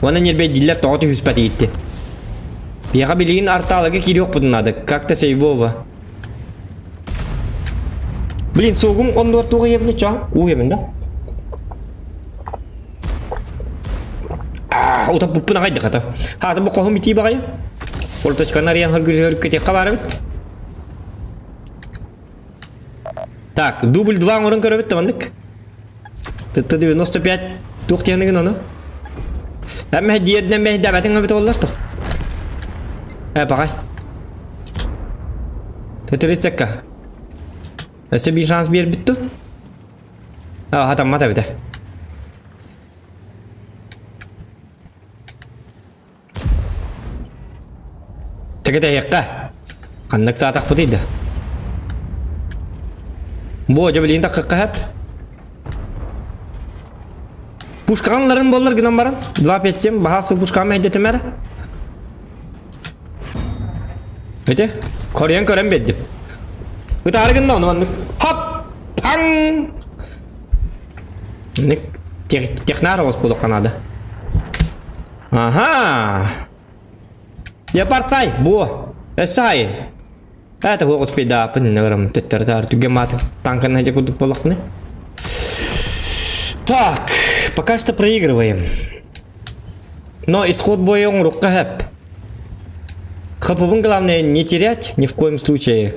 Ona nirbe diller toğutu hüspeti gitti. Biyaqa biliğin artalığı kiri yok budun adı. Как-то сейвова. Блин, соғым 14 туғы ебіне чаң. У ебінде. Утап бұппына қайды қата. Хаты бұл қоғым ити бағайы. Фолточканы ариян хөргір кетек қабары біт. Так, дубль 2 орын көрі бітті бандық. Тітті 95 туқ технігін оны. Әмі диерден бәй дәбәтің өбіті олар тұқ. Бағай. Тітірі сәкка. Әсі бір шанс бер бітті. Хатам мата біті. Тәкеті еққа. Қандық саатақ бұтыйды. Бу жабылын да қыққа хәп. Пушканларын болар гынан баран. 257 бағасы пушкан мәйдетім әрі. Өте, Кореян көрен беддім. Өте арығында оны бандық. Хоп! Паң! Ник технары оз болу қанады. Ага! Лепарцай, бу! Өссайын! Это фокус педа, наверное, тетер, тугемат, танка на кудук полохны. Так, пока что проигрываем. Но исход боя он рука хэп. Хапубун главное не терять ни в коем случае.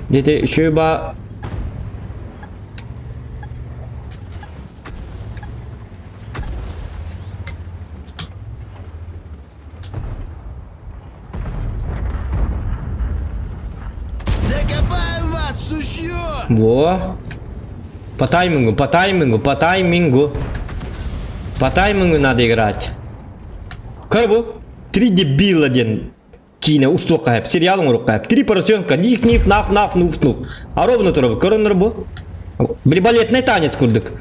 Где-то еще ба. Закопаю вас, сушьё! Во. По таймингу, по таймингу, по таймингу. По таймингу надо играть. Корбу. 3 дебила ден. Кине устока хэп. Сериал он рука хэп. 3 поросенка. Ниф, ниф, наф, наф, нуф, нуф. А ровно турабы. Коронер бу. Балетный танец курдык.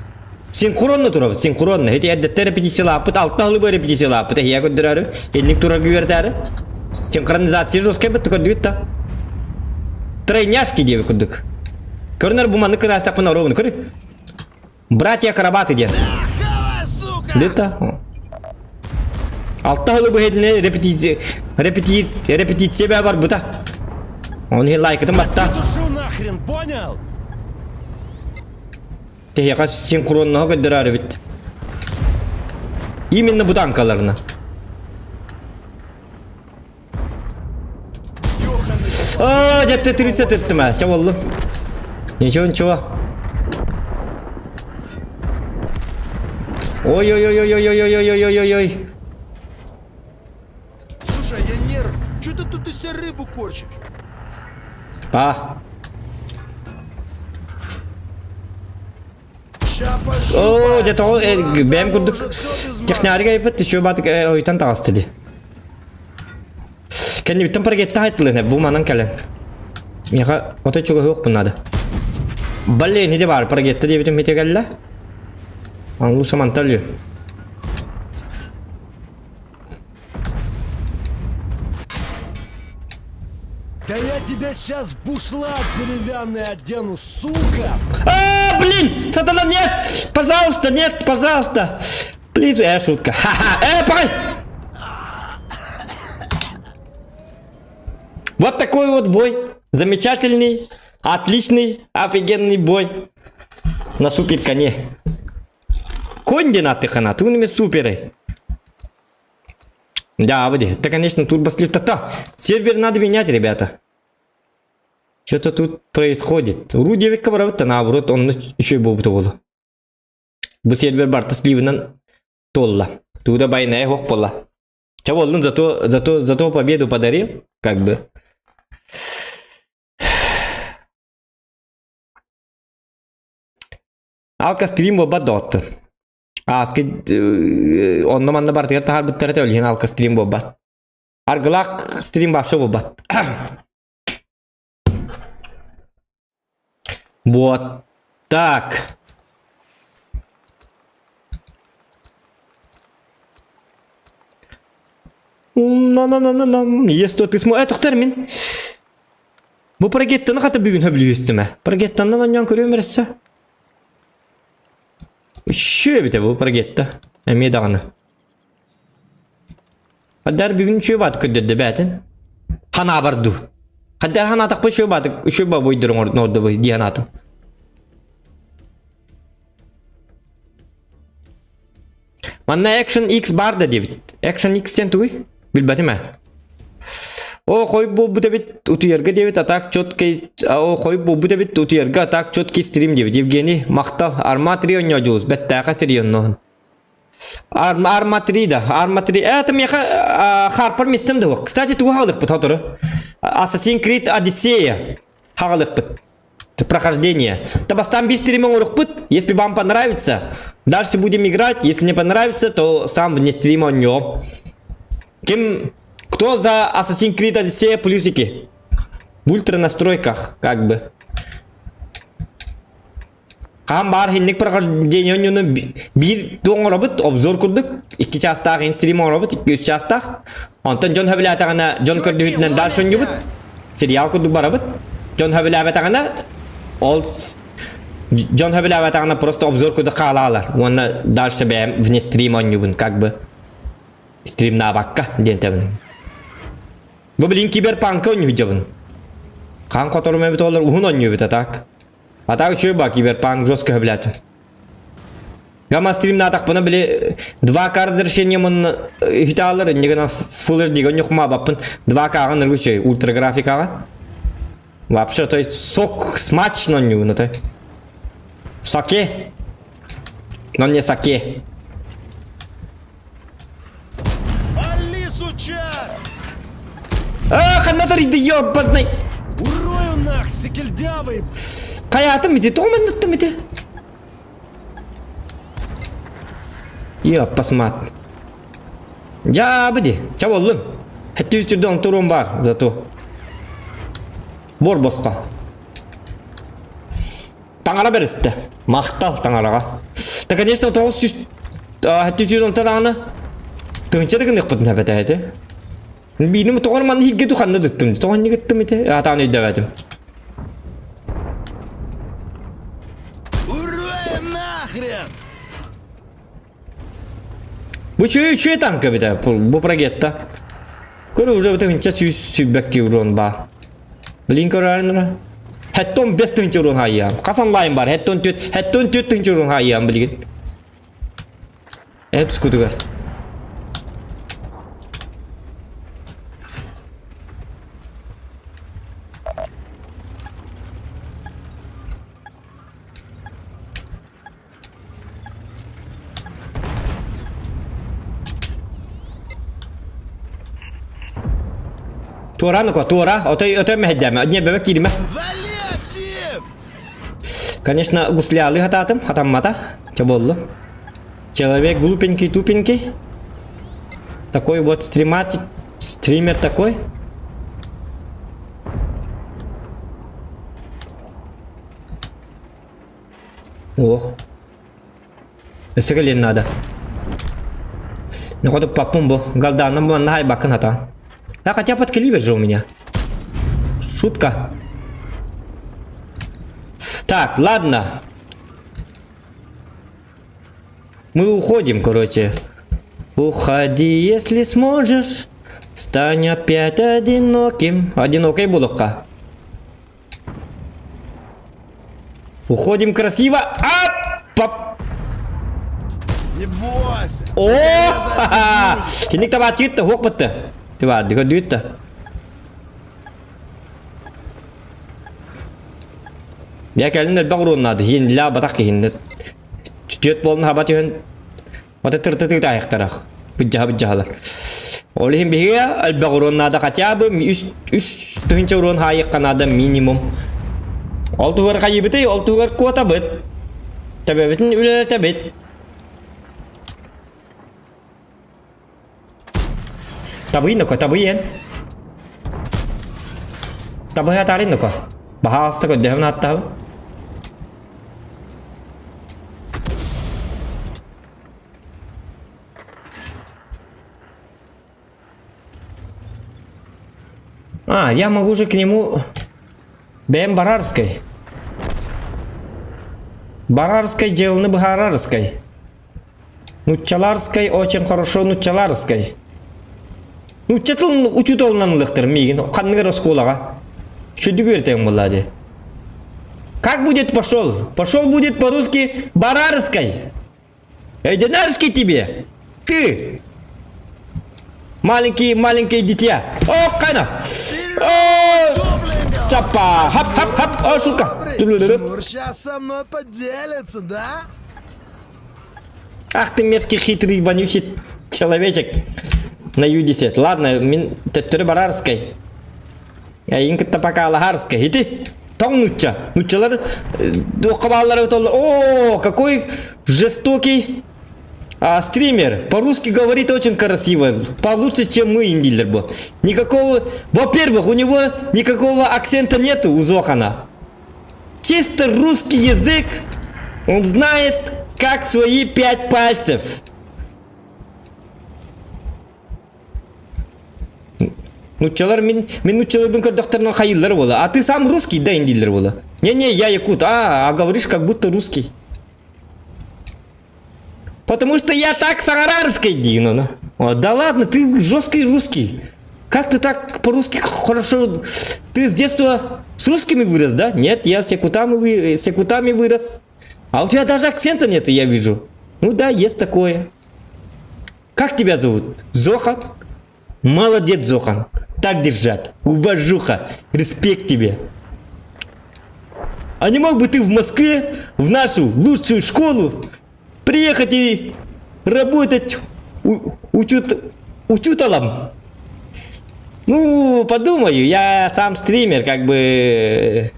Синхронно турабы. Синхронно. Эти әддетті репетициялы апыт. Алтағылы бай репетициялы апыт. Я көддірәрі. Елник турабы вердәрі. Синхронизация жесткая бітті көрді бітті. Тройняшки девы курдык. Коронер бу маны кына сапына ровно. Көрі. Братья-карабаты ден. Ахава, сука! Бітті. Алтағылы бай репетиция бар бұта. Оны лайкытын батта. Душу нахрен, понял? Техека синхронно көддірәрі бит. Именно bu танкаларына. Ооо, жетті 30 етті ма? Ча болду? Ничего. Ой-ой-ой-ой-ой-ой-ой-ой-ой-ой-ой. Слушай, я нерв. Чё ты тут из себя рыбу корчишь? Ща пошли. Ооо, жетті ол, бәйім күрдік. Технарыға епетті, шо батық ойтан тағысты де. Кәнді біттен парагетті айтылын, бұл манан кәлі. Меға ота чуға жоқ бұнады. Балле не де бар парагетті де бітім мете кәлі. Аңлу саманталью. Да я тебя сейчас в бушлат деревянный одену, сука! Блин! Сатана, нет! Пожалуйста, нет, пожалуйста! Плиз, шутка. Ха-ха! Погай! Вот такой вот бой. Замечательный, отличный, офигенный бой. На супер коне. Кондинаты тунами суперы. Да, ободи. Это, конечно, тут баслифта. Сервер надо менять, ребята. Что-то тут происходит. Вроде век кабарабыта, наоборот, он еще и бобыта было. Бу сервер барта сливынан толла. Туда байная хох пола. Чего, ну зато победу подарил, как бы. Алка стрим боба дотты. Он на манна барта ярта харбит тарате олин алка стрим боба. Арглак стрим бапша боба. Вот. Так. Есть ты смо. Тоқтар мен. Бұл прогеттені қаты бүгін хөбілі үстіме. Прогеттаннан оннан көрем әрісі. Шөй біте бұл прогетті. Әме дағаны. Қаддар бүгін шөй бады көддерді бәтін. Қана барды. Қаддар қана атақ бұл шөй бады. Шөй ба бойдырың орды бой. Диан атым. Манна Action X бар да дебіт. Action X сен туй? Білбәті ме? О, қой бұл бұта бет ұтыерге дебіт атак чөткей... О, қой бұл бұта бет ұтыерге атак чөткей стрим дебіт. Евгений Мақтал Арматри ойна жоз. Бәттәқа серион ноғын. Арматри да. Арматри... Әтім яқа харпар местім да оқ. Кстати, туға хағылық бұт хатыры. Assassin's Creed Odyssey хағылық бұт. Прохождение. Табастан без стрима урок пут. Если вам понравится, дальше будем играть. Если не понравится, то сам вне стрима у него. Кто за Assassin's Creed Odyssey плюсики? В ультра настройках, как бы. Бар хинник прохождение у него бир туң робот обзор курдук. 2 частах стрим робот 2 частах. Антон Джон Хабиля тагана Джон Кардивитнен дальше он сериал курдук барабыт. Джон Хабиля тагана ол Джон Хабиля тагана просто обзор курдук калалар. Он дальше бе вне стрима он как бы. Стрим на бакка дентем. Бу билин киберпанк ойнuyjabın. Kan kotorma bit olur uhun oynuyor bit atak. Atak şöyle bak киберпанк жестко блядь. Гамма стрим на атак бuna bile 2K разрешением хиталар негана Full HD гонюх ма бапын 2K ныргучей ультра графикага. Вообще то есть сок смачно ню на то. В соке. Но не соке. Ханатар иди ёбаный. Урою нах, секельдявый. Hayatım bitti, toğman nıttım bitti. Посмат. Ja bitti, çab oldum. Hatta üstüden turun var zato. Bor bosqa. Tangara beriste. Maqtal tangaraga. Da конечно, тоғыз hatta üstüden tarağını. Tığınca da gındık bıtın hepete hedi. Benim toğan manı higge tuğandı dıttım. Toğan ne gittim bitti. Atağını ödevedim. Bu şey tankı bir de bu прогетта. Көрі уже бітігінче сүйбәкке урон ба. Линк орайыныра. Хэттон 5 тыңчы урон хайям. Қасан лайым бар. Хэттон 4 тыңчы урон хайям білген. Түс күдігер. Тура, ну-ка, тура. Отой мехеддеме. Одне бебек кирime. Конечно, гуслялы хатам-мата. Че болду? Человек глупенький, тупенький. Такой вот стример такой. Ох. Эсегален надо. Ну, хоть папумбо. Галданом нахай бакан хата. Да, хотя под калибр же у меня. Шутка. Так, ладно. Мы уходим, короче. Уходи, если сможешь. Стань опять одиноким. Одинокой булавка. Уходим красиво. Не бойся. О! Хиник таба чит-то, хок-бытты. Ты var, det går dyrt da. Я кәлін бақ ұрынады, ең ла батақ кейінді. Түтет болын хабат ең. Бата тыртытықты аяқтарақ. Бұджаға-бұджағалар. Ол ең беге әлбақ ұрынады қатябы, үш түхінші ұрын хайыққанады минимум. Ол тұғыр қайы біті, ол тұғыр қуата бұд. Тәбі бітін үлі тәбіт. Tabi nó có tabi en. Tabi hata rin nó có. Bahas ta có dem na ta. А, я могу же к нему... Бэм Барарской. Барарской деланы Барарской. Нучаларской очень хорошо Нучаларской. Учутал нанлыктыр мигин. Ханныгар осколага. Шуды гөртең болады. Как будет пошел? Пошел будет по-русски Барарской. Динарский тебе. Ты. Маленький дитя. О, кайна. О, чапа. Хап. О, шутка. Шнур сейчас со мной поделится, да? Ах ты мерзкий, хитрый, вонючий человечек. На Ю-10. Ладно, ты Барарской. Я инкетта пока Аллахарской. Иди. Тон нуча. Нучалар. О, какой жестокий стример. По-русски говорит очень красиво. Получше, чем мы, индилер был. Никакого... Во-первых, у него никакого акцента нету у Зохана. Чисто русский язык. Он знает, как свои 5 пальцев. Нучалар, мен нучаларбен көрдөхтернен хайыллар бола. А ты сам русский, да, индилер бола? Не, я якут. А говоришь, как будто русский. Потому что я так с Агарарской дину. Да ладно, ты жесткий русский. Как ты так по-русски хорошо... Ты с детства с русскими вырос, да? Нет, я с якутами вырос. А у тебя даже акцента нет, я вижу. Ну да, есть такое. Как тебя зовут? Зохан? Молодец, Зохан. Так держать. Уважуха. Респект тебе. А не мог бы ты в Москве, в нашу лучшую школу, приехать и работать учителем? Ну, подумаю, я сам стример, как бы...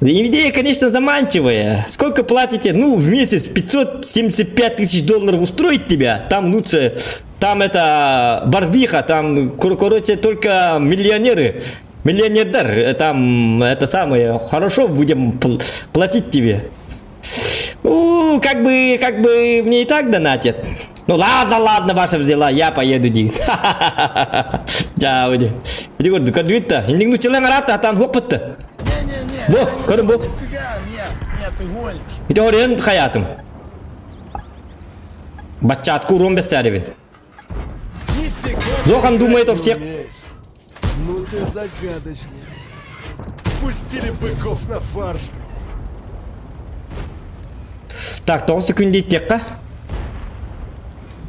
Идея, конечно, заманчивая. Сколько платите? Ну, в месяц 575 тысяч долларов устроить тебя. Там лучше... Там это барвиха, там, короче, только миллионеры. Миллионер, там, это самое, хорошо будем платить тебе. Ну, как бы мне и так донатят. Ну, ладно, ваша взяла, я поеду, Дин. Чао, Дин. Иди, говорю, кадвит-то, иди, ну, челен рата, а там хопот-то. Не-не-не. Во, корым, во. Нифига, нет, ты гонишь. Иди, говорю, хаятым. Бачатку ром бессаревин. Нифига. Зохан ты думает о не всех. умеешь. Ну ты загадочный. Пустили быков на фарш. Так, 9 секунды текка.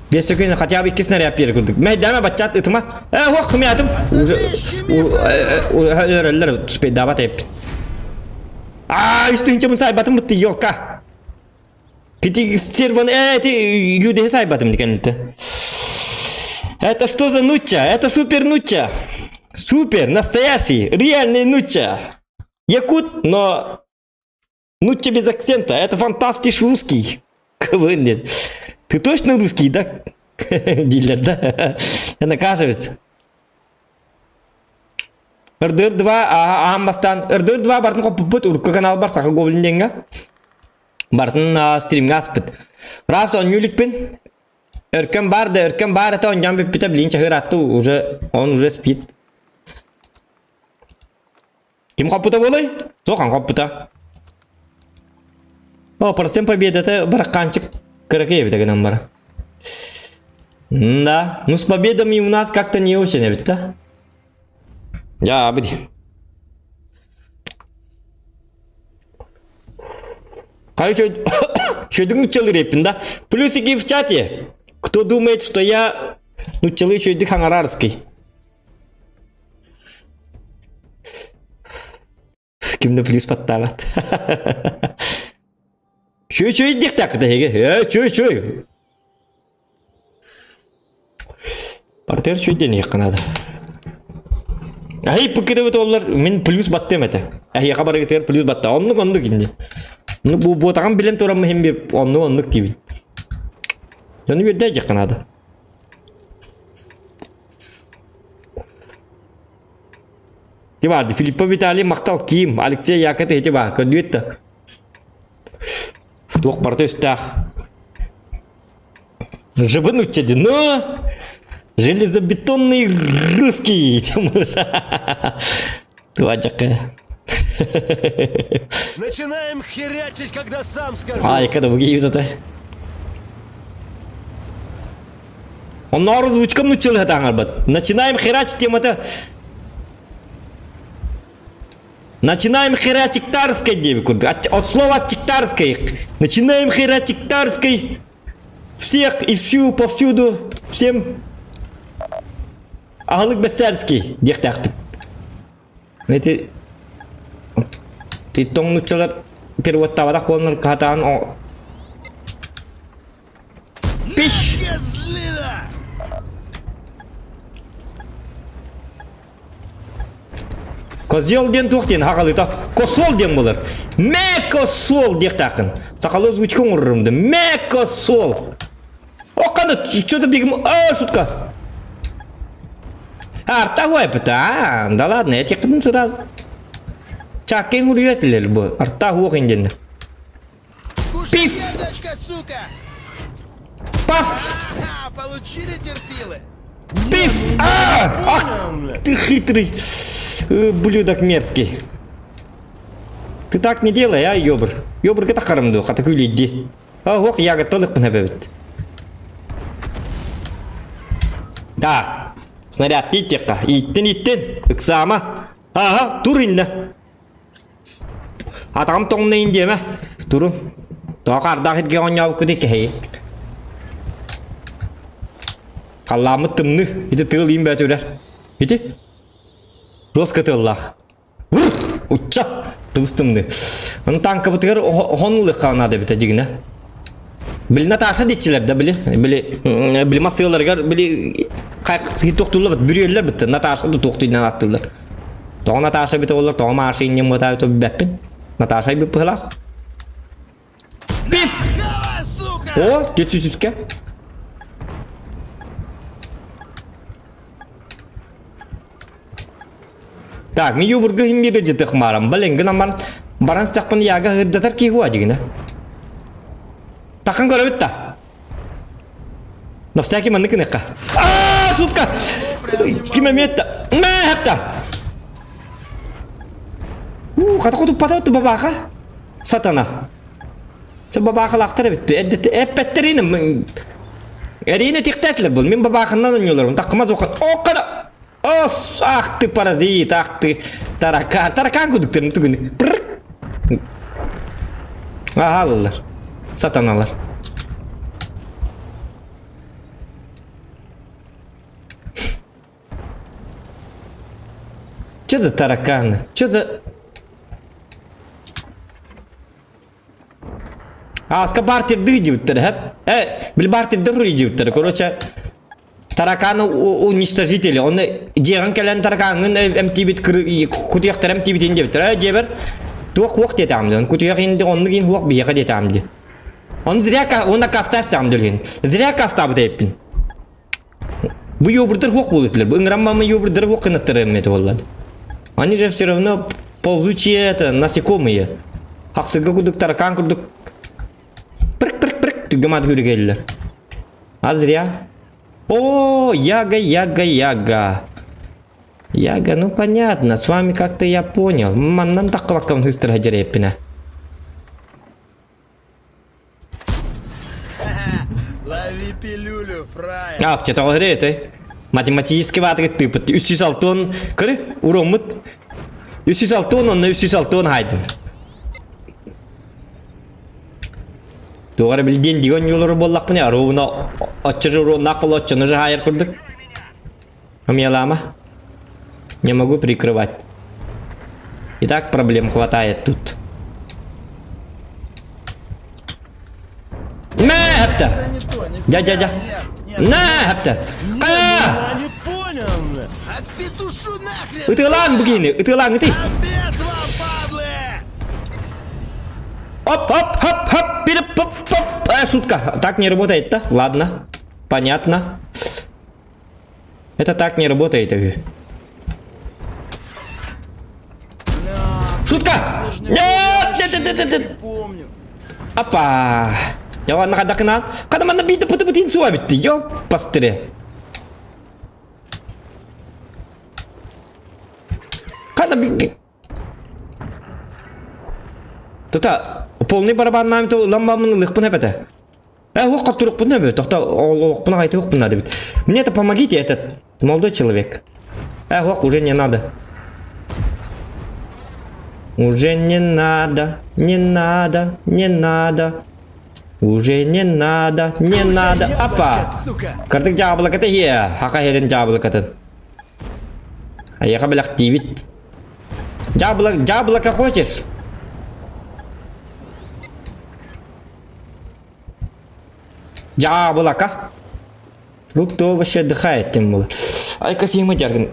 5 секунд, хотя бы 2 снаряд перекурдук. Мәйдәме бачат ытыма. Хок, хмятым. Уже өрелер түспей дабат еп. Үстіңче мұн сайбатым мұтты елка. Кити серван, ты люди сайбатым декенді. Это что за нуча? Это супер нуча. Супер, настоящий, реальный нуча. Якут, но... Нуча без акцента. Это фантастиш русский. Квынет. Ты точно русский, да? Дилер, да? Наказывает. РДР 2, амбастан. РДР 2 бартын қоппыпыт, урка канал бар, сақы гоблинденға. Бартын стримға аспыт. Раз он юликпен. Эркем бар, это он ням бипита, блин, чахыратты, он уже спит. Ким қоппыта болай? Зохан қоппыта. О, процент победы-то бараканчик. Каракеев так бар. Да, ну с победами у нас как-то не очень, ведь, да? Я обиди. Короче, что думаю, челы репин, да? Плюсики в чате. Кто думает, что я... Ну, челы еще и дыханарарский. Ким-то плюс подтават. Чё идих так это чё? Партер чё денег надо. Ай, пыкырывыт олар, мен плюс баттым это. Ай, я хабар кетер плюс батта. Оннук инде. Ну, бу ботаган билен турам хемби оннук киби. Жону бирде жак надо. Тибарды, Филиппов Виталий мактал ким, Алексей Якет эти бар, көдүетті. Тух барты үстақ. Жыбын үтчеді, но... Железобетонный русский. Твачака. Начинаем херячить, когда сам скажу. Ай, когда выгиб это. Он на озвучкам нучил это ангарбат. Начинаем херачить тем это. Начинаем херачить тарской девку. От слова тиктарской. Начинаем херачить тарской. Всех и всю, повсюду. Всем. Аглык бесцарский. Дехтахты. Эти... Ты тоннучалар переводтавадак болнар катаан пиш. Козлина! Козел ден тухтен хакалыта косол ден болар. Мекосол дехтакын. Сакалы озвучкан урырымды. Мекосол. Окана что-то бегом. Шутка. Арта хуайпыта. Да ладно, я текдым сразу. Чакин урьетелер бу. Арта хуокинден. Кушай, Пиф! дочка, сука! Паф! Ага, получили терпилы? Пиф! Ах, ты хитрый. Блюдок мерзкий. Ты так не делай, а, ёбр. Ёбр гата харымды, хата күлейді. Ох, я готовлық пына бәбіт. Да. Снаряд иттеққа. Иттен. Үксама. Ага, тур инді. Атағым тоңны инді ме? Туру. Тоға ардақ етке оңяу күді кәйі. Қалламы тымны. Иді тығыл ең бәтілер. Иді? Роска тыллах. Уча. Тығыстымды. Оның танка бұтығыр ғонылық қағынады біті жігіне. Білі Наташа детчілер да білі. Білі масыларғар білі қайқ тоқтылы біт. Бүрелер бітті. Наташа да тоқтыйдан аттылар. Тоға Наташа біті олар. Тоға маршинен мұтайы тобі бәппін. Наташа біп пығылақ. Пиф! Давай, сука! О, кетсіз-үзке. Так, мен юбурга химбеге жытық марам. Білінген аман баран стақпын яға ғырдатар кейгу ажығына. Тақын көрі бітті. На всякий манныкын еққа. Сутка! Киме метті. Мә әпті. Қата құтып пата бітті бабаға. Сатана. Sen babakılaqtara bitti. Epetterinin. Erine tiktəklər bul. Мен babakından oynuyorlar. Takmaz okan. Okana. Os. Ahtı parazit. Ahtı tarakan. Tarakan kuduklarını tugunu. Pırr. Ahalılar. Satanalar. Что за тараканы? Что за... Аска бартирді жеуттері, хэп? Біл бартирді ғыры жеуттері, короче, тараканы уничтожители, оны жеған кәлін тараканын әмтибет күтіяқтар әмтибет ендеуттері, жебір, туақ уақ деді амды, күтіяқ енді оны кейін уақ бияға деді амды. Оны зря, оны кастас амды өлген, зря кастабы дейппін. Бұл ёбырдыр уақ болысылар, бұл ыңыраммамы ёбырдыр уақ қынаттары әмметі болады. Они же все равно ползучие это, насекомые. Ақсыға күдік, таракан күдік. Прыг-прыг-прыг, түгімат көргелілер. А зря. О, Яга. Яга, ну понятно, с вами как-то я понял. Маннан тақылаққам хыстырға жереппіне. Лови пилюлю, фраер. Что-то говорит, математический ватрик тыпыт. 306 тонн, көрі, уромыт. 306 тонн, онна 306 тонн хайдым. Доғары білден деген жолары боллақ бұне, аруына отчыры нақыл отчыны же хайыр күрдік. Умелама. Не могу прикрывать. Итак, проблем хватает тут. Мэпта! Дядя. Мэпта! Я не понял. Отпетушу нахрен! Ытылан бұгейні, ытылан ыты. Обед вам, падлы! Оп, переп. Шутка. Так не работает, да? Ладно. Понятно. Это так не работает. Шутка! Нет! Помню. Опа! Я ладно, когда к нам. Когда мы набиты, пути инсуа битти. Ёп, пастыре. Хана би. Тота полный барабан нам то ламбамын лыхпын эпете. Вот который пунебе, тогда он пунагайте ух пунадебе. Мне это помогите, этот молодой человек. Вот уже не надо. Уже не надо, не надо, не надо. Уже не надо, не надо. Опа! Картик джаблок это я. Хака херен джаблок это. А я хабел активит. Джаблока хочешь? Джаблока. Фруктов вообще отдыхает тем более. Ай, косимо дярган.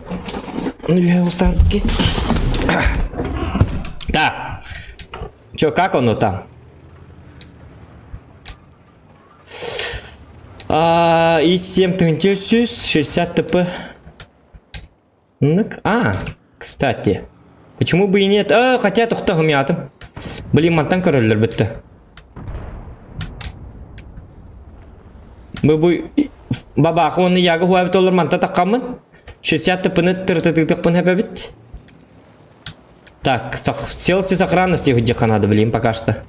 Ну я устал. Так. Чё, как оно там? И 760 ТП. Кстати. Почему бы и нет? Хотя тухта гумятым. Блин, мантан короллер бітті. Бабақы оны яғы хуабит олар манта таққамын. 60 ТП-ні тыртытықтықпын әбі бит. Так, селси сохранности где-то надо, блин, пока что.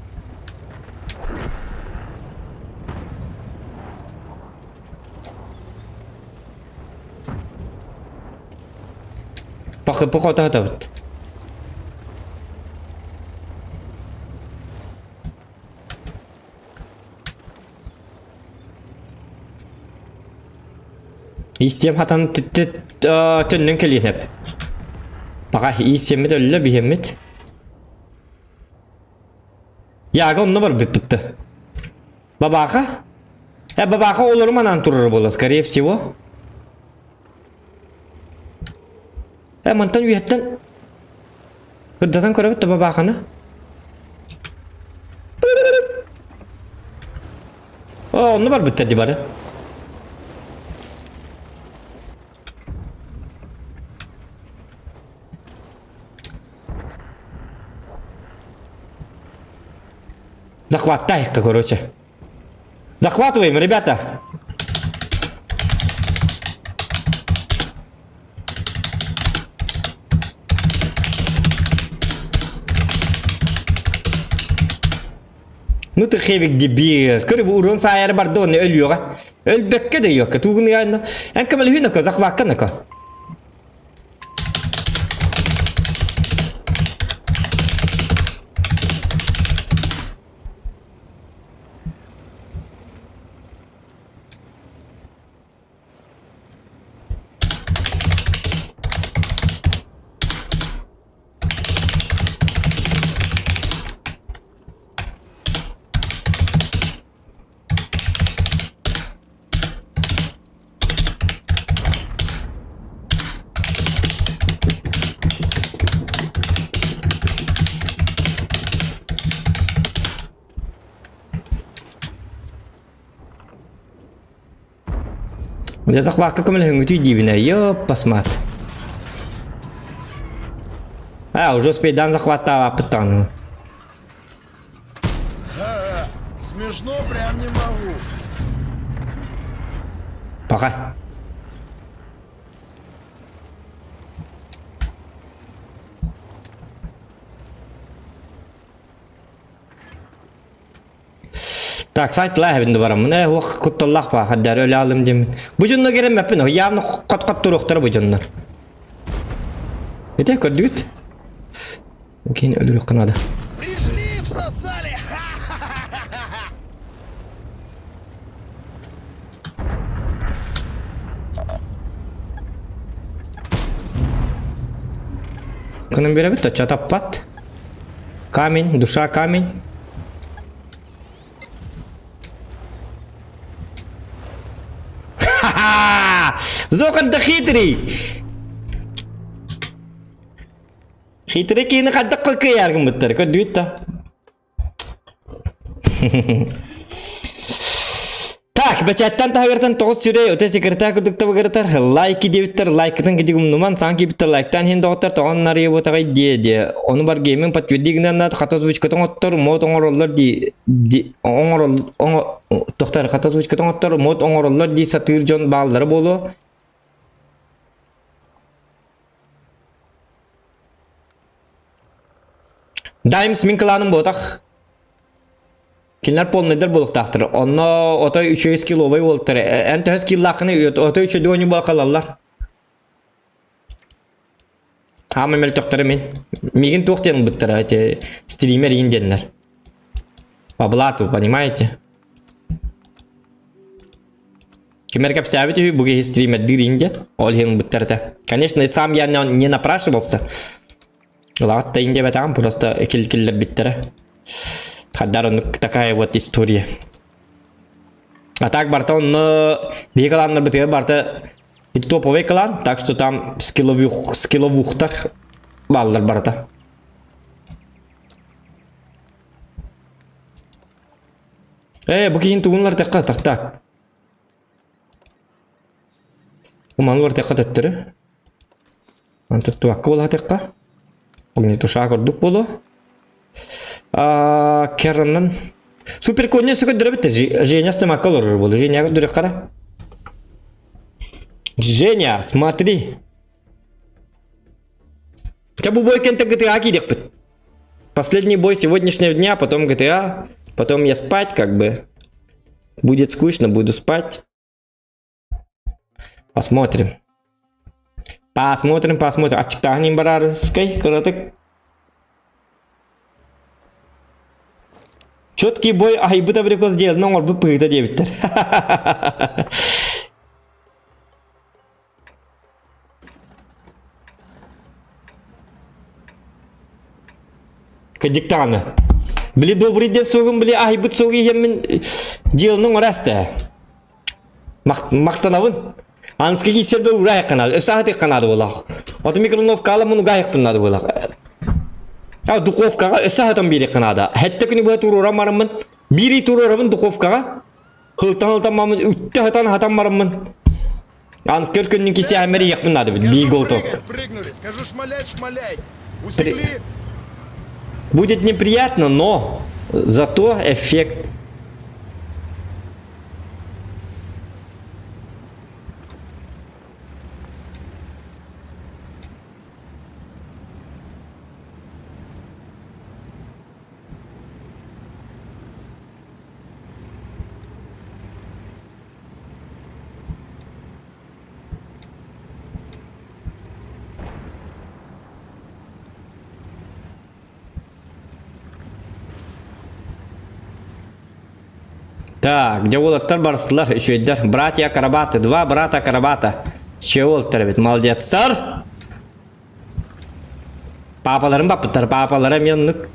Походу это вот. И 7 хатан төннен келинеп. Пока и 7 өлі беймет. Яғы онны бар бітті. Бабақа? Бабақа олар манан тұрыр бола, скорее всего. Мантан үйеттен. Күрдатан көрі бітті бабақаны. Онны бар бітті де бары. Захватай-ка, короче. Захватываем, ребята. Ну ты хевик дебил. Көрі бұл урон сайары барды оны өліуға. Өлбекке де yok. Туғын яғында. Ән кәмел хүйінікі, захваққаныкі. Я захват как мы легко дивина, ёп, посмотри. Уже спейдан захватала пытану. Смешно прям не могу. Пока. Так, сайт лайвында барам. Мына вак кутталлах ба, хаддар өле алым дем. Бу жонно керем мәппен, явно кат-кат туруктар бу жонно. Эте көрдүт. Окей, өлү кынады. Пришли, всосали. Кынын беребит, чатап пат. Камень, душа камень. Зохан да хитрый. Хитрый кейіні қаддық қой кей арғын бұттар. Көрдүт та. Так, бәчәттен тағыртан 9 сүрей өте секретар күрдікті бұғыртар. Лайки дебіттер, лайкытын кедігім нуман санки біттер лайктан хен доғыттар тоған нария бұтағай деді. Оны бар геймін подтвердігінен нады қата звучкатын оттар, мод оңыроллар ди... Тоқтар, қата звучкатын оттар, мод оңыроллар ди сатыр жон балдары болу. Dimes min klanım botak. Kinler polnaydır buluqtaqtır. Onna ota 300 kilovay oltır. En töz killaqını ota 300 oyunu bakalarlar. Hamı mel toqtırı min. Migin toqtırın bıttırı. Streamer yin denler. Поблату, понимаете? Кемеркап сябите буги стример диринге, олхин буттерте. Конечно, сам я не напрашивался. Ладно, инге бетам просто киллер биттере. Хадар такая вот история. А так бартон бегалан на биттере барта и топовый клан, так что там скилловухтар балдар барта. Bu keyin tuğunlar tekka tak. Umanlar tekka tettere. Antut tuakka bola tekka. Ogni tu şakorduk bolo. Kerrandan super konya sıkı dürübütte. Женя стамакка olur bolo. Женя dürük kara. Женя, смотри. Тебя бой кента GTA кидек пыт. Последний бой сегодняшнего дня, потом GTA. Потом я спать как бы. Будет скучно, буду спать. Посмотрим. Посмотрим. Ачыктагын барар скай кыратык. Четкий бой айбыта бір көз жезін оңыр бұл пыйта дебіттер. Кадиктаны. Били добрый ден соғын, били айбыт соғы емін желінің орасты. Мақтанавын. Анскеги сербе урай канал, өсағыты канады болақ. Оты микроновка алып, мұны ғайық пынады болақ. Духовкаға өсағытын бері канады. Хәтті күні бұға тұр орамарымын. Бири тұр орамын духовкаға. Хылтан мамын, үтті хатан марымын. Анскер күннің кесе әмері еқпынады. Бейголток. Прыгнули, скажу шмаляй. Усекли. Будет неприятно, но зато эффект. Так, где олаттар барсылар, еще еддер. Братья Карабаты, 2 брата Карабата. Еще олаттар бит, молодецар. Папаларым бапыттар, папаларым яннык.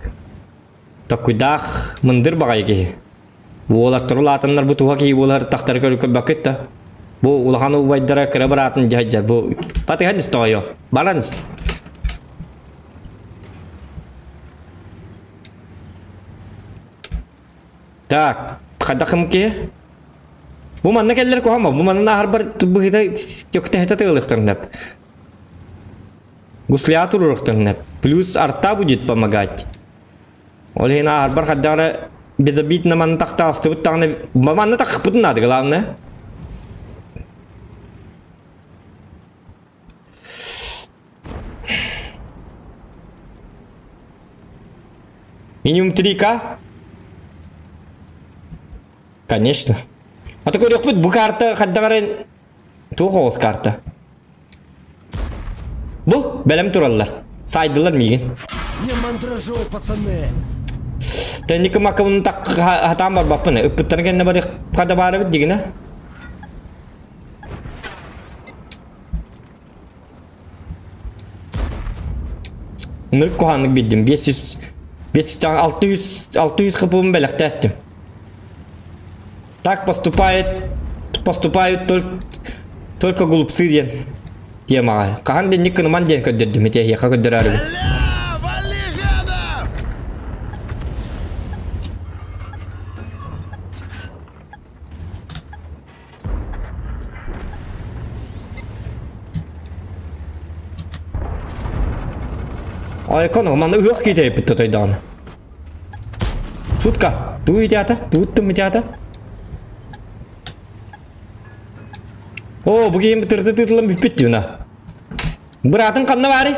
Такуйдах мындыр бағай ке. Олаттар улатынлар бұ туға кей олар тақтар көріп бақытта. Бұ улағаны ұбайдара кірі баратын жайджар. Бұ патығадыз тоғайо, бараныз. Так. Қадақым ке? Бұл манна кәлілер көғама. Бұл манна арбар бұғыда көкті әті тығылықтырынып. Гуслиатур ұрықтырынып. Плюс арта будет помогать. Ол хена арбар қаддағыра безобидно манна тақта асты бұттағыны. Манна тақық бұтын ады, главное. Минимум 3К? Конечно. А такой рёхпыт, бу карта хаддагарын туғыз карта. Бу, бәлем тураллар. Сайдылар мигин. Не мандражой, пацаны. Тәнекі макамын тақ хатам бар бапыны. Үппіттен кәнне бары қада бары біт дегіне. Нұрк қоғанлық беддім. 600 қыпығын бәліқ тәстім. Так поступают только глупцы ден. Тема. Кахан ден никын ман ден көддердім. Ете яқа көддер әрі. Вали гадов! Айкон, ман үйек кейде бітті тойдағаны. Шутка. Ду идеята? Дуыттым идеята? О, bu game bitirdi titulum bitdi buna. Bıratın kanına bari.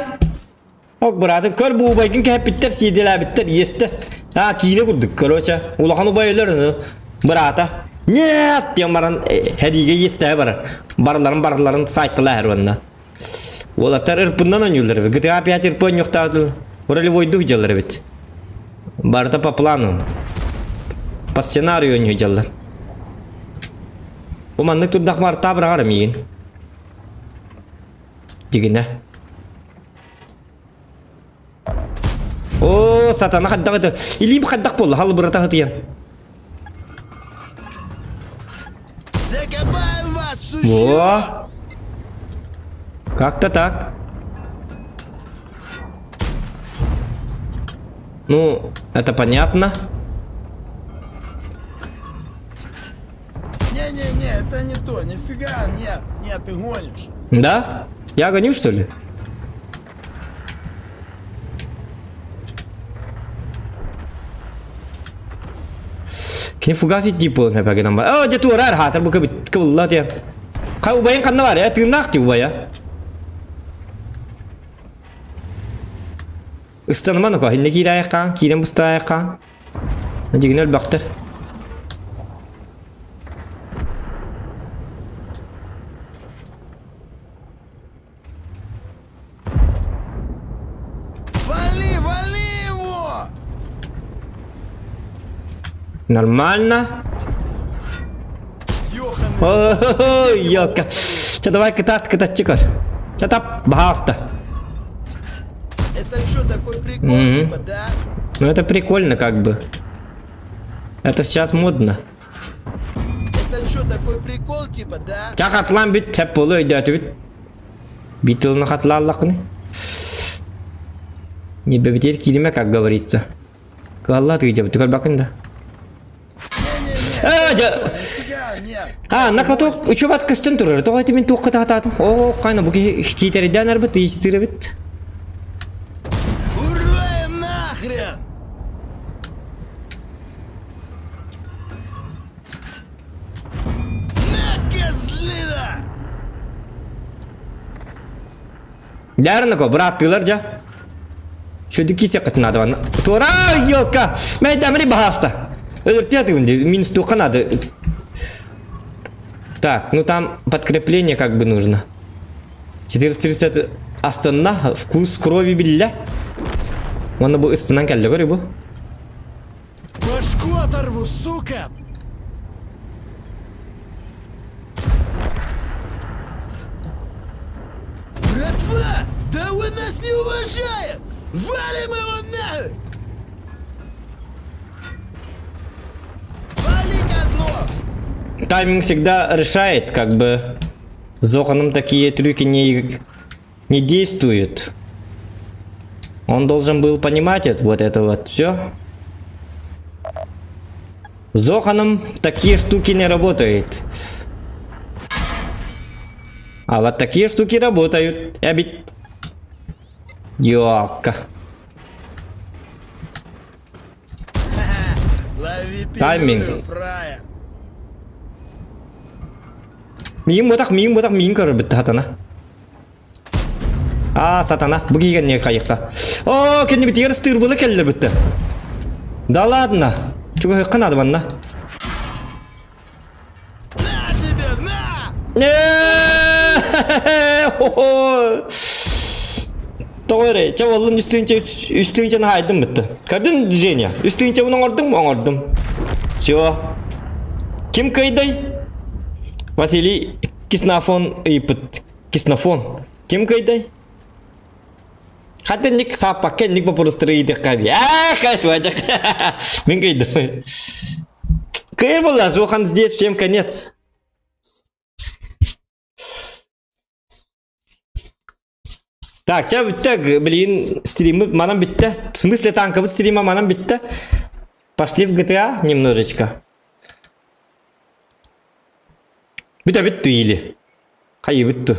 Ok brother, kör bu baygın ki hep bitter, CD'ler bitter, yestes. Ha kine kurduk, короче. Ulakan bayılır, brata. Нет, diyen baran, hediye yeste baran. Barların saytılar her vanda. Ola ırpından oynuyorlar. GTA 5 ırpın yok da. Orali voydu hıcalar bit. Barda по плану. По сценарию oynuyorlar. O manlık tutdak var ta bırakarım yiyin. Digine. Oo satana kaddak dı. İliyim kaddak bol. Hal bırata hıtıyan. Закопаем вас, Во. существо! Как-то так. Ну, это понятно. Не-не-не, это не то, нифига, нет, нет, ты гонишь. Да? Я гоню, что ли? Kini fugasi tipo na pagi number. Oh, jatuh rar ha, terbuka kebelah dia. Kau bayangkan nawar ya, tinak coba ya. Istan mana kau? Ini kira ya kan, kira musta ya kan. Nanti gini bakter. Вали, вали его! Нормально. Ёханый, Oh, ёлка. Что давай kita чекар. Что бахаста. это что, такой прикол, типа, да? Ну это прикольно как бы. Это сейчас модно. Это что, такой прикол, типа, да? Чакатлан бит hep oluyor öyle bit. Битылны хатлаллак не. Не бебетер килиме, как говорится. Калла ты где? Ты как бакында? Нифига, нет. А, на каток учебат кыстын турар. То айтымен тоққа тататын. О, кайна бу китериден арбыт истиребит. Уроем нахрен! На, козлина! Ярна ко братылар жа. Şöyle kise kıtnadı bana. Tora yok ka. Ben demri bahasta. Ölürtüyordu şimdi. Минус надо. Так, ну там подкрепление как бы нужно. 430 Астана, вкус крови билля. Оны bu ыстынан келді көрі bu. Башку оторву, сука! Братва, да он нас не уважает! Валим его нахуй! Вали, козлов! Тайминг всегда решает, как бы. Зоханом такие трюки не действуют. Он должен был понимать вот это вот все. Зоханом такие штуки не работают. А вот такие штуки работают. Я бит. Ёлка. Лови Тайминг. пилюлю, фрая! Миң көріп бітті хатана. А, сатана. Бұл кейген не қайықта. О, кенде бітті ері стыр бұлы келді бітті. Да ладно. Чуға қанады банна. На тебе, на! Doğru. Çavalın üstünce haydım bitti. Gördün düzeni. Üstünce bunu ordum. Все. Kim kayday? Василий Киснофон. Kim kayday? Hatta ник сапаке ник попоростроиды кави. Кайт ваджак. Мен кайдым. Кайр была, Зохан здесь, всем конец. Так, блин, стримы манам битте. В смысле танковый стрима манам битте. Пошли в GTA немножечко. Bitti или? Hayır bitti.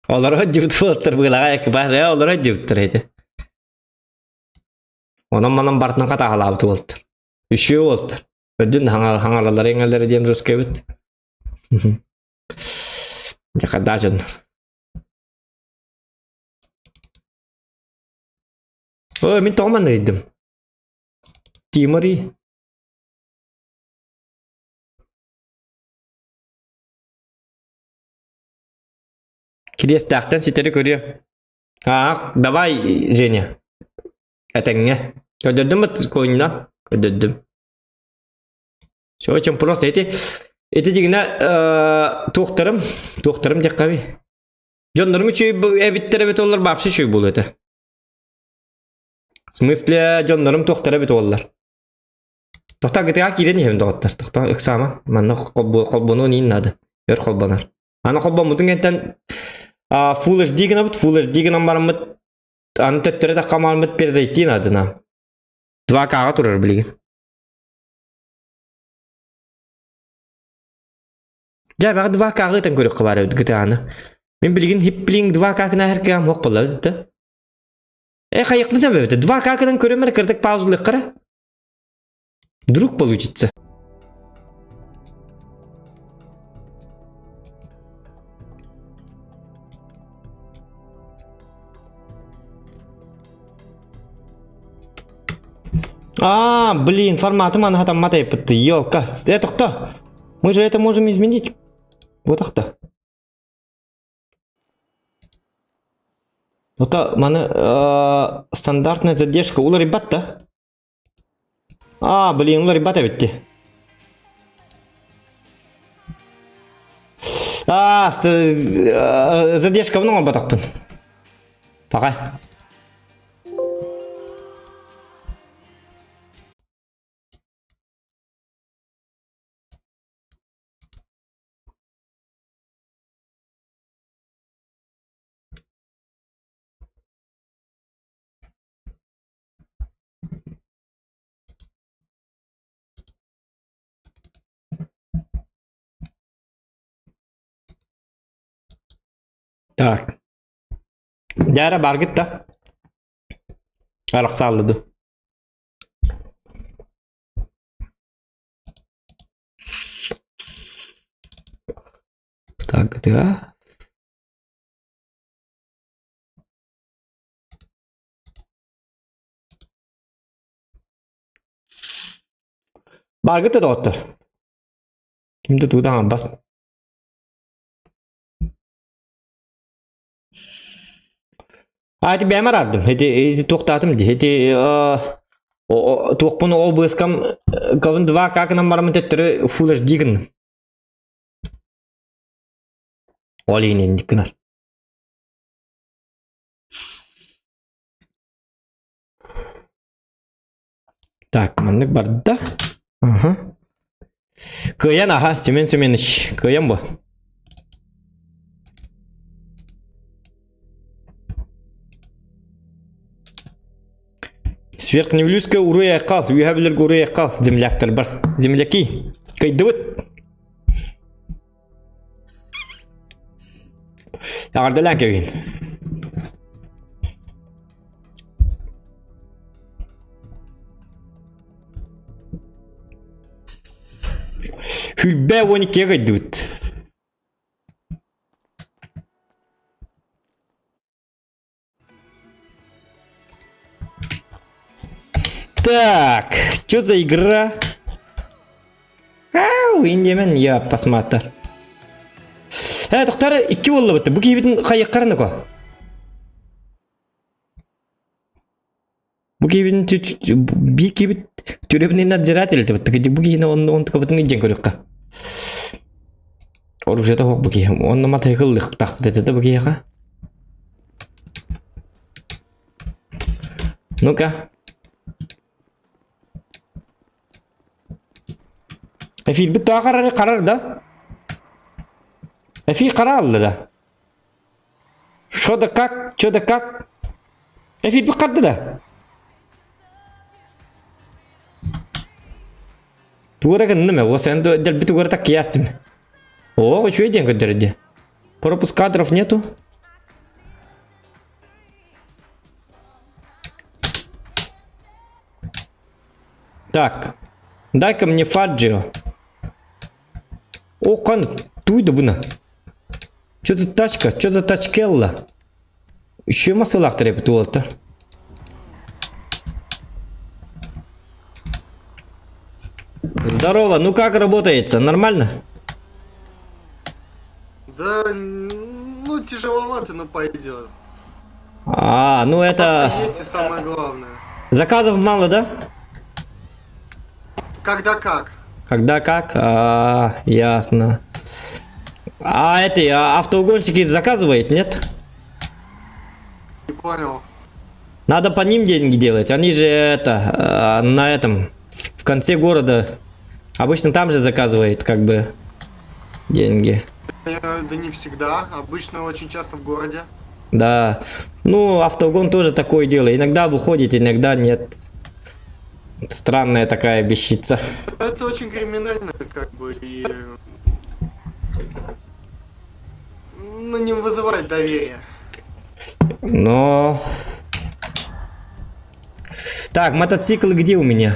Олар жибит болттар быйлага экипаж, олар жибиттер эти. Онан манан бартынан ката алабыт болттар. Үшөө болттар. Өдүн хаңалалар эңелдер дем жускебит. Жакадажын. Ой, мен томан дейдим. Тимори. Кирестактан ситери көрüyor. Давай, Женя. Этеңе. Көдөрдүм бит койнуна. Көдөрдүм. Все очень просто. Эти дегене тоқтарым деп қаби. Жондарым үшөй эбиттер бит олар бапсы үшөй бул эти. В смысле, жондарым тоқтары бит олар. Тохта гытыга кирен ем доғаттар. Тохта эксама. Манна қолбону нейін нады. Өр қолбанар. Аны қолбан мұтын кенттен Full HD гына бит, Full HD гына бармыт. Аны төттөрі да қамалмыт перзайттин адына. 2K-ға тұрар білеген. Жа бағы 2K-ға өтен көрік қыбар өді гытағаны. Мен білген хипплин 2K-кына әркегам хоқ болар өді. Қайықмын сәбі өді. 2K-кынан көремер кірдік паузылық қыра. Вдруг получится. Блин, форматы мана там матай пытты, ёлка. Это кто? Мы же это можем изменить. Вот кто. Вот мана стандартная задержка. Ула ребята. Блин, ула ребята ведь. Задержка много батахпын. Пока. Так. Яра баргитта. Арак салды. Так, да. Баргитта доктор. Кимди тудан бас. Ати бәмір ардым. Эти тоқтатым. Эти тоқпыны ол бұскам кавын 2K-кынан барымын теттірі Full HD-гін. Олейін ендікінар. Так, мандық барды да. Кыян, Семенович. Кыян бұ. Сверхневлюзка уруя кал, юхабилер уруя кал, земляктар бар. Земляки, кайдывыт. Ягардалан кевин. Хүлбэ 12-ге кайдывыт. Так, что за игра? Индемен, я посмотрю. Тоқтары 2 болды бітті. Бұл кейбетін қайық қарыны ко? Бұл кейбетін бір кейбет түребінен надзиратель бітті. Бұл кейбетін оны көбітін еден көрек қа. Оружета хоқ бұл кейбетін. Оны матайқылық тақ бітті бұл кейбетін. Ну-ка. في بده قرار ده في قرار ده شو ده كاك في بقدر ده تورا كنمه وسندو دل بتورا так ястим. О, что идем кадр где? Пропуск кадров нету. Так. Дай-ка мне Фаджио. О, кан, туйда буна. Чё за тачка? Чё за тачкелла? Еще масалах требует вот. Здорово, ну как работается? Нормально? Да, ну тяжеловато, но пойдет. А, ну это... Есть и самое главное. Заказов мало, да? Когда как? Когда как? А, ясно. А эти автоугонщики заказывают, нет? Не понял. Надо по ним деньги делать. Они же это, на этом, в конце города, обычно там же заказывают, как бы, деньги. Да не всегда. Обычно очень часто в городе. Да. Ну, автоугон тоже такое дело. Иногда выходит, иногда нет. Странная такая вещица. Это очень криминально, как бы, и... Ну, не вызывает доверия. Но... Так, мотоцикл где у меня?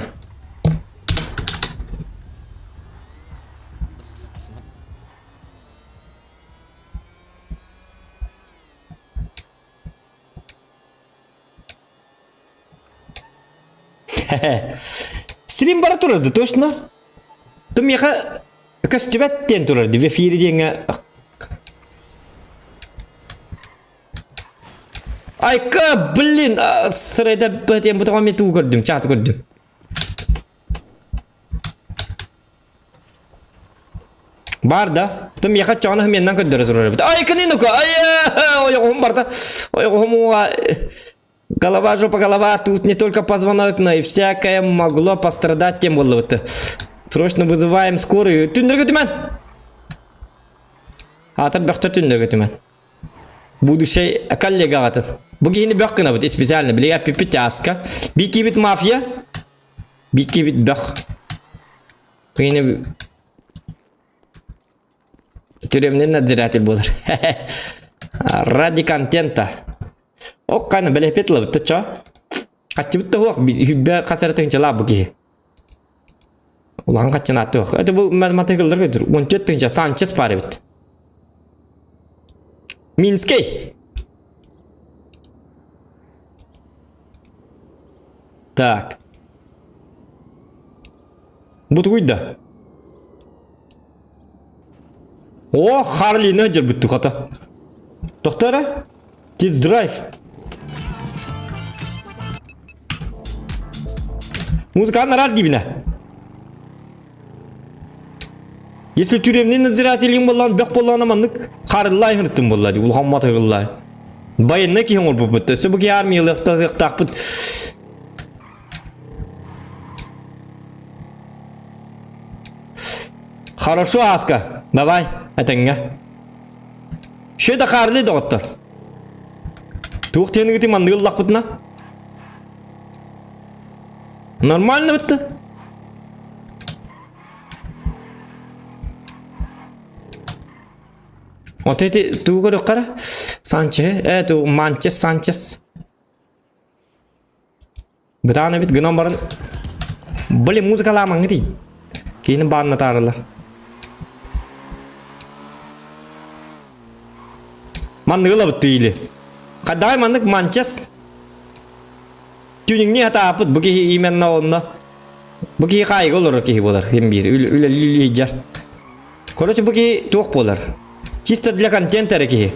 Стрим бара турарды, точно? То меха костюбеттен турарды в эфире деньги. Айка, блин, сырайда бәтен бұтыға мету көрдім, чаты көрдім. Бар да, то меха чаны меннен көрдірі тұрады. Айка не ну-ка, ойығым бар да, ойығым голова, жопа, голова, тут не только позвоночная, и всякое могло пострадать, тем было вот. Срочно вызываем скорую. Түндіргі түмен! Атыр бәқті түндіргі түмен. Будущий коллега ватын. Бұғы ені бәқ қына бұд, специально, білеге пипетяска. Бейкі бит мафия. Бейкі бит бәқ. Бұғы ені... Тюремнен надзиратель болыр. Ради контента. О, қайна бәле петлі бұдты, чо? Қатчы бұдты оқ, хүббе қасырытың чыла бұғы. Улан қатчын аты оқ. Это бұл математикалдар көдір. 14-тің Санчес пары бұд. Минский. Так. Бұд құйда. О, Харли не жер бұдты қата. Тоқтары? Тест-драйв. Музыка нарад гибина. Если тюремнен надзирателем болған, бәқ болған аманлық қарылай ғырттым болады, ол қамматы ғылай. Байынны кейін ол бұпытты, сөбігі армиялық тақпыт. Хорошо, Аска, давай, әтіңге. Шөйді қарылай доғыттыр. Туқ тені күтім аңды ғыллақ бұтына. Нормально бұтты. Вот эти, ты говоришь, кара? Санчес, это Манчес, Санчес. Бетана бит гном баран. Блин, музыка лама ngiti. Кейін банна тарылар. Манныгыла бітті үйлі. Қадай маннык Манчес. Тюнingне хата апыт, бұки именно онна. Бұки қайғы олар кейі болар. Үлі лилейджар. Короче, бұки тоқ болар. Чисто для контента реки.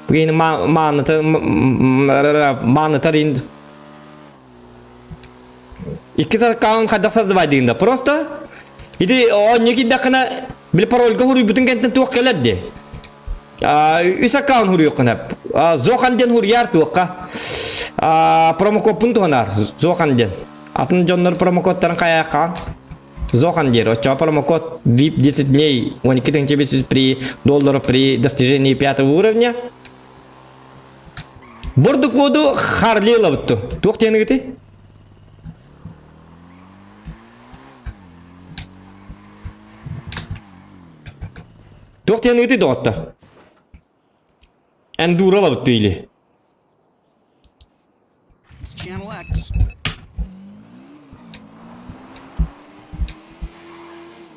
Блин, манатарин. Iki аккаунт хадда создавать дегенде. Просто иди он неки дакана бил парольга хуруй бүтүн кенттен туак келеді. Үс аккаунт хуруй кына. Зоханден хуряр туакка. Промокодпун туанар. Зоханден. Атын жоннор промокодтарын кая аккаунт. Зохандер, очо промокод VIP 10 дней, он кидает тебе при $1 при достижении 5 уровня. Борду коду Харли лавту. Тух тени гити? Тух тени гити дотта. Эндура лавту или?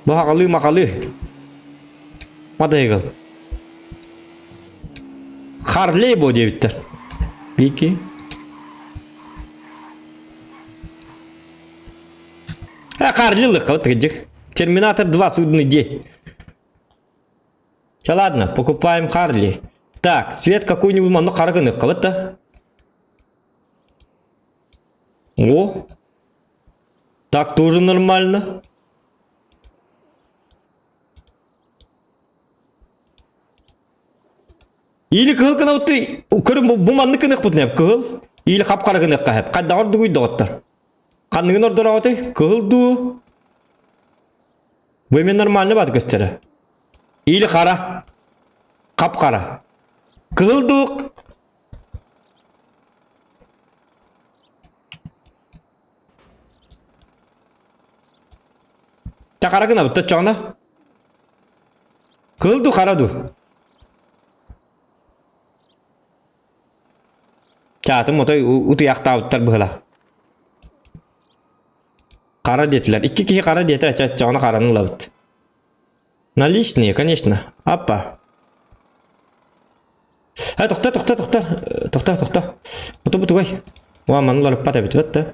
Bu haqalı maqalı. Madaygal. Harley bu diye bitter. Peki. Harley'lik вот гыжык. Терминатор 2 судный день. Ча ладно, покупаем Харли. Так, свет какой-нибудь манно карганы кабыта. О. Так тоже нормально. Или кыл кына утты көрүм бу манны кыны кытнеп кыл. Или кап карганы кап. Кадагыр дугуй доттар. Канныгын ордор ауты кыл ду. Вы мне нормально бат göstere. Или кара. Кап кара. Кыл ду. Та карагына бутта чоңна. Кыл ду кара ду. Çatım otoy utu yaqtauttар bıhla. Qara dediler. İki kişi qara dedi. Çağına qaranın lavut. Наличные, конечно. Апа. To'xta. To'xta. O'tib o'tib. Va mana olib pata bitibdi.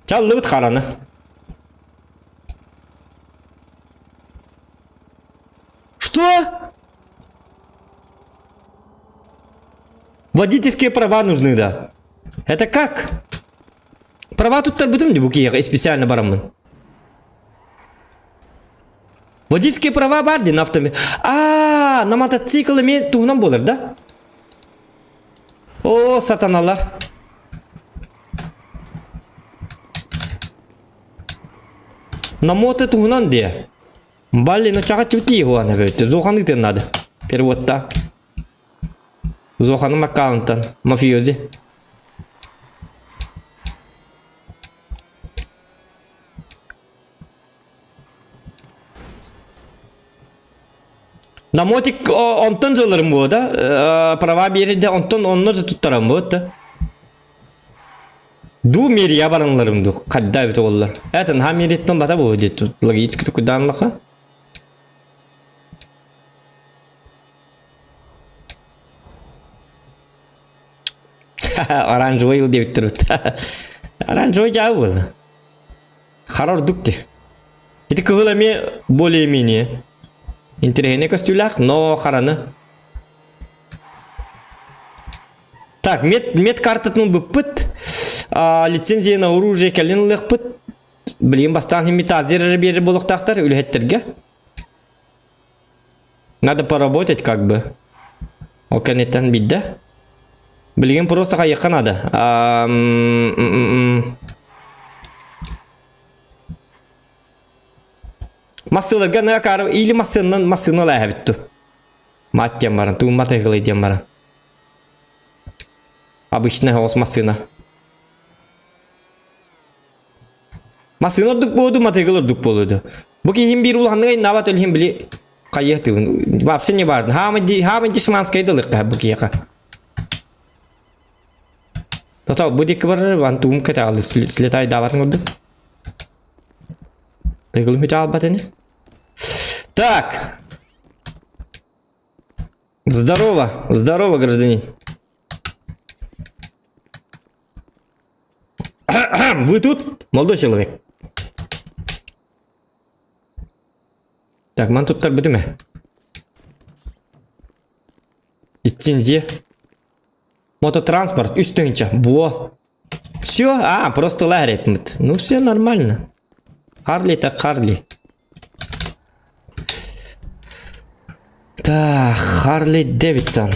Challi bit qarani. Что? Водительские права нужны, да. Это как? Права тут будем не буки, я специально барамын. Водительские права барды на автоме. На мотоцикле мен тугунан болар, да? О, сатаналар. На мото тугунан де. Блин, ну чага чути его она ведь. Зоханы ты надо. Перевод-то. Зоханым аккаунтан. Мафиози. На мотик онтон жоларым bu da. Prava beride onton onno tuttaram bu da. Du meriya baranlarım du. Kadda bit ollar. Eten ha meriyetten bata bu de tutlagi içki kudanlıqa. Оранжевый ил деп тұрып. Оранжевый жауы болды. Харар дукте. Это кылами более-менее. Интересный костюлях, но хараны. Так, мед картатын быппыт. Лицензия на оружие кәлінлік пыт. Білген бастан имитазеры бері болуқтақтар үлхеттерге. Надо поработать как бы. Окенеттен бидді. Білген просто қайыққа надо. Масыларға на қарып, или масыны олай әбітту. Мат дем баран, туын мат әғылай дем баран. Обычный голос масына. Масына үрдік болуды, мат әғыл үрдік болуды. Бұл кейін бір ұлғанның әйін нават өлген білі қайықтығын. Вообще не важно. Хамын дешманскайды лыққа бұл кейіға. Тотал, будь-який бар, ван туум катали, слетай даватың орды. Тайгылым хитя албатыны. Так. Здорово, гражданин. Вы тут, молодой человек? Так, ман тут так бітіме. Лицензия. Мототранспорт, үстіңчі. Во. Все, просто лагерь. Ну, все нормально. Харли так Харли. Так, Харли Дэвидсон.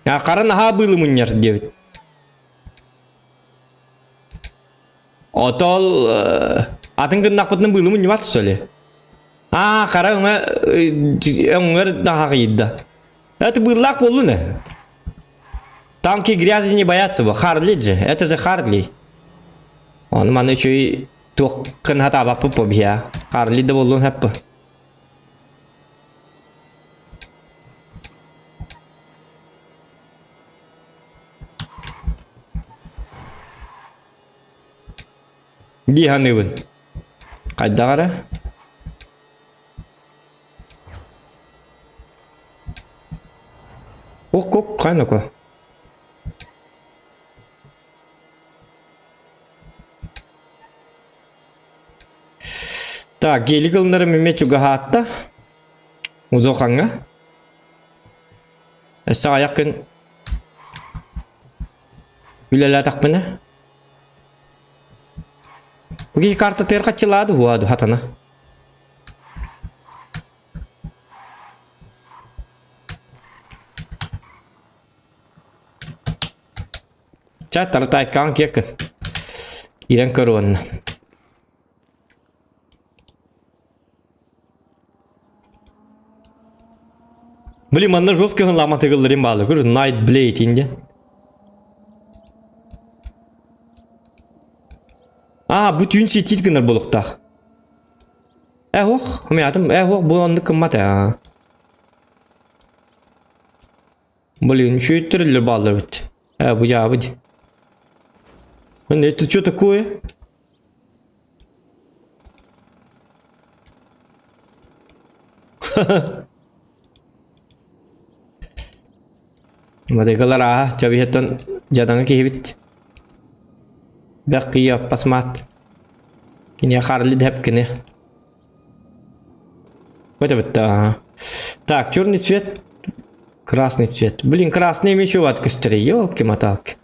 Қаран аға бұйлы мұнер, Дэвид. Отол... Атын күн нақпытының бұйлы мұнер баты сөйле. Қара өңір daha қиыдда. Это бұйлақ болу не? Танки грязи не боятся бы. Харли же. Это же Харли. Он маны еще и тоқын хата бапы побия. Харли да болу хапы. Dihanıbın. Kayda kara. Ok, kaynak o. Так, гели кылнары меме чуга хатта. Узоканга. Эсса аякын. Билела такпына. Уги карта теркачылады хуаду хатана. Чат тартай кан кекин. Ирен көрүнү. Блин, манна жестко лама тыгылдырым балы. Көрү Night Blade инде. Бүтүн сетиз гынар болукта. Ох, умятым, бу онды кыммата. Блин, шүйттүрүлөр балдар бит. Бу жабы. Это что такое? Мадегалара, чавихетон жаданга кебит. Бакия пасмат. Кине харли деп кине. Вот это. Так, черный цвет, красный цвет. Блин, красный еще от костри, ёлки-моталки.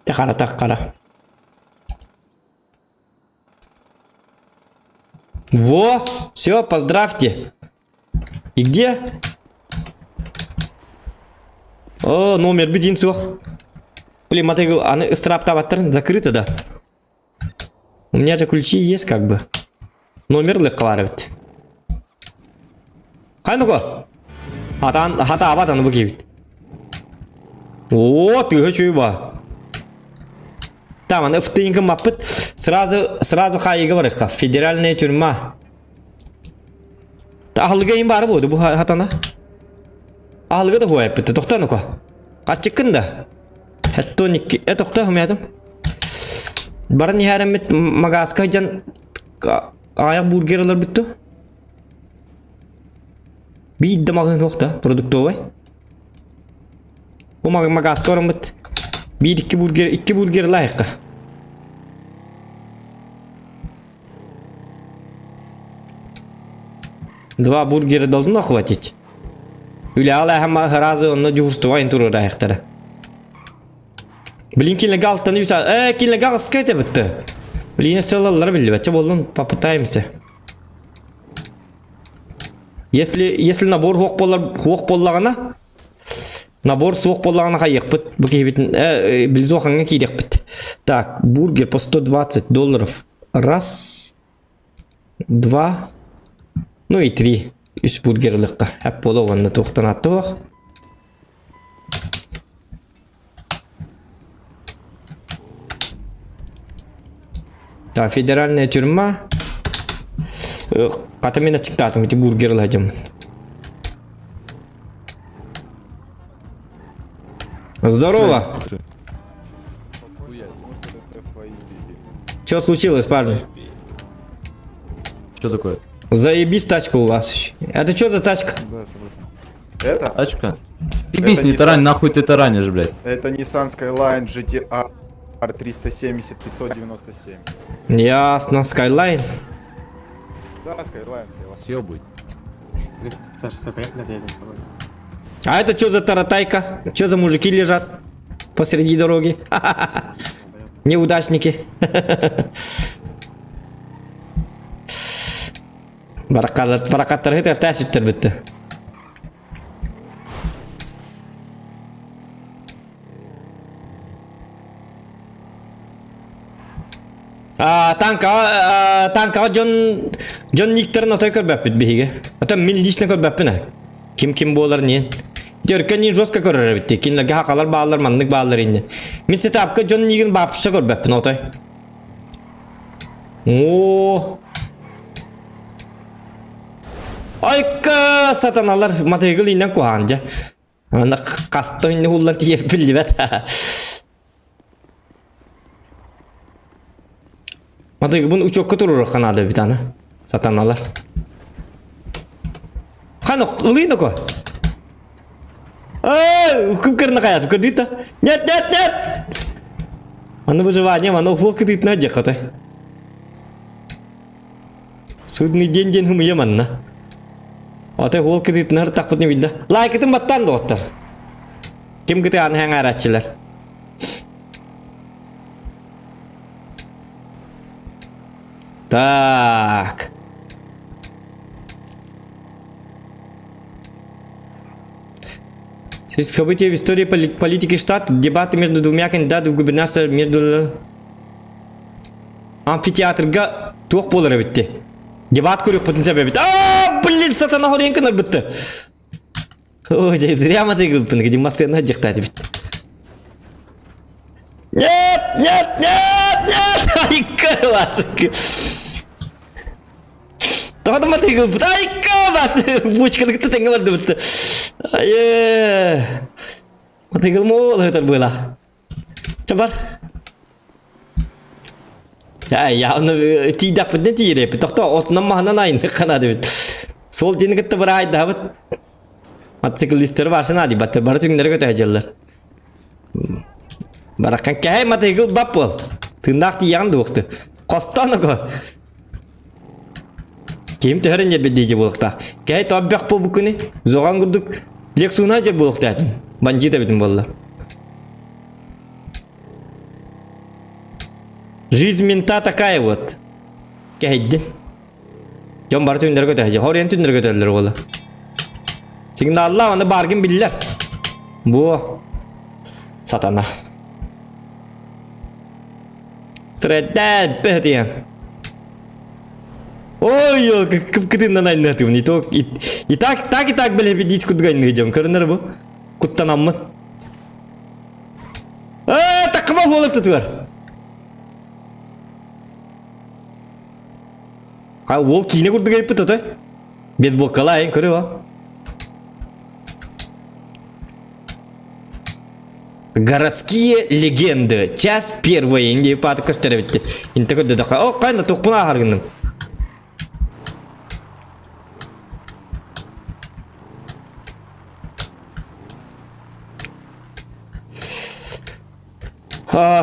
Так. Во, все, поздравьте. И где? О, номер бедин сох. Блин, мотыгл, она страптаваттар закрыта, да? У меня же ключи есть, как бы. Номер легковаривать. Хайнуко. Хата абатан выгибит. О, ты хочу ба. Там, она в тыньком маппет. Сразу хай говорит, как федеральная тюрьма. Ахылга им бары болды, бу хатана. Ахылга да хуай бітті, тоқтануко. Қатчыққын да. Хәттоникки, тоқта хумядым. Барын нихәрәмет магаска жан аяқ бургерлар бітті. Бейді мағын тоқта, продуктовай. О магаска орын біт. Iki burger layıkı. Два бургера должно хватить. Или Аллахама разы он чувствует туру layıkları. Блин, кинлегал танюса. Кинлегал скайте бітті. Блин, селалар білді бәтче болдың, попытаемся. Если набор хуқ боллағына, набор суық болағына қайық бұд. Бұл кейбетін біліз оқанға кейдек бұд. Так, бургер по $120. Раз, два, ну и три. Үш бургерлыққа. Әп болу оғанды тоқтан атты оқ. Так, федеральная тюрьма. Қатамена чықта атым, эти бургерлы ажым. Здорово! Что случилось, парни? Что такое? Заебись тачка у вас. Это что за тачка? Это? Тачка? Съебись, не тарань, нахуй ты таранишь, блядь. Это Nissan Skyline GTR 370 597. Ясно, Skyline. Да, Skyline. Съебуй. А это что за таратайка? Что за мужики лежат посреди дороги? Неудачники. Баракаттар хитер тәсіттер бітті. Танка Джон Никтерін отой көрбәппіт бейге. Отой мен лично көрбәппіна. Ким болар нен. Дөркенин жостка көрөр битти. Кинлерге хакалар баалар, мандык баалар инде. Мен сетапка Джон Нигин бапша көрбәппін отой. О. Айка сатаналар матыгыл инен куанжа. Анда касто инне хуллар тиеп билди бет. Мадайгы bunu uçokka tururuk kanada bir tane. Satanalar. Kanı ılıydı ko. Кым кырны каят, көрдүт та. Нет. Аны выживание, аны фол кредит на жаката. Судный день хым яманна. Аты фол кредит нар так не билде. Лайк это маттан доттар. Ким гыты аны хаңарачылар. Так. События в истории политики штата, дебаты между двумя кандидатами в губернатор между амфитеатрга тух болар битти. Дебат көрүк бүтүн себеби. Блин, сатана хорен кына битти. Ой, зря ма тегил битти, где массена жыктады бит. Нет! Ай, кавас. Тогда ма тегил битти. Ай, кавас. Бучканы кыты тенгер битти. Aye, mati gelmo lah terbelah. Coba. Ya, tidak pernah tidak. Betul tak? Ot nama mana lain kan ada. Sol jenis kita berai dah. Mati kelister bahasa nadi. Baru tu kita kata ajalah. Barakan kaya mati gel bapol. Tindak tiang dokter. Kostan aku. Kim terhadapnya bedi bolakta. Kaya tu abyak po buku ni. Zoran guduk. Лексуна же болуктат. Бандита битим болла. Жизнь мента такая вот. Кайдин. Жон бар түндер көтө, хорен түндер көтөлөр болла. Сигналла аны баргын биллер. Бу сатана. Среддат бетиен. Ой, как ты на найнатив, не то и так были видеть куда не идем, корнер бо, куда нам. Так кого волок тут вер? А волки не куда гай пытать, без бокала, корова. Городские легенды, часть первая, Индия патка стервите. Интеграция такая, о, кайна тухпуна харгиным.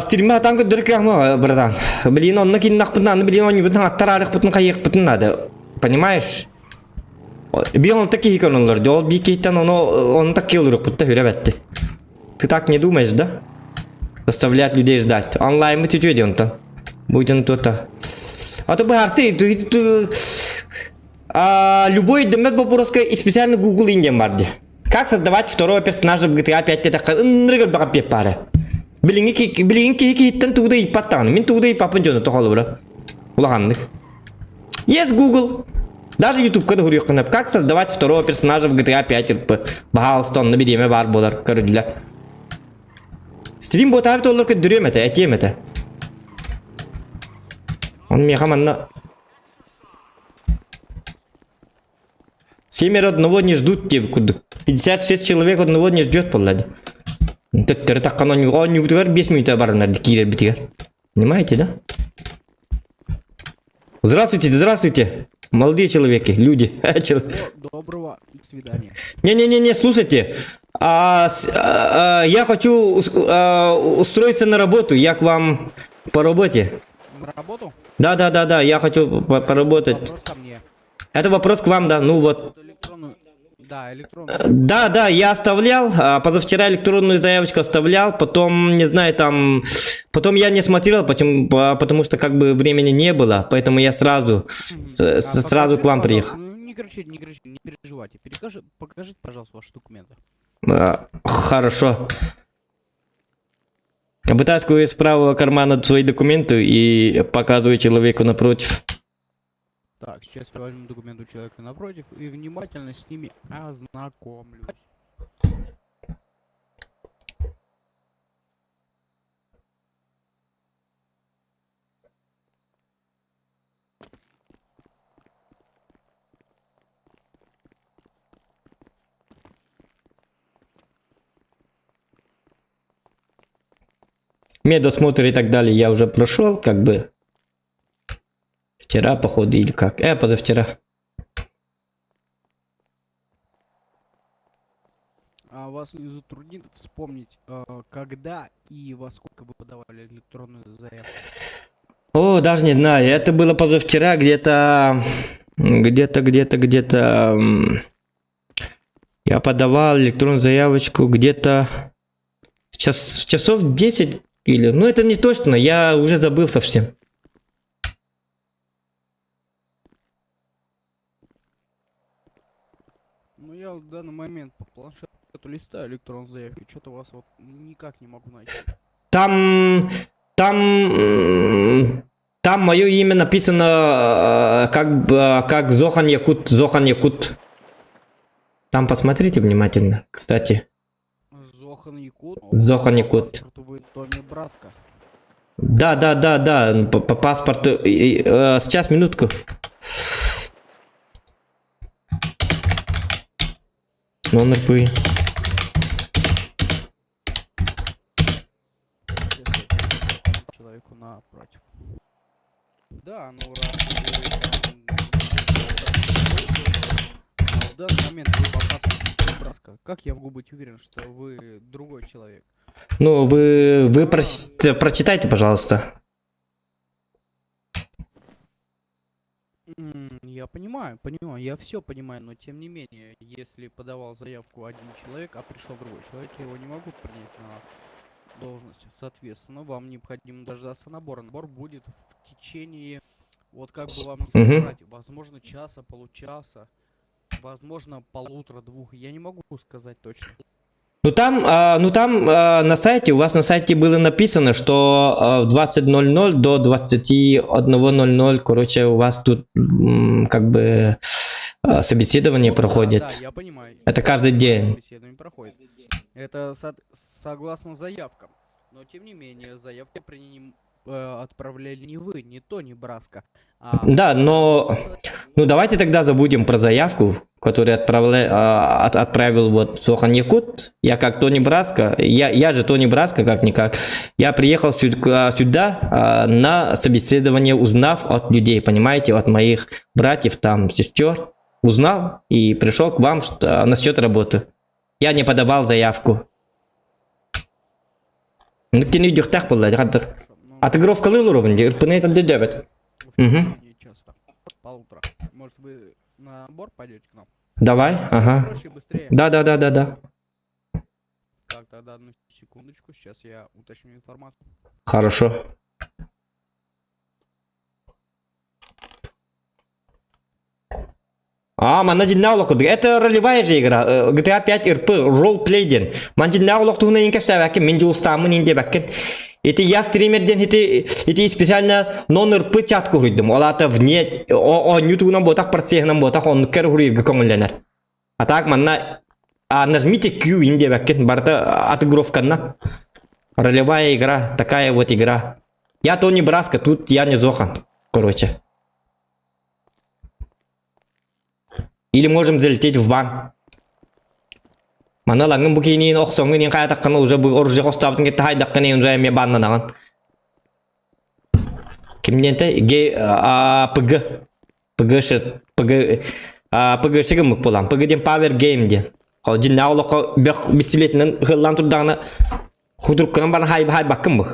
Стримма танк дыркахма, братан. Блин, он накинах путан, блин, он не путан, оттарарых путан, каек путан надо. Понимаешь? Би он такие каналлар, дол би кейтан, он такие лурок путта хюребетти. Ты так не думаешь, да? Заставлять людей ждать. Онлайн мы чуть идем там. Будем то-то. А то бы арсы, любой демет по-русски и специально Google Индия марди. Как создавать второго персонажа в GTA 5? Это так, бака пепаре. Билинги хиттен тугда ипаттан. Мен тугда ипапын жона тохолу бра. Улаханнык. Есть Google. Даже YouTube когда хурьёк канап. Как создавать второго персонажа в GTA 5? Бахалстон, набедеме бар болар. Короче. Стрим ботабы толлар ка дүрем это, этем это. Он мне хаманна. Семеро одного не ждут тебе. 56 человек одного не ждет, поллади. Теттер так канон не бутгар 5 минут барнар дикирер битигер. Понимаете, да? Здравствуйте, молодые человеки, люди. Доброго свидания. Не, слушайте. Я хочу устроиться на работу. Я к вам по работе. На работу? Да, я хочу поработать. Вопрос ко мне. Это вопрос к вам, да, ну вот. Электронную. Да, я оставлял, позавчера электронную заявочку оставлял, потом, не знаю, там, потом я не смотрел, потому что как бы времени не было, поэтому я сразу к вам приехал. Не кричите, не переживайте. Покажите, пожалуйста, ваши документы. Хорошо. Вытаскиваю из правого кармана свои документы и показываю человеку напротив. Так, сейчас я возьму документы у человека напротив и внимательно с ними ознакомлюсь. Медосмотр и так далее я уже прошел, как бы. вчера, походу, или как? Позавчера. А вас не затруднит вспомнить, когда и во сколько вы подавали электронную заявку? О, даже не знаю, это было позавчера, где-то... Я подавал электронную заявочку где-то часов 10 или... Ну, это не точно, я уже забыл совсем. Ну, я в данный момент по планшету листаю электронную заявку, что-то вас вот никак не могу найти. Там мое имя написано как Зохан Якут. Там посмотрите внимательно, кстати. Зохан Якут? Зохан Якут. По паспорту вы Томми Браска. Да, по паспорту. Сейчас, минутку. Номер П. Человеку напротив. Да, ну раз вы в данный момент вы по паспорту Томми Браска, как я могу быть уверен, что вы другой человек? Ну, вы прочитайте, пожалуйста. Я понимаю, я все понимаю, но тем не менее, если подавал заявку один человек, а пришел другой человек, я его не могу принять на должность. Соответственно, вам необходимо дождаться набора. Набор будет в течение, вот как бы вам не сказать, возможно, часа, получаса, возможно, полутора-двух. Я не могу сказать точно. Ну там на сайте, у вас на сайте было написано, что в 20:00 до 21:00, короче, у вас тут как бы собеседование проходит. Да, я понимаю. Это каждый день. Собеседование проходит. Это согласно заявкам. Но тем не менее, заявку отправляли не вы, не Тони Браска. Да, но ну давайте тогда забудем про заявку, которую отправил вот Зохан Якут. Я как Тони Браска, я же Тони Браска как-никак. Я приехал сюда на собеседование, узнав от людей, понимаете, от моих братьев, там, сестер. Узнал и пришел к вам насчет работы. Я не подавал заявку. Ну, ты не идешь так, Отыгров кылыл уровень, РПН это дебет. В течение часа, полутора. Может, вы на набор пойдете к нам? Давай, ага. Проще и быстрее. Да. Так, тогда одну секундочку, сейчас я уточню информацию. Хорошо. Мана жиннаулок. Это ролевая же игра. GTA 5 РП, ролл-плейден. Ман жиннаулок тугна инке сәвәке, мен жуыстамын инде бәккен. Это я стримерден, это специально нон-РП чат курдым. Олата вне, он ютугнан ботак, процехнан ботак, он кер хурирге көңілленер. А так, манна, нажмите Q инде бәккен, барда отыгровканна. Ролевая игра, такая вот игра. Я Тони Браска, тут я не Зохан, короче. Или можем залететь в бан. Мана лангын бу кейинин оксоңун ин каятакканы уже бу оружие костаптын кетти хайдакканы уже эме баннанаган. Кимденте ПГ шигым болам. ПГден Power Game ден. Кол жиннаулоко бистилетинен хыллан турдагына худурукканан бана хай баккын бу.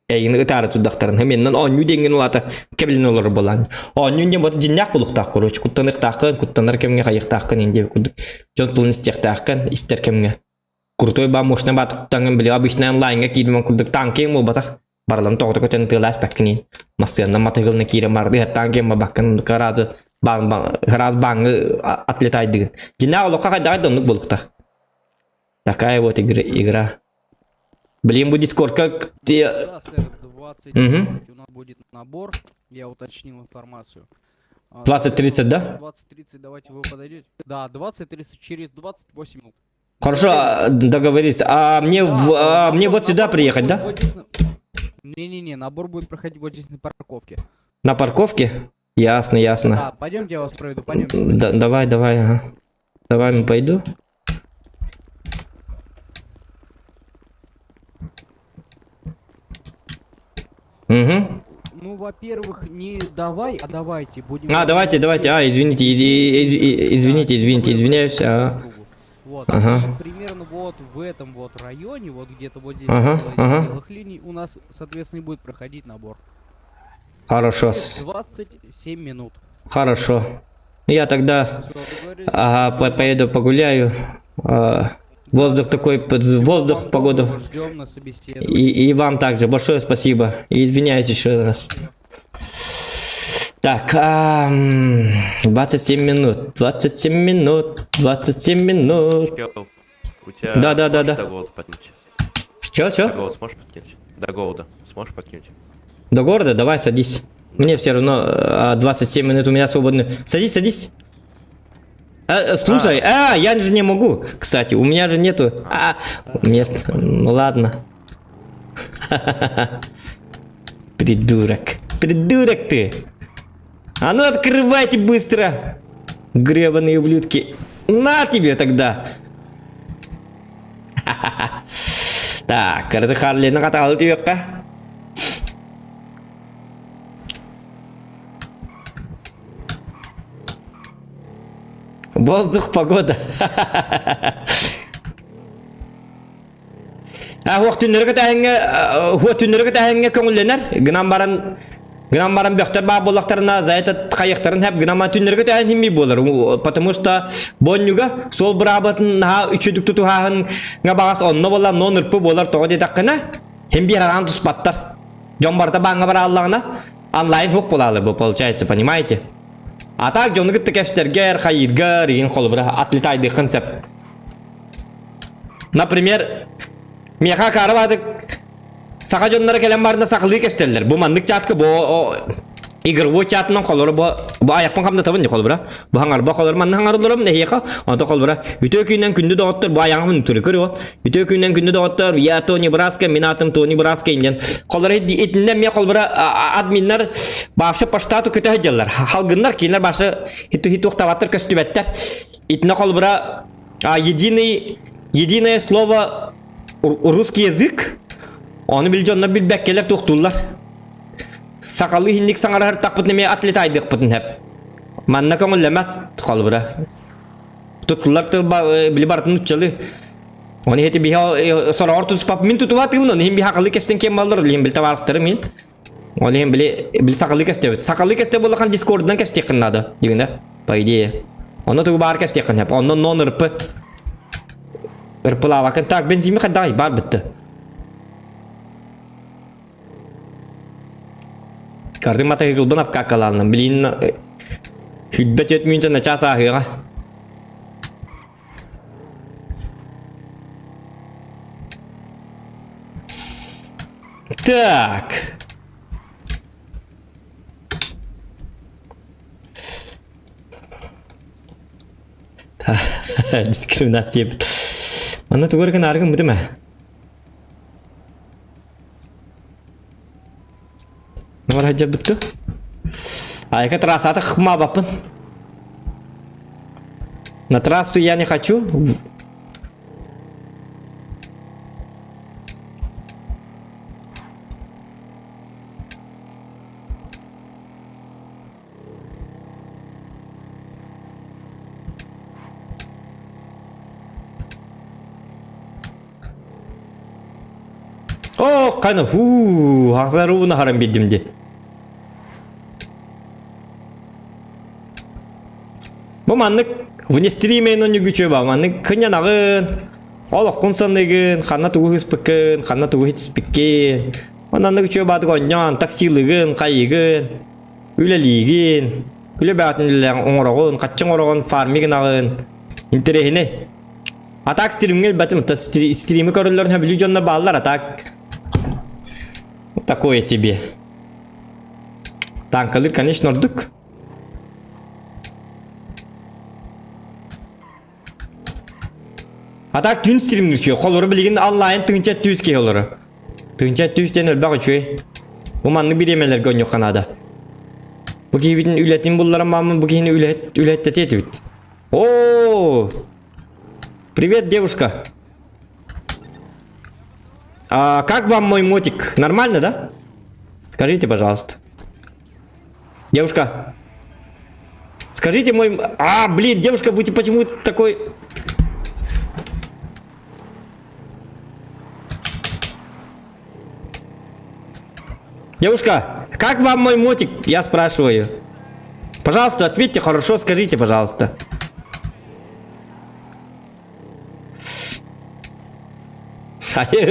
Эгин ытары турдактарын хеменнен оню деген улата кебилин олор болан. Оню ден бот жиннак булуктак короче, куттанар кемге кайыктаккын инде кудук. Жон пулын истектаккын истер кемге. Крутой ба мощный бат куттанган били обычный онлайнга кийдим кудук танкем бу батак. Барлам тогда көтен тылас баккын. Массыянна матыгылны кире марды танкем ба баккын карады гараз баңы отлетает деген. Жиннак улукка кайдагай донук булукта. Такая вот игра. Блин, будет сколько? Да, сэр, 20:30 у нас будет набор, я уточнил информацию. 20:30, да? 20:30 давайте вы подойдете. Да, 20:30 через 28 минут. Хорошо, договорились. Мне вот сюда приехать, да? Не-не-не, набор будет проходить вот здесь на парковке. На парковке? Ясно. Да, пойдемте, я вас проведу, пойдемте. Давай, ага. Давай, мы пойду. Ну, Ну, во-первых, не давай, а давайте будем... Давайте. Извините, извиняюсь. Вот, Ага. примерно вот в этом вот районе, вот где-то вот здесь, Ага, около ага. белых линий, у нас, соответственно, и будет проходить набор. Хорошо. 27 минут. Хорошо. Я тогда Всё, договорились? поеду погуляю. Воздух такой, воздух, погода. Ждем на собеседование. И вам также большое спасибо. И извиняюсь еще раз. Так, 27 минут. 27 минут. 27 минут. У тебя Да. до голода подкинуть? До Чё? голода сможешь подкинуть? До голода сможешь подкинуть? До города? Давай, садись. Мне все равно 27 минут у меня свободны. Садись. Слушай, я же не могу. Кстати, у меня же нету мест. Ну ладно. Придурок ты. А ну открывайте быстро. Гребаные ублюдки. На тебе тогда. Так, это Харли накатал тюрка. Воздух, погода. Хуак түннөргө тәһәңгә көңүлләнәр. Гынан баран бөхтәр ба булактарына зайта кайыктарын һәп гынан түннөргө тәһәң химми булыр. Потому что бонюга сол брабатын ха үчүдүк тутуһаһын габагас онно болар, нонырпы болар тоғы дедаккына. Хем бираран туспаттар. Жомбарда баңга бара Аллагына онлайн хук болалы бу получается, понимаете? А так жонугы текестергер, хайыргар, еген қолыбыра атлетайды концепт. Например, меха карабадык сақа жонлары келен барында сақылы кестерлер. Бұл мандық чатқы бұл игровой чатынан қолыры бұл аяқпен қамда табын не қолыбыра. Бұл хаңар бұл қолыры манны хаңар олырым не хеқа. Онты қолыбыра. Үтө күйінен күнді доғыттыр. Бұл аяғымын түрі көрі ол. Үтө күйінен күнді доғыттыр. Я Тони Браска, мен атым Тони Браска инген. Қолыры етінден мен қолыбыра админлер башы паштату көті хеджелер. Халгынлар кейінлер башы хиту оқтаваттыр көстібеттер. Итіне қолыбыра единое слово русский язык. Оны білжонна білбәккелер тоқтулар. Сақалы хиндик саңарар тақпыт неме атлет айдық бұтын хәп. Манна көңілләмәс қолыбыра. Тұттулар білі бартын ұтчалы. Оны хеті біға сұрағыр тұтыспап мен тұтуатығын оны хем біға қылы кестен кем балыр. Лем білті барықтыры мен. Оны хем білі сақалы кесте. Сақалы кесте болақан дискорддан кесте қыннады. Дегенде, по идее. Оны тұғы бар кесте қын хәп. Онын нон ұрпы. Ұрпылавақын. Так, бензимі қаддай бар бітті. Кардың мата хығылбын ап какалалының. Білейін хүлбет өтмейінті начасы ахыға. Так. Дискриминация. Аны тугыргын аргын мұды ма? Var hajar betul. Ayah terasa tak khma bapun. На трассу я не хочу. О, қаны, ақзаруына харам бедімде. Бұл маннық внестримейн оны күчі ба, маннық күнен ағын, олық құнсанығын, қанна туғы хыспықын, қанна туғы хитспіккен, маннық күчі бадық оннан, таксилығын, қайығын, үлелігін, үле бәтін оңырағын, қатчың орағын, фармигін ағын, интерехіне. Атак стримге бәтім, стримі көрілерін әбілі жонна балылар, атак. Такое себе. Танкалыр, конечно, ордук. Атак түн стримнер чүй. Қолыры білген онлайн түгінчет түйіз кей олыры. Түгінчет түйізден өлбағы чүй. Уманны биремелер гөню қанада. Бұл кейбетін үлетін бұлларым мамын, бұл кейіні үлетті теті біт. О! Привет, девушка. Как вам мой мотик? Нормально, да? Скажите, пожалуйста. Девушка. Скажите мой... А, блин, девушка, вы почему такой... Девушка, как вам мой мотик? Я спрашиваю. Пожалуйста, ответьте хорошо, скажите, пожалуйста.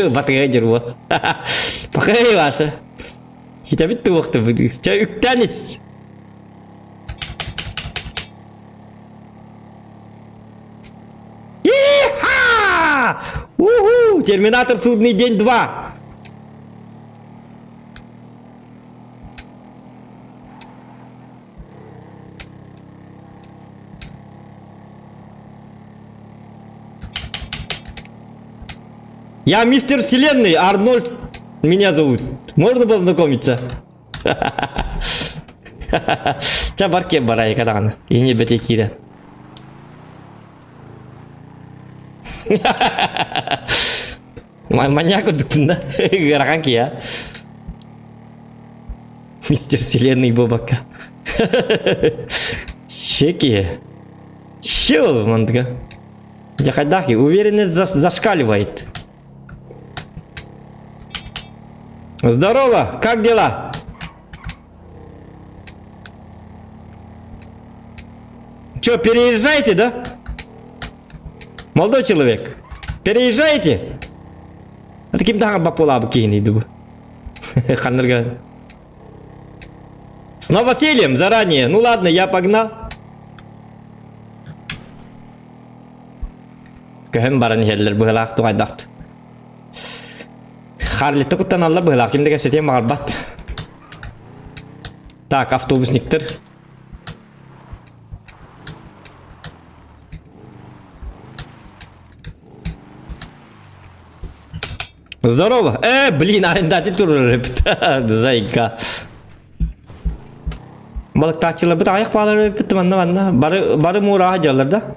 Батрейдер, вот. Похай ваша. И тебя ведь тухта выйдет. Тянись. Иха! Уху! Терминатор Судный день 2. Я мистер Вселенной, Арнольд меня зовут. Можно познакомиться? Чабарке барай каран. И не бетекире. Маньяк да? Гараганки я. Мистер Вселенной Бобака. Щеки. Чё, мандга? Джахадаки, уверенность зашкаливает. Здорово, как дела? Чё, переезжаете, да? Молодой человек, переезжаете? Таким дахам бапула бакейни дуба. Ханнерга. С новосельем заранее. Ну ладно, я погнал. Кэм баран хедлер быгалах туайдахт. Харли токуттан алла быгалах индеге сетем марбат. Так, автобусниктер. Здорово. Блин, арендатель туррепт. Зайка. Балыктачылар бит аяк балары бит манна бары мура жалар да.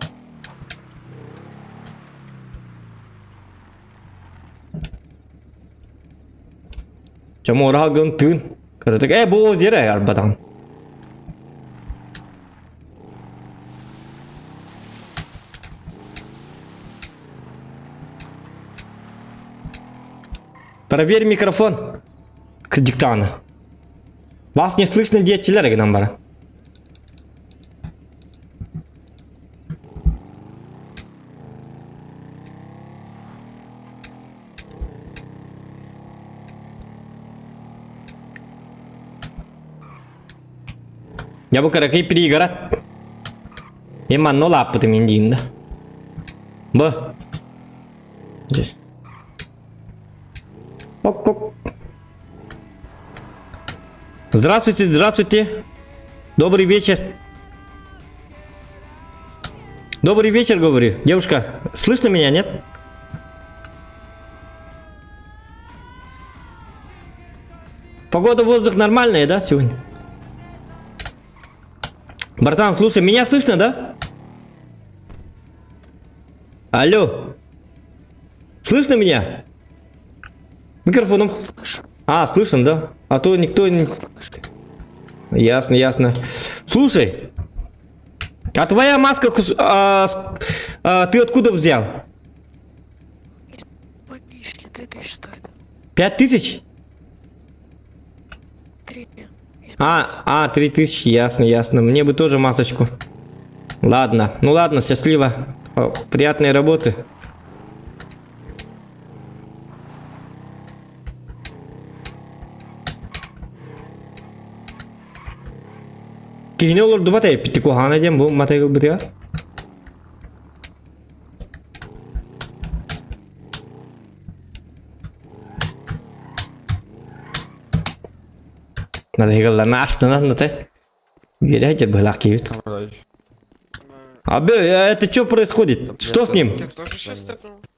Чамора гын тын. Кырдык. Бу озеро арбадан. Проверь микрофон к диктану. Вас не слышно, детчилер гнамбара. Я бы каракай перегорат. Я манно лапы миндин. Б. Здравствуйте, здравствуйте. Добрый вечер. Добрый вечер, говорю. Девушка, слышно меня, нет? Погода, воздух нормальная, да, сегодня? Братан, слушай, меня слышно, да? Алло. Слышно меня? Микрофоном. А, слышно, да? А то никто не... Ясно, ясно. Слушай. А твоя маска... ты откуда взял? 5000? 3000, ясно, ясно. Мне бы тоже масочку. Ладно, ну ладно, счастливо. Приятной работы. Кейне олорду батай питико хана дем бу матайга бутя. Надо играть на астана, на те. Гиряйте балаки вид. Абе, это что происходит? Что с ним?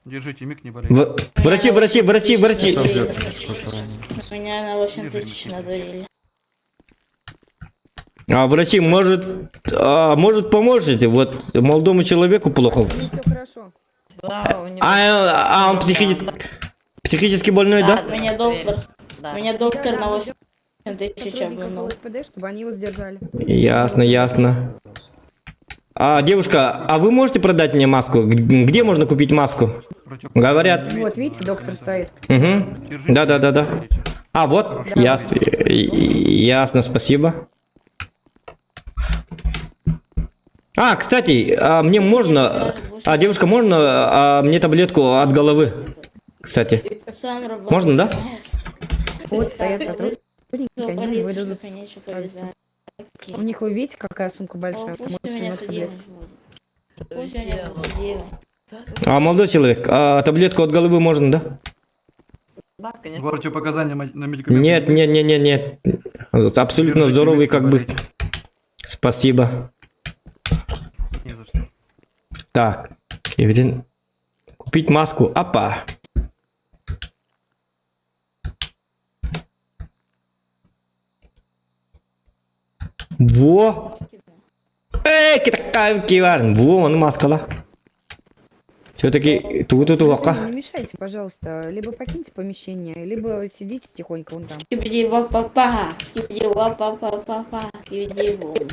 Держите, миг не болеет. Врачи. Меня на 8000 надурили. А врачи, может поможете? Вот молодому человеку плохо. Да, у него... Он психически больной, да? Меня доктор на 8 8000 обманул. ЛСПД, чтобы они его сдержали. Ясно, ясно. Девушка, а вы можете продать мне маску? Где можно купить маску? Говорят. Вот, видите, доктор стоит. Угу. Да. Вот, ясно, спасибо. Кстати, мне можно... девушка, можно мне таблетку от головы? Кстати. Сам работает. Можно, да? Вот стоят сотрудники, они Полиция, выдадут. что нечего повязать. У них вы видите, какая сумка большая? Там Ну, очень Пусть меня много таблеток. судимость будет. Пусть меня судимость. Молодой человек, таблетку от головы можно, да? Противопоказания на медикаменты. Нет. Абсолютно здоровый, как бы. Спасибо. Не за что. Так, Кевин. Купить маску. Опа. Во. Киварн. Во, он маскала. Все-таки тут Не мешайте, пожалуйста. Либо покиньте помещение, либо сидите тихонько вон там.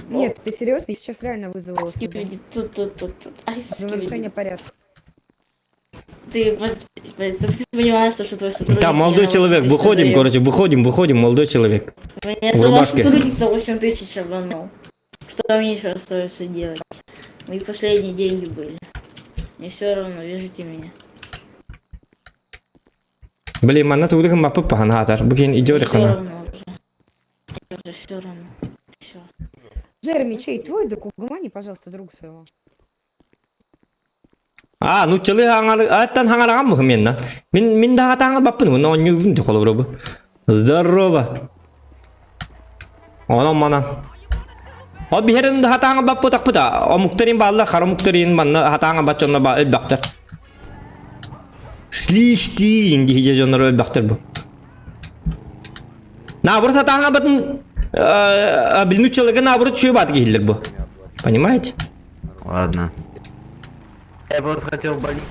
Нет, ты серьезно? Я сейчас реально вызову ЛСПД за нарушение порядка. Ты понимаешь, что твой сотрудник... Да, молодой человек, выходим, молодой человек. Меня в рубашке. сотрудник на 8000 обманул. Что мне еще остается делать? Мои последние деньги были. Мне все равно, вяжите меня. Блин, mana tuh udah apa pahan hatar, begin ijo Мне deh все kana. равно уже. Мне уже все равно. Все. Джереми, чей твой друг? Угомони, пожалуйста, друга своего. Ну чали atan hangar kamu kemana? Minda hatanga bapak nu nonyu itu kalau berapa? Здорово. Ono mana? Biherin hatanga bapak tak peta. Mukterin balla, karo mukterin mana hatanga baconna ba doktor. Слишти инги хижажонор өлбактыр бу. Набыр сатаңа батын билнуччылыгы набыр чөбат кийлер бу. Понимаете? Ладно. Я просто хотел больницу.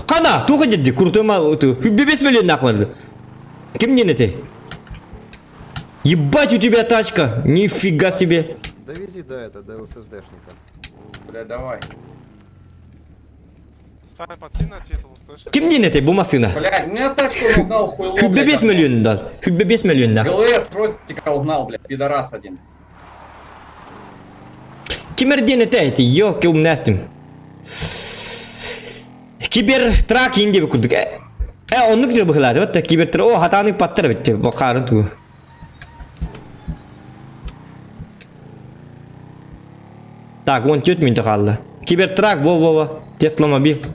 Кана, туха дедди, крутой ма, 5 миллион нахмады. Кем не ты? Ебать у тебя тачка, нифига себе. Довези до ЛССДшника. Бля, давай. Кем не ты, бу машина? Блядь, у меня тачку угнал хуйло, Хүббе 5 миллион да. Хүббе 5 миллион да. ГЛС Ростика угнал, блядь, пидорас один. Кимерден эти, ёлки умнастим. Кибертрак инде бекудук. Оннук же быхлады, вот кибертрак. О, хатаны паттыр битти, бакарын туу. Так, 14 минут қалды. Кибертрак, во. Тесла мобиль.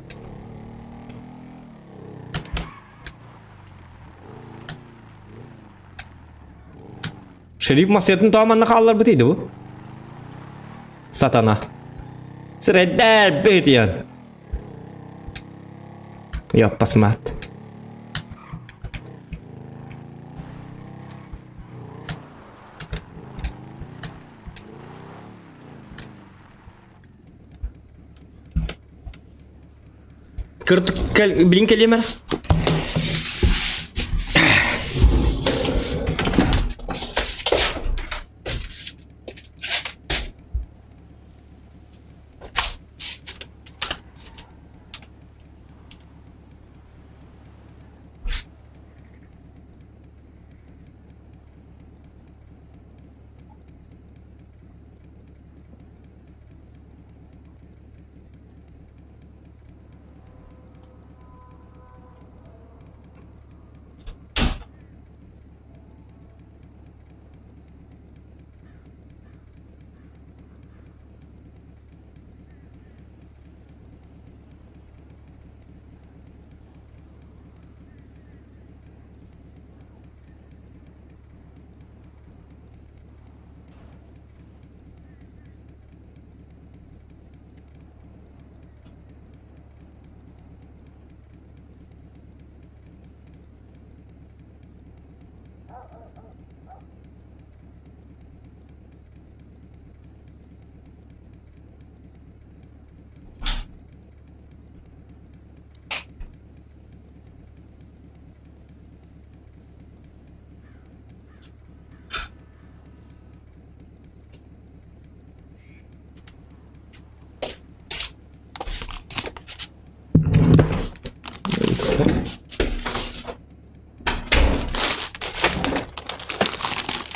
Шериф масетін таманна қалалар бітейді бұл. Сатана. Средер бітейін. Посмат. Білін келемер?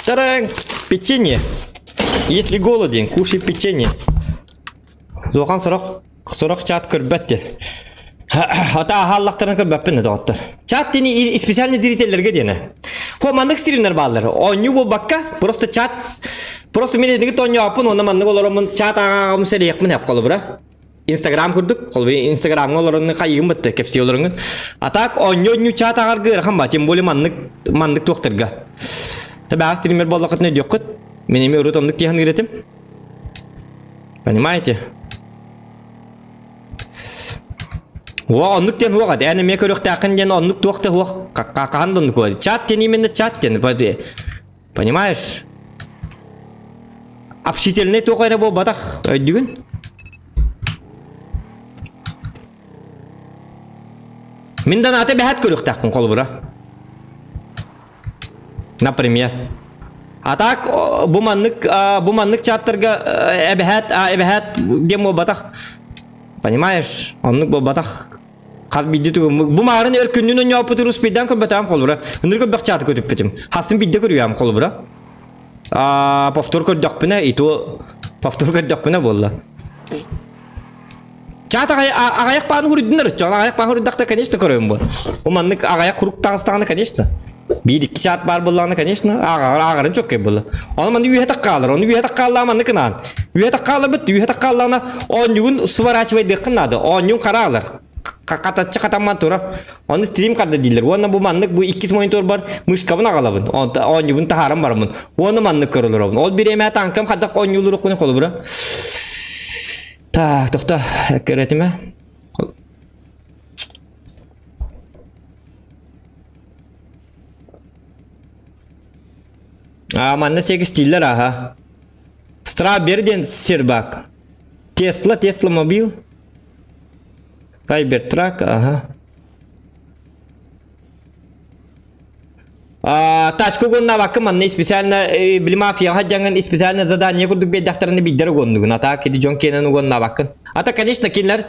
Таран, печенье. Если голоден, кушай печенье. Зохан сорок чат көрбәттер. Ата халлактарын көрбәппен доктор. Чат тени специальный зрительлерге дене. Командык стримнер баллар. Оню бу бакка просто чат. Просто мен деге тоню апын, оны манны олорымын чат агам селек мен ап калып бра. Instagram курдук, колбе Instagram олорны кайгым битте, кепси олорны. Атак оню чат агар гыр хам ба, тем более маннык докторга. Таба стример боллакытны жоккут. Мен эми урутондук тихан иретим. Понимаете? Во оннук тен хуга, эне ме көрөк такын ден оннук токты хуга. Какандын хуга. Чат тен именно чат тен, понимаешь? Общительный токайра бо батах өйдүгүн. Миндан аты бәхәт көрөк такын колбура. Например. А так буманнык чаттарга эбәхәт демо батах. Понимаешь? Оннук бо батах каз бидде түгү. Бу марын өркүнүнөн япы турус биден көбөтам колбура. Өнөргө бак чаты көтүп бетим. Хасын бидде көрүям колбура. Повтор көрдөкпүнө, ито повтор көрдөкпүнө болду. Чата агаяк паны хурдундар, чана агаяк паны хурдакта, конечно, көрөм бу. Буманнык агаяк хурук тагыстаганы, конечно. Bir iki saat var bulağını конечно, ağarın çok iyi bulu. Onu manda üye takalır, onu üye takallar manda kınan. Üye takallar bitti, üye takallarına 10 gün sıvar açmayı dıkkınadı, 10 gün kararlar. Kata çıkatan tura, onu stream karda değiller. Onu bu mandık bu 2 monitor var, mışkabın ağalabın. 10 gün taharam var bunun. Onu mandık kırılır olun. Ol bir emeğe tankam kadar 10 yıldır okunu kolu bura. Tak, dokta, keretime. Manna 8 stiller aha. Strawberry'den sirbak. Tesla mobil. Cybertruck aha. Тачку гонна вакым манна специально блимафия хаджанган специально задание курдук бе дактарны биддер гондугун ата кеди жон кенен гонна вакын. Ата конечно кинлер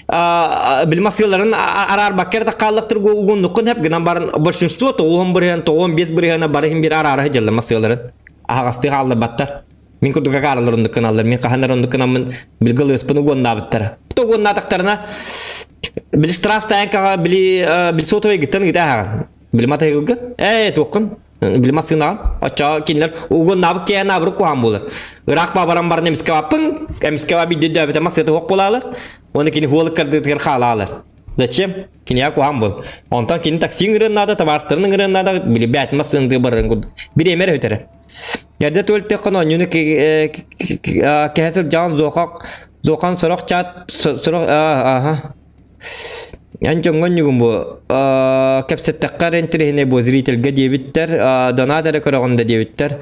блимафияларын арар баккер да каллыктыр гондукун хеп гынан барын большинство то 10 бирен то 15 бирена барым бир арар хажалла масыяларын. Агасты халды баттар. Мен курдука караларын каналлар мен каханарын дуканамын билгалы спыны гонна баттар. То гонна дактарына бил страстаянка бил сотовый гиттен гита. Bilmata yılgın, tokun, bilmasın açça kinler, ugun nabı kaya nabı kuham bulur. Irak babaran barın emiskava pın, emiskava bir düdüğü bete masaya hok bulalar, onu kini hualık kırdıklar khalalar. Zачем? Kini ya kuham bul. Ondan kini taksiyin ırınlarda, tavartırının ırınlarda, bili bət masın barın kurdu. Bir emir ötere. Yerde töltte konu yünü kehesir can zokan sorok çat, sorok, aha. Анчонгон югум бу кепсеттеккар энтерехине бу зрительге дебиттер донатора көрөгөндө дебиттер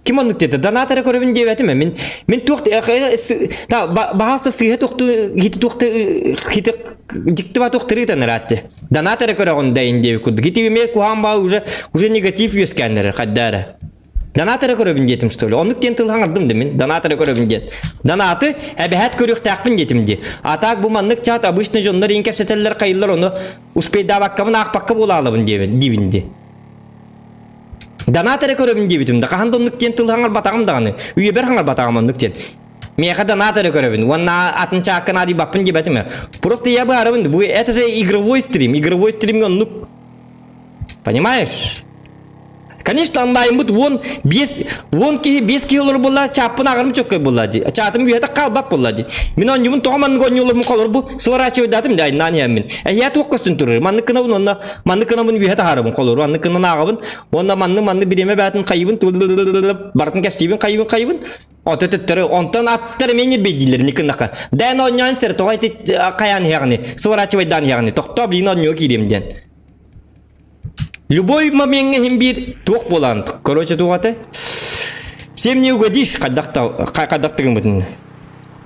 ким ону дете донатора көрөбүн дебетиме мен тукты баасы сыйы тукту хити тукту хити диктива туктырытан ратты донатора көрөгөндө индеби куду хити ме куамба уже негатив юсканнер каддара Донатора көрөбүн жетим что ли? Онук тен тылгаңырдым демен. Донатора көрөбүн жет. Донаты эбехат көрөк такпын жетим де. Атак бу маннык чат обычно жондар инкесетелер кайылар оны успейда баккабын акпакка бола алабын дибинде. Донатора көрөбүн дебитим да. Каханда онук тен тылгаңыр батагым даганы. Үйе бер хаңар батагым онук тен. Меха донатора көрөбүн. Онна атын чакына ди баппын дебетиме. Просто я бы арабын. Бу это же игровой стрим онук. Понимаешь? Конечно, андайым бут вон 5 килолор болла чапын агырым чөккөй боллади. Чатым үйөтө калбап боллади. Мен онжумун тооман гоньолор колор бу сворачивай датым да нани мен. Я токкостун турur. Манныкына онна манныкына бун үйөтө харабын колор. Манныкына агыбын. Онда манны биреме батын кайыбын бартын кесибин кайыбын. Отөтөттөрү онтан аттар мени бедилер никынака. Дан оньян сер тоайты каян ягны. Сворачивай дан ягны. Токтоп лино оньо киремден. Любой момент бир тук болан. Короче, тугаты. Всем не угодишь, кадактыгым бутун.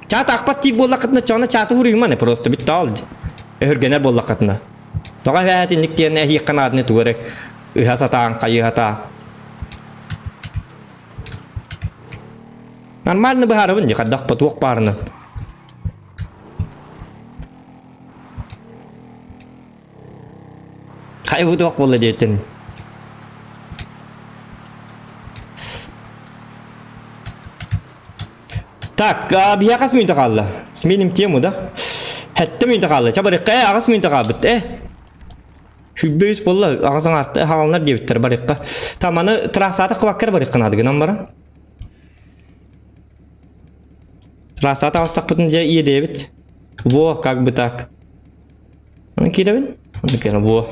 Чат акпат тик боллакытына чана чаты хурыйманы просто бит талды. Өргенер боллакытына. Тога вәти никтен эхи канатны тугырык. Ыхасатан, кайыхата. Нормально бахарыбын, кадакпа тук барыны. Kay bu tok bolla deytin. Так, bir akas minta kaldı. Benim temu da. Hatta minta kaldı. Çabarık kaya akas minta kaldı. Hübbeyiz bolla ağzın arttı halanlar debitler barıkka. Tamanı trasata kıvakkar barıkkın adı gınan bara. Trasata alsak bütünce iyi debit. Во, как бы так. Onu kidevin? Onu kere bu.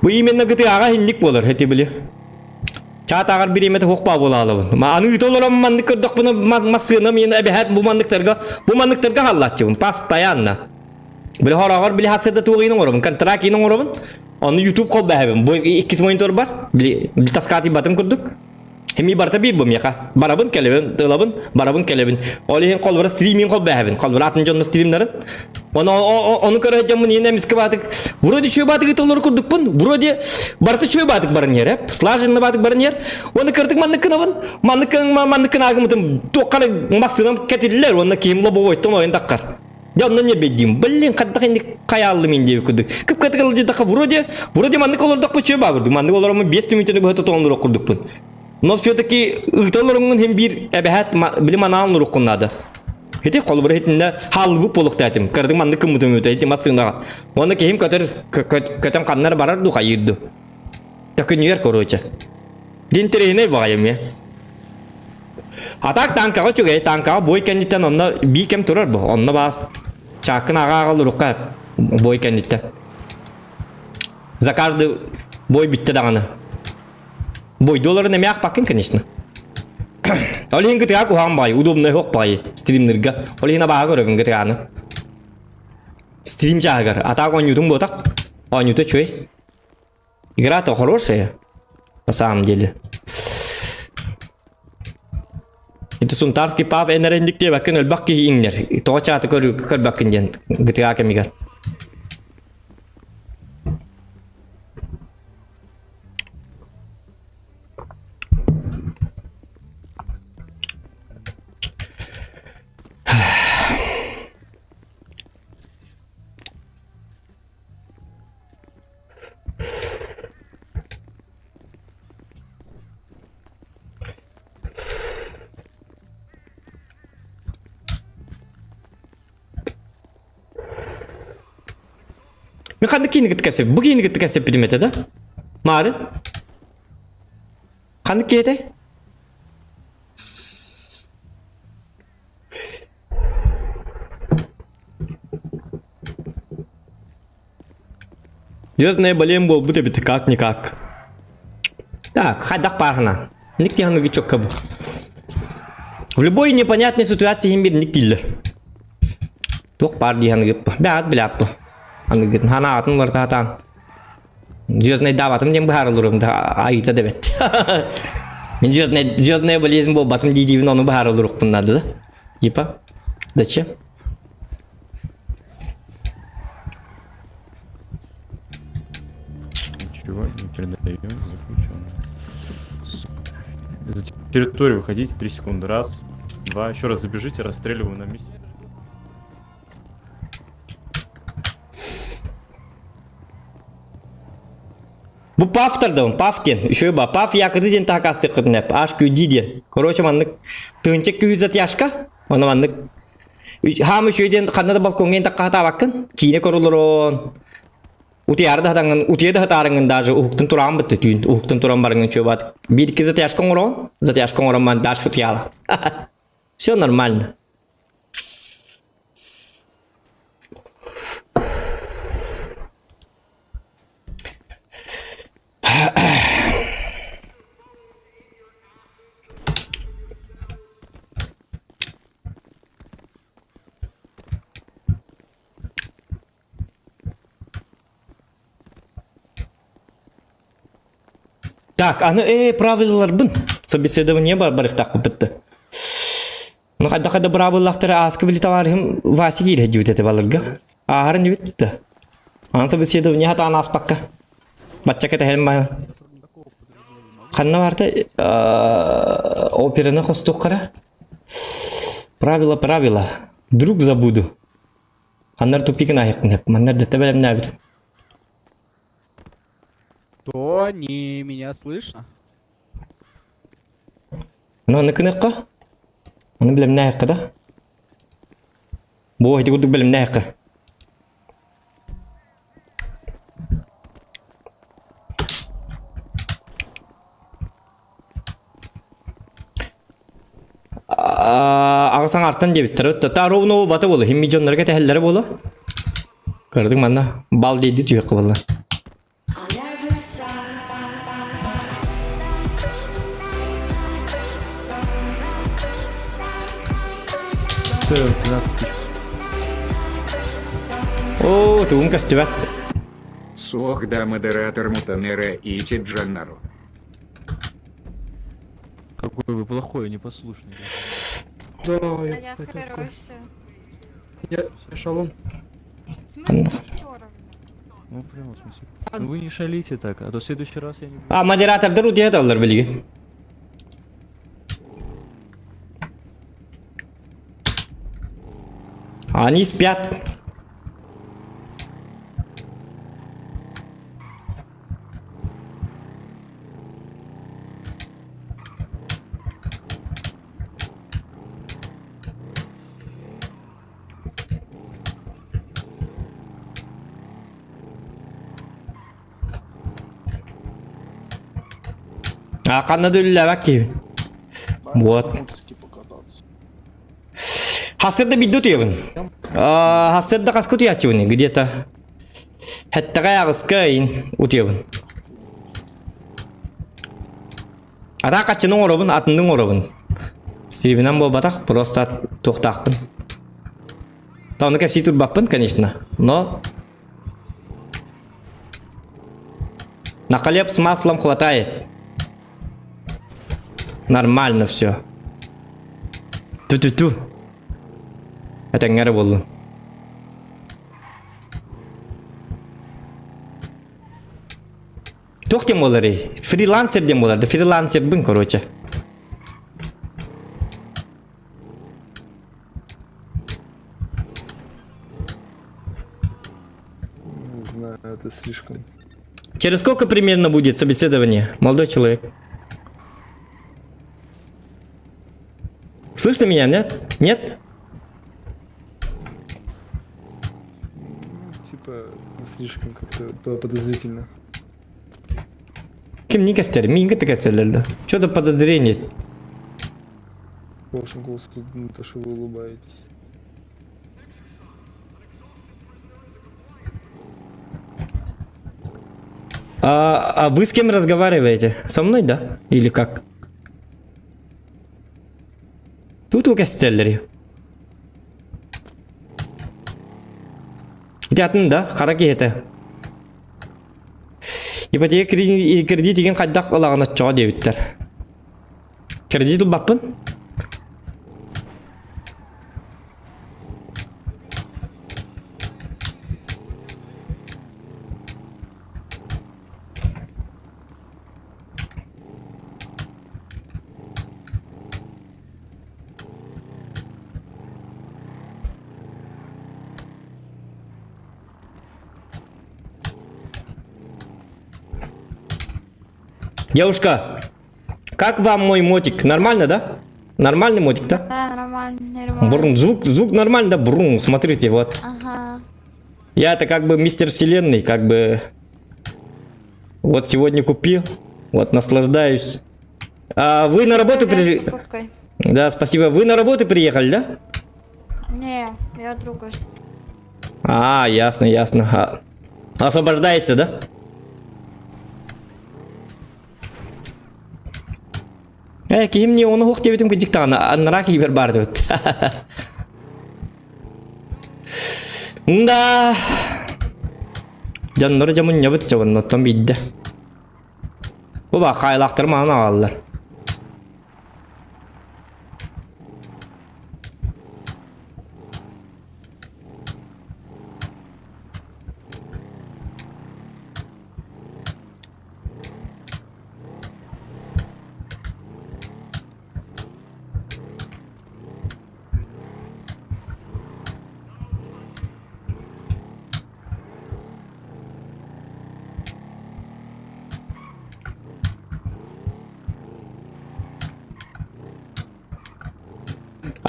Bu imенно gıtı ağa hinlik bolur heti bili. Çat agar bir imete hokpa bola alabın. Ma anı ütolora mandık kırdık bunu masığına mıyın ebehet bu mandıklarga hallatçı. Pas dayanna. Bili horagar bili hasede tuğinin orabın. Kan trakinin orabın. Onu YouTube kol behebim. Bu ikisi monitor var. Bili taskati batım kırdık. Hemi barta bir bum yaka. Barabın kelebin, tılabın, barabın kelebin. Olihin kol bara streaming kol behebin. Kol bara atın jonda streamlerin. Onu kara jamın yine miski batık. Vurodi şu batık itolor kurduk bun. Vurodi barta şu batık barın yer hep. Slajınla batık barın yer. Onu kırdık mandıkın avın. Mandıkın ağımıtım. Tokara maksınam ketiller. Onu kimlo bu oyton oyun dakar. Jannan ya bedim. Bellin kaddak indi kayallı min diye kurduk. Kıp katık alıcı dakar vurodi mandık olur dakar şu bagırdık. Mandık olur ama 5 minutunu bu tutondur kurduk bun. Но все-таки ыталарыңын hem bir ebehet bilim anağın rukunladı. Heti kolbara hetinde halbı poluk dedim. Kırdım mandı kımıtım öte heti masığında. Onu ki hem kötüm kanlar barardı kayırdı. Takın yer koruca. Din tereyine bakayım ya. Atak tankağa çok tankağa boy kenditten onunla bir kem turar bu. Onunla bas. Çakın ağa ağalı rukka boy kenditten. Zakardı boy bitti dağını. Бой доллары на мяг пакин, конечно. Олин GTA кухам бай, удобно хок бай, стримнерга. Олин на багор гэн GTA на. Стрим жагар, а так он YouTube ботак. Он YouTube чуй. Игра-то хорошая, на самом деле. Это сунтарский пав энерендик те бакин өлбакки ингнер. То чаты көр бакин ден GTA кемигар. Мен қандай кейінгі тікәсіп? Бұл кейінгі тікәсіп білмеді да? Мары? Қандай кейді? Звездная болеем бол, бұл дебіті как-никак. Так, хайдақ барғына. Никте ғанығы чок кабы. В любой непонятной ситуации хем бір ник дейділер. Тоқ бар дей ғанығы бәғат біләп бұл. Anladın. Hana atın var tahtan. Звездный даватым дем бахар лурым да айта дебет. Мен звездная болезнь бол батым дидивин оны бахар лурук bunlarda da. Типа. Зачем? Ничего не передаем, заключенный. За территорию выходите 3 секунды. Раз, два, еще раз забежите, расстреливаю на месте. Bu paftarda on paften. Şöyle bak paf yakıdı den takastı kırdın hep. Aşk ödiydi. Korоче manlık tığınçak 200 yaşka. Ona manlık. Hamı şöyden kanada balkongen takata bakın. Kine korulurun. Utiyarda hatangan utiyada hatarangın даже uhtun turam bitti tün. Uhtun turam barangın şöyle bak. Bir iki zat yaşkan oran. Zat yaşkan oran man daş futiyala. Все нормально. Так, правилалар бын. Собеседование бар барыктак битти. Ну кайда правилалар аскы били товарым Вася кире жибит эте балырга. Ахарын жибитти. Ан собеседование хата анас пакка. Бачча кете хелма. Ханна барты операны хостук кара. Правила. Вдруг забуду. Ханнар тупик нахер. Маннар да тебе не набит. Тони, меня слышно? Ну, наконец-то. Он блин нахер, да? Бой, ты куда блин нахер? Ағысаң арттан дебіттір. Тарауыны баты болы. Хемми жонларға тәхелдері болы. Көрдің мана. Бал дейді түйек болы. О, туым кастюбат. Сохда модератор Мутанера и Чиджанару. Какой вы плохой, непослушный. Да, я хорошая. Я шалом. В смысле, все равно? Ну, в прямом смысле. Ну вы не шалите так, а то в следующий раз я не буду. А, модератордар үтеет алар білге. Они спят. А канадулля баки. Вот. Хасседда бидут ебн. Хасседда каскут ячуни где-то. Хеттага ягыскайын утебн. Ата качының оробын, атының оробын. Себебінен бұл батақ просто тоқтақпын. Тауны кәпсей турбаппын, конечно, но на хлеб с маслом хватает. Нормально все. Ту-ту-ту. Это не было. Тух тем болары. Фрилансер тем болары. Фрилансер бын, короче. Не знаю, это слишком. Через сколько примерно будет собеседование, молодой человек? Слышно меня, нет? Нет? Типа, слишком как-то подозрительно. Кем не костер? Минга ты костер, что-то подозрение. По вашему голосу, то, что вы улыбаетесь. А вы с кем разговариваете? Со мной, да? Или как? Тут у костеллери. Дятын, да? Хараки это. Ипотека кредит деген қайдақ қалағына чоға дебіттер. Кредит ұлбаппын? Девушка, как вам мой мотик? Нормально, да? Нормальный мотик, да? Да, нормально. Брум, звук нормальный, да? Брум, смотрите, вот. Ага. Я это как бы мистер вселенной, как бы. Вот сегодня купил, вот наслаждаюсь. А вы на работу приехали? Да, спасибо. Вы на работу приехали, да? Не, я друга. А, ясно. Освобождается, да? Кейін не оны хоқ дебетім көдіктіғаны, анырақ ебер бар деп. Да. Жаннары жамын не бұт жабын, оттан бейді. Бұл ба, қайлақтыр маған ағалылар.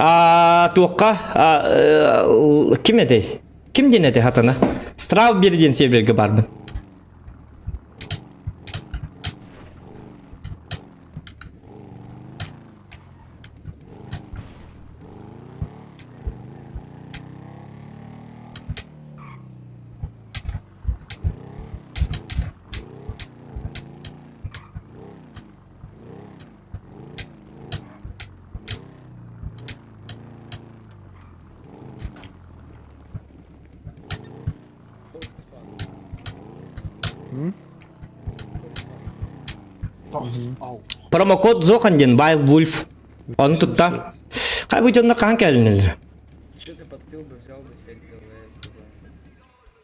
Туққа кім еді? Кімден еді хатана? Strawberry'ден серверге бардым. Промокод Зоханден, Wild Wolf. Он тут та. Хай будет он на канкель. Что ты подпил бы, взял бы себе ГВС?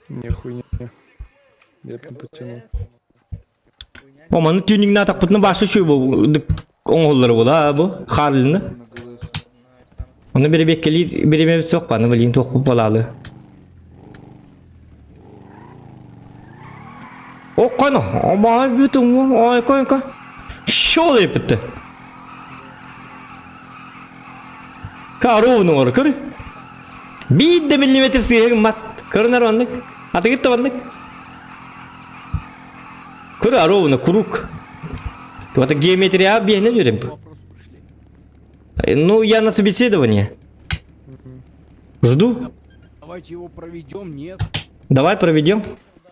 Не хуйня. Я бы потянул. О, маны тюнингна так путна башы şu bu. Оңоллары була bu. Харлыны. Оны бери беккели береме sok bana bilin tok bu balalı. O kana, ama bütün ay kanka. Şöyle bitti. Karovunu var kır. Bir de milimetre sıyır mat. Kırınar vandık. Atı gitti vandık. Kır arovunu kuruk. Вот геометрия объяснили людям. Ну, я на собеседование. Жду. Давайте его проведем, нет? Давай проведем.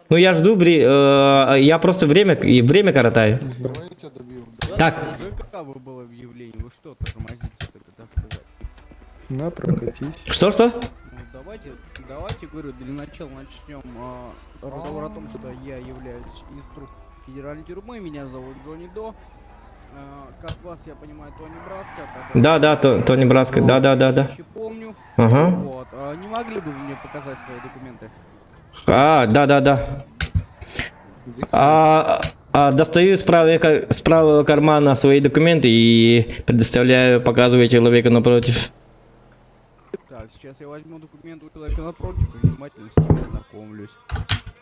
Ну, я жду, я просто время коротаю. Так. Уже каково было объявление? Вы что тормозите, так сказать? На, прокатись. Что? Ну, давайте, говорю, для начала начнем разговор о том, что я являюсь инструктором федеральной тюрьмы, меня зовут Джонни До. Как вас, я понимаю, Тони Браско. Да, Тони Браско, да. Помню. Ага. Вот. Не могли бы вы мне показать свои документы? Да. Достаю из правого кармана свои документы и предоставляю, показываю человеку напротив. Так, сейчас я возьму документы у человека напротив и внимательно с ним ознакомлюсь.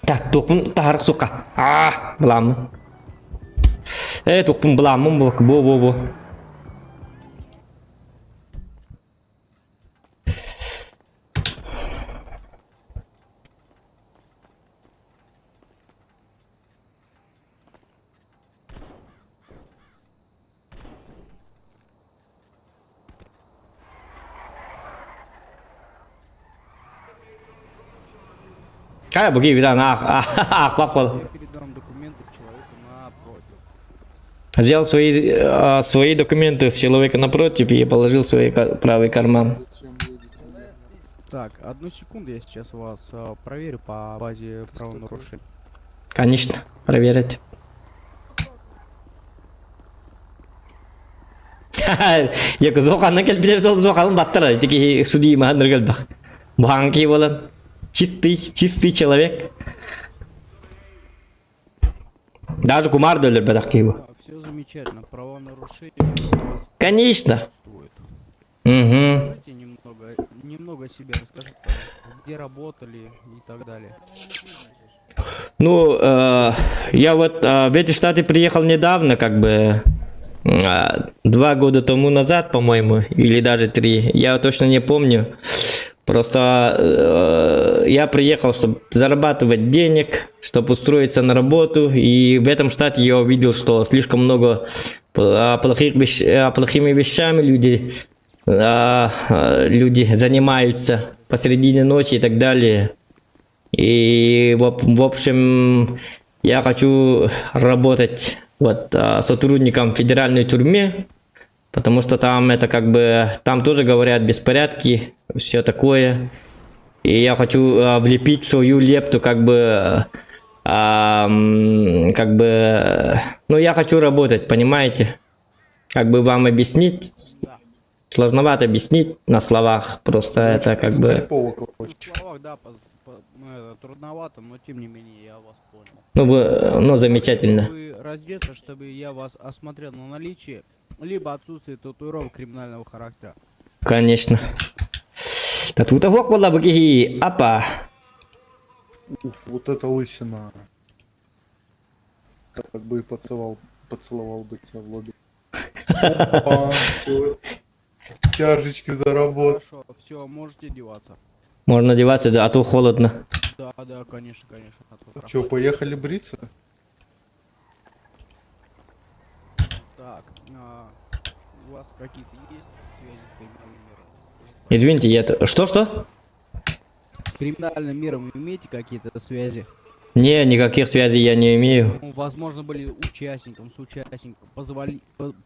Так, тухпун тахарық суқа. Бұламын. Тухпун бұламын бұ. Кай бұги видан ақпақ бол. Передам документы человеку напротив. Взял свои документы с человека напротив и положил в свой правый карман. Так, одну секунду, я сейчас вас проверю по базе правонарушений. Конечно, проверять. Екі зоқаннан келіп білер сол зоқанын баттыр. Теке судьи мағандар келбақ. Бұған кей болан. Чистый человек. Даже кумар доллар бедах кей. Все замечательно, правонарушение у вас Конечно. существует. Угу. Можете немного о себе расскажите, где работали и так далее. Ну, я вот в эти штаты приехал недавно, как бы 2 года тому назад, по-моему, или даже 3, я точно не помню. Просто я приехал, чтобы зарабатывать денег, чтобы устроиться на работу, и в этом штате я увидел, что слишком много плохими вещами люди занимаются посредине ночи и так далее. И в общем, я хочу работать сотрудником федеральной тюрьмы, потому что там это как бы, там тоже говорят беспорядки, все такое. И я хочу влепить свою лепту, ну я хочу работать, понимаете? Как бы вам объяснить? Сложновато объяснить на словах, просто это как бы... На словах, да, трудновато, но тем не менее я вас понял. Ну замечательно. Вы раздеться, чтобы я вас осмотрел на наличие, либо отсутствие татуировок криминального характера. Конечно. Тату-то была бы апа. Уф, вот это лысина. Так бы и поцеловал бы тебя в лобби. Опа, Тяжечки заработал. Хорошо, все, можете одеваться. Можно одеваться, да, а то холодно. Да, да, конечно, конечно. а то прохладно. Че, поехали бриться? Так, у вас какие-то есть связи с криминальным миром? Извините, я это... Что? С криминальным миром имеете какие-то связи? Не, никаких связей я не имею. Ну, возможно, были участником, соучастником,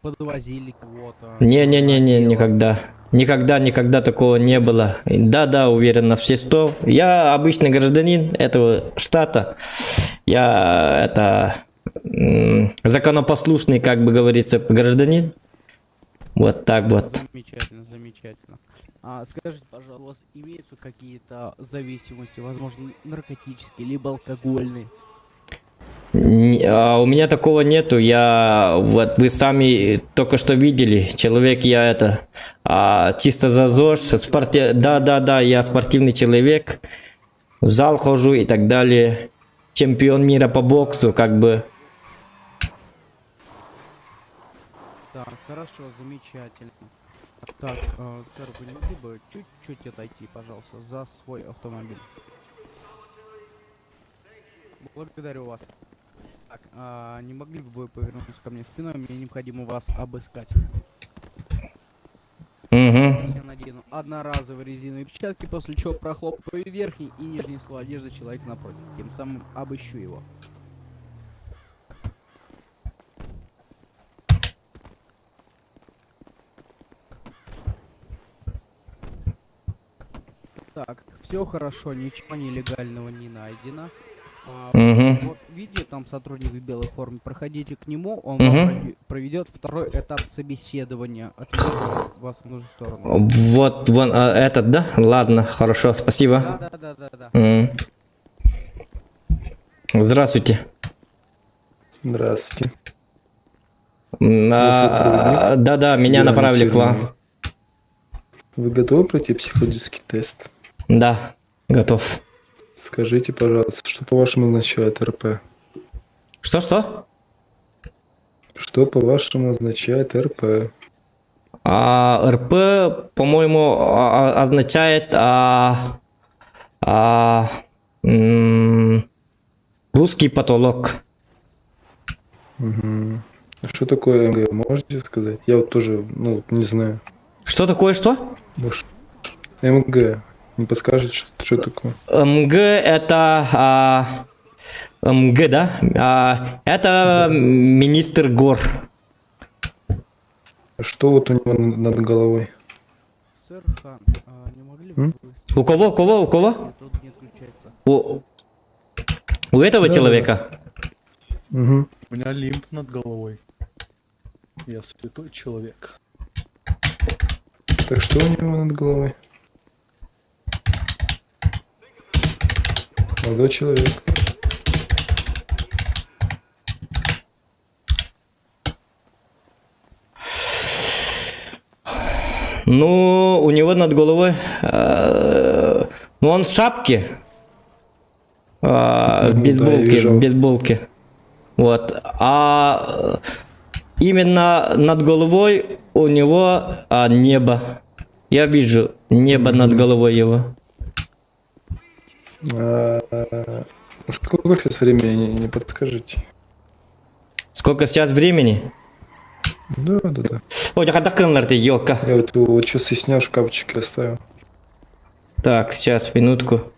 подвозили кого-то. Не, никогда. Никогда такого не было. Да, уверен на все 100. Я обычный гражданин этого штата. Я законопослушный, как бы говорится, гражданин. Вот так вот. Замечательно, замечательно. Скажите, пожалуйста, у вас имеются какие-то зависимости, возможно, наркотические, либо алкогольные? У меня такого нету. Вот вы сами только что видели. Человек я чисто за ЗОЖ. Да, я спортивный человек. В зал хожу и так далее. Чемпион мира по боксу, как бы. Так, хорошо, замечательно. Так, сэр, вы не могли бы чуть-чуть отойти, пожалуйста, за свой автомобиль? Благодарю вас. Так, не могли бы вы повернуться ко мне спиной? Мне необходимо вас обыскать. Я надену одноразовые резиновые перчатки, после чего прохлопаю верхний и нижний слой одежды человека напротив. Тем самым обыщу его. Так, все хорошо, ничего нелегального не найдено. Вот видите, там сотрудник в белой форме, проходите к нему, он вам проведет второй этап собеседования, отведет вас в нужную сторону. Вот, вон этот, да? Ладно, хорошо, спасибо. Да. Здравствуйте. Здравствуйте. Да, меня направили к вам. Вы готовы пройти психологический тест? Да, готов. Скажите, пожалуйста, что по-вашему означает РП? Что? Что по-вашему означает РП? РП, по-моему, означает русский потолок. Угу. А что такое МГ, можете сказать? Я вот тоже, не знаю. Что такое что? Может, МГ. Не подскажете, что такое? МГ это... МГ, да? Это министр гор. Что вот у него над головой? Сэр Хан, не могли бы вы... У кого? Тут не отключается. У этого человека? Угу. У меня лимп над головой. Я святой человек. Так что у него над головой? Молодой человек. Ну, у него над головой... он в шапке. В бейсболке. Вот. А именно над головой у него небо. Я вижу небо над головой его. Сколько сейчас времени, не подскажите? Сколько сейчас времени? Да. Ой, елка. Я вот часы снял, в шкафчике оставил. Так, сейчас, минутку.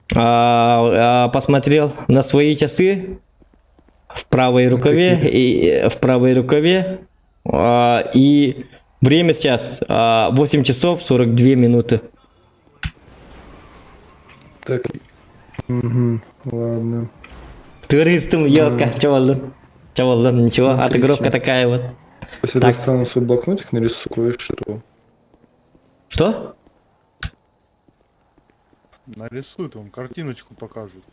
Посмотрел на свои часы в правой рукаве и время сейчас 8 часов 42 минуты. Так, ладно. Туристом, елка, чё ничего, отыгровка такая вот. Если достану свой блокнотик, нарисую кое-что. Что? Нарисуют вам, картиночку покажут.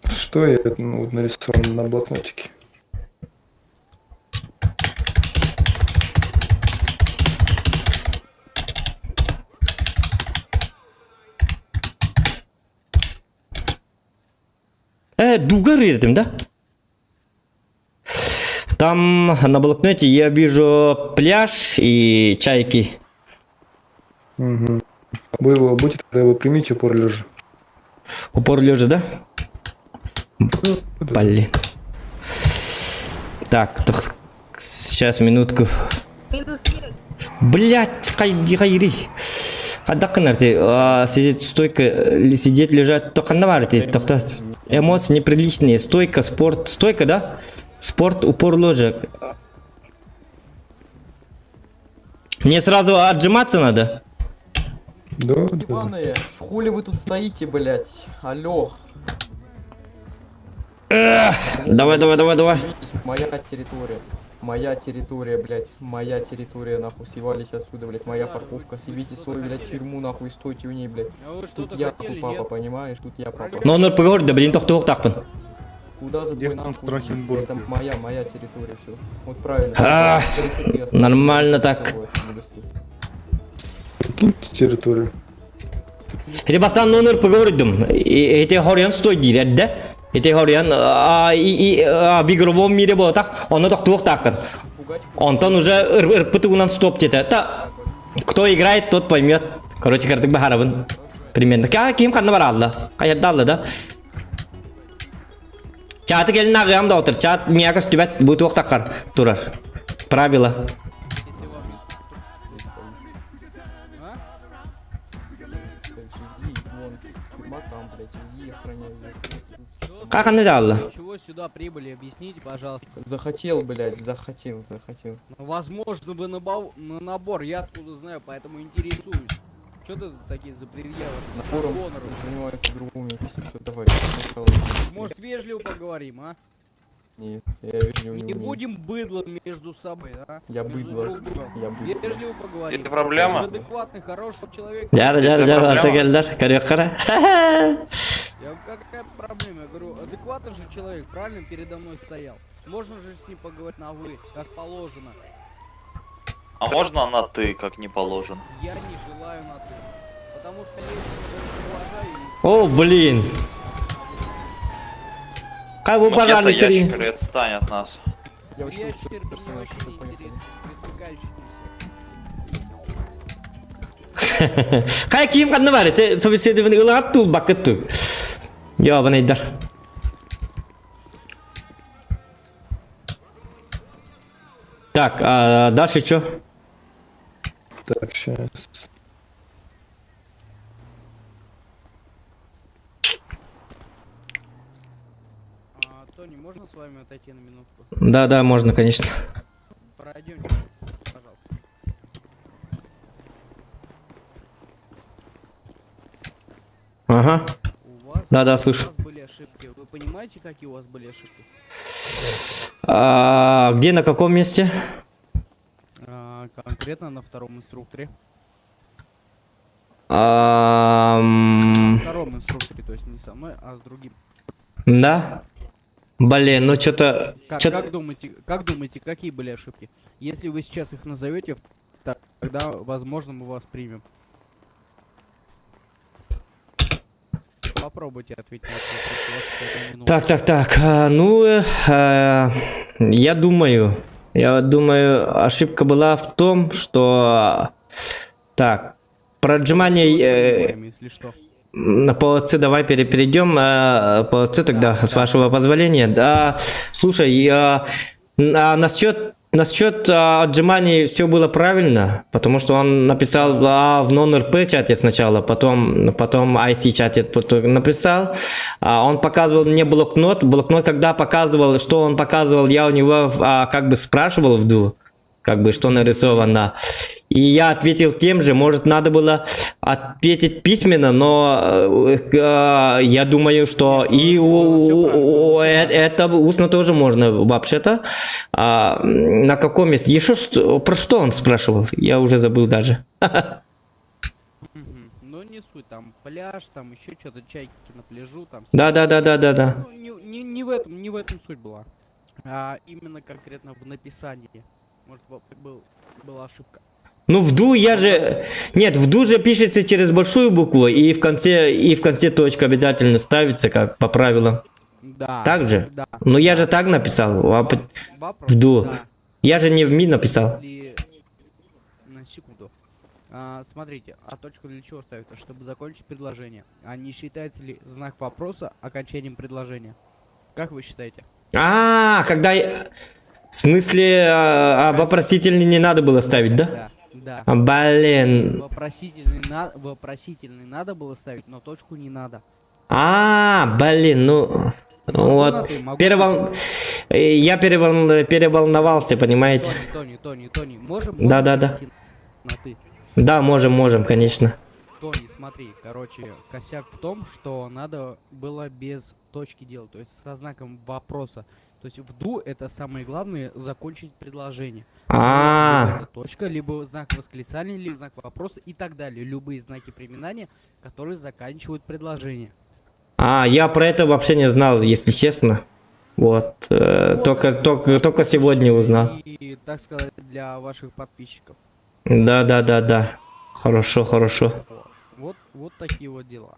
Что я нарисовал на блокнотике? Дугар ердім, да? Там на блокноте я вижу пляж и чайки. Угу. Вы его будете, тогда его примите упор лежа. Упор лежа, да? Блин. Так, сейчас минутку. Блять, хайри. Сидеть стойко, сидеть лежать, только наварите, эмоции неприличные, стойка, спорт, стойка, да? Спорт, упор ложек. Мне сразу отжиматься надо? Да, да. Ебаные, в хули вы тут стоите, блять? Алло. Давай. Моя территория, блять. Моя территория, нахуй. Съевались отсюда, блять. Моя парковка. Съебите свою, блять, тюрьму, нахуй. Стойте в ней, блять. Тут я, нахуй, папа, понимаешь? Тут я, папа. Но он поговорит, да блин, тахпын. Куда за твой нахуй? Это моя территория, все. Вот правильно. Нормально так. Киньте территорию. Ребастан номер поговорим. Эти хорян стоит дирет, да? Эти хорян в игровом мире было так, он так тух так. Он уже пытался стоп это. Кто играет, тот поймет. Короче, картик бахаравын. Примерно. Кем ханна баралла? Каят далла, да? Чаты келин агам доктор. Чат мияка стюбет будет тух такар. Турар. Правила. Как она дала? Чего сюда прибыли? Объясните, пожалуйста. Захотел, блять, захотел. Ну, возможно, вы на набор, я откуда знаю, поэтому интересуюсь. Что ты такие за предъявы? Набором занимаются другими, все, давай. Может, вежливо поговорим, а? Нет, я вежливо не будем быдлом между собой, а? Я быдло. Вежливо поговорим. Это проблема? Ты же адекватный, хороший человек. Какая проблема? Я говорю, адекватный же человек, правильно, передо мной стоял. Можно же с ним поговорить на вы, как положено. А можно на ты, как не положено? Я не желаю на ты. Потому что я его уважаю. О, блин. Как вы пожарный три? Отстань от нас. Я вообще персонаж, чтобы понять. Каким kan var det собеседование ылат тул бакытту. Ябаный дар. Так, а дальше что? Так, сейчас. Тони, можно с вами отойти на минутку? Да, можно, конечно. Пройдемте, пожалуйста. Ага. Да, слышу. У вас были ошибки. Вы понимаете, какие у вас были ошибки? Где, на каком месте? Конкретно на втором инструкторе. На Втором инструкторе, то есть не со мной, а с другим. Да? Блин, ну что-то... Как думаете, какие были ошибки? Если вы сейчас их назовете, тогда, возможно, мы вас примем. Попробуйте ответить на вопрос. Так. Я думаю, ошибка была в том, что... Так, про отжимание... Если что. По ОЦ давай перейдем. По ОЦ тогда, с вашего позволения. Да, слушай, насчет отжиманий все было правильно, потому что он написал в non-RP чате сначала, потом IC чате написал. Он показывал мне блокнот, когда показывал, что он показывал, я у него как бы спрашивал вду, как бы что нарисовано. И я ответил тем же, может надо было ответить письменно, но я думаю, что и это устно тоже можно вообще-то. На каком месте? Еще про что он спрашивал? Я уже забыл даже. Ну не суть, там пляж, там еще что-то, чайки на пляжу, там. Да. Ну, не в этом суть была. А именно конкретно в написании. Может, была ошибка. Ну, вду я же... Нет, вду же пишется через большую букву, и в конце точка обязательно ставится, как по правилам. Да. Так же? Да. Ну я же так написал. Вопрос. В ду. Да. Я же не в ми написал. Если... На секунду. Смотрите, а точка для чего ставится? Чтобы закончить предложение. А не считается ли знак вопроса окончанием предложения? Как вы считаете? Когда... В смысле, вопросительный не надо было ставить, да? Да. Блин. Вопросительный надо было ставить, но точку не надо. Блин, ну... Вот. Я переволновался, понимаете? Тони, можем? Да. На ты? Да, можем, конечно. Тони, смотри, короче, косяк в том, что надо было без точки делать, то есть со знаком вопроса. То есть в ду это самое главное закончить предложение. Либо это точка, либо знак восклицания, либо знак вопроса и так далее. Любые знаки препинания, которые заканчивают предложение. Я про это вообще не знал, если честно. Вот. Только сегодня узнал. И, так сказать, для ваших подписчиков. Да. Хорошо. Вот такие вот дела.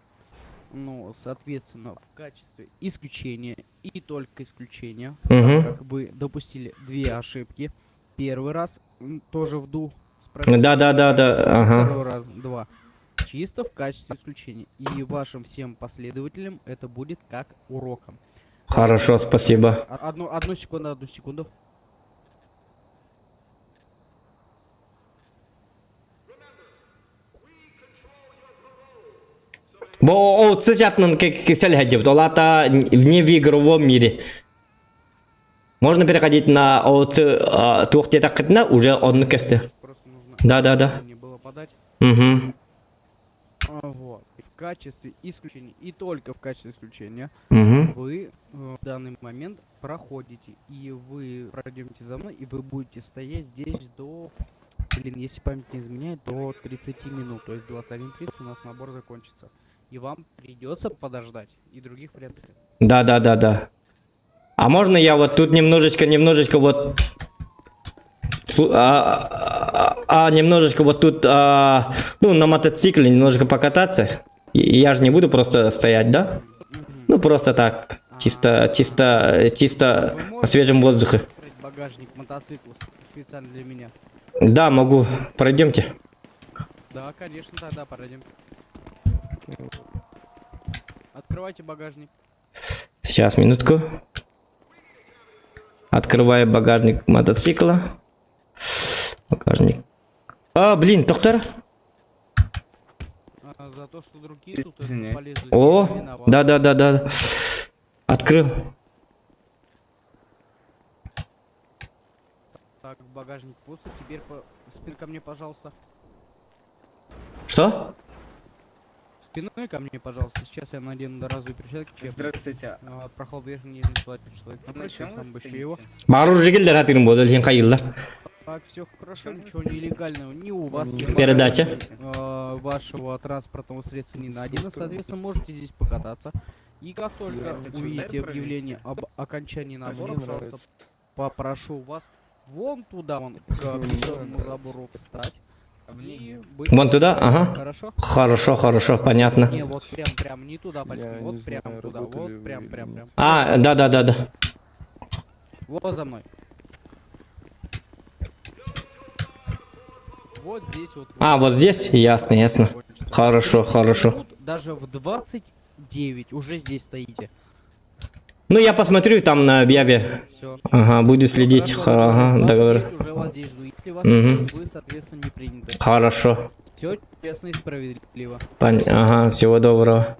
Ну, соответственно, в качестве исключения и только исключения, как вы допустили 2 ошибки. Первый раз тоже в ду. Да. Ага. Второй раз 2. Чисто в качестве исключения. И вашим всем последователям это будет как уроком. Хорошо, спасибо. Одну секунду. Вне в игровом мире. Можно переходить на уже он кесте. Да. Угу. Вот. В качестве исключения и только в качестве исключения вы в данный момент проходите. И вы пройдемте за мной, и вы будете стоять здесь до... если память не изменяет, до 30 минут. То есть 21:30 у нас набор закончится. И вам придется подождать. И других вариантов нет. Да. А можно я вот тут немножечко вот... немножечко вот тут, на мотоцикле немножко покататься. Я же не буду просто стоять, да? Ну, просто так. Чисто на свежем воздухе. Багажник мотоцикла специально для меня. Да, могу. Пройдемте. Да, конечно, тогда пройдем. Открывайте багажник. Сейчас, минутку. Открываю багажник мотоцикла. Багажник. Блин, доктор. За то, что другие тут полезли. О, да. Открыл. Так, багажник пуст. Теперь спин ко мне, пожалуйста. Что? Спиной ко мне, пожалуйста. Сейчас я надену одноразовые перчатки. Здравствуйте. Прохлад верхний нижний человек напротив, сам обыщу его. Так, все хорошо, ничего нелегального ни у вас, ни Передача. вашего транспортного средства не найдено. Соответственно, можете здесь покататься. И как только увидите объявление об окончании набора, пожалуйста, попрошу вас вон туда, к первому забору встать. Вон туда? Ага. Хорошо? Хорошо, понятно. Не, вот прям не туда, пальчиком, вот прям туда, вот прям. Да. Вот за мной. Вот здесь вот. Вот здесь? Ясно. Хорошо. Тут даже в 29 уже здесь стоите. Ну, я посмотрю там на объяве. Все. Ага, буду следить. Ага, договор. Уже вас здесь жду. Если вас вы, соответственно, не приняты. Хорошо. Все честно и справедливо. Ага, всего доброго.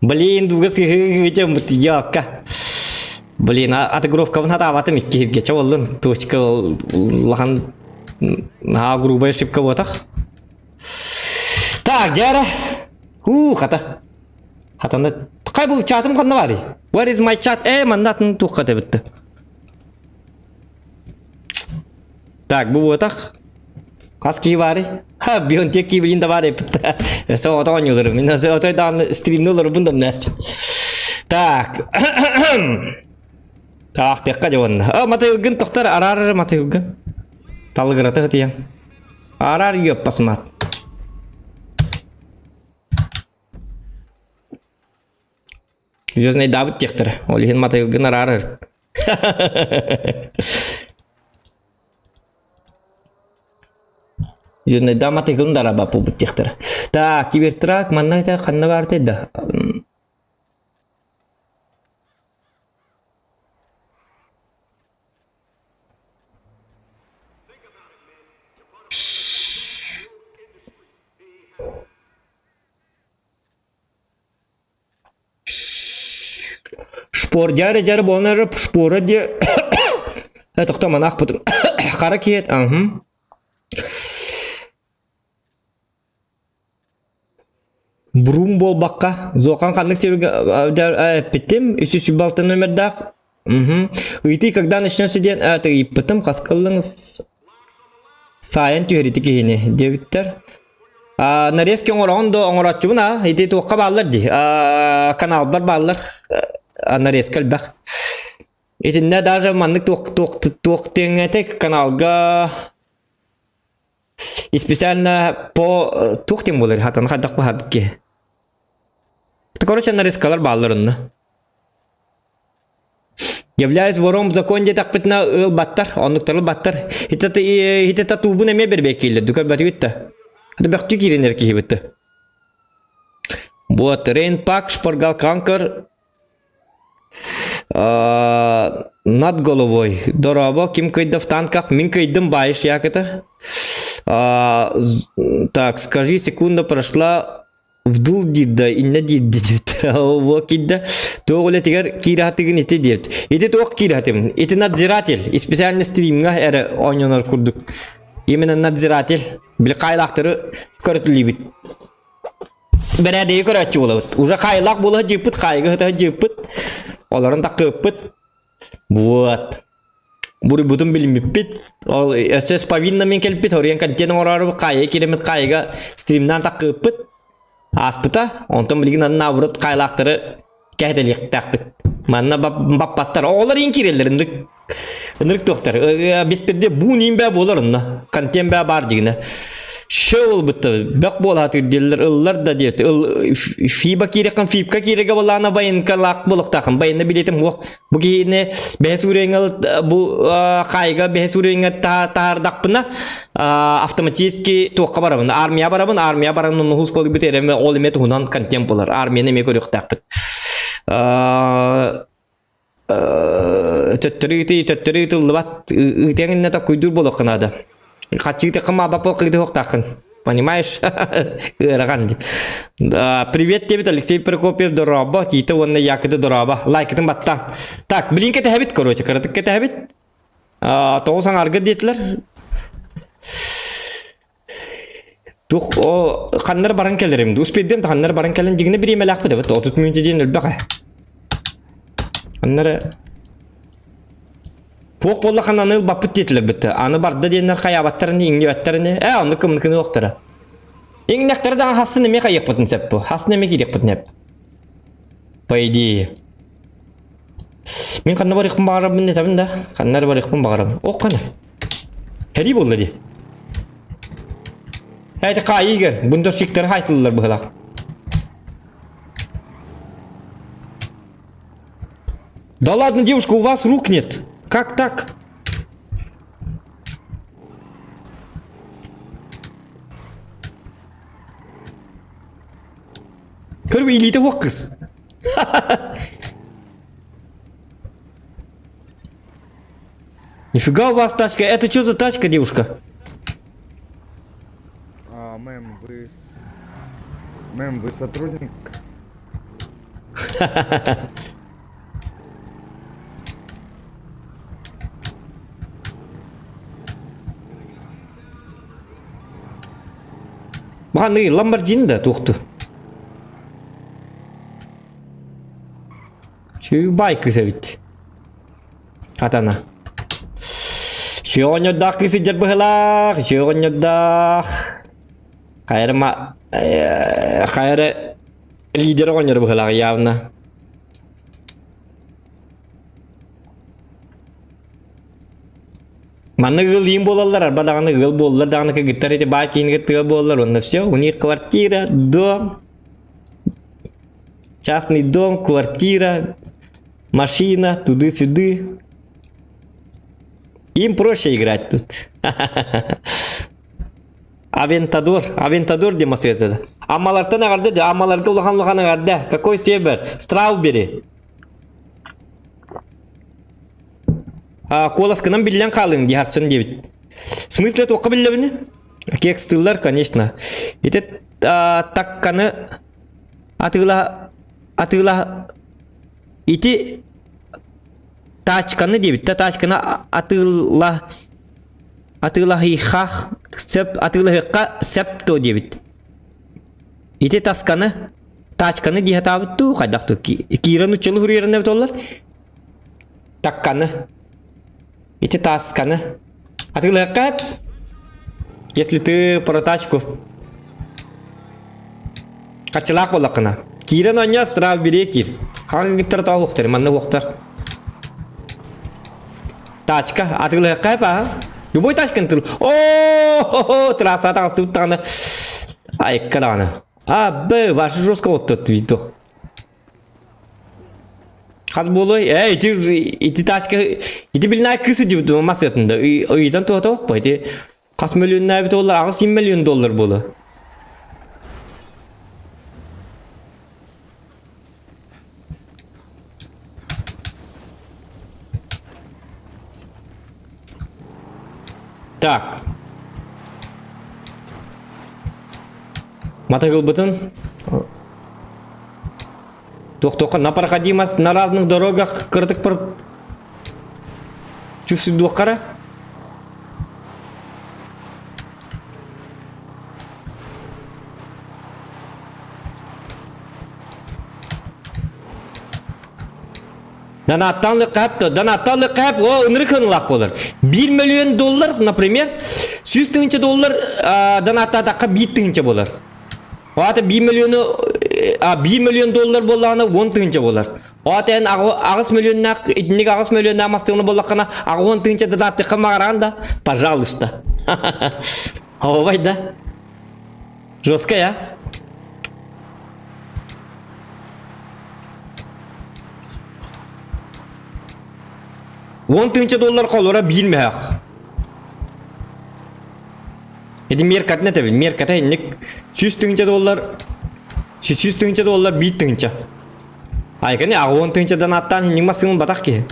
Блин, Блин, отыгровка надаватым иккеге болдун. Точка лахан грубая ошибка вот так. Так, Джара. Хатанда кай бул чатым кандай бар? Where is my chat? Мандатын тухата битти. Так, бу вот так. Каски бари. Бион теки билинда бари битти. Соотонюлөр. Мен отойдан стримнолор бундам нәрсе. Так. Так, текка жон. Матайгын токтор арар матайгын. Талгырата хатия. Арар йоп пасмат. Звездный Давид тектор. Олихин матай гонорар. Звездный да матай гонорар бапу тектор. Так, кибертрак манна та ханна барты да. Spor jarı bolnar spora diye. Evet toxta manaq putun. Hareket. Burun bol bakka. Zokan kanlık sevgi pittim. Üstü sübaltın nömerdaq. Iti когда начнется день, это и потом хаскалыңыз сайын түйреті кейіне дебиттер. Нарезки оңырауын да оңыратчуына, ити туаққа балылар ди. Канал бар балылар. Нарезкал бақ. Итинне даже маннык туақтың каналга и специально по тухтим болар хатан хадақ ба хадықке. Короче, нарезкалар балыларынна. Являюсь вором в законе так питна баттар, он доктор баттар. Это тубу не бербек или дукар батвитта. Это бахти киринер кихибитта. Вот Рейн Пак шпоргал канкер над головой. Дорого, ким кайда в танках, мин кайдам баишь як это. Так, скажи, секунда прошла. Вдул дидда, инна дидда дит. Во кидда. То голе тигар кирахатыгын ите дит. Ите тоқ кирахатым. Ите надзиратель. И специально стримга эре ойнонор курдук. Именно надзиратель. Бил кайлақтыры көртілі бит. Бәрәдейі көрәтші болабыт. Уже кайлақ болы жипыт, кайғы хыта жипыт. Оларын тақ көппіт. Вот. Буры бұтын білмеппіт. Өсес повинна мен келпіт. Орен контент орары кайы керемет кайға стримнан тақ көппіт. Аспыта, онтон билген наурыт кайлақтыры кәделек тақпыт. Манна баппаттар, олар ең керелдер, үндірік тоқтар. Бесперде бұн ең бә болар, контент бә бар дегені. Шоу бұтты, бәк бол атыр делер, ұллар да дейті. Фиба керекін, фибка кереге болағына байынка лақ болықтақын. Байынна білетім, бұл кейіне бәс үреңіл, бұл қайға бәс үреңі тағардақпына автоматически тоққа барабын. Армия барабын, ұхыз болы бітереме ол еметі ғынан контент болар. Армияны ме көрек тақпыт. Төттірі ұлыбат, үтеңіне та көйдір болықын ады. Хотите кама бапо когда хоктахын. Понимаешь? Раганди. Привет тебе, Алексей Прокопьев, дорога. Тита вон якыды дорога. Лайк этим батта. Так, блин, кете хабит, короче, каратык кете хабит. Тоғсан арғы дейтілер. Тух, қаннар баран келерім. Успеддем, қаннар баран келерім. Дегіне бір емел ақпыды. 30 минуты дейін өлбәқ. Қаннары... Поқ болла қананы бапыт детілер бітті. Аны барды дейінер қаябаттарыны, еңгебаттарыны. Оны кімнікіні оқтары. Еңнектардан хасын еме қайық бұтын сәп бұл. Хасын еме керек бұтын әп. По идее. Мен қанна бар иқпын бағарабын не табын да. Қаннары бар иқпын бағарабын. Оқ қаны. Хәри болды де. Әйті қайы егер. Бұндар шектері қайтылылар бұғылақ. Да ладно, девушка, у вас рук нет. Как так? Көрбі илейді оқ қыз. Нифига у вас тачка. Это что за тачка, девушка? Мэм, вы сотрудник? Баны Ламборджини да тоқты. Şu байкы сәбит. Атана. Шоңыдақ кысы жер бұғылақ. Шоңыдақ. Қайыры лидер оңыр бұғылақ явна. Маны гыл ем болалар, арбадағаны гыл болалар, дағаны көгіттар еті бай кейінгі тұғы болалар, онда все, у них квартира, дом. Частный дом, квартира, машина, туды-сюды. Им проще играть тут. Авентадор демас это. Амалардан агарды, амаларга улахан агарды. Какой север? Страубери. Коласканан билен калын диharсын дебит. В смысле это оқы билебіне? Кекстылар, конечно. Это такканы атыла ити тачканы дебит. Тачканы атыла хихах сеп атыла хикка септо дебит. Ити тасканы тачканы дихатабы ту қайдақты. Киран учылы хүреріне бітолар. Такканы. Ити тасканы. Атыла хикка. Если ты про тачку качалак болақына. Киран оня сразу бере кир. Хаңы гиттар тау оқтар, манны оқтар. Тачка, атыла хикка ба? Любой тачканы тыл. О-о-о, трасса тағысы ұттағаны. Ай, каданы. Ваши жестко вот тут видео. Хаз болой, эти тачка, эти билнай кысы деп масетында. Үйден туата оқпа, эти қас миллион нәбі доллар, ағы 7 миллион доллар болы. Так. Мотоцикл бытын. Тоқ-тоққа на проходимость на разных дорогах кырдык бір чувствует доққара. Данаттанлы қап, о, үнірік лақ болыр. 1 миллион доллар, например, 100 тыңчы доллар данаттатаққа 1 тыңчы болыр. Оаты 1 миллион доллар болағына 10 тыңчы болыр. Оаты ән ағыз миллионнақ, етінек ағыз миллионнақ мастығыны болақына ағы 10 тыңчы данаттыққа мағаранда, пожалуйста. Овай да. Жестко, я? $10 тыңчы қолыра білмеяқ. Еді меркат не тәбіл? Меркат әйінік 100 тыңчы доллар 1 тыңчы. Айқаны ағы 10 тыңчыдан аттан енің масыңын батақ ке.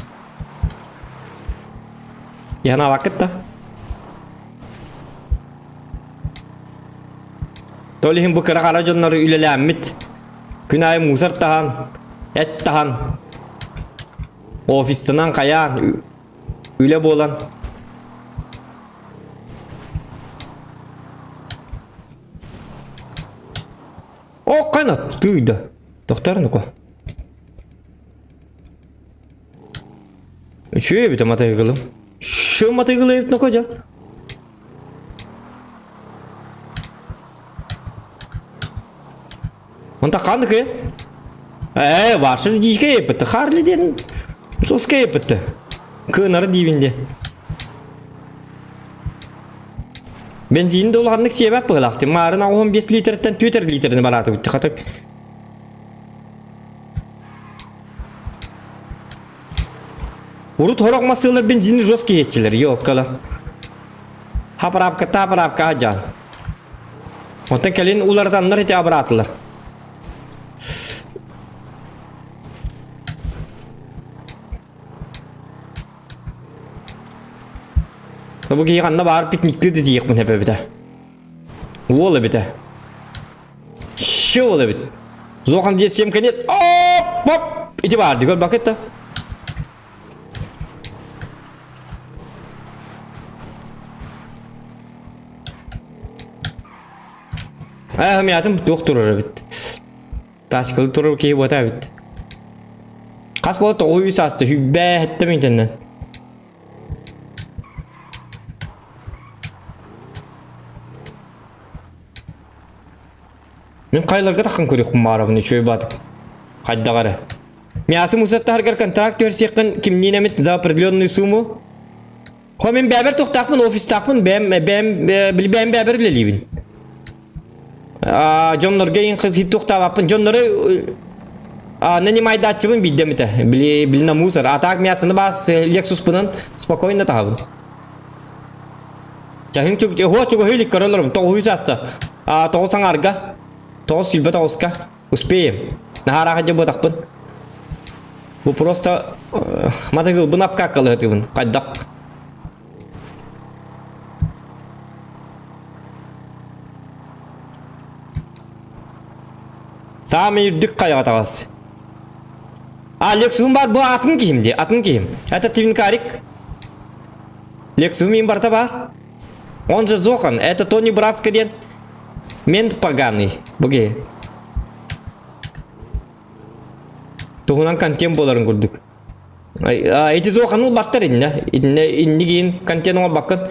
Яна вақытта. Толығын бұқыра қара жонлары үлелі әммет. Күн айы мусар таған, әт таған. Офистынан қаян, үле болан. О, қайнат, түйді. Тоқтарын ұқы. Шөй біті матай қылым. Шөй матай қылы епті қожа. Онта қанды ке? Вашыр дейке епті. Қарлы ден. Жосқа епті. Көнары дейбінде. Бензин долғанлық себеп бұғылақты. Марын 15 литрден 4 литрден бараты өтті қатып. Урут хорақ масылар бензинді жосқа етчілер. Йоқ қала. Тапырапқа жан. Онтан кәлін уларданлар еті абыратылар. Bu giyğanna var piknikli de diyek bunu hep bide. Ola bide. Şu ola bide. Zokan diyesem kenez. Hop! İti vardı gör bak etta. Ahmiyatım doktor bide. Taşkılı turur ki bu da bide. Kas bol toğuyu sastı. Hübbe ettim intenden. Мен қайларға таққан көрек құмарабыны шөй бадық. Қайдағары. Мясы мұсатты әргер контракт өрсеқін кімнен әмет за определенную сумму. Хо мен бәбір тоқтақпын, офис тақпын, бәм бәбір білелейбін. Жонларға ең қыз хит тоқтап апын. Жонлары Нанимай датчыбын биддемите. Блин, мусор. А так мясо бас Lexus пунан спокойно табын. Чахин чук чук хилик королорум. То хуйсаста. То сангарга. То сильба тоска. Успеем. Нахара хаджа ботакпын. Bu просто матагыл бын апкаккалы этибин. Кайдак. Сами юрдик каяга тагас. Lexus'um var bu atın kimdi? Atın kim? Это Твинкарик. Lexus'um барта бар. Он же Зохан. Это Тони Браско ден. Мент поганый. Буге. Тугунан контент боларын көрдүк. Эти Зоханыл баттар инне. Инне кийин контент оңа баккан.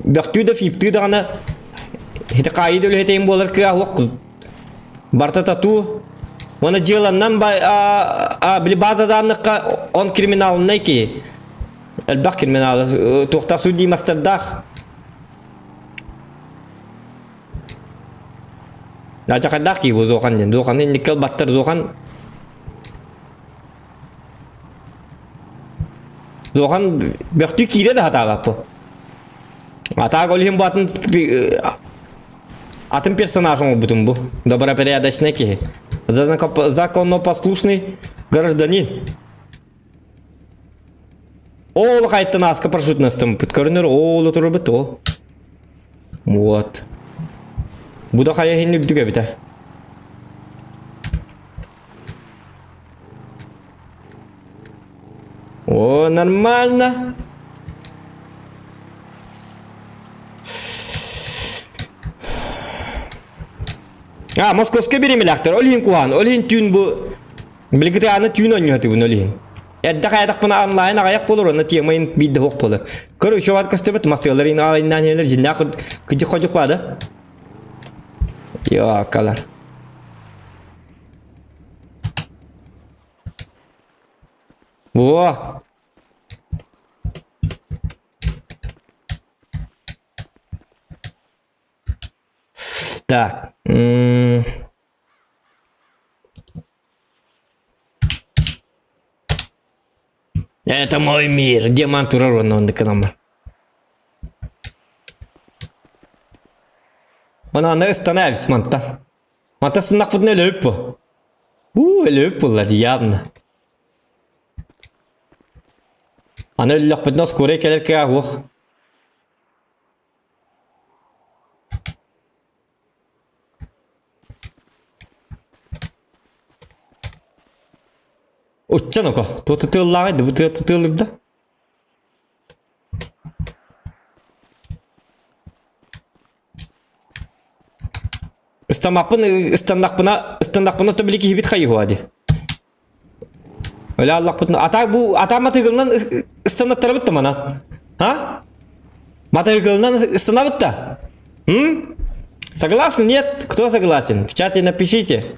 Бактуу да фиптүү да гана. Хете кайды өле хетейин болар ки ахуак. Барта тату. Оны жыланнан били база даныкка он криминалынай ки. Элбак криминалы. Тохта судьи мастердах. Ажакадах ки бу Зохан ден. Зохан никел баттар Зохан. Зохан бактуу кире да хата баппы. Ата голим батын атын персонажом бутун бу. Добропорядочный ки. Законопослушный гражданин. Ол кайттан аска парашютнастым. Көрүнөр ол отурбут ол. Вот. Бу да кая хинник дүгө бите. О, нормально. Московский беремелактер. Олин куан. Олин тюн бу. Билгите аны тюн ойнаты бу олин. Эдда каядак бuna онлайн аяк болор. Аны темайын бидде хок болор. Көрү шоват кастебет маселерин айынан элер жинна кыжы кожук бады. Yo, kalar. Во. Так. Это мой мир. Диамант урон он эконома. Bana ne isteneriz manta. Manta sınnak bu ne löp. Löp la diabna. Ana lok bedna skore keler ke ahu. Uçcan oka. Tutullaydı bu tutulurdu. ыстандакпына төбілікі хибит қайы хуады. Өлі Аллах бұтын. Ата матығылынан ыстандаттары бұтты мана. Матығылынан ыстанда бұтты. Согласны? Нет? Кто согласен? В чате напишите.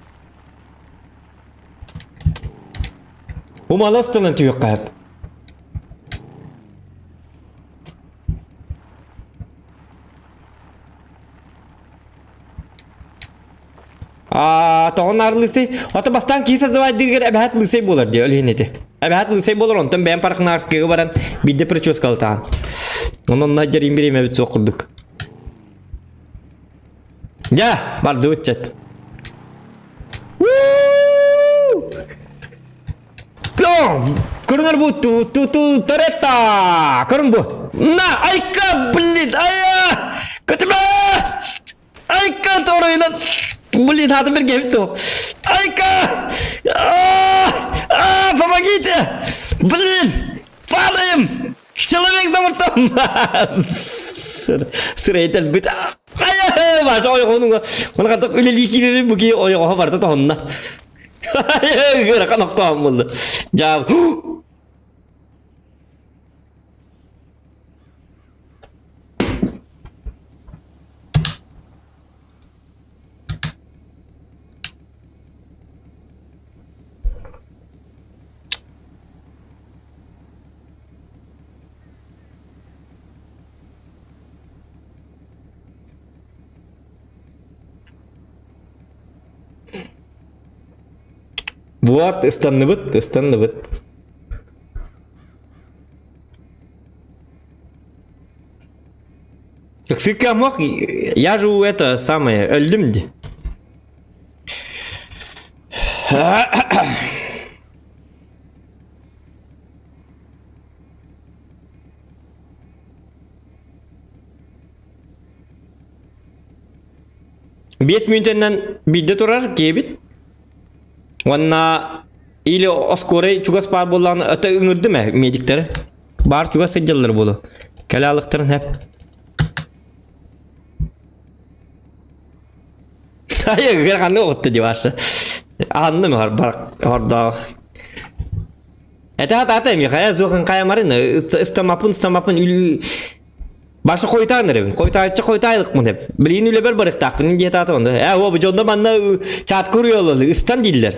Умалы ыстанын түйік қайып. Тоғын арлысы. Ота бастан кейс азывай диргер әбәхат лысай болар де, өлген еті. Әбәхат лысай болар, онтан бәйін парқын арскегі баран бидді причос калтаған. Онын на жарим берем әбіт соқырдық. Ja, барды өтчет. Көрінер бұл Торетто! Көрін бұл. На, айка, блин, ая! Көтіме! Айка, торойынан! Блин, хаты бір кепті. Айка! Помогите! Блин! Падаем! Человек замұртам! Сырайтел біт. Ая! Башы ойық оның. Оны қаттық өлелі келері бүке ойыққа барды тоғынна. Ая! Көрі қанақ тоғын болды. Жауап. Вот, станныбыт. Так ты мог, я же это самое, öldüm. Beş minütten bir de turar kebit. Wanna ili oskore çugas par bolan öte üngürdü mü medikleri? Bar çugas sejjallar bolu. Kalalıktırın hep. Hayır, gel kanı okuttu diyorsa. Anladın mı orada? Hata mi? Kaya zokan kaya marın. İstamapın ülü. Başka koytanırım. Koytaylık mı hep. Birini öyle bir barık takpının diye tatı onda. Ya o bu jonda bana çat kuruyorlar. İstan diller.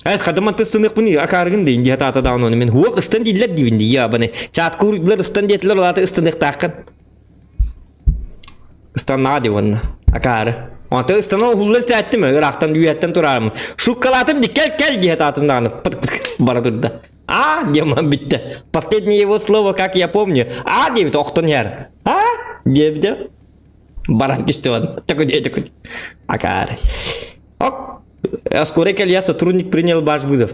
Es kadın tısınık bunu akargın deyin diye tatı da onu men. Huak istan diller dibindi ya bana. Çat kuruyorlar istan diyetler olatı ısınık takın. İstan nadi bana. Akarı. Anta ıstan o hullar saatte mi? Irak'tan düyetten turarım. Şu kalatım kel diye tatım dağınıp. Bara durdu. А, демон bitti. Последнее его слово, как я помню. А, девит, оқтон яр. А, девді. Баран кистеван. Такой. Акар. Ок. Скоро я сотрудник принял ваш вызов.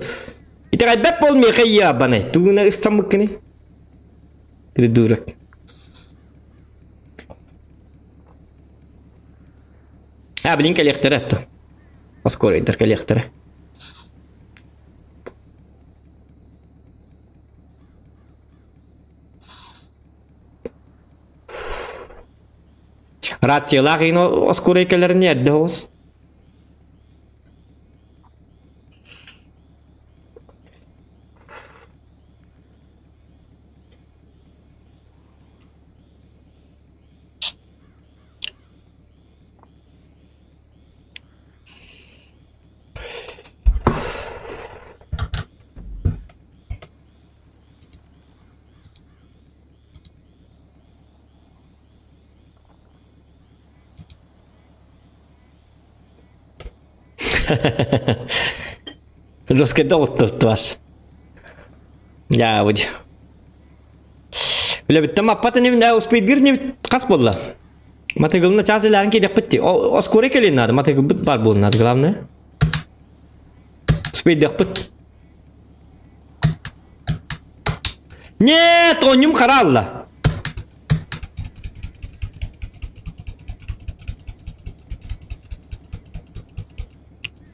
И так опять полмеха ябаный. Ты на истамыкни. Придурок. А, блин, коллектор это. Скоро это коллектора. Ratsiyalar yine oskor ekelerin yerde olsun. Раскидал-то вас. Я вот. Бля, бит там апата не да успеет гирни кас болла. Матыгылны чазыларын керек битти. Оскоре келин надо. Матыгыл бит бар болун надо главное. Успеет дек бит. Нет, он ним харалла.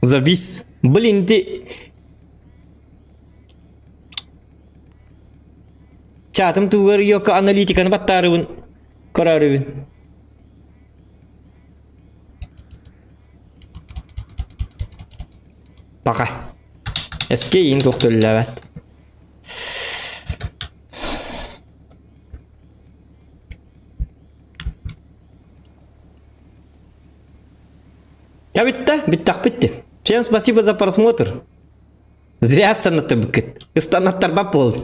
Завис. Блин, ты... Чатым тугар yok analitikаны баттарыбын карарыбын. Бака. Эскейин тоқтоллабат. Я битти. Всем спасибо за просмотр. Зря станат быкет. Станат тарбапол.